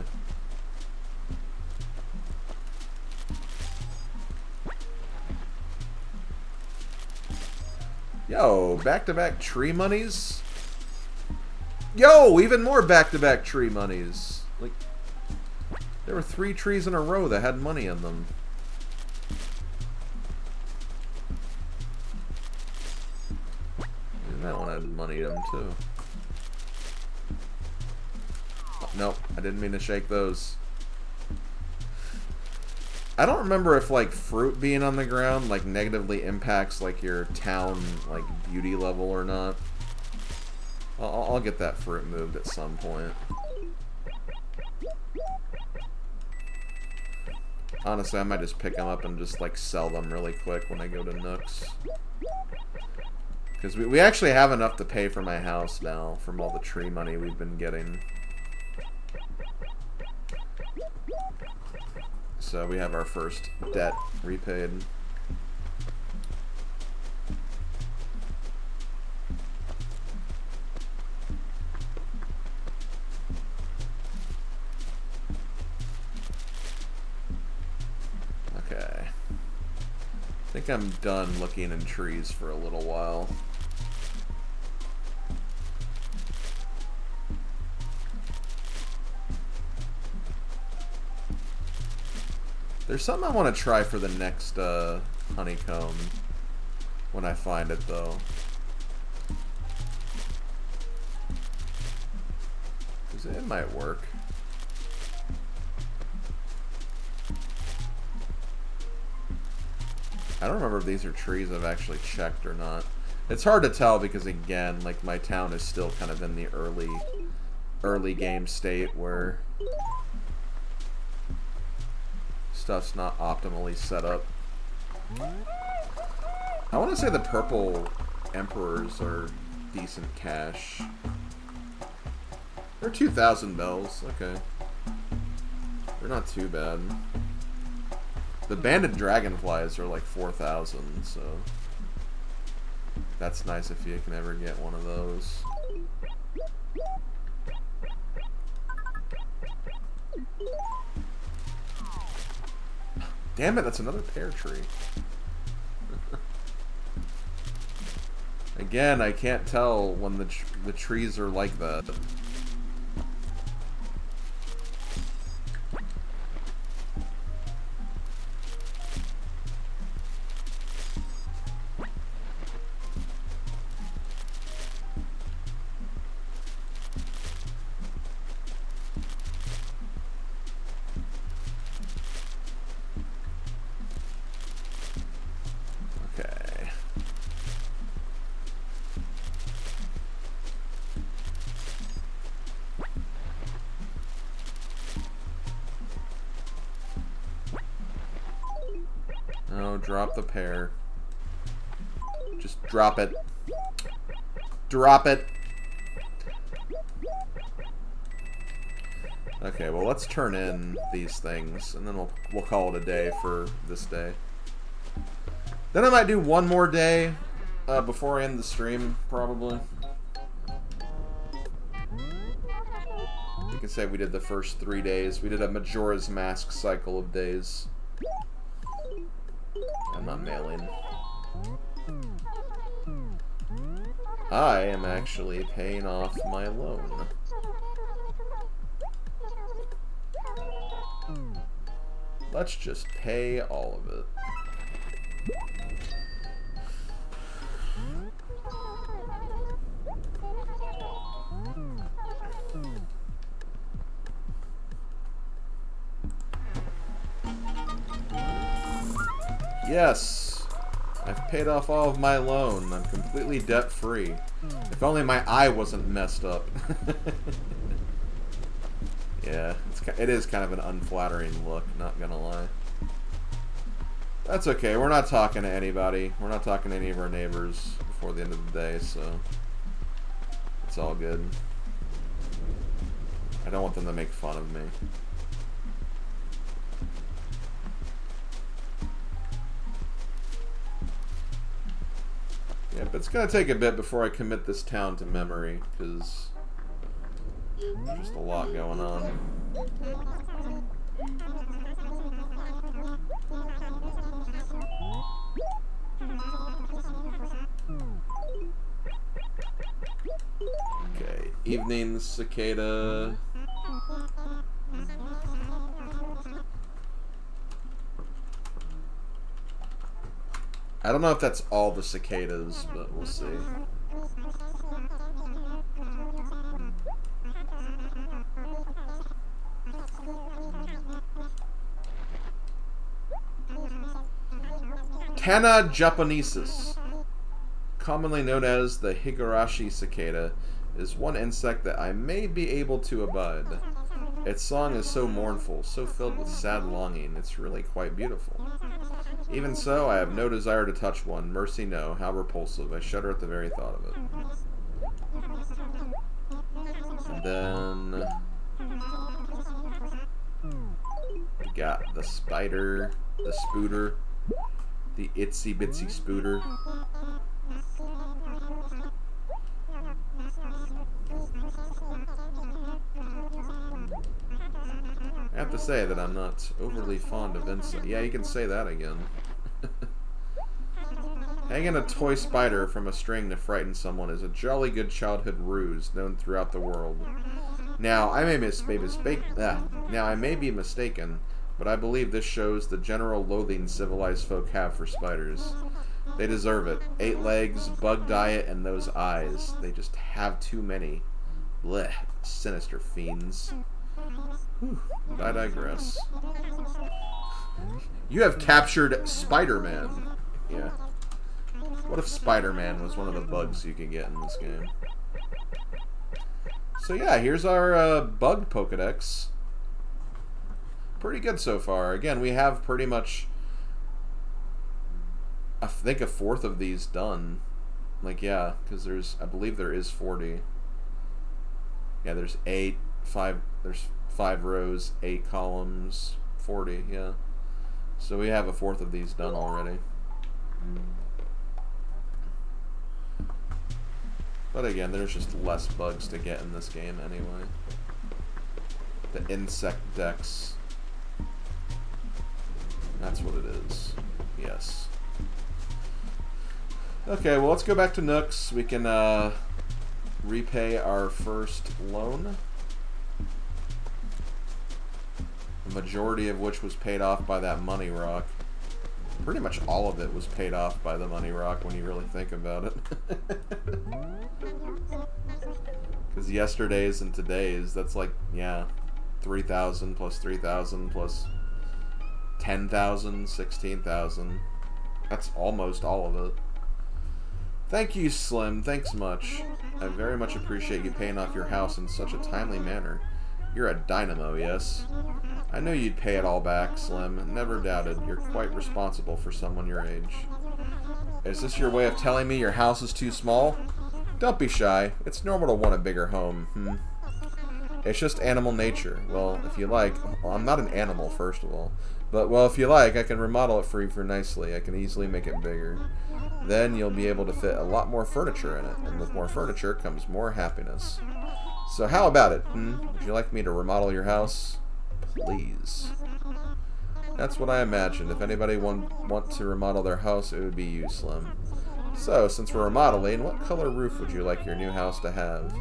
Yo, back-to-back tree monies? Yo, even more back-to-back tree monies. Like, there were 3 trees in a row that had money in them. And that one had money in them, too. Oh, nope, I didn't mean to shake those. I don't remember if, like, fruit being on the ground, like, negatively impacts, like, your town, like, beauty level or not. I'll get that fruit moved at some point. Honestly, I might just pick them up and just, like, sell them really quick when I go to Nook's. Because we actually have enough to pay for my house now from all the tree money we've been getting. So we have our first debt repaid. Okay. I think I'm done looking in trees for a little while. There's something I want to try for the next honeycomb when I find it, though. Because it might work. I don't remember if these are trees I've actually checked or not. It's hard to tell because, again, like, my town is still kind of in the early game state where stuff's not optimally set up. I want to say the purple emperors are decent cash. They're 2,000 bells. Okay. They're not too bad. The banded dragonflies are like 4,000, so that's nice if you can ever get one of those. Damn it, that's another pear tree. Again, I can't tell when the trees are like that. Drop the pear. Just drop it. Drop it. Okay, well, let's turn in these things, and then we'll call it a day for this day. Then I might do one more day before I end the stream, probably. You can say we did the first 3 days. We did a Majora's Mask cycle of days. I'm not mailing. I am actually paying off my loan. Let's just pay all of it. Yes, I've paid off all of my loan. I'm completely debt-free. If only my eye wasn't messed up. Yeah, it is kind of an unflattering look, not gonna lie. That's okay, we're not talking to anybody. We're not talking to any of our neighbors before the end of the day, so it's all good. I don't want them to make fun of me. Yeah, but it's gonna take a bit before I commit this town to memory, because there's just a lot going on. Okay, evening cicada. I don't know if that's all the cicadas, but we'll see. Tana japonesis, commonly known as the higurashi cicada, is one insect that I may be able to abide. Its song is so mournful, so filled with sad longing, it's really quite beautiful. Even so, I have no desire to touch one. Mercy no, how repulsive. I shudder at the very thought of it. And then we got the spider, the spooter, the itsy bitsy spooter. I have to say that I'm not overly fond of insects. Yeah, you can say that again. Hanging a toy spider from a string to frighten someone is a jolly good childhood ruse known throughout the world. Now, I may be mistaken, but I believe this shows the general loathing civilized folk have for spiders. They deserve it. 8 legs, bug diet, and those eyes. They just have too many. Blech, sinister fiends. Whew, but I digress. You have captured Spider-Man. Yeah. What if Spider-Man was one of the bugs you could get in this game? So yeah, here's our bug Pokedex. Pretty good so far. Again, we have pretty much, I think, a fourth of these done. Like, yeah, because I believe there is 40. Yeah, there's 5 rows, 8 columns, 40, yeah. So we have a fourth of these done already. But again, there's just less bugs to get in this game anyway. The insect dex. That's what it is. Yes. Okay, well, let's go back to Nook's. We can repay our first loan. The majority of which was paid off by that money rock. Pretty much all of it was paid off by the money rock when you really think about it. Because yesterday's and today's, that's like, yeah, 3,000 plus 3,000 plus 10,000, 16,000. That's almost all of it. Thank you, Slim. Thanks much. I very much appreciate you paying off your house in such a timely manner. You're a dynamo, yes? I knew you'd pay it all back, Slim. Never doubted. You're quite responsible for someone your age. Is this your way of telling me your house is too small? Don't be shy. It's normal to want a bigger home. It's just animal nature. Well, if you like... Well, I'm not an animal, first of all. But, well, if you like, I can remodel it for you nicely. I can easily make it bigger. Then you'll be able to fit a lot more furniture in it. And with more furniture comes more happiness. So how about it? Would you like me to remodel your house? Please. That's what I imagined. If anybody want to remodel their house, it would be you, Slim. So, since we're remodeling, what color roof would you like your new house to have?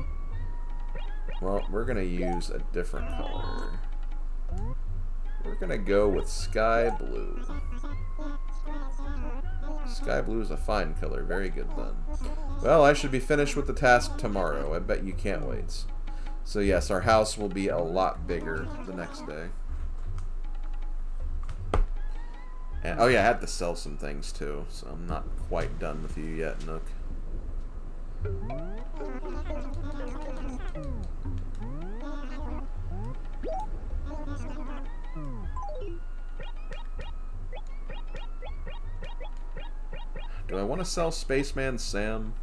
Well, we're going to use a different color. We're going to go with sky blue. Sky blue is a fine color. Very good, then. Well, I should be finished with the task tomorrow. I bet you can't wait. So yes, our house will be a lot bigger the next day. And, oh yeah, I had to sell some things too, so I'm not quite done with you yet, Nook. Do I want to sell Spaceman Sam?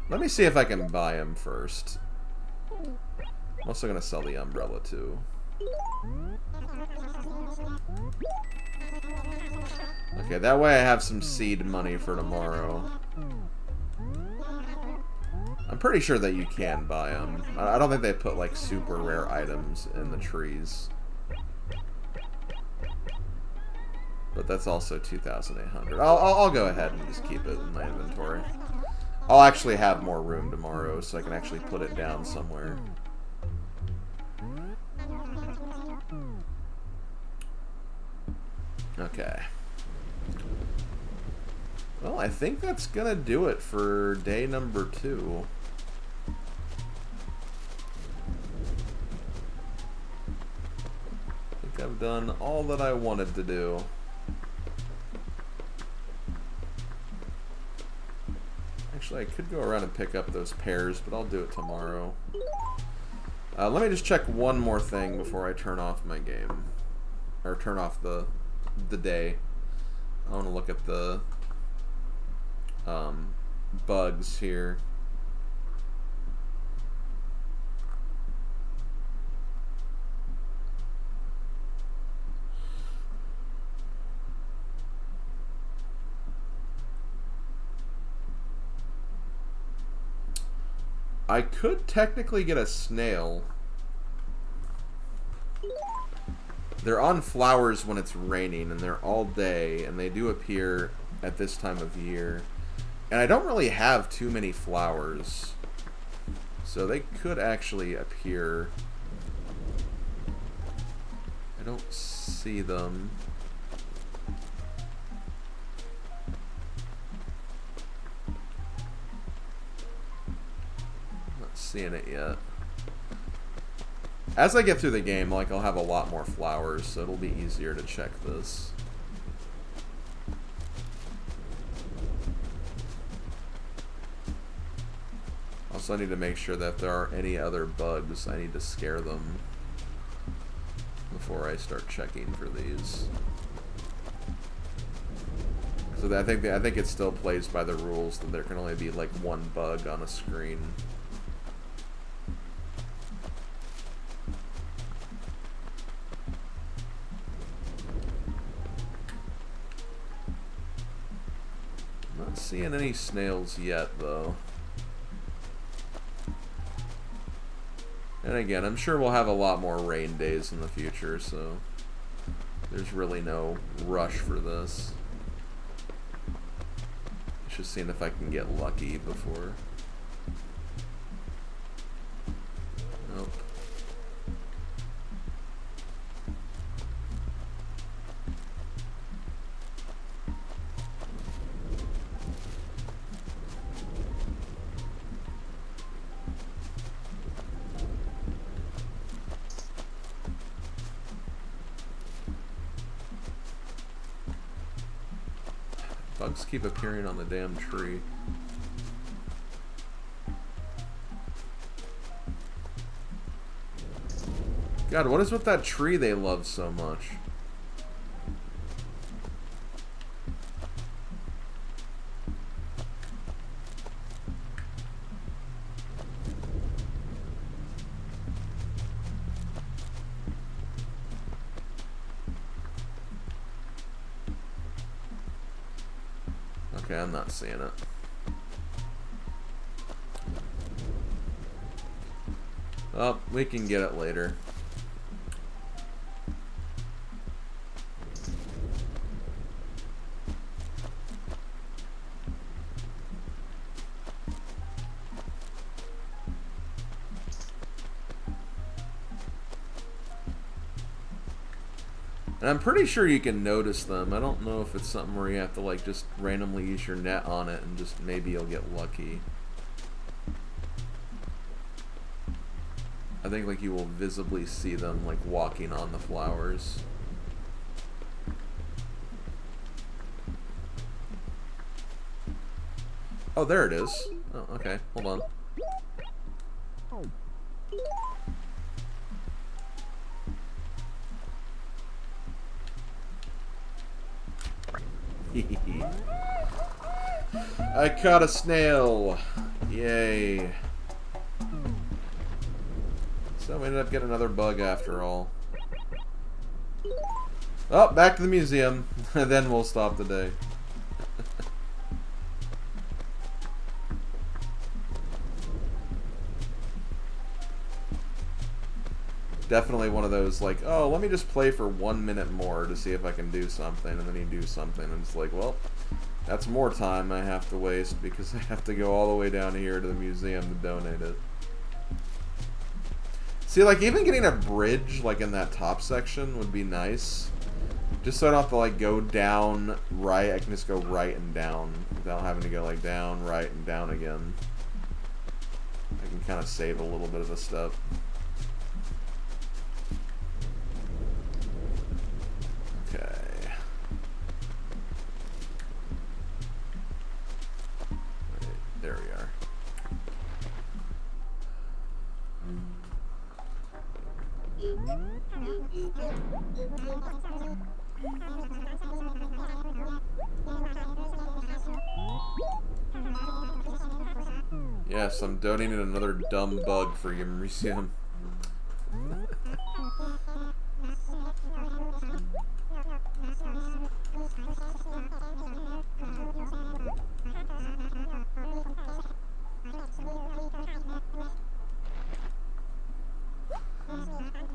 Let me see if I can buy him first. I'm also going to sell the umbrella too. Okay, that way I have some seed money for tomorrow. I'm pretty sure that you can buy them. I don't think they put, like, super rare items in the trees. But that's also 2,800. I'll go ahead and just keep it in my inventory. I'll actually have more room tomorrow, so I can actually put it down somewhere. Okay. Well, I think that's gonna do it for day number 2. I think I've done all that I wanted to do. Actually, I could go around and pick up those pears, but I'll do it tomorrow. Let me just check one more thing before I turn off my game. Or turn off the day. I want to look at the bugs here. I could technically get a snail. They're on flowers when it's raining, and they're all day, and they do appear at this time of year. And I don't really have too many flowers, so they could actually appear. I don't see them. Seeing it yet. As I get through the game, like, I'll have a lot more flowers, so it'll be easier to check this. Also, I need to make sure that if there are any other bugs, I need to scare them before I start checking for these. So I think it still plays by the rules that there can only be like one bug on a screen. Not seeing any snails yet, though. And again, I'm sure we'll have a lot more rain days in the future, so there's really no rush for this. Just seeing if I can get lucky before. Nope. Bugs keep appearing on the damn tree. God, what is with that tree they love so much? Okay, I'm not seeing it. Oh, we can get it later. And I'm pretty sure you can notice them. I don't know if it's something where you have to like just randomly use your net on it and just maybe you'll get lucky. I think like you will visibly see them like walking on the flowers. Oh, there it is. Oh, okay. Hold on. I caught a snail. Yay. So we ended up getting another bug after all. Oh, back to the museum. And then we'll stop the day. Definitely one of those, like, oh, let me just play for 1 minute more to see if I can do something, and then you do something, and it's like, well, that's more time I have to waste because I have to go all the way down here to the museum to donate it. See, like, even getting a bridge, like, in that top section would be nice. Just so I don't have to, like, go down, right. I can just go right and down without having to go, like, down, right, and down again. I can kind of save a little bit of a step. Okay. Right, there we are. Yes, I'm donating another dumb bug for your museum.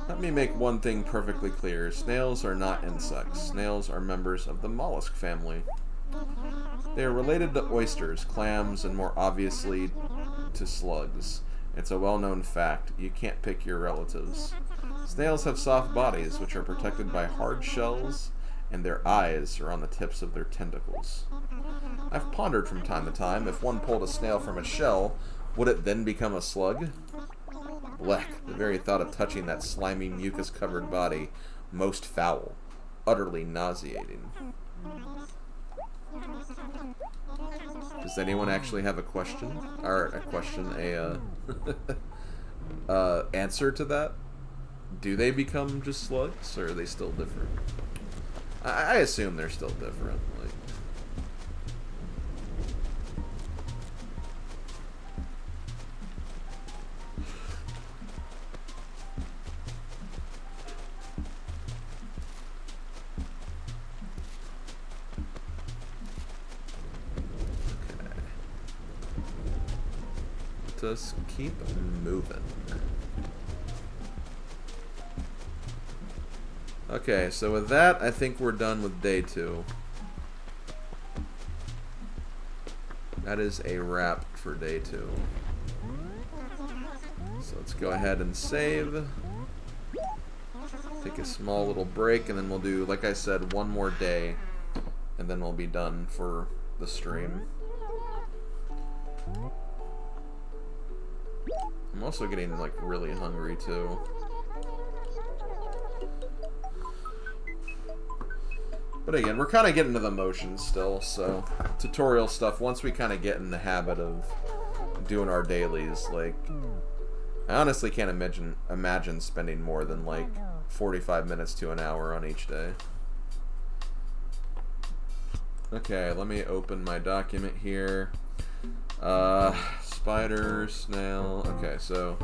Let me make one thing perfectly clear. Snails are not insects. Snails are members of the mollusk family. They are related to oysters, clams, and more obviously to slugs. It's a well-known fact. You can't pick your relatives. Snails have soft bodies, which are protected by hard shells, and their eyes are on the tips of their tentacles. I've pondered from time to time, if one pulled a snail from a shell, would it then become a slug? Blech, the very thought of touching that slimy, mucus-covered body, most foul, utterly nauseating. Does anyone actually have a question? Or answer to that? Do they become just slugs, or are they still different? I assume they're still different. Like, just keep moving. Okay, so with that, I think we're done with day 2. That is a wrap for day 2. So let's go ahead and save. Take a small little break, and then we'll do, like I said, one more day, and then we'll be done for the stream. I'm also getting, like, really hungry, too. But again, we're kind of getting to the motions still, so tutorial stuff, once we kind of get in the habit of doing our dailies, like, I honestly can't imagine spending more than, like, 45 minutes to an hour on each day. Okay, let me open my document here. Spider, snail. Okay, so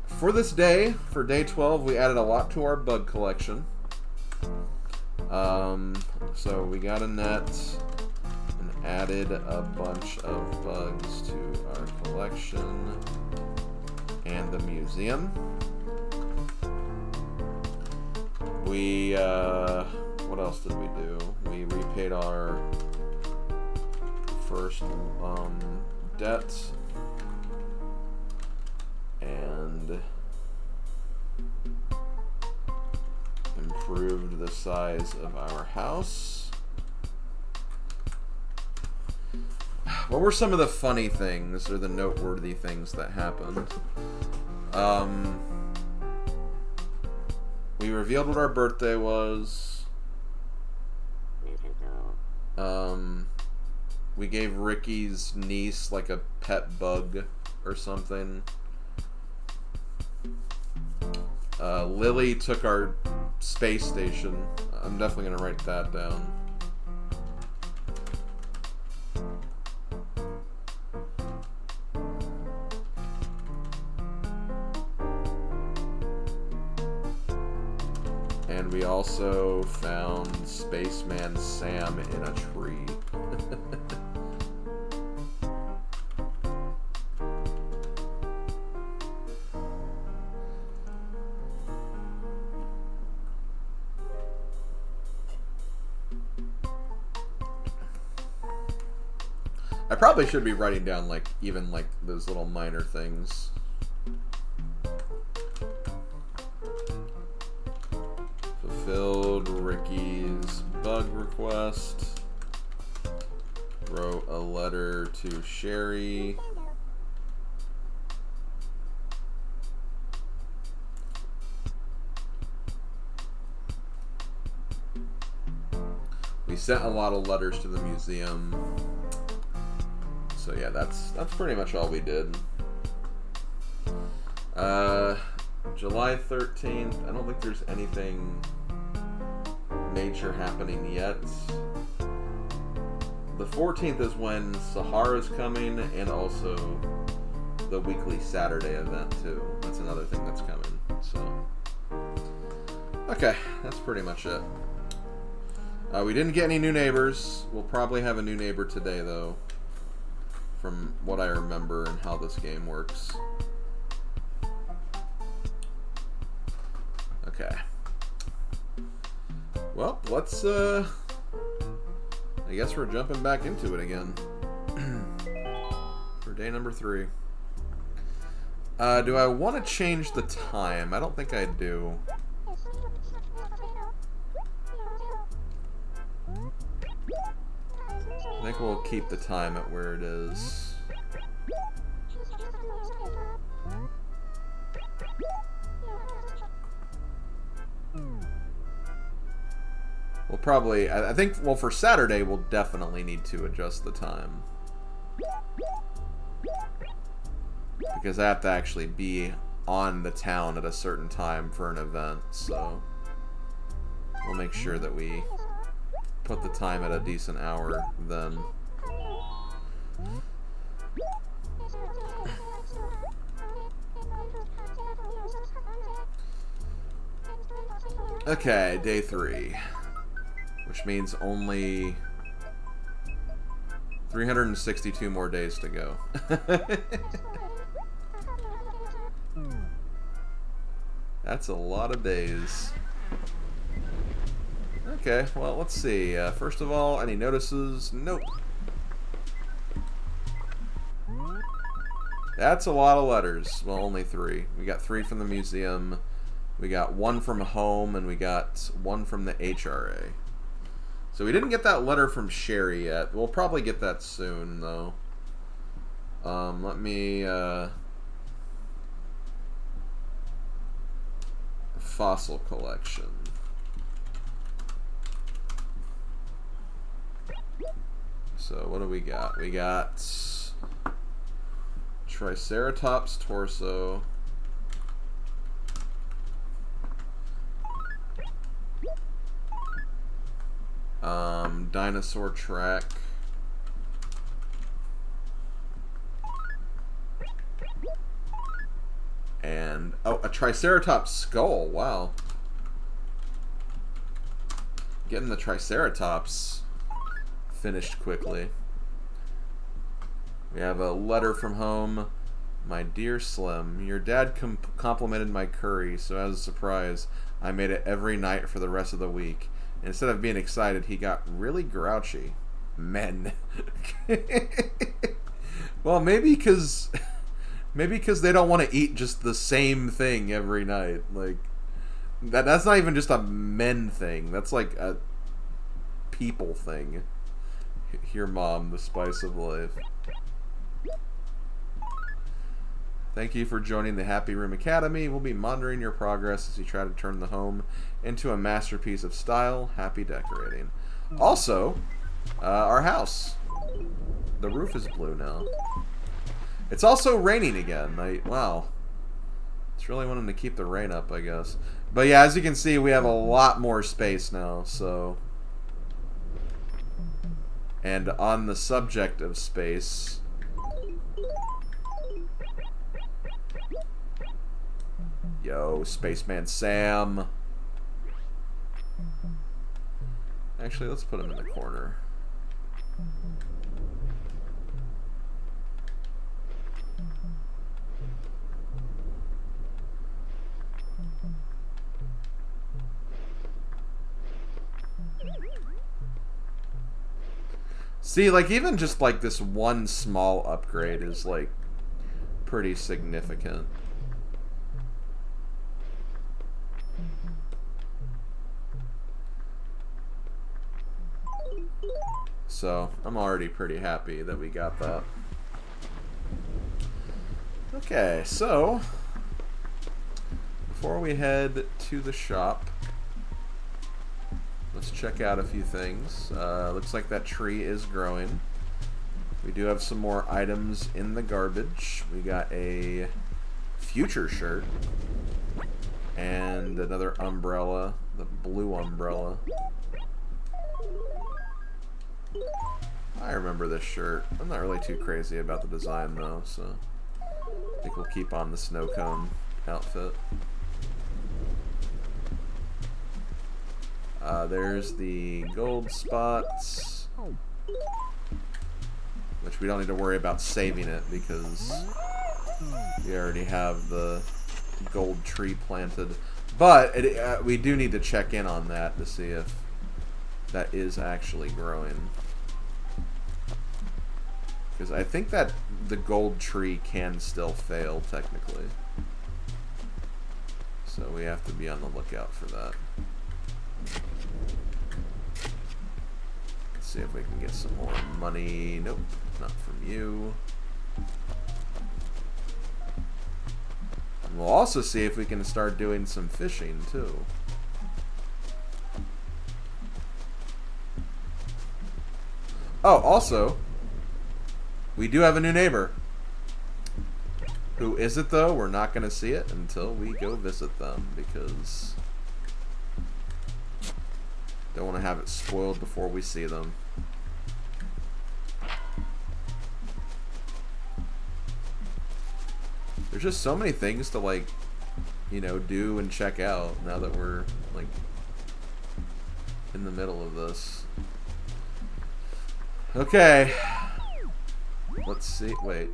for this day, for day 12, we added a lot to our bug collection. So we got a net and added a bunch of bugs to our collection and the museum. We, what else did we do? We repaid our first, debt. And improved the size of our house. What were some of the funny things or the noteworthy things that happened? We revealed what our birthday was. We gave Ricky's niece like a pet bug or something. Lily took our space station. I'm definitely going to write that down. And we also found Spaceman Sam in a tree. I probably should be writing down, like, even, like, those little minor things. Fulfilled Ricky's bug request. Wrote a letter to Sherry. We sent a lot of letters to the museum. So yeah, that's pretty much all we did. July 13th, I don't think there's anything major happening yet. The 14th is when Sahara's coming, and also the weekly Saturday event too. That's another thing that's coming. So, okay, that's pretty much it. We didn't get any new neighbors. We'll probably have a new neighbor today though, from what I remember and how this game works. Okay. Well, let's, I guess we're jumping back into it again. For day number 3. Do I want to change the time? I don't think I do. I think we'll keep the time at where it is. We'll probably, I think, well, for Saturday, we'll definitely need to adjust the time. Because I have to actually be on the town at a certain time for an event, so we'll make sure that we put the time at a decent hour then. Okay, day 3. Which means only 362 more days to go. That's a lot of days. Okay, well, let's see. First of all, any notices? Nope. That's a lot of letters. Well, only 3. We got 3 from the museum. We got 1 from home, and we got 1 from the HRA. So we didn't get that letter from Sherry yet. We'll probably get that soon, though. Let me, fossil collection. So what do we got? We got Triceratops torso. Dinosaur track. And, oh, a Triceratops skull. Wow. Getting the Triceratops finished quickly. We have a letter from home. My dear Slim, your dad complimented my curry, so as a surprise, I made it every night for the rest of the week. Instead of being excited, he got really grouchy. Men. Well, maybe because they don't want to eat just the same thing every night. Like that's not even just a men thing. That's like a people thing. Here, Mom, the spice of life. Thank you for joining the Happy Room Academy. We'll be monitoring your progress as you try to turn the home into a masterpiece of style. Happy decorating. Also, our house. The roof is blue now. It's also raining again. Wow. It's really wanting to keep the rain up, I guess. But yeah, as you can see, we have a lot more space now, so. And on the subject of space, yo, Spaceman Sam. Actually, let's put them in the corner. See, like, even just, like, this one small upgrade is, like, pretty significant. So, I'm already pretty happy that we got that. Okay, so, before we head to the shop, let's check out a few things. Looks like that tree is growing. We do have some more items in the garbage. We got a future shirt and another umbrella, the blue umbrella. I remember this shirt. I'm not really too crazy about the design though, so I think we'll keep on the snow cone outfit. There's the gold spots, which we don't need to worry about saving it because we already have the gold tree planted. But we do need to check in on that to see if that is actually growing. Because I think that the gold tree can still fail, technically. So we have to be on the lookout for that. Let's see if we can get some more money. Nope, not from you. And we'll also see if we can start doing some fishing, too. Oh, also, we do have a new neighbor. Who is it, though? We're not going to see it until we go visit them, because don't want to have it spoiled before we see them. There's just so many things to, like, you know, do and check out now that we're, like, in the middle of this. Okay. Let's see. Wait.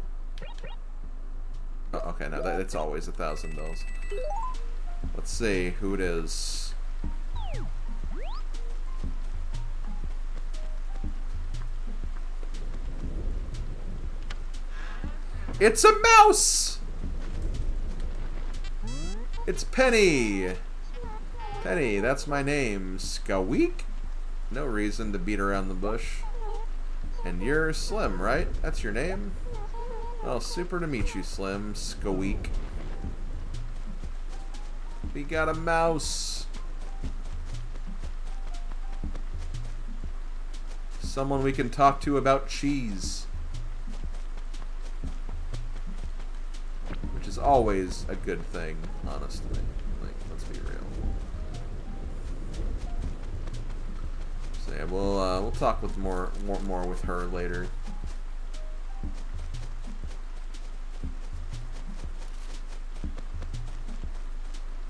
Oh, okay, no, it's always $1,000. Let's see who it is. It's a mouse! It's Penny! Penny, that's my name. Squeak? No reason to beat around the bush. And you're Slim, right? That's your name? Well, super to meet you, Slim. Squeak. We got a mouse. Someone we can talk to about cheese. Which is always a good thing, honestly. Like, let's be real. So yeah, we'll talk with more with her later.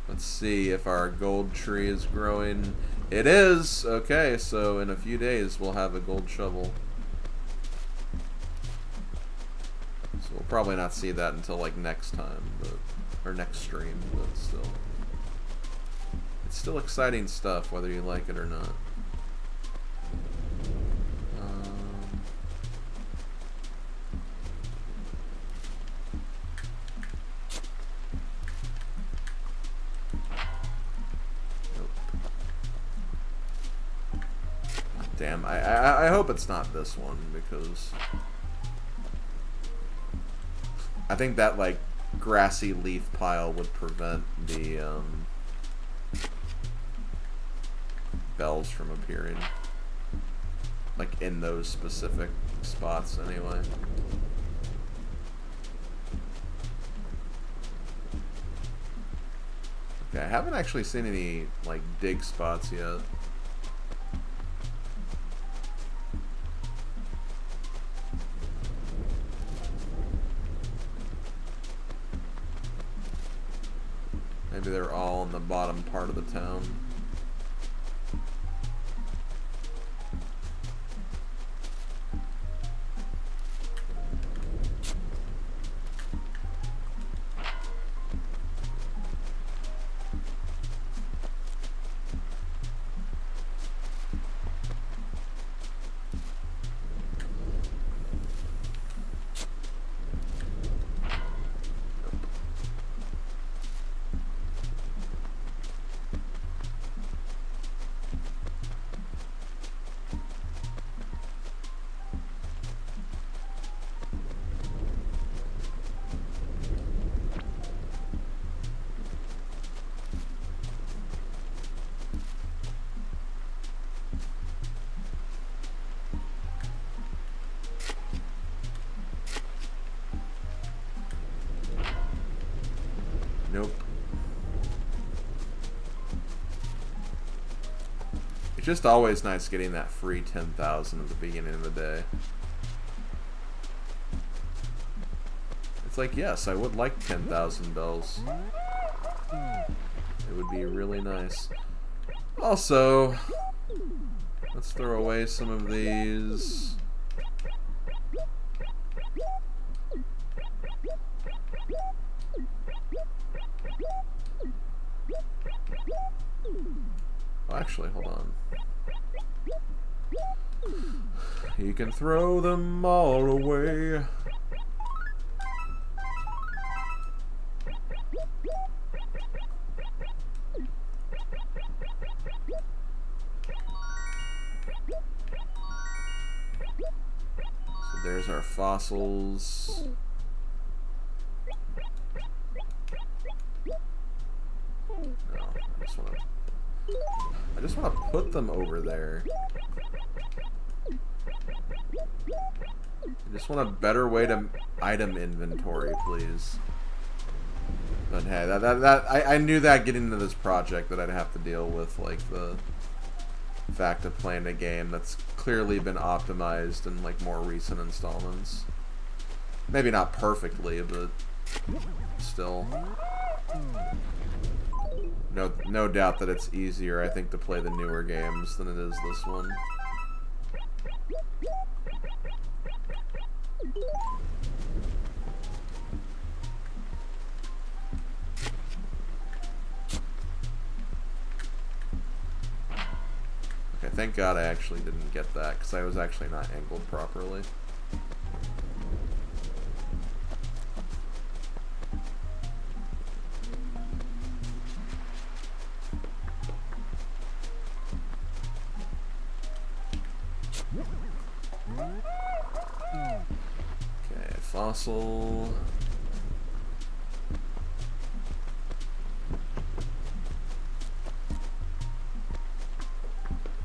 Let's see if our gold tree is growing. It is! Okay, so in a few days we'll have a gold shovel. So we'll probably not see that until like next time, or next stream, but still. It's still exciting stuff, whether you like it or not. Damn, I hope it's not this one, because I think that, like, grassy leaf pile would prevent the bells from appearing. Like, in those specific spots, anyway. Okay, I haven't actually seen any, like, dig spots yet. Maybe they're all in the bottom part of the town. Nope. It's just always nice getting that free 10,000 at the beginning of the day. It's like, yes, I would like 10,000 bells. It would be really nice. Also, let's throw away some of these. Oh, actually, hold on. You can throw them all away. So there's our fossils. No, I just want to put them over there. I just want a better way to item inventory, please. But hey, I knew that getting into this project that I'd have to deal with, like, the fact of playing a game that's clearly been optimized in, like, more recent installments. Maybe not perfectly, but still. No doubt that it's easier, I think, to play the newer games than it is this one. Okay, thank God I actually didn't get that, because I was actually not angled properly. Okay, fossil.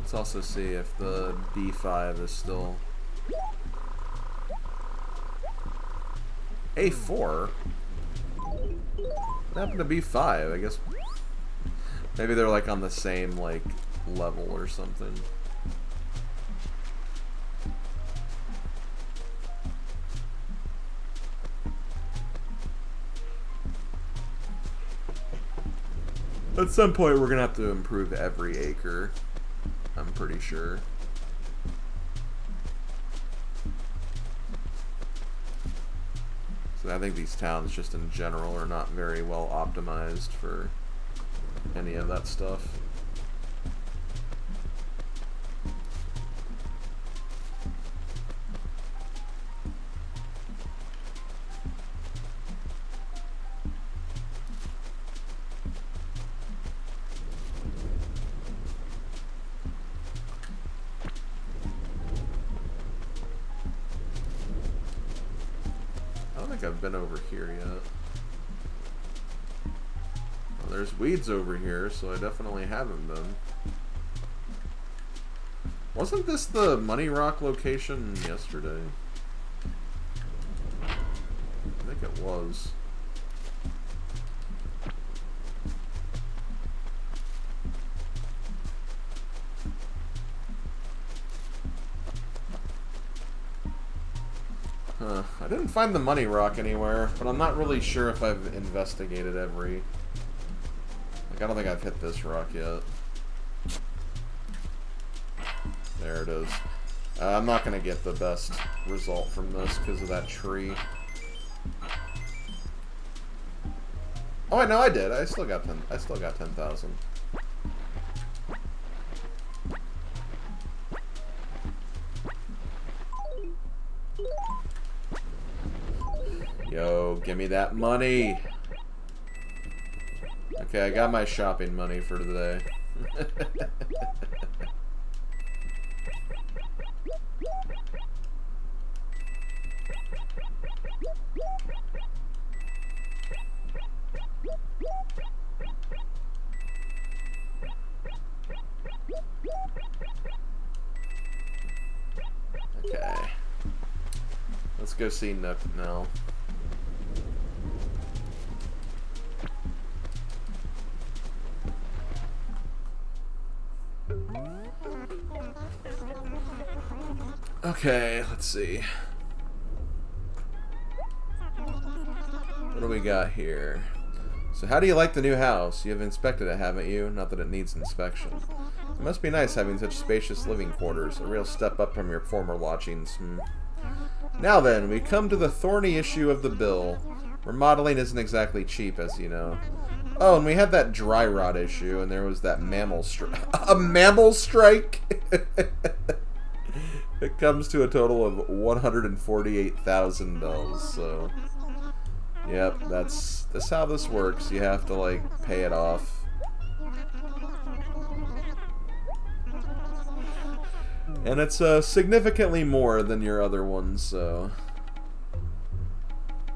Let's also see if the B5 is still A4. What happened to B5? I guess maybe they're like on the same like level or something. At some point we're gonna have to improve every acre, I'm pretty sure. So I think these towns just in general are not very well optimized for any of that stuff. I've been over here yet. Well, there's weeds over here, so I definitely haven't been. Wasn't this the Money Rock location yesterday? I think it was. I didn't find the Money Rock anywhere, but I'm not really sure if I've investigated every... Like, I don't think I've hit this rock yet. There it is. I'm not going to get the best result from this because of that tree. Oh, wait, no, I did. I still got 10,000. Yo, give me that money. Okay, I got my shopping money for today. Okay. Let's go see Nook now. Okay, let's see. What do we got here? So how do you like the new house? You have inspected it, haven't you? Not that it needs inspection. It must be nice having such spacious living quarters. A real step up from your former lodgings. Now then, we come to the thorny issue of the bill. Remodeling isn't exactly cheap, as you know. Oh, and we had that dry rot issue, and there was that mammal strike. A mammal strike? It comes to a total of $148,000, so... Yep, that's how this works. You have to, like, pay it off. And it's significantly more than your other ones, so...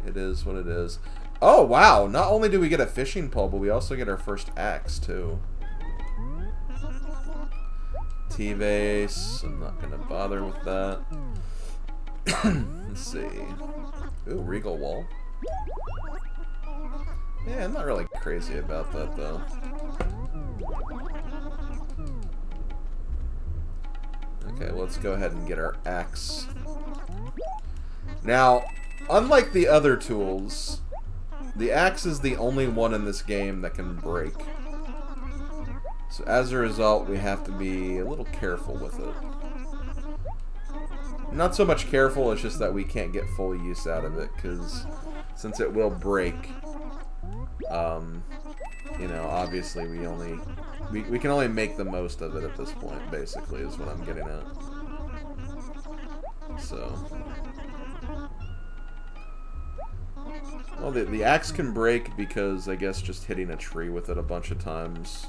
It is what it is. Oh, wow! Not only do we get a fishing pole, but we also get our first axe, too. T-vase. I'm not gonna bother with that. Let's see. Ooh, regal wall. Yeah, I'm not really crazy about that, though. Okay, let's go ahead and get our axe. Now, unlike the other tools, the axe is the only one in this game that can break. So as a result, we have to be a little careful with it. Not so much careful, it's just that we can't get full use out of it, because since it will break, you know, obviously we can only make the most of it at this point, basically, is what I'm getting at. So... Well, the axe can break because, I guess, just hitting a tree with it a bunch of times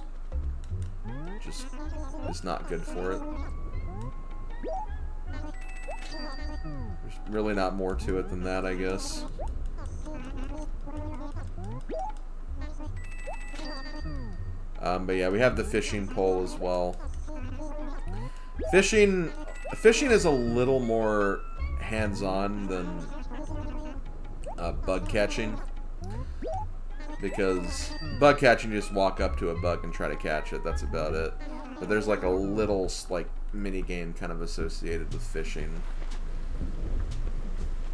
just is not good for it. There's really not more to it than that, I guess. But yeah, we have the fishing pole as well. Fishing is a little more hands-on than bug catching, because bug catching, you just walk up to a bug and try to catch it. That's about it. But there's like a little like mini game kind of associated with fishing.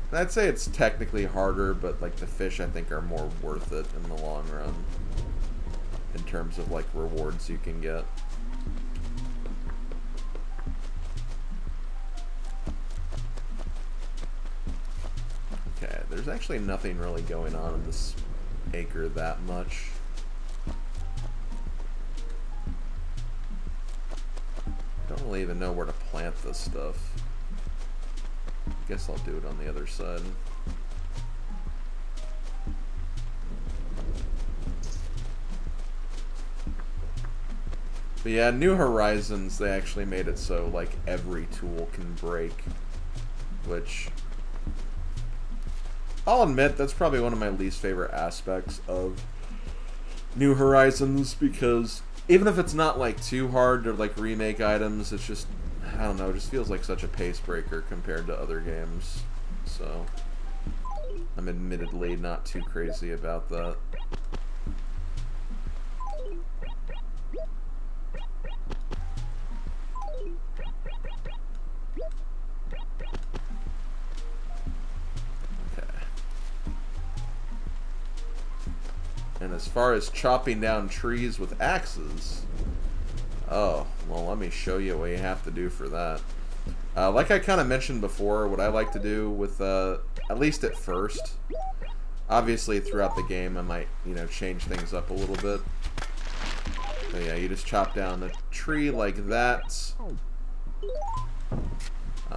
And I'd say it's technically harder, but like the fish I think are more worth it in the long run in terms of like rewards you can get. Okay, there's actually nothing really going on in this acre that much. Don't really even know where to plant this stuff. I guess I'll do it on the other side. But yeah, New Horizons, they actually made it so like every tool can break, which I'll admit that's probably one of my least favorite aspects of New Horizons, because even if it's not like too hard to like remake items, it's just, I don't know, it just feels like such a pace breaker compared to other games. So I'm admittedly not too crazy about that. And as far as chopping down trees with axes, oh, well, let me show you what you have to do for that. Like I kind of mentioned before, what I like to do with, at least at first, obviously throughout the game I might, you know, change things up a little bit. So yeah, you just chop down the tree like that.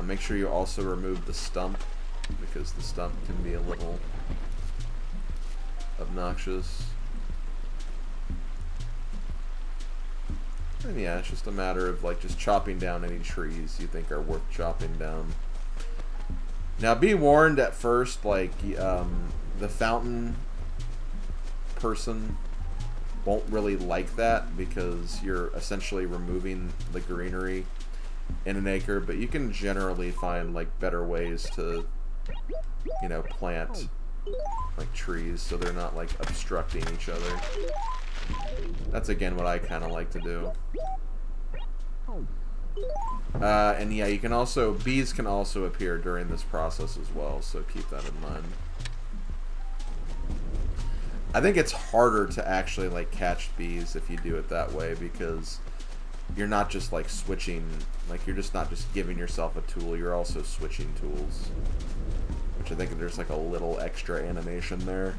Make sure you also remove the stump, because the stump can be a little obnoxious. And yeah, it's just a matter of like just chopping down any trees you think are worth chopping down. Now be warned at first, like the fountain person won't really like that, because you're essentially removing the greenery in an acre, but you can generally find like better ways to, you know, plant like trees so they're not like obstructing each other. That's again what I kind of like to do. And yeah, you can also, bees can also appear during this process as well, so keep that in mind. I think it's harder to actually like catch bees if you do it that way, because you're not just like switching, like you're just not just giving yourself a tool, you're also switching tools. Which I think there's like a little extra animation there.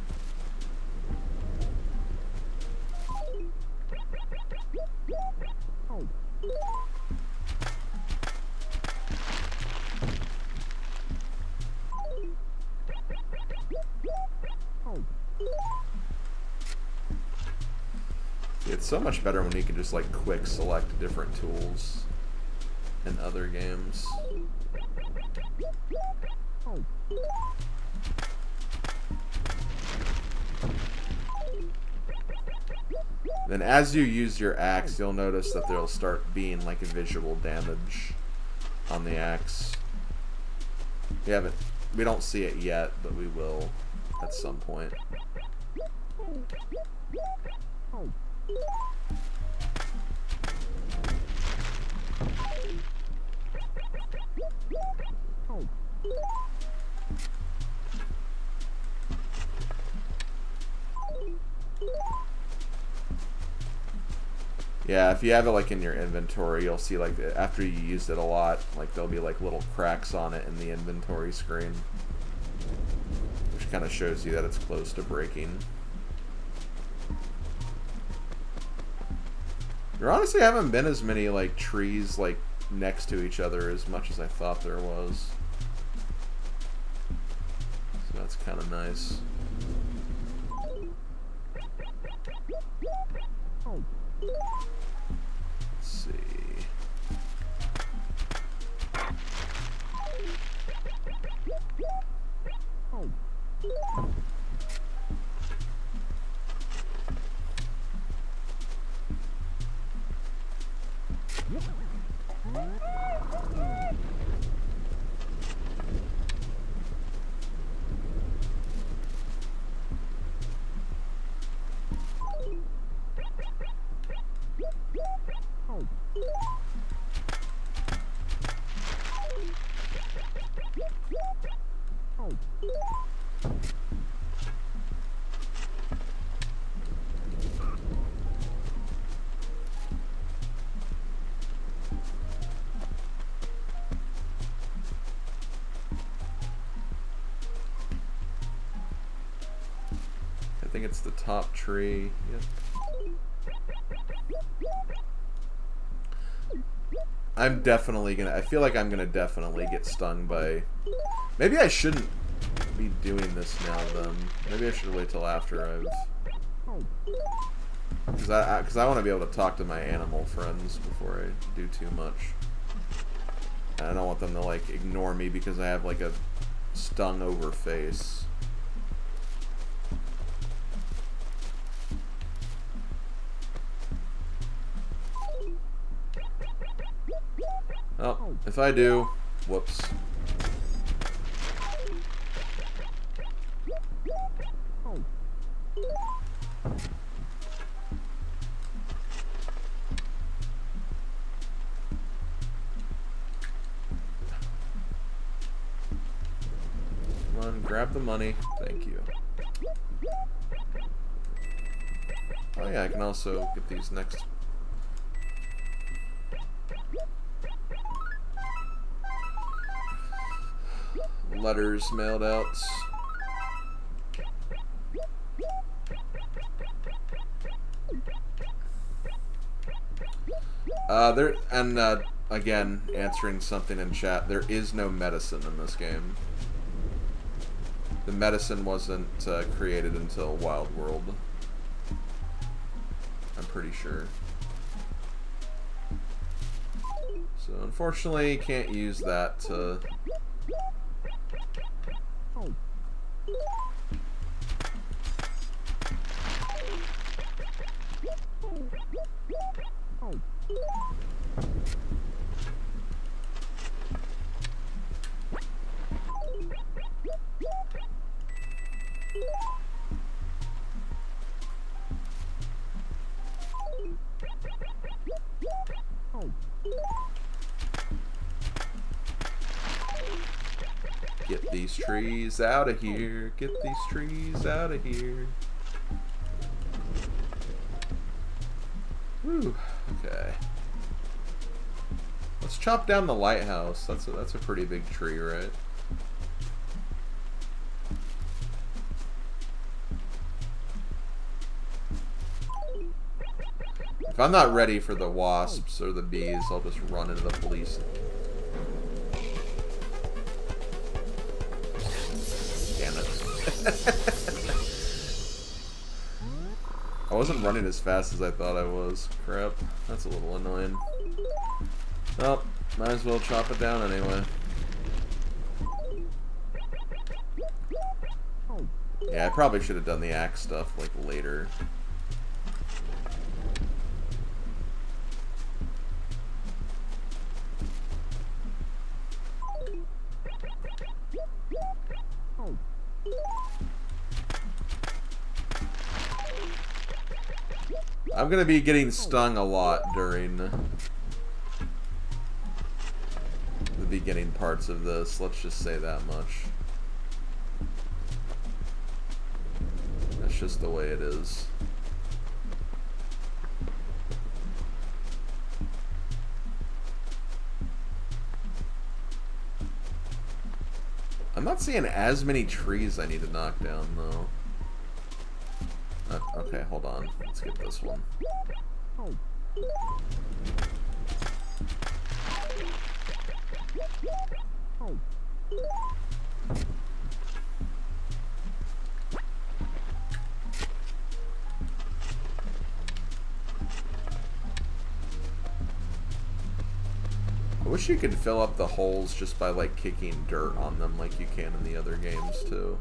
It's so much better when you can just like quick select different tools in other games. Then as you use your axe, you'll notice that there'll start being like a visual damage on the axe. We don't see it yet, but we will at some point. Yeah, if you have it like in your inventory, you'll see like after you used it a lot, like there'll be like little cracks on it in the inventory screen, which kind of shows you that it's close to breaking. There honestly haven't been as many like trees like next to each other as much as I thought there was. So that's kind of nice. Let's see. I think it's the top tree. Yep. I'm definitely gonna, I feel like I'm gonna definitely get stung by, maybe I shouldn't be doing this now then. Maybe I should wait till after I've, because I want to be able to talk to my animal friends before I do too much. And I don't want them to like ignore me because I have like a stung over face. Oh, if I do, whoops. Come on, grab the money. Thank you. Oh yeah, I can also get these next. Letters mailed out. Again, answering something in chat, there is no medicine in this game. The medicine wasn't created until Wild World. I'm pretty sure. So unfortunately, can't use that to... Get these trees out of here. Get these trees out of here. Whew. Okay. Let's chop down the lighthouse. That's a pretty big tree, right? If I'm not ready for the wasps or the bees, I'll just run into the police. Damn it. I wasn't running as fast as I thought I was. Crap. That's a little annoying. Well, might as well chop it down anyway. Yeah, I probably should have done the axe stuff, like, later. I'm gonna be getting stung a lot during the beginning parts of this, let's just say that much. That's just the way it is. I'm not seeing as many trees I need to knock down, though. Okay, hold on. Let's get this one. I wish you could fill up the holes just by, like, kicking dirt on them like you can in the other games, too.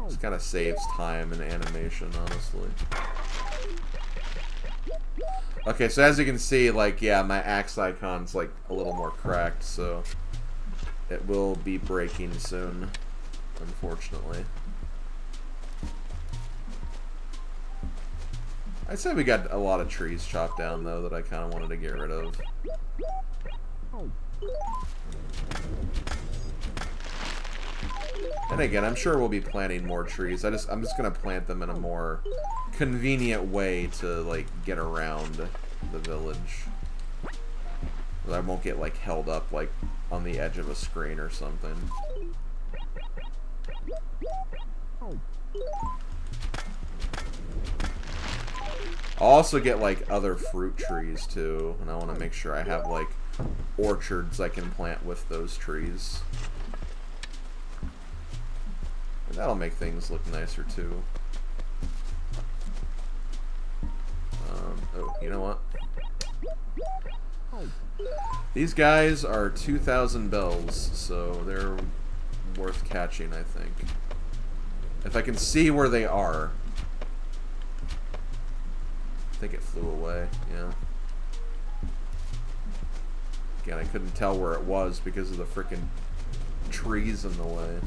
This kind of saves time and animation, honestly. Okay, so as you can see, like, yeah, my axe icon's, like, a little more cracked, so it will be breaking soon, unfortunately. I'd say we got a lot of trees chopped down, though, that I kind of wanted to get rid of. And again, I'm sure we'll be planting more trees. I'm just gonna plant them in a more convenient way to, like, get around the village. I won't get, like, held up, like, on the edge of a screen or something. I'll also get, like, other fruit trees, too. And I want to make sure I have, like, orchards I can plant with those trees. And that'll make things look nicer, too. Oh, you know what? These guys are 2,000 bells, so they're worth catching, I think. If I can see where they are. I think it flew away, yeah. Again, I couldn't tell where it was because of the frickin' trees in the way.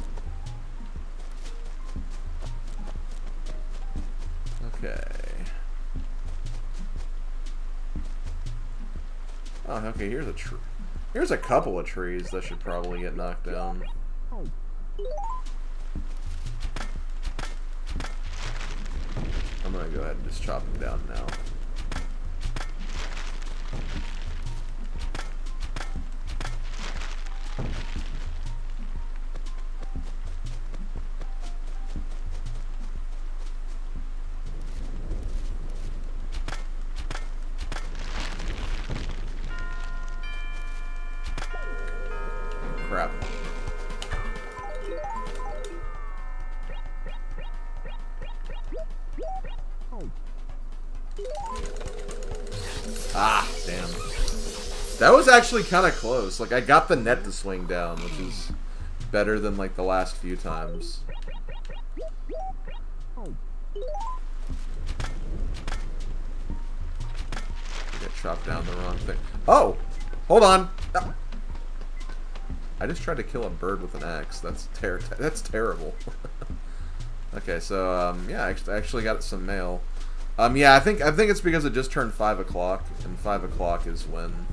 Okay. Oh, okay, here's a tree. Here's a couple of trees that should probably get knocked down. I'm gonna go ahead and just chop them down now. Crap. Ah, damn. That was actually kind of close. Like, I got the net to swing down, which is better than, like, the last few times. Get chopped down the wrong thing. Oh! Hold on! Ah. I just tried to kill a bird with an axe. That's terrible. Okay, so, yeah, I actually got some mail. Yeah, I think it's because it just turned 5 o'clock, and 5 o'clock is when,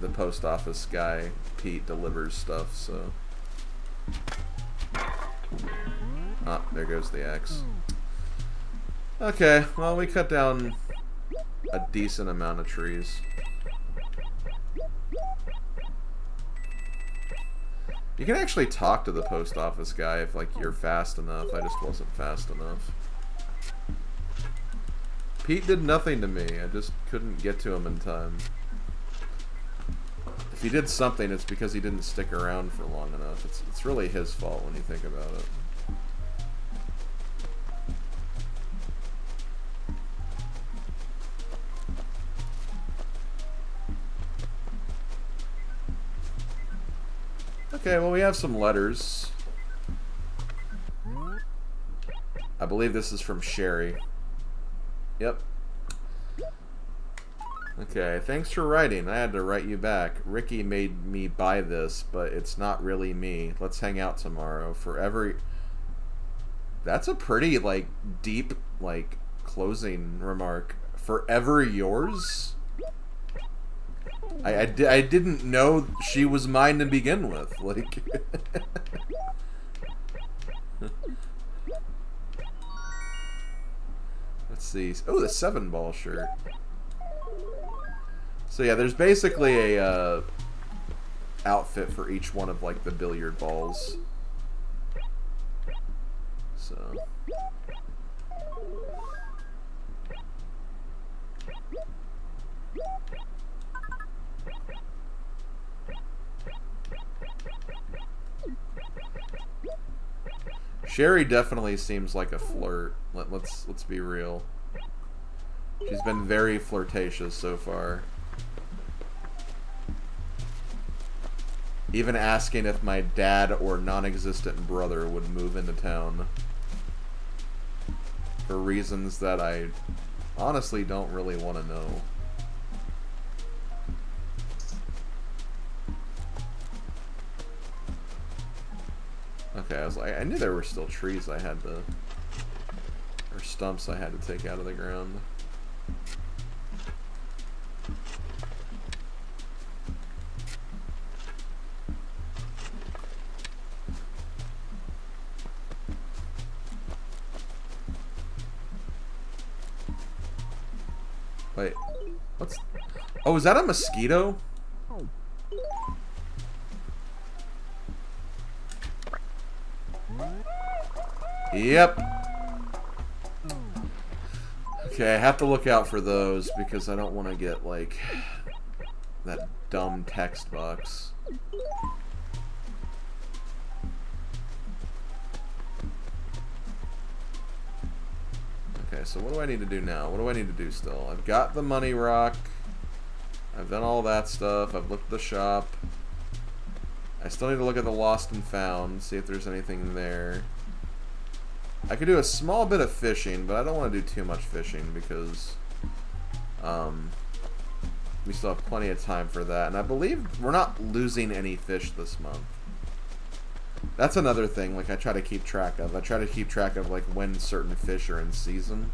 the post office guy, Pete, delivers stuff, so... Ah, there goes the axe. Okay, well, we cut down a decent amount of trees. You can actually talk to the post office guy if, like, you're fast enough. I just wasn't fast enough. Pete did nothing to me. I just couldn't get to him in time. If he did something, it's because he didn't stick around for long enough. It's really his fault when you think about it. Okay, well, we have some letters. I believe this is from Sherry. Yep. Okay, thanks for writing. I had to write you back. Ricky made me buy this, but it's not really me. Let's hang out tomorrow. Forever. That's a pretty, like, deep, like, closing remark. Forever yours? I didn't know she was mine to begin with. Like... Let's see. Oh, the 7-ball shirt. So yeah, there's basically a outfit for each one of, like, the billiard balls. So... Sherry definitely seems like a flirt. Let's be real. She's been very flirtatious so far. Even asking if my dad or non-existent brother would move into town. For reasons that I honestly don't really want to know. Okay, I was like, I knew there were still trees I had to, or stumps I had to take out of the ground. Wait, what's... Oh, is that a mosquito? Yep. Okay, I have to look out for those because I don't want to get, like, that dumb text box. Okay, so what do I need to do now? What do I need to do still? I've got the money rock. I've done all that stuff. I've looked at the shop. I still need to look at the lost and found, see if there's anything there. I could do a small bit of fishing, but I don't want to do too much fishing because we still have plenty of time for that. And I believe we're not losing any fish this month. That's another thing, like, I try to keep track of. I try to keep track of, like, when certain fish are in season.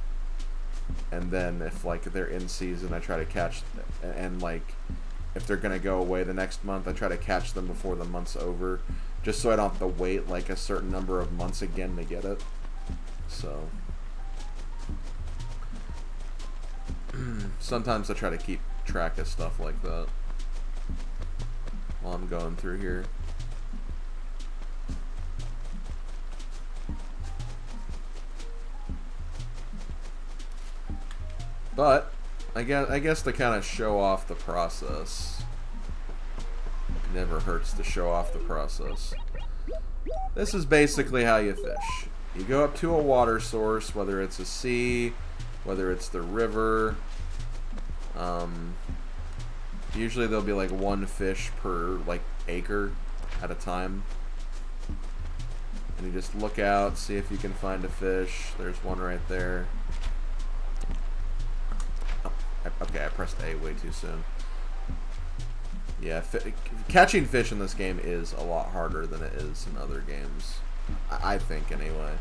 And then if, like, they're in season, I try to catch them. And, like, if they're going to go away the next month, I try to catch them before the month's over. Just so I don't have to wait, like, a certain number of months again to get it. So... sometimes I try to keep track of stuff like that while I'm going through here. But I guess to kind of show off the process, it never hurts to show off the process. This is basically how you fish. You go up to a water source, whether it's a sea, whether it's the river. Usually there'll be like one fish per like acre at a time. And you just look out, see if you can find a fish. There's one right there. Oh, okay, I pressed A way too soon. Yeah, catching fish in this game is a lot harder than it is in other games. I think, anyway.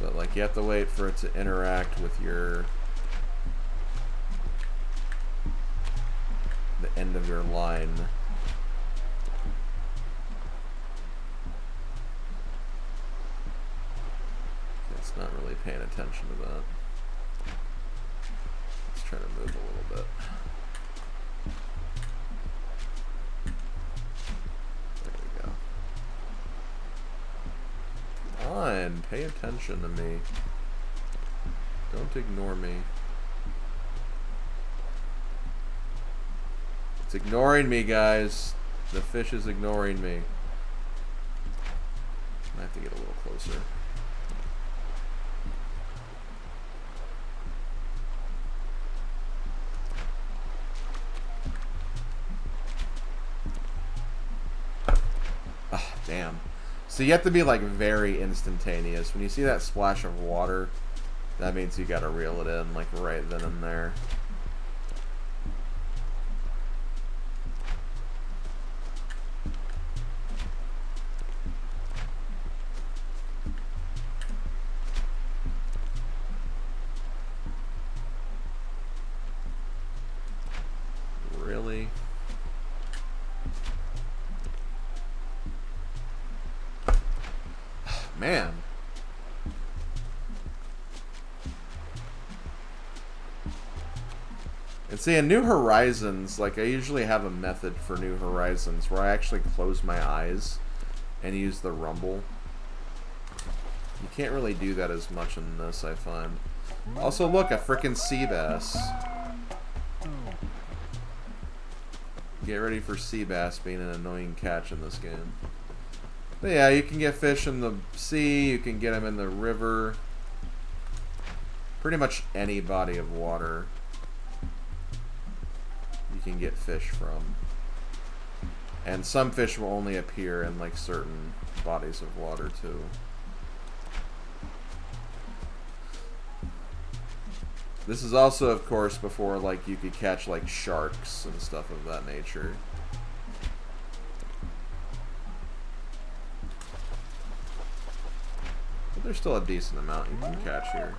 But, like, you have to wait for it to interact with your the end of your line. It's not really paying attention to that. Let's try to move a little bit. There we go. Come on, pay attention to me. Don't ignore me. It's ignoring me, guys. The fish is ignoring me. I have to get a little closer. Ah, damn. So you have to be like very instantaneous. When you see that splash of water, that means you gotta reel it in like right then and there. Really? Man. And see, in New Horizons, like I usually have a method for New Horizons where I actually close my eyes and use the rumble. You can't really do that as much in this, I find. Also, look, a frickin' sea bass. Get ready for sea bass being an annoying catch in this game. But yeah, you can get fish in the sea, you can get them in the river. Pretty much any body of water you can get fish from. And some fish will only appear in like certain bodies of water too. This is also, of course, before like you could catch like sharks and stuff of that nature. But there's still a decent amount you can catch here.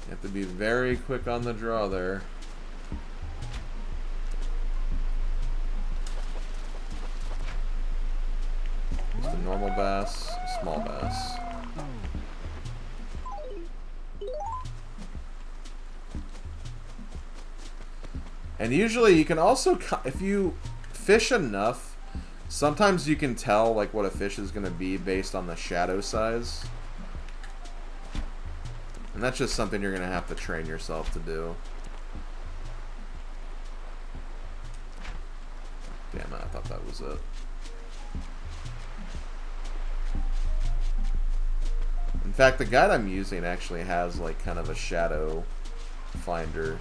You have to be very quick on the draw there. Just a normal bass, a small bass. And usually you can also, if you fish enough, sometimes you can tell like what a fish is going to be based on the shadow size. And that's just something you're going to have to train yourself to do. Damn it, I thought that was it. In fact, the guide I'm using actually has like kind of a shadow finder.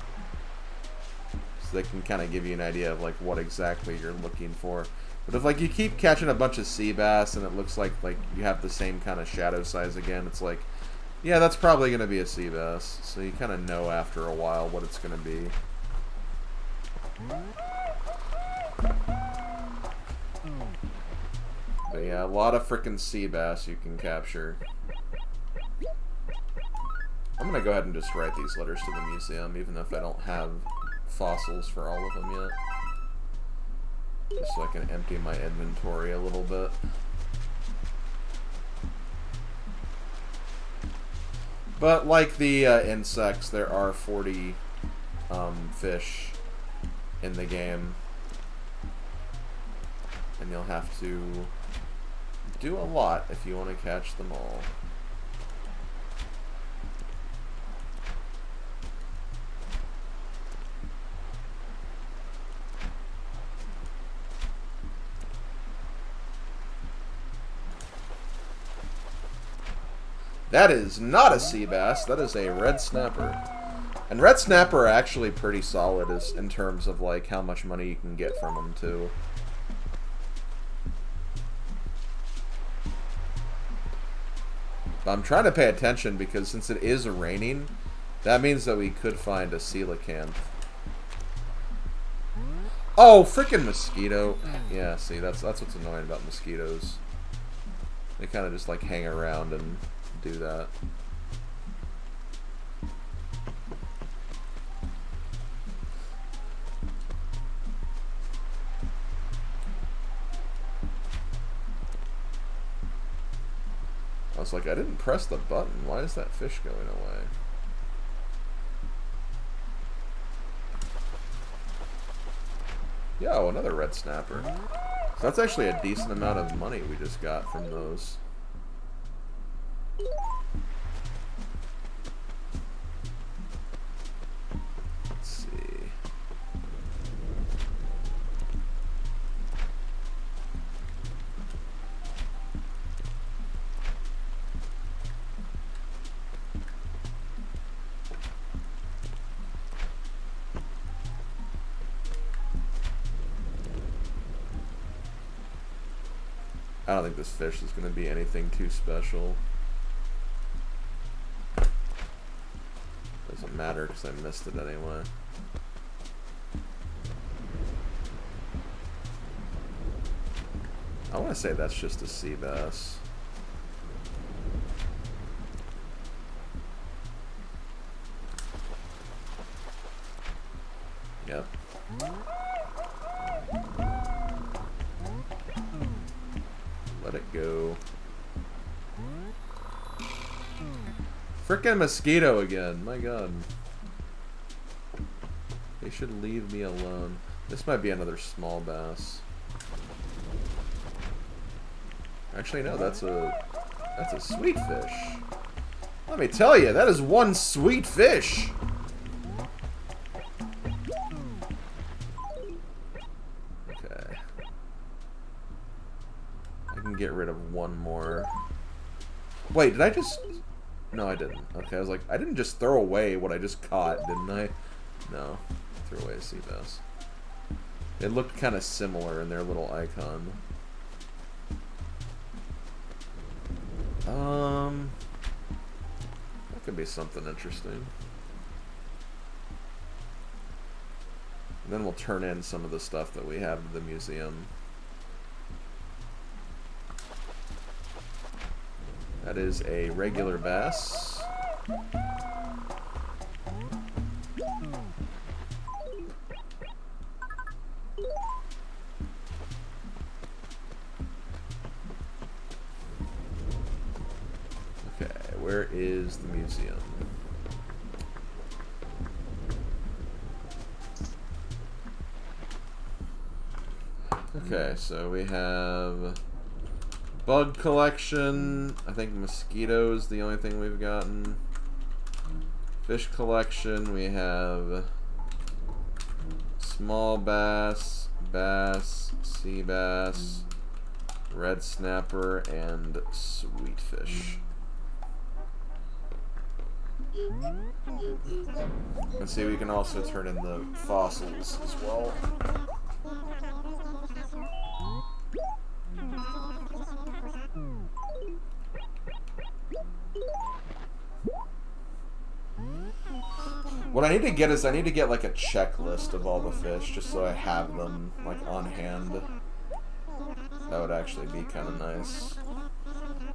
So they can kind of give you an idea of like what exactly you're looking for. But if like you keep catching a bunch of sea bass and it looks like you have the same kind of shadow size again, it's like, yeah, that's probably going to be a sea bass. So you kind of know after a while what it's going to be. But yeah, a lot of frickin' sea bass you can capture. I'm going to go ahead and just write these letters to the museum, even if I don't have fossils for all of them yet. Just so I can empty my inventory a little bit. But like the insects, there are 40 fish in the game. And you'll have to do a lot if you want to catch them all. That is not a sea bass, that is a red snapper. And red snapper are actually pretty solid in terms of like how much money you can get from them too. But I'm trying to pay attention because since it is raining, that means that we could find a coelacanth. Oh, freaking mosquito! Yeah, see, that's what's annoying about mosquitoes. They kind of just like hang around and do that. I was like, I didn't press the button. Why is that fish going away? Yo, another red snapper. So that's actually a decent amount of money we just got from those. Let's see. I don't think this fish is going to be anything too special. Doesn't matter because I missed it anyway. I want to say that's just a sea bass. Yep. Let it go. Frickin' mosquito again. My god. They should leave me alone. This might be another small bass. Actually, no, that's a sweet fish. Let me tell you, that is one sweet fish. Okay. I can get rid of one more. Wait, did I just... No, I didn't. Okay, I was like, I didn't just throw away what I just caught, didn't I? No. Threw away a sea bass. It looked kind of similar in their little icon. That could be something interesting. And then we'll turn in some of the stuff that we have to the museum. That is a regular bass. Okay, where is the museum? Okay, so we have bug collection. I think mosquitoes the only thing we've gotten. Fish collection, we have small bass, bass, sea bass, red snapper, and sweet fish. Let's see, we can also turn in the fossils as well. What I need to get is I need to get like a checklist of all the fish just so I have them like on hand. That would actually be kind of nice.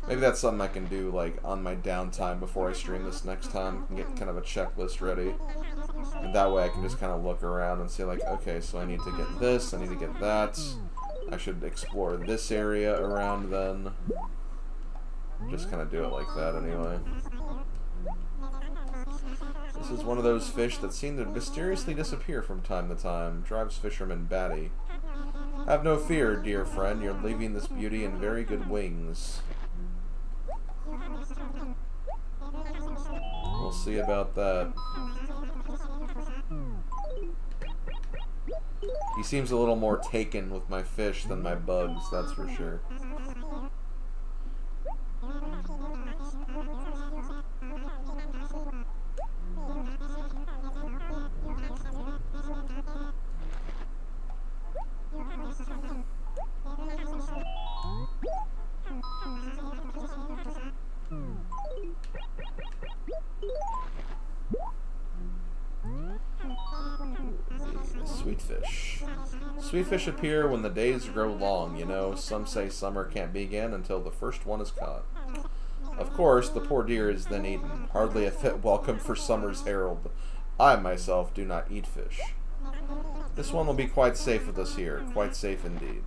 Maybe that's something I can do like on my downtime before I stream this next time. I can get kind of a checklist ready. And that way I can just kind of look around and say like, okay, so I need to get this, I need to get that. I should explore this area around then. Just kind of do it like that anyway. This is one of those fish that seem to mysteriously disappear from time to time. Drives fisherman batty. Have no fear, dear friend. You're leaving this beauty in very good wings. We'll see about that. He seems a little more taken with my fish than my bugs, that's for sure. Sweetfish. Sweetfish appear when the days grow long, you know. Some say summer can't begin until the first one is caught. Of course, the poor deer is then eaten. Hardly a fit welcome for summer's herald. I, myself, do not eat fish. This one will be quite safe with us here. Quite safe indeed.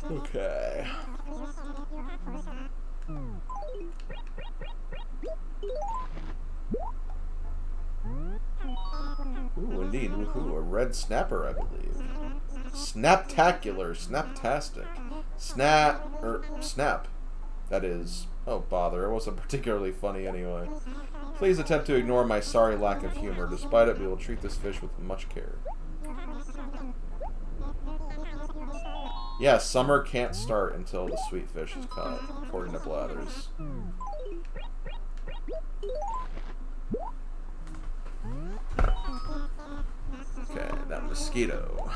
Okay. Ooh, indeed. Woohoo. A red snapper, I believe. Snaptacular. Snaptastic. Snap. That is... Oh, bother. It wasn't particularly funny anyway. Please attempt to ignore my sorry lack of humor. Despite it, we will treat this fish with much care. Yes, summer can't start until the sweet fish is caught, according to Blathers. Okay, that mosquito.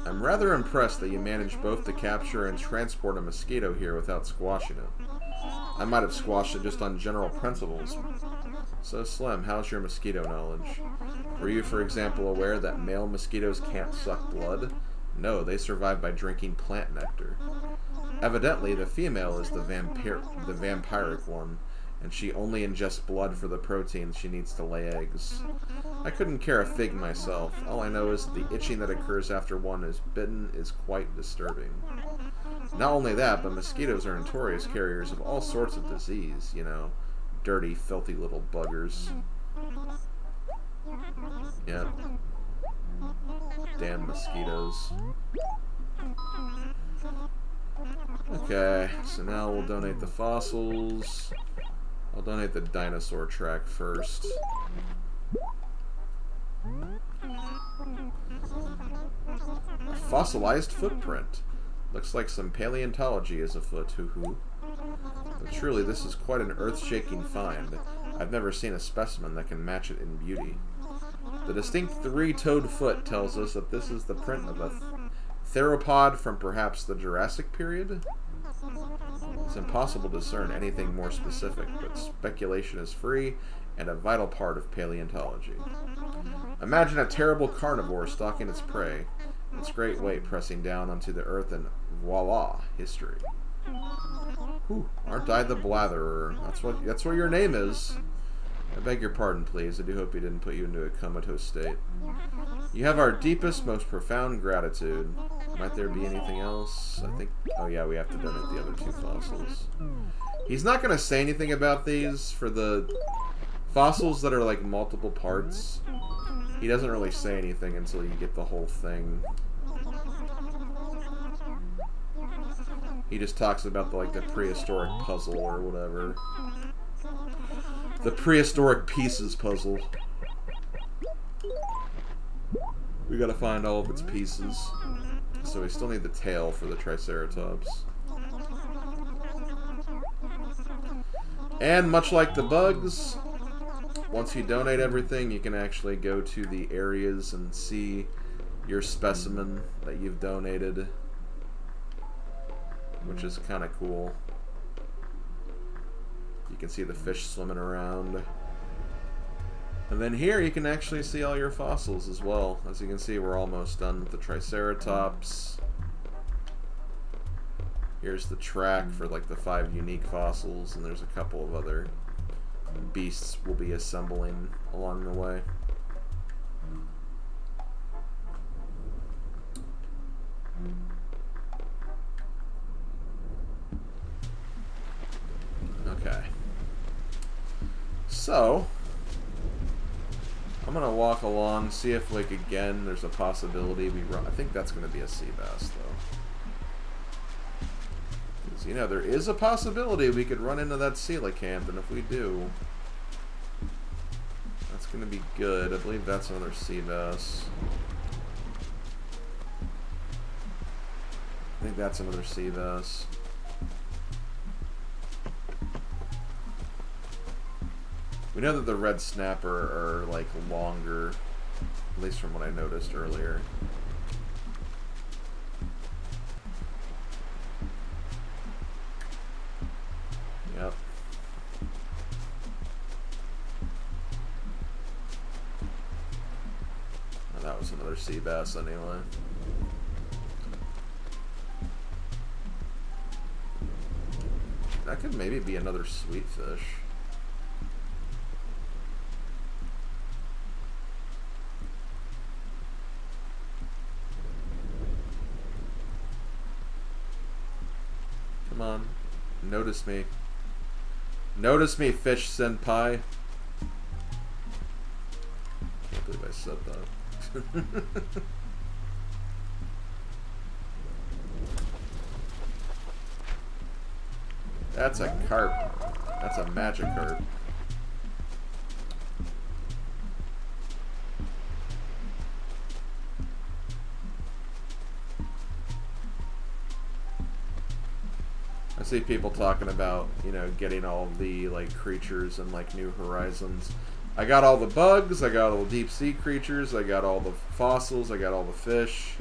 I'm rather impressed that you managed both to capture and transport a mosquito here without squashing it. I might have squashed it just on general principles. So Slim, how's your mosquito knowledge? Were you, for example, aware that male mosquitoes can't suck blood? No, they survive by drinking plant nectar. Evidently, the female is the vampiric one, and she only ingests blood for the proteins she needs to lay eggs. I couldn't care a fig myself. All I know is that the itching that occurs after one is bitten is quite disturbing. Not only that, but mosquitoes are notorious carriers of all sorts of disease, you know. Dirty, filthy little buggers. Yep. Damn mosquitoes. Okay, so now we'll donate the fossils. I'll donate the dinosaur track first. A fossilized footprint. Looks like some paleontology is afoot, hoo-hoo. But truly, this is quite an earth-shaking find. I've never seen a specimen that can match it in beauty. The distinct three-toed foot tells us that this is the print of a theropod from perhaps the Jurassic period? It's impossible to discern anything more specific, but speculation is free and a vital part of paleontology. Imagine a terrible carnivore stalking its prey, its great weight pressing down onto the earth, and voila, history. Whew, aren't I the blatherer? That's what your name is. I beg your pardon, please. I do hope he didn't put you into a comatose state. You have our deepest, most profound gratitude. Might there be anything else? I think... Oh yeah, we have to donate the other two fossils. He's not going to say anything about these. For the fossils that are like multiple parts, he doesn't really say anything until you get the whole thing. He just talks about the prehistoric puzzle or whatever. The prehistoric pieces puzzle. We gotta find all of its pieces. So we still need the tail for the Triceratops. And much like the bugs, once you donate everything, you can actually go to the areas and see your specimen that you've donated, which is kind of cool. You can see the fish swimming around. And then here you can actually see all your fossils as well. As you can see, we're almost done with the Triceratops. Here's the track for the 5 unique fossils, and there's a couple of other beasts we'll be assembling along the way. Okay. So, I'm going to walk along, see if, again, there's a possibility we run. I think that's going to be a sea bass, though. Because, there is a possibility we could run into that coelacanth, and if we do, that's gonna be good. I believe that's another sea bass. I think that's another sea bass. We know that the red snapper are like longer, at least from what I noticed earlier. Yep. Oh, that was another sea bass anyway. That could maybe be another sweet fish. Come on. Notice me. Notice me, fish senpai. Can't believe I said that. That's a carp. That's a magic carp. I see people talking about, you know, getting all the like creatures and like New Horizons. I got all the bugs, I got all the deep sea creatures, I got all the fossils, I got all the fish.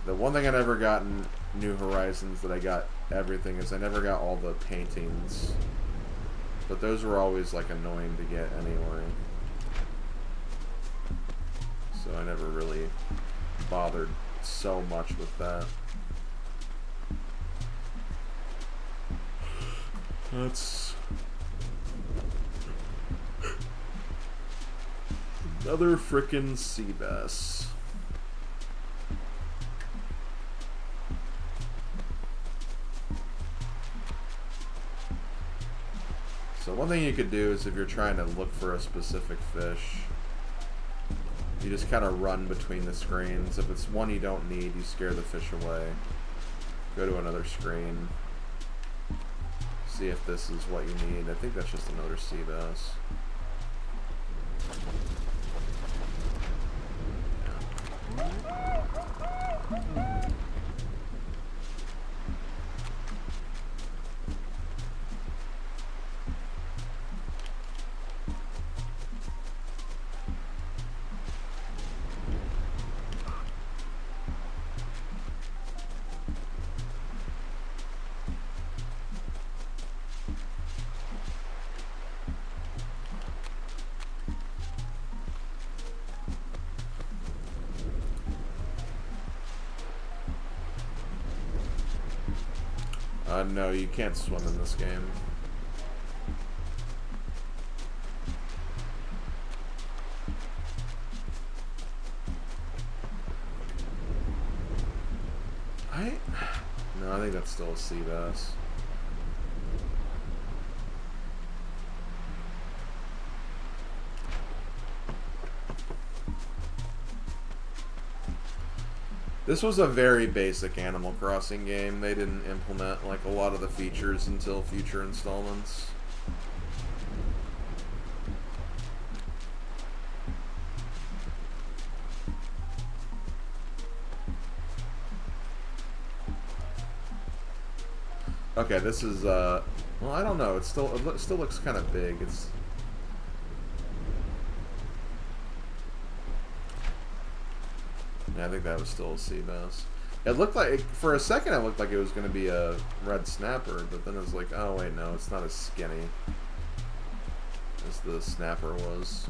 The one thing I never got in New Horizons that I got everything is I never got all the paintings. But those were always like annoying to get anyway. So I never really bothered so much with that. That's another frickin' sea bass. So one thing you could do is if you're trying to look for a specific fish, you just kind of run between the screens. If it's one you don't need, you scare the fish away. Go to another screen. See if this is what you need. I think that's just another sea bass. Yeah. No, you can't swim in this game. No, I think that's still a sea bass. This was a very basic Animal Crossing game. They didn't implement like a lot of the features until future installments. Okay, this is well, I don't know. It still looks kind of big. It's yeah, I think that was still a sea bass. It looked like, for a second, it looked like it was going to be a red snapper, but then it was like, oh wait, no, it's not as skinny as the snapper was.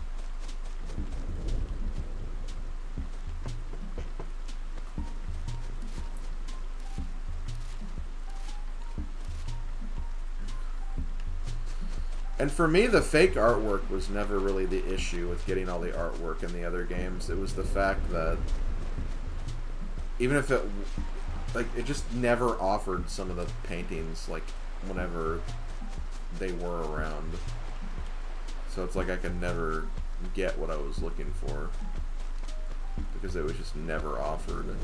And for me, the fake artwork was never really the issue with getting all the artwork in the other games. It was the fact that even if it, like, it just never offered some of the paintings, like, whenever they were around. So it's like I could never get what I was looking for, because it was just never offered.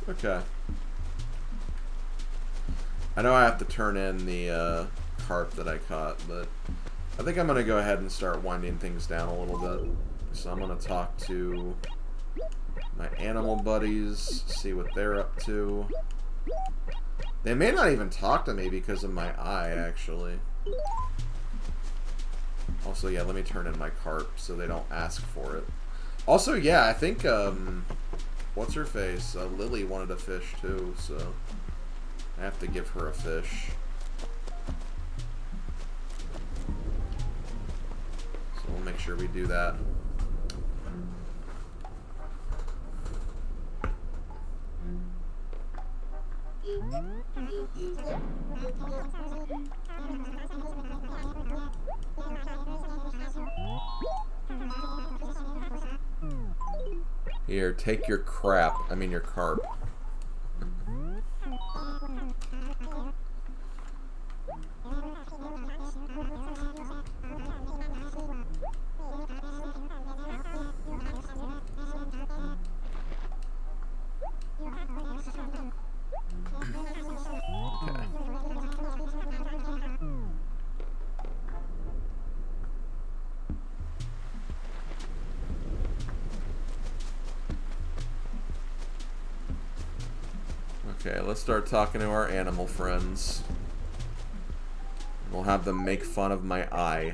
Okay. I know I have to turn in the carp that I caught, but I think I'm going to go ahead and start winding things down a little bit. So I'm going to talk to my animal buddies, see what they're up to. They may not even talk to me because of my eye, actually. Also, yeah, let me turn in my carp so they don't ask for it. Also, yeah, I think, what's her face? Lily wanted a fish, too, so I have to give her a fish. So we'll make sure we do that. Here, take your crap. I mean your carp. Okay, let's start talking to our animal friends. We'll have them make fun of my eye.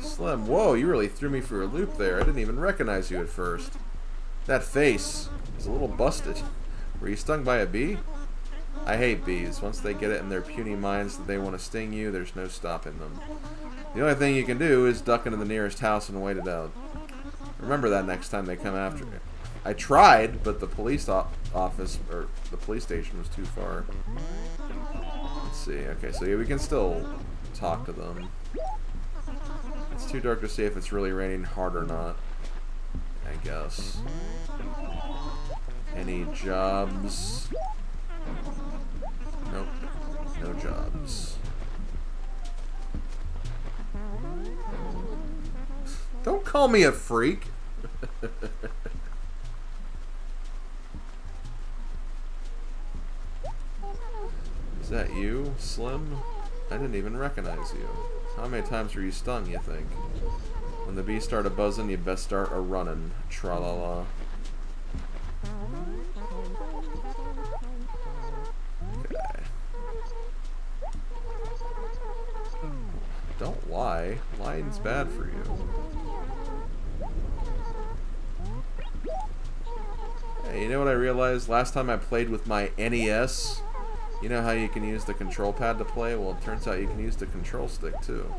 Slim, whoa, you really threw me for a loop there. I didn't even recognize you at first. That face is a little busted. Were you stung by a bee? I hate bees. Once they get it in their puny minds that they want to sting you, there's no stopping them. The only thing you can do is duck into the nearest house and wait it out. Remember that next time they come after you. I tried, but the police office, or the police station was too far. Let's see. Okay, so yeah, we can still talk to them. It's too dark to see if it's really raining hard or not, I guess. Any jobs? Nope. No jobs. Don't call me a freak. Is that you, Slim? I didn't even recognize you. How many times were you stung, you think? When the bees start a-buzzing, you best start a-running. Tra-la-la. Okay. Don't lie. Lying's bad for you. Hey, you know what I realized? Last time I played with my NES, you know how you can use the control pad to play? Well, it turns out you can use the control stick, too.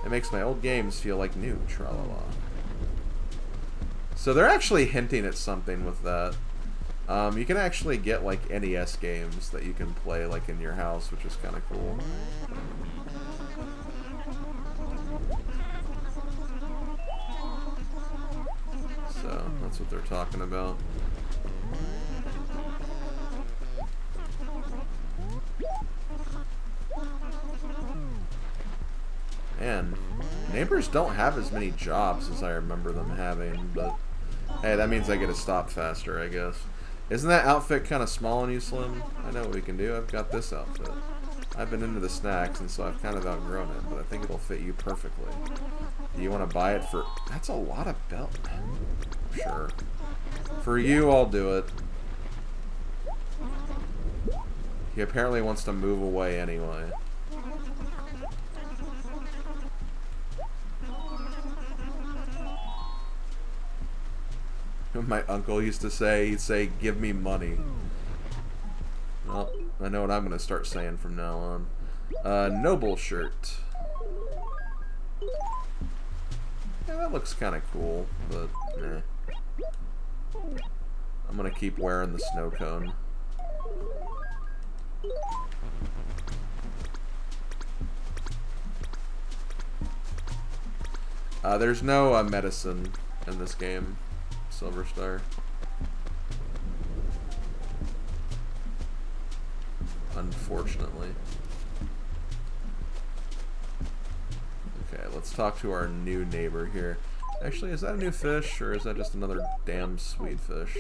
It makes my old games feel like new. Tra-la-la. So they're actually hinting at something with that. You can actually get, like, NES games that you can play, like, in your house, which is kind of cool. So, that's what they're talking about. Man, neighbors don't have as many jobs as I remember them having, but hey, that means I get to stop faster, I guess. Isn't that outfit kind of small on you, Slim? I know what we can do. I've got this outfit. I've been into the snacks, and so I've kind of outgrown it, but I think it'll fit you perfectly. Do you want to buy it for... That's a lot of belt. Sure. For you, I'll do it. He apparently wants to move away anyway. My uncle used to say, he'd say, give me money. Well, I know what I'm going to start saying from now on. Noble shirt. Yeah, that looks kind of cool, but eh. I'm going to keep wearing the snow cone. There's no medicine in this game. Silver Star. Unfortunately. Okay, let's talk to our new neighbor here. Actually, is that a new fish, or is that just another damn sweet fish?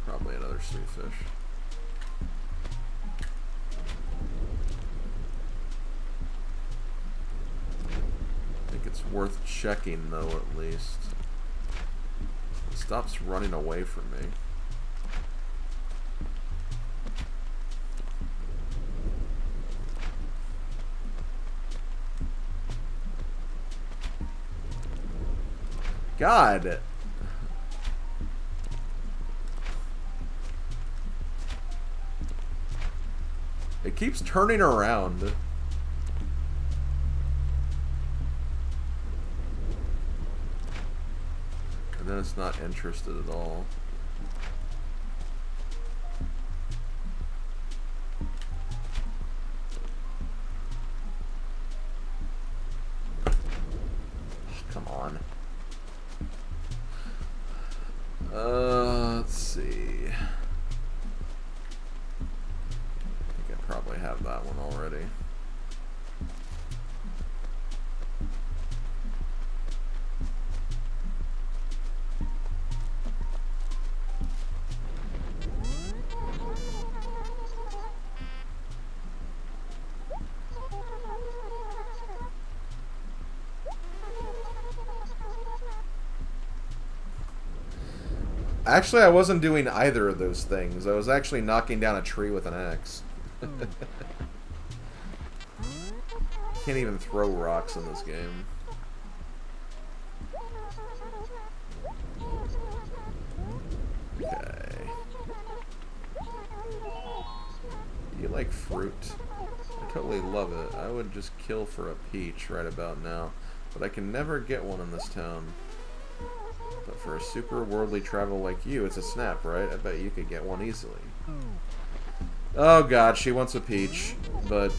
Probably another sweet fish. I think it's worth checking though, at least. It stops running away from me. God! It keeps turning around. And then it's not interested at all. Come on. Let's see. I think I probably have that one already. Actually, I wasn't doing either of those things. I was actually knocking down a tree with an axe. Can't even throw rocks in this game. Okay. Do you like fruit? I totally love it. I would just kill for a peach right about now. But I can never get one in this town. But for a super worldly traveler like you, it's a snap, right? I bet you could get one easily. Oh god, she wants a peach, but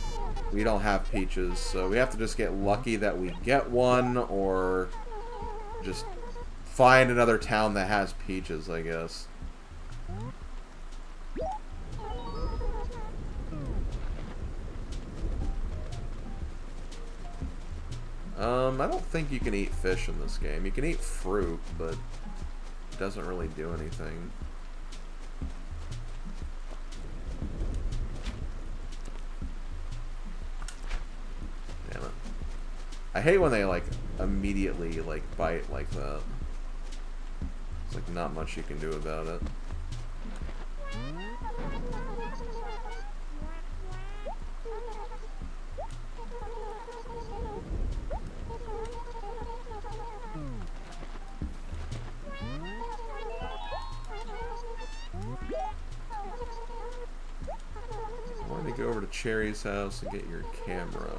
we don't have peaches, so we have to just get lucky that we get one, or just find another town that has peaches, I guess. I don't think you can eat fish in this game. You can eat fruit, but it doesn't really do anything. Damn it. I hate when they, like, immediately, like, bite like that. It's, like, not much you can do about it. Go over to Cherry's house and get your camera.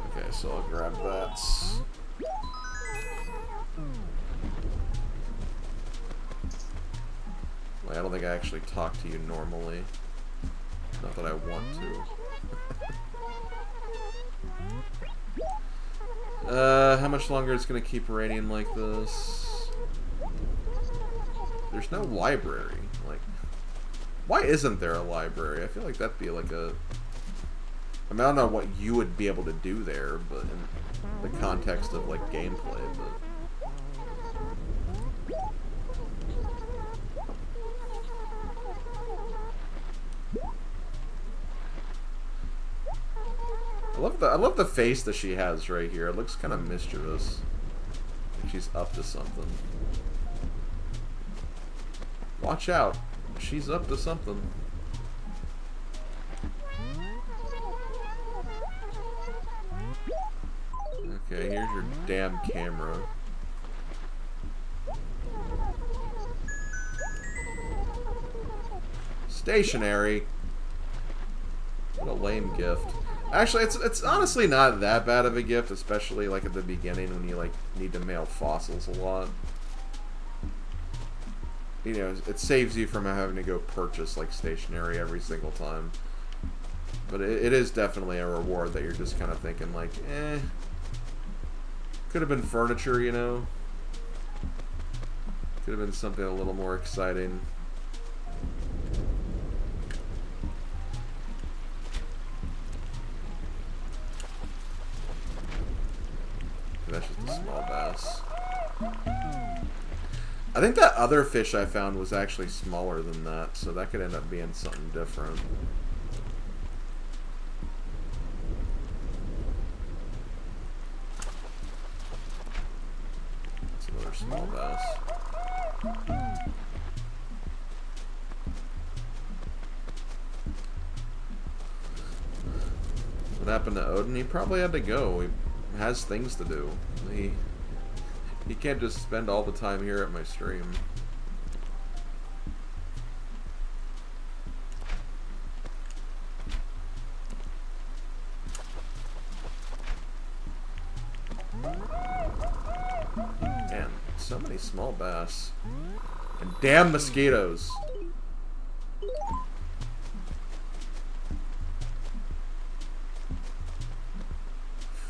Okay, so I'll grab that. Like, I don't think I actually talk to you normally. Not that I want to. How much longer it's gonna keep raining like this? There's no library. Like, why isn't there a library? I feel like that'd be like a... I mean, I don't know what you would be able to do there, but in the context of, like, gameplay, but... I love the face that she has right here. It looks kind of mischievous. Like she's up to something. Watch out. She's up to something. Okay, here's your damn camera. Stationary. What a lame gift. Actually, it's honestly not that bad of a gift, especially like at the beginning when you like need to mail fossils a lot. You know, it saves you from having to go purchase like stationery every single time. But it is definitely a reward that you're just kind of thinking like, eh, could have been furniture, you know. Could have been something a little more exciting. That's just a small bass. I think that other fish I found was actually smaller than that, so that could end up being something different. That's another small bass. What happened to Odin? He probably had to go. He has things to do. He can't just spend all the time here at my stream. Man, so many small bass. And damn mosquitoes.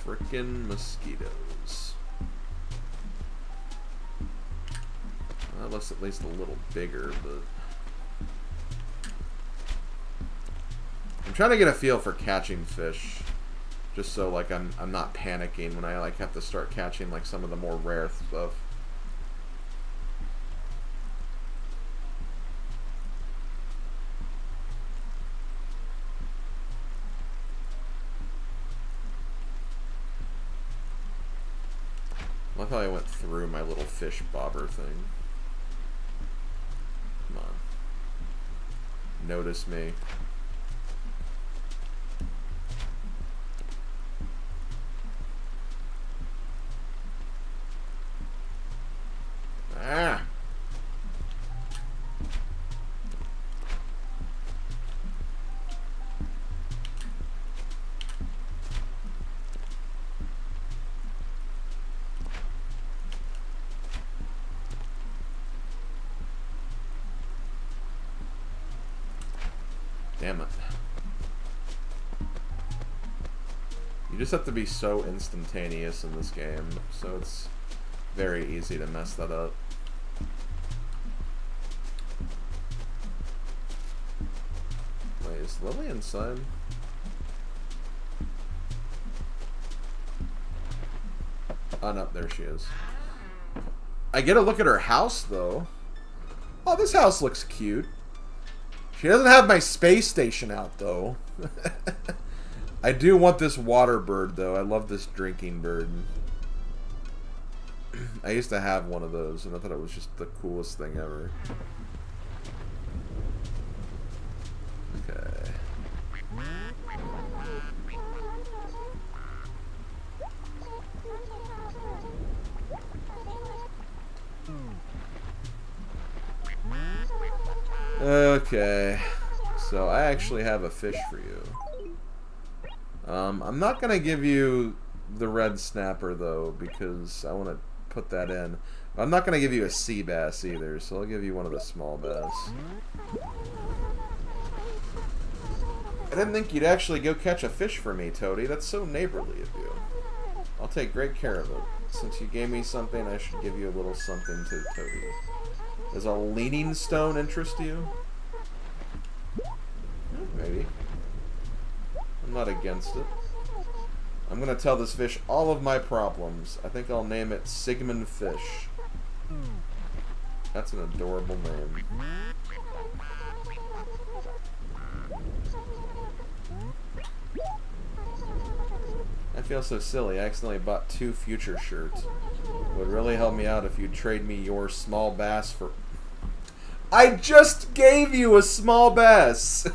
Frickin' mosquitoes. Well, that looks at least a little bigger, but I'm trying to get a feel for catching fish, just so like I'm not panicking when I like have to start catching like some of the more rare stuff. I love how I went through my little fish bobber thing. Come on. Notice me. Ah! Damn it. You just have to be so instantaneous in this game, so it's very easy to mess that up. Wait, is Lily inside? Oh no, there she is. I get a look at her house though. Oh, this house looks cute. She doesn't have my space station out, though. I do want this water bird, though. I love this drinking bird. I used to have one of those, and I thought it was just the coolest thing ever. Okay. Okay, so I actually have a fish for you. I'm not going to give you the red snapper, though, because I want to put that in. I'm not going to give you a sea bass, either, so I'll give you one of the small bass. I didn't think you'd actually go catch a fish for me, Toady. That's so neighborly of you. I'll take great care of it. Since you gave me something, I should give you a little something too, Toady. Does a leaning stone interest you? Maybe. I'm not against it. I'm gonna tell this fish all of my problems. I think I'll name it Sigmund Fish. That's an adorable name. I feel so silly. I accidentally bought 2 future shirts. It would really help me out if you'd trade me your small bass for... I just gave you a small bass!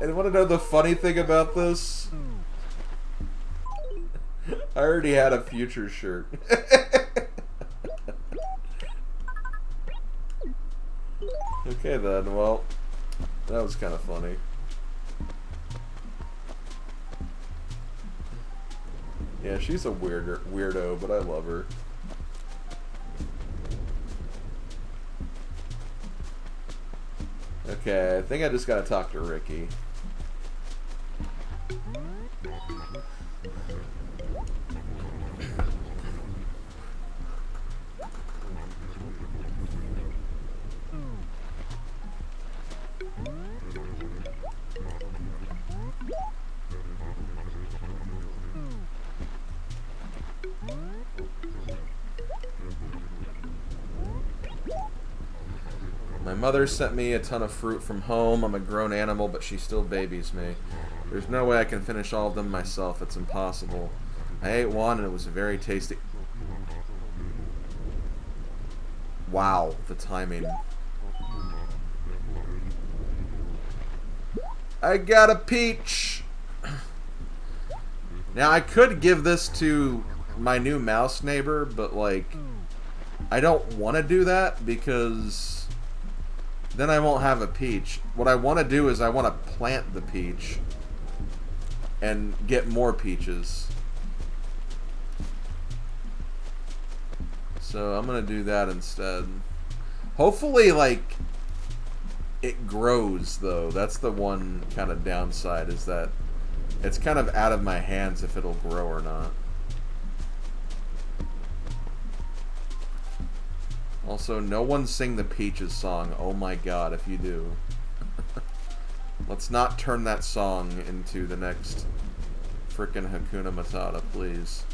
And want to know the funny thing about this? I already had a future shirt. Okay then, well, that was kind of funny. Yeah, she's a weirdo, but I love her. Okay, I think I just gotta talk to Ricky. My mother sent me a ton of fruit from home. I'm a grown animal, but she still babies me. There's no way I can finish all of them myself. It's impossible. I ate one and it was very tasty. Wow, the timing. I got a peach! Now, I could give this to my new mouse neighbor, but, like, I don't want to do that because then I won't have a peach. What I want to do is I want to plant the peach and get more peaches. So I'm going to do that instead. Hopefully, like, it grows, though. That's the one kind of downside, is that it's kind of out of my hands if it'll grow or not. Also, no one sing the Peaches song. Oh my god, if you do. Let's not turn that song into the next frickin' Hakuna Matata, please.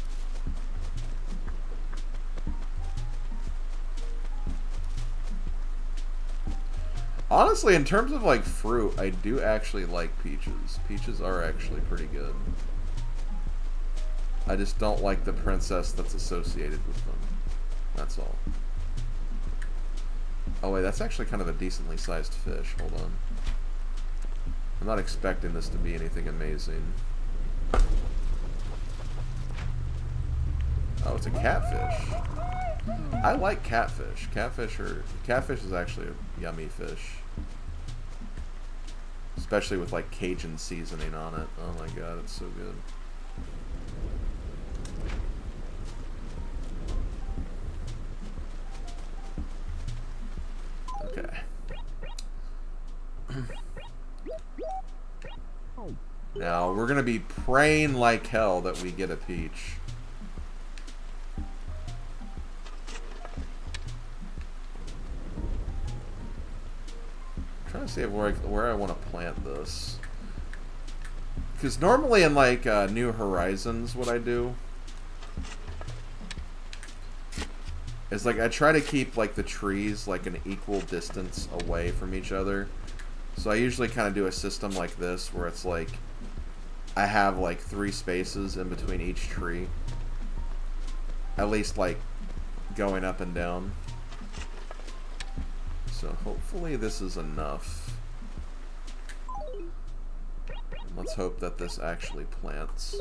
Honestly, in terms of, like, fruit, I do actually like peaches. Peaches are actually pretty good. I just don't like the princess that's associated with them. That's all. Oh, wait, that's actually kind of a decently sized fish. Hold on. I'm not expecting this to be anything amazing. Oh, it's a catfish. I like catfish. Catfish is actually a yummy fish. Especially with, like, Cajun seasoning on it. Oh my god, it's so good. Okay. Now, we're gonna be praying like hell that we get a peach. Trying to see where I want to plant this, because normally in, like, New Horizons, what I do is, like, I try to keep, like, the trees, like, an equal distance away from each other. So I usually kind of do a system like this where it's like I have, like, 3 spaces in between each tree, at least, like, going up and down. So hopefully this is enough. And let's hope that this actually plants.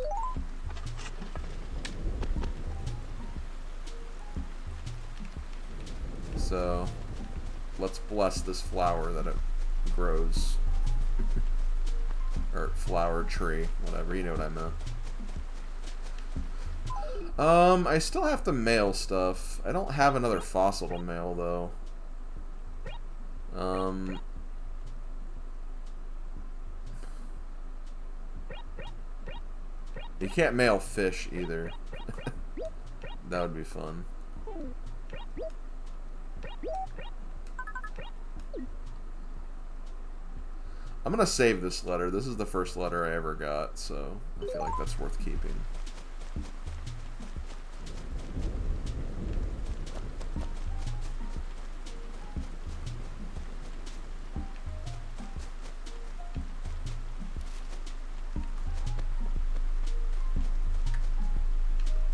So let's bless this flower that it grows. Or flower tree, whatever, you know what I meant. I still have to mail stuff. I don't have another fossil to mail, though. You can't mail fish either. That would be fun. I'm gonna save this letter. This is the first letter I ever got, so I feel like that's worth keeping.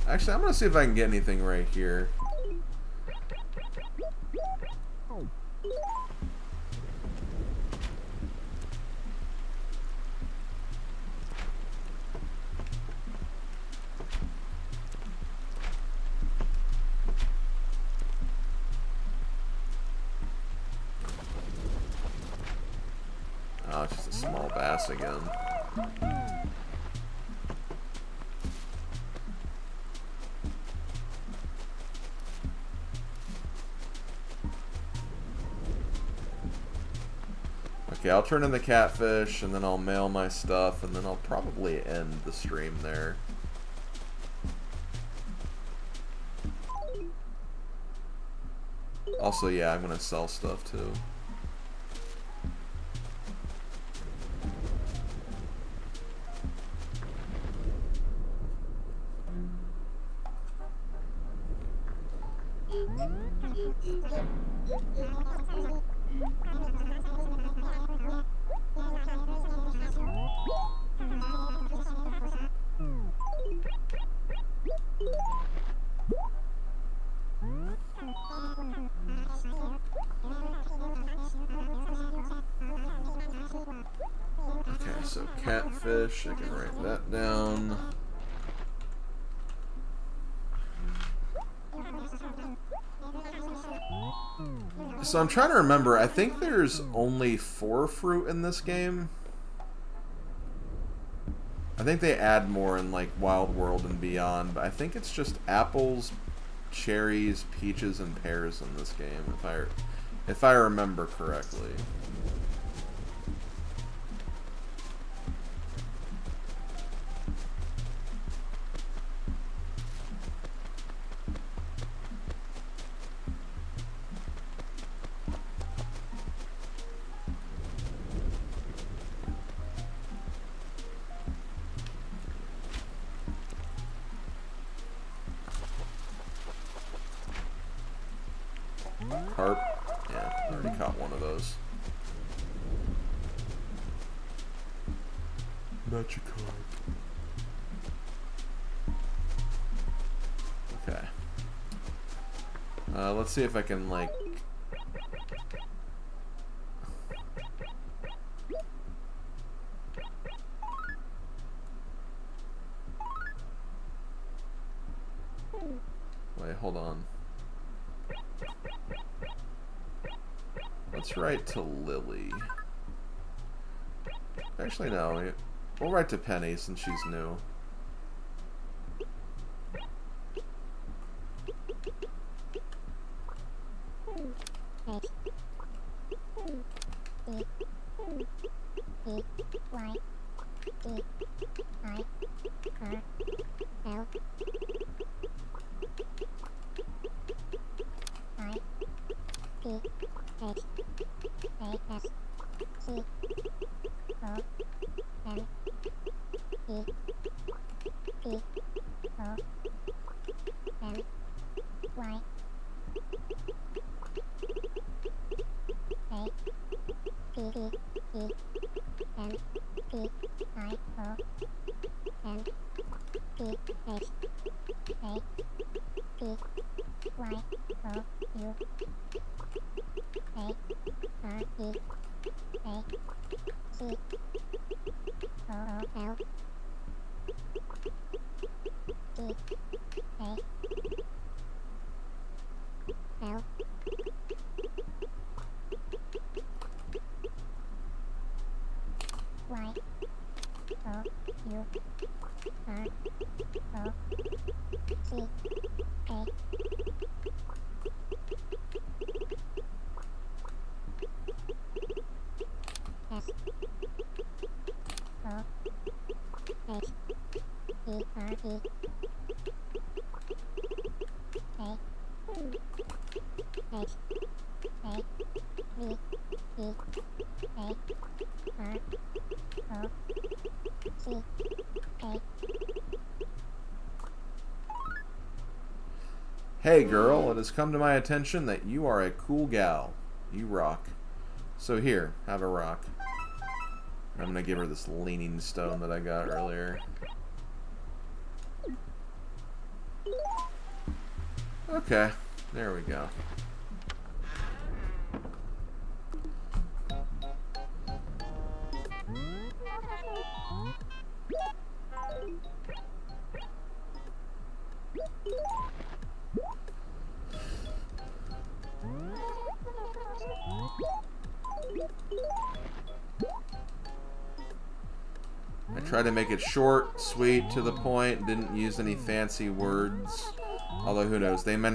Actually, I'm gonna see if I can get anything right here. Oh, it's just a small bass again. Okay, I'll turn in the catfish, and then I'll mail my stuff, and then I'll probably end the stream there. Also, yeah, I'm gonna sell stuff too. Okay, so catfish, I can write that down. So I'm trying to remember, I think there's only 4 fruit in this game. I think they add more in like Wild World and beyond, but I think it's just apples, cherries, peaches, and pears in this game, if I remember correctly. Carp? Yeah, I already caught one of those. Not your carp. Okay. Let's see if I can, like... Wait, hold on. Let's write to Lily. Actually, no. We'll write to Penny since she's new. Hey girl, it has come to my attention that you are a cool gal. You rock. So here, have a rock. I'm gonna give her this leaning stone that I got earlier. Okay, there we go. I tried to make it short, sweet, to the point, didn't use any fancy words. Although who knows, they may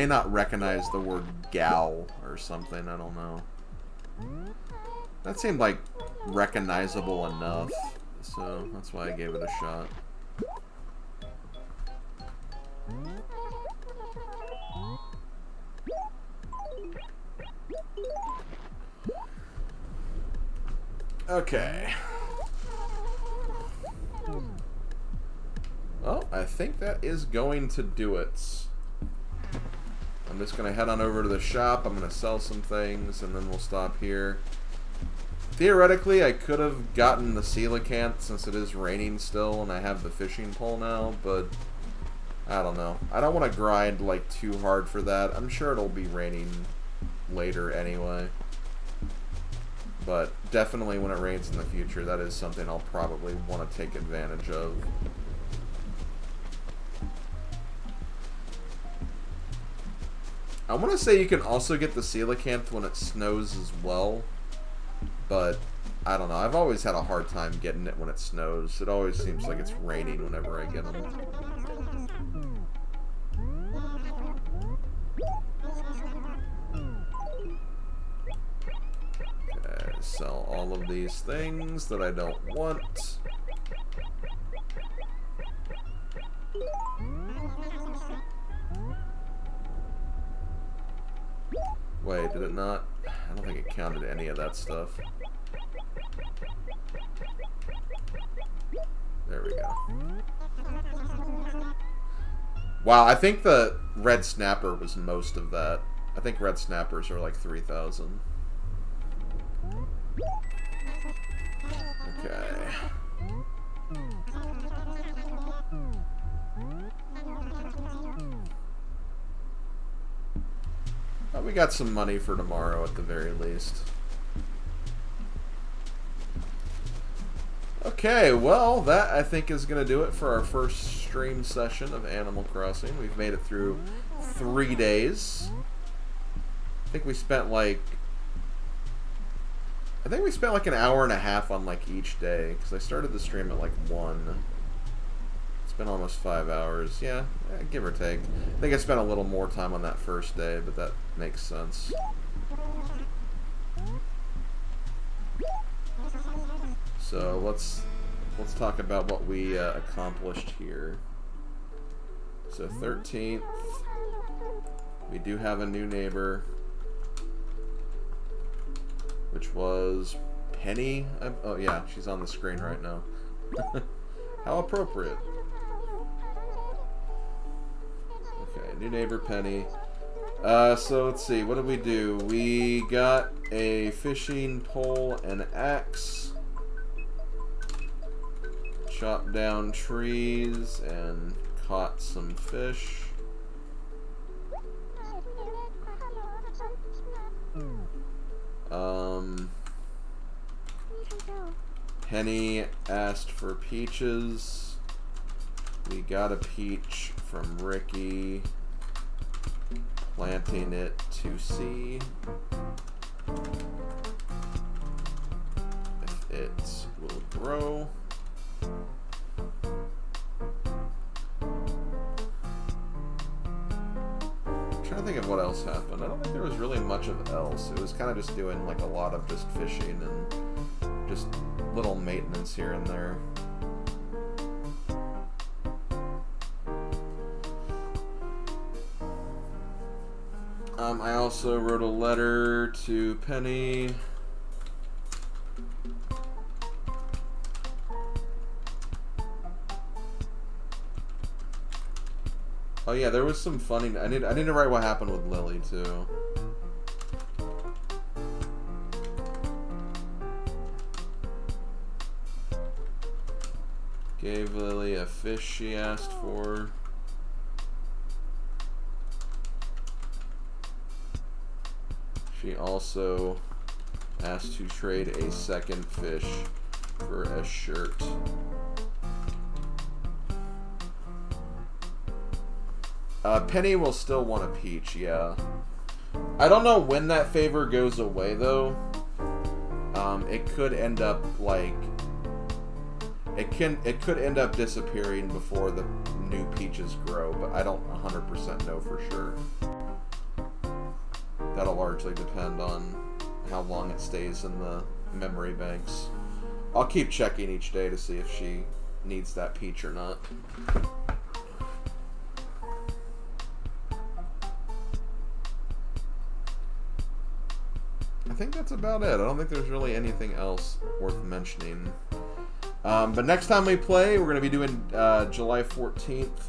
not recognize the word gal or something, I don't know. That seemed like recognizable enough, so that's why I gave it a shot. Okay. Well, I think that is going to do it. I'm just going to head on over to the shop. I'm going to sell some things, and then we'll stop here. Theoretically, I could have gotten the coelacanth since it is raining still, and I have the fishing pole now, but I don't know. I don't want to grind like too hard for that. I'm sure it'll be raining later anyway. But definitely when it rains in the future, that is something I'll probably want to take advantage of. I want to say you can also get the coelacanth when it snows as well. But, I don't know. I've always had a hard time getting it when it snows. It always seems like it's raining whenever I get them. Okay, sell all of these things that I don't want. Wait, did it not? I don't think it counted any of that stuff. There we go. Wow, I think the red snapper was most of that. I think red snappers are like 3,000. Okay. We got some money for tomorrow at the very least. Okay, well, that I think is going to do it for our first stream session of Animal Crossing. We've made it through 3 days. I think we spent like an hour and a half on like each day, because I started the stream at like 1. It's been almost 5 hours. Yeah, give or take. I think I spent a little more time on that first day, but that makes sense. So let's talk about what we accomplished here. So 13th, we do have a new neighbor, which was Penny. Oh yeah, she's on the screen right now. How appropriate. Okay, new neighbor Penny. So let's see, what did we do? We got a fishing pole and axe. Chopped down trees and caught some fish. Penny asked for peaches. We got a peach from Ricky. Planting it to see if it will grow. I'm trying to think of what else happened. I don't think there was really much of else. It was kind of just doing like a lot of just fishing and just little maintenance here and there. I also wrote a letter to Penny. Oh yeah, there was some funny. I need to write what happened with Lily too. Gave Lily a fish she asked for. She also asked to trade a second fish for a shirt. Penny will still want a peach, yeah. I don't know when that favor goes away, though. It could end up, like... It could end up disappearing before the new peaches grow, but I don't 100% know for sure. That'll largely depend on how long it stays in the memory banks. I'll keep checking each day to see if she needs that peach or not. I think that's about it. I don't think there's really anything else worth mentioning. But next time we play, we're going to be doing July 14th.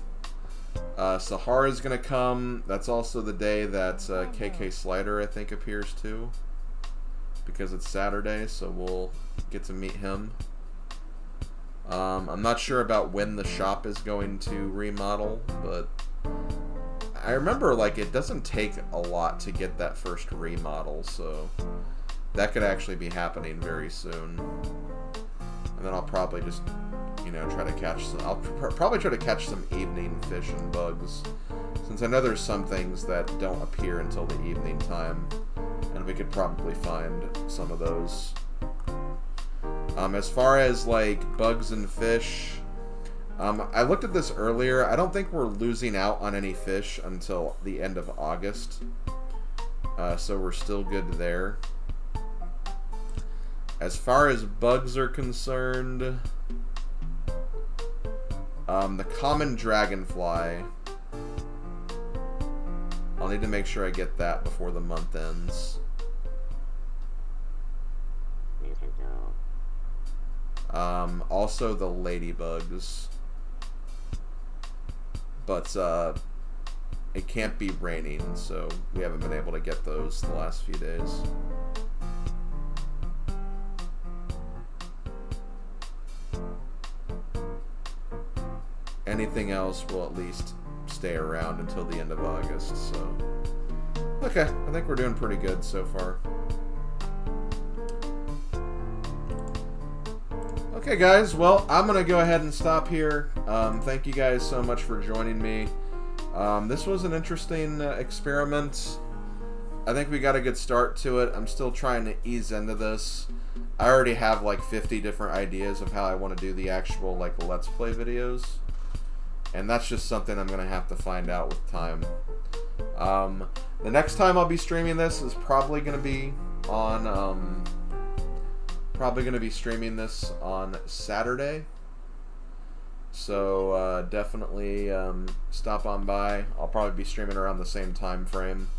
Sahara is going to come. That's also the day that KK Slider, I think, appears too. Because it's Saturday, so we'll get to meet him. I'm not sure about when the shop is going to remodel, but I remember, like, it doesn't take a lot to get that first remodel, so that could actually be happening very soon. And then I'll probably just, you know, try to catch some. I'll probably try to catch some evening fish and bugs, since I know there's some things that don't appear until the evening time, and we could probably find some of those. As far as like bugs and fish, I looked at this earlier. I don't think we're losing out on any fish until the end of August, so we're still good there. As far as bugs are concerned, the common dragonfly, I'll need to make sure I get that before the month ends. Also the ladybugs, but it can't be raining, so we haven't been able to get those the last few days. Anything else will at least stay around until the end of August, so okay, I think we're doing pretty good so far. Okay guys, well, I'm going to go ahead and stop here. Thank you guys so much for joining me. This was an interesting experiment. I think we got a good start to it. I'm still trying to ease into this. I already have like 50 different ideas of how I want to do the actual like Let's Play videos. And that's just something I'm going to have to find out with time. The next time I'll be streaming this is probably going to be on... streaming this on Saturday, so definitely stop on by. I'll probably be streaming around the same time frame,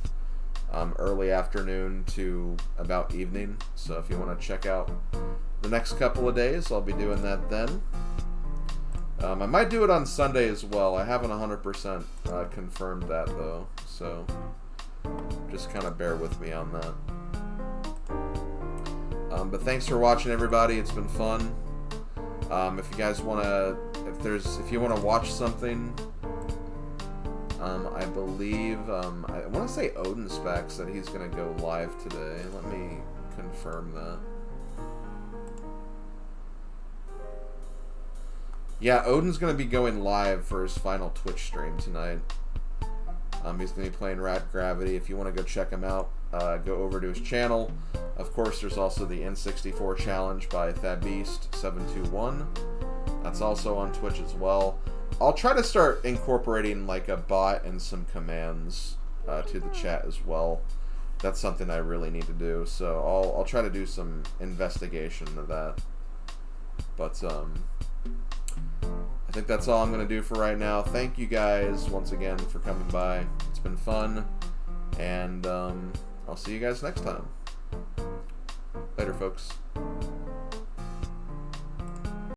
early afternoon to about evening, so if you want to check out the next couple of days, I'll be doing that then. I might do it on Sunday as well. I haven't 100% confirmed that though, so just kind of bear with me on that. But thanks for watching, everybody. It's been fun. If you guys want to, if you want to watch something, I believe, I want to say Odin Specs that he's going to go live today. Let me confirm that. Yeah, Odin's going to be going live for his final Twitch stream tonight. He's going to be playing Rat Gravity. If you want to go check him out, go over to his channel. Of course, there's also the N64 challenge by ThabBeast721. That's also on Twitch as well. I'll try to start incorporating like a bot and some commands to the chat as well. That's something I really need to do. So I'll try to do some investigation of that. But I think that's all I'm going to do for right now. Thank you guys once again for coming by. It's been fun. And I'll see you guys next time. Later, folks.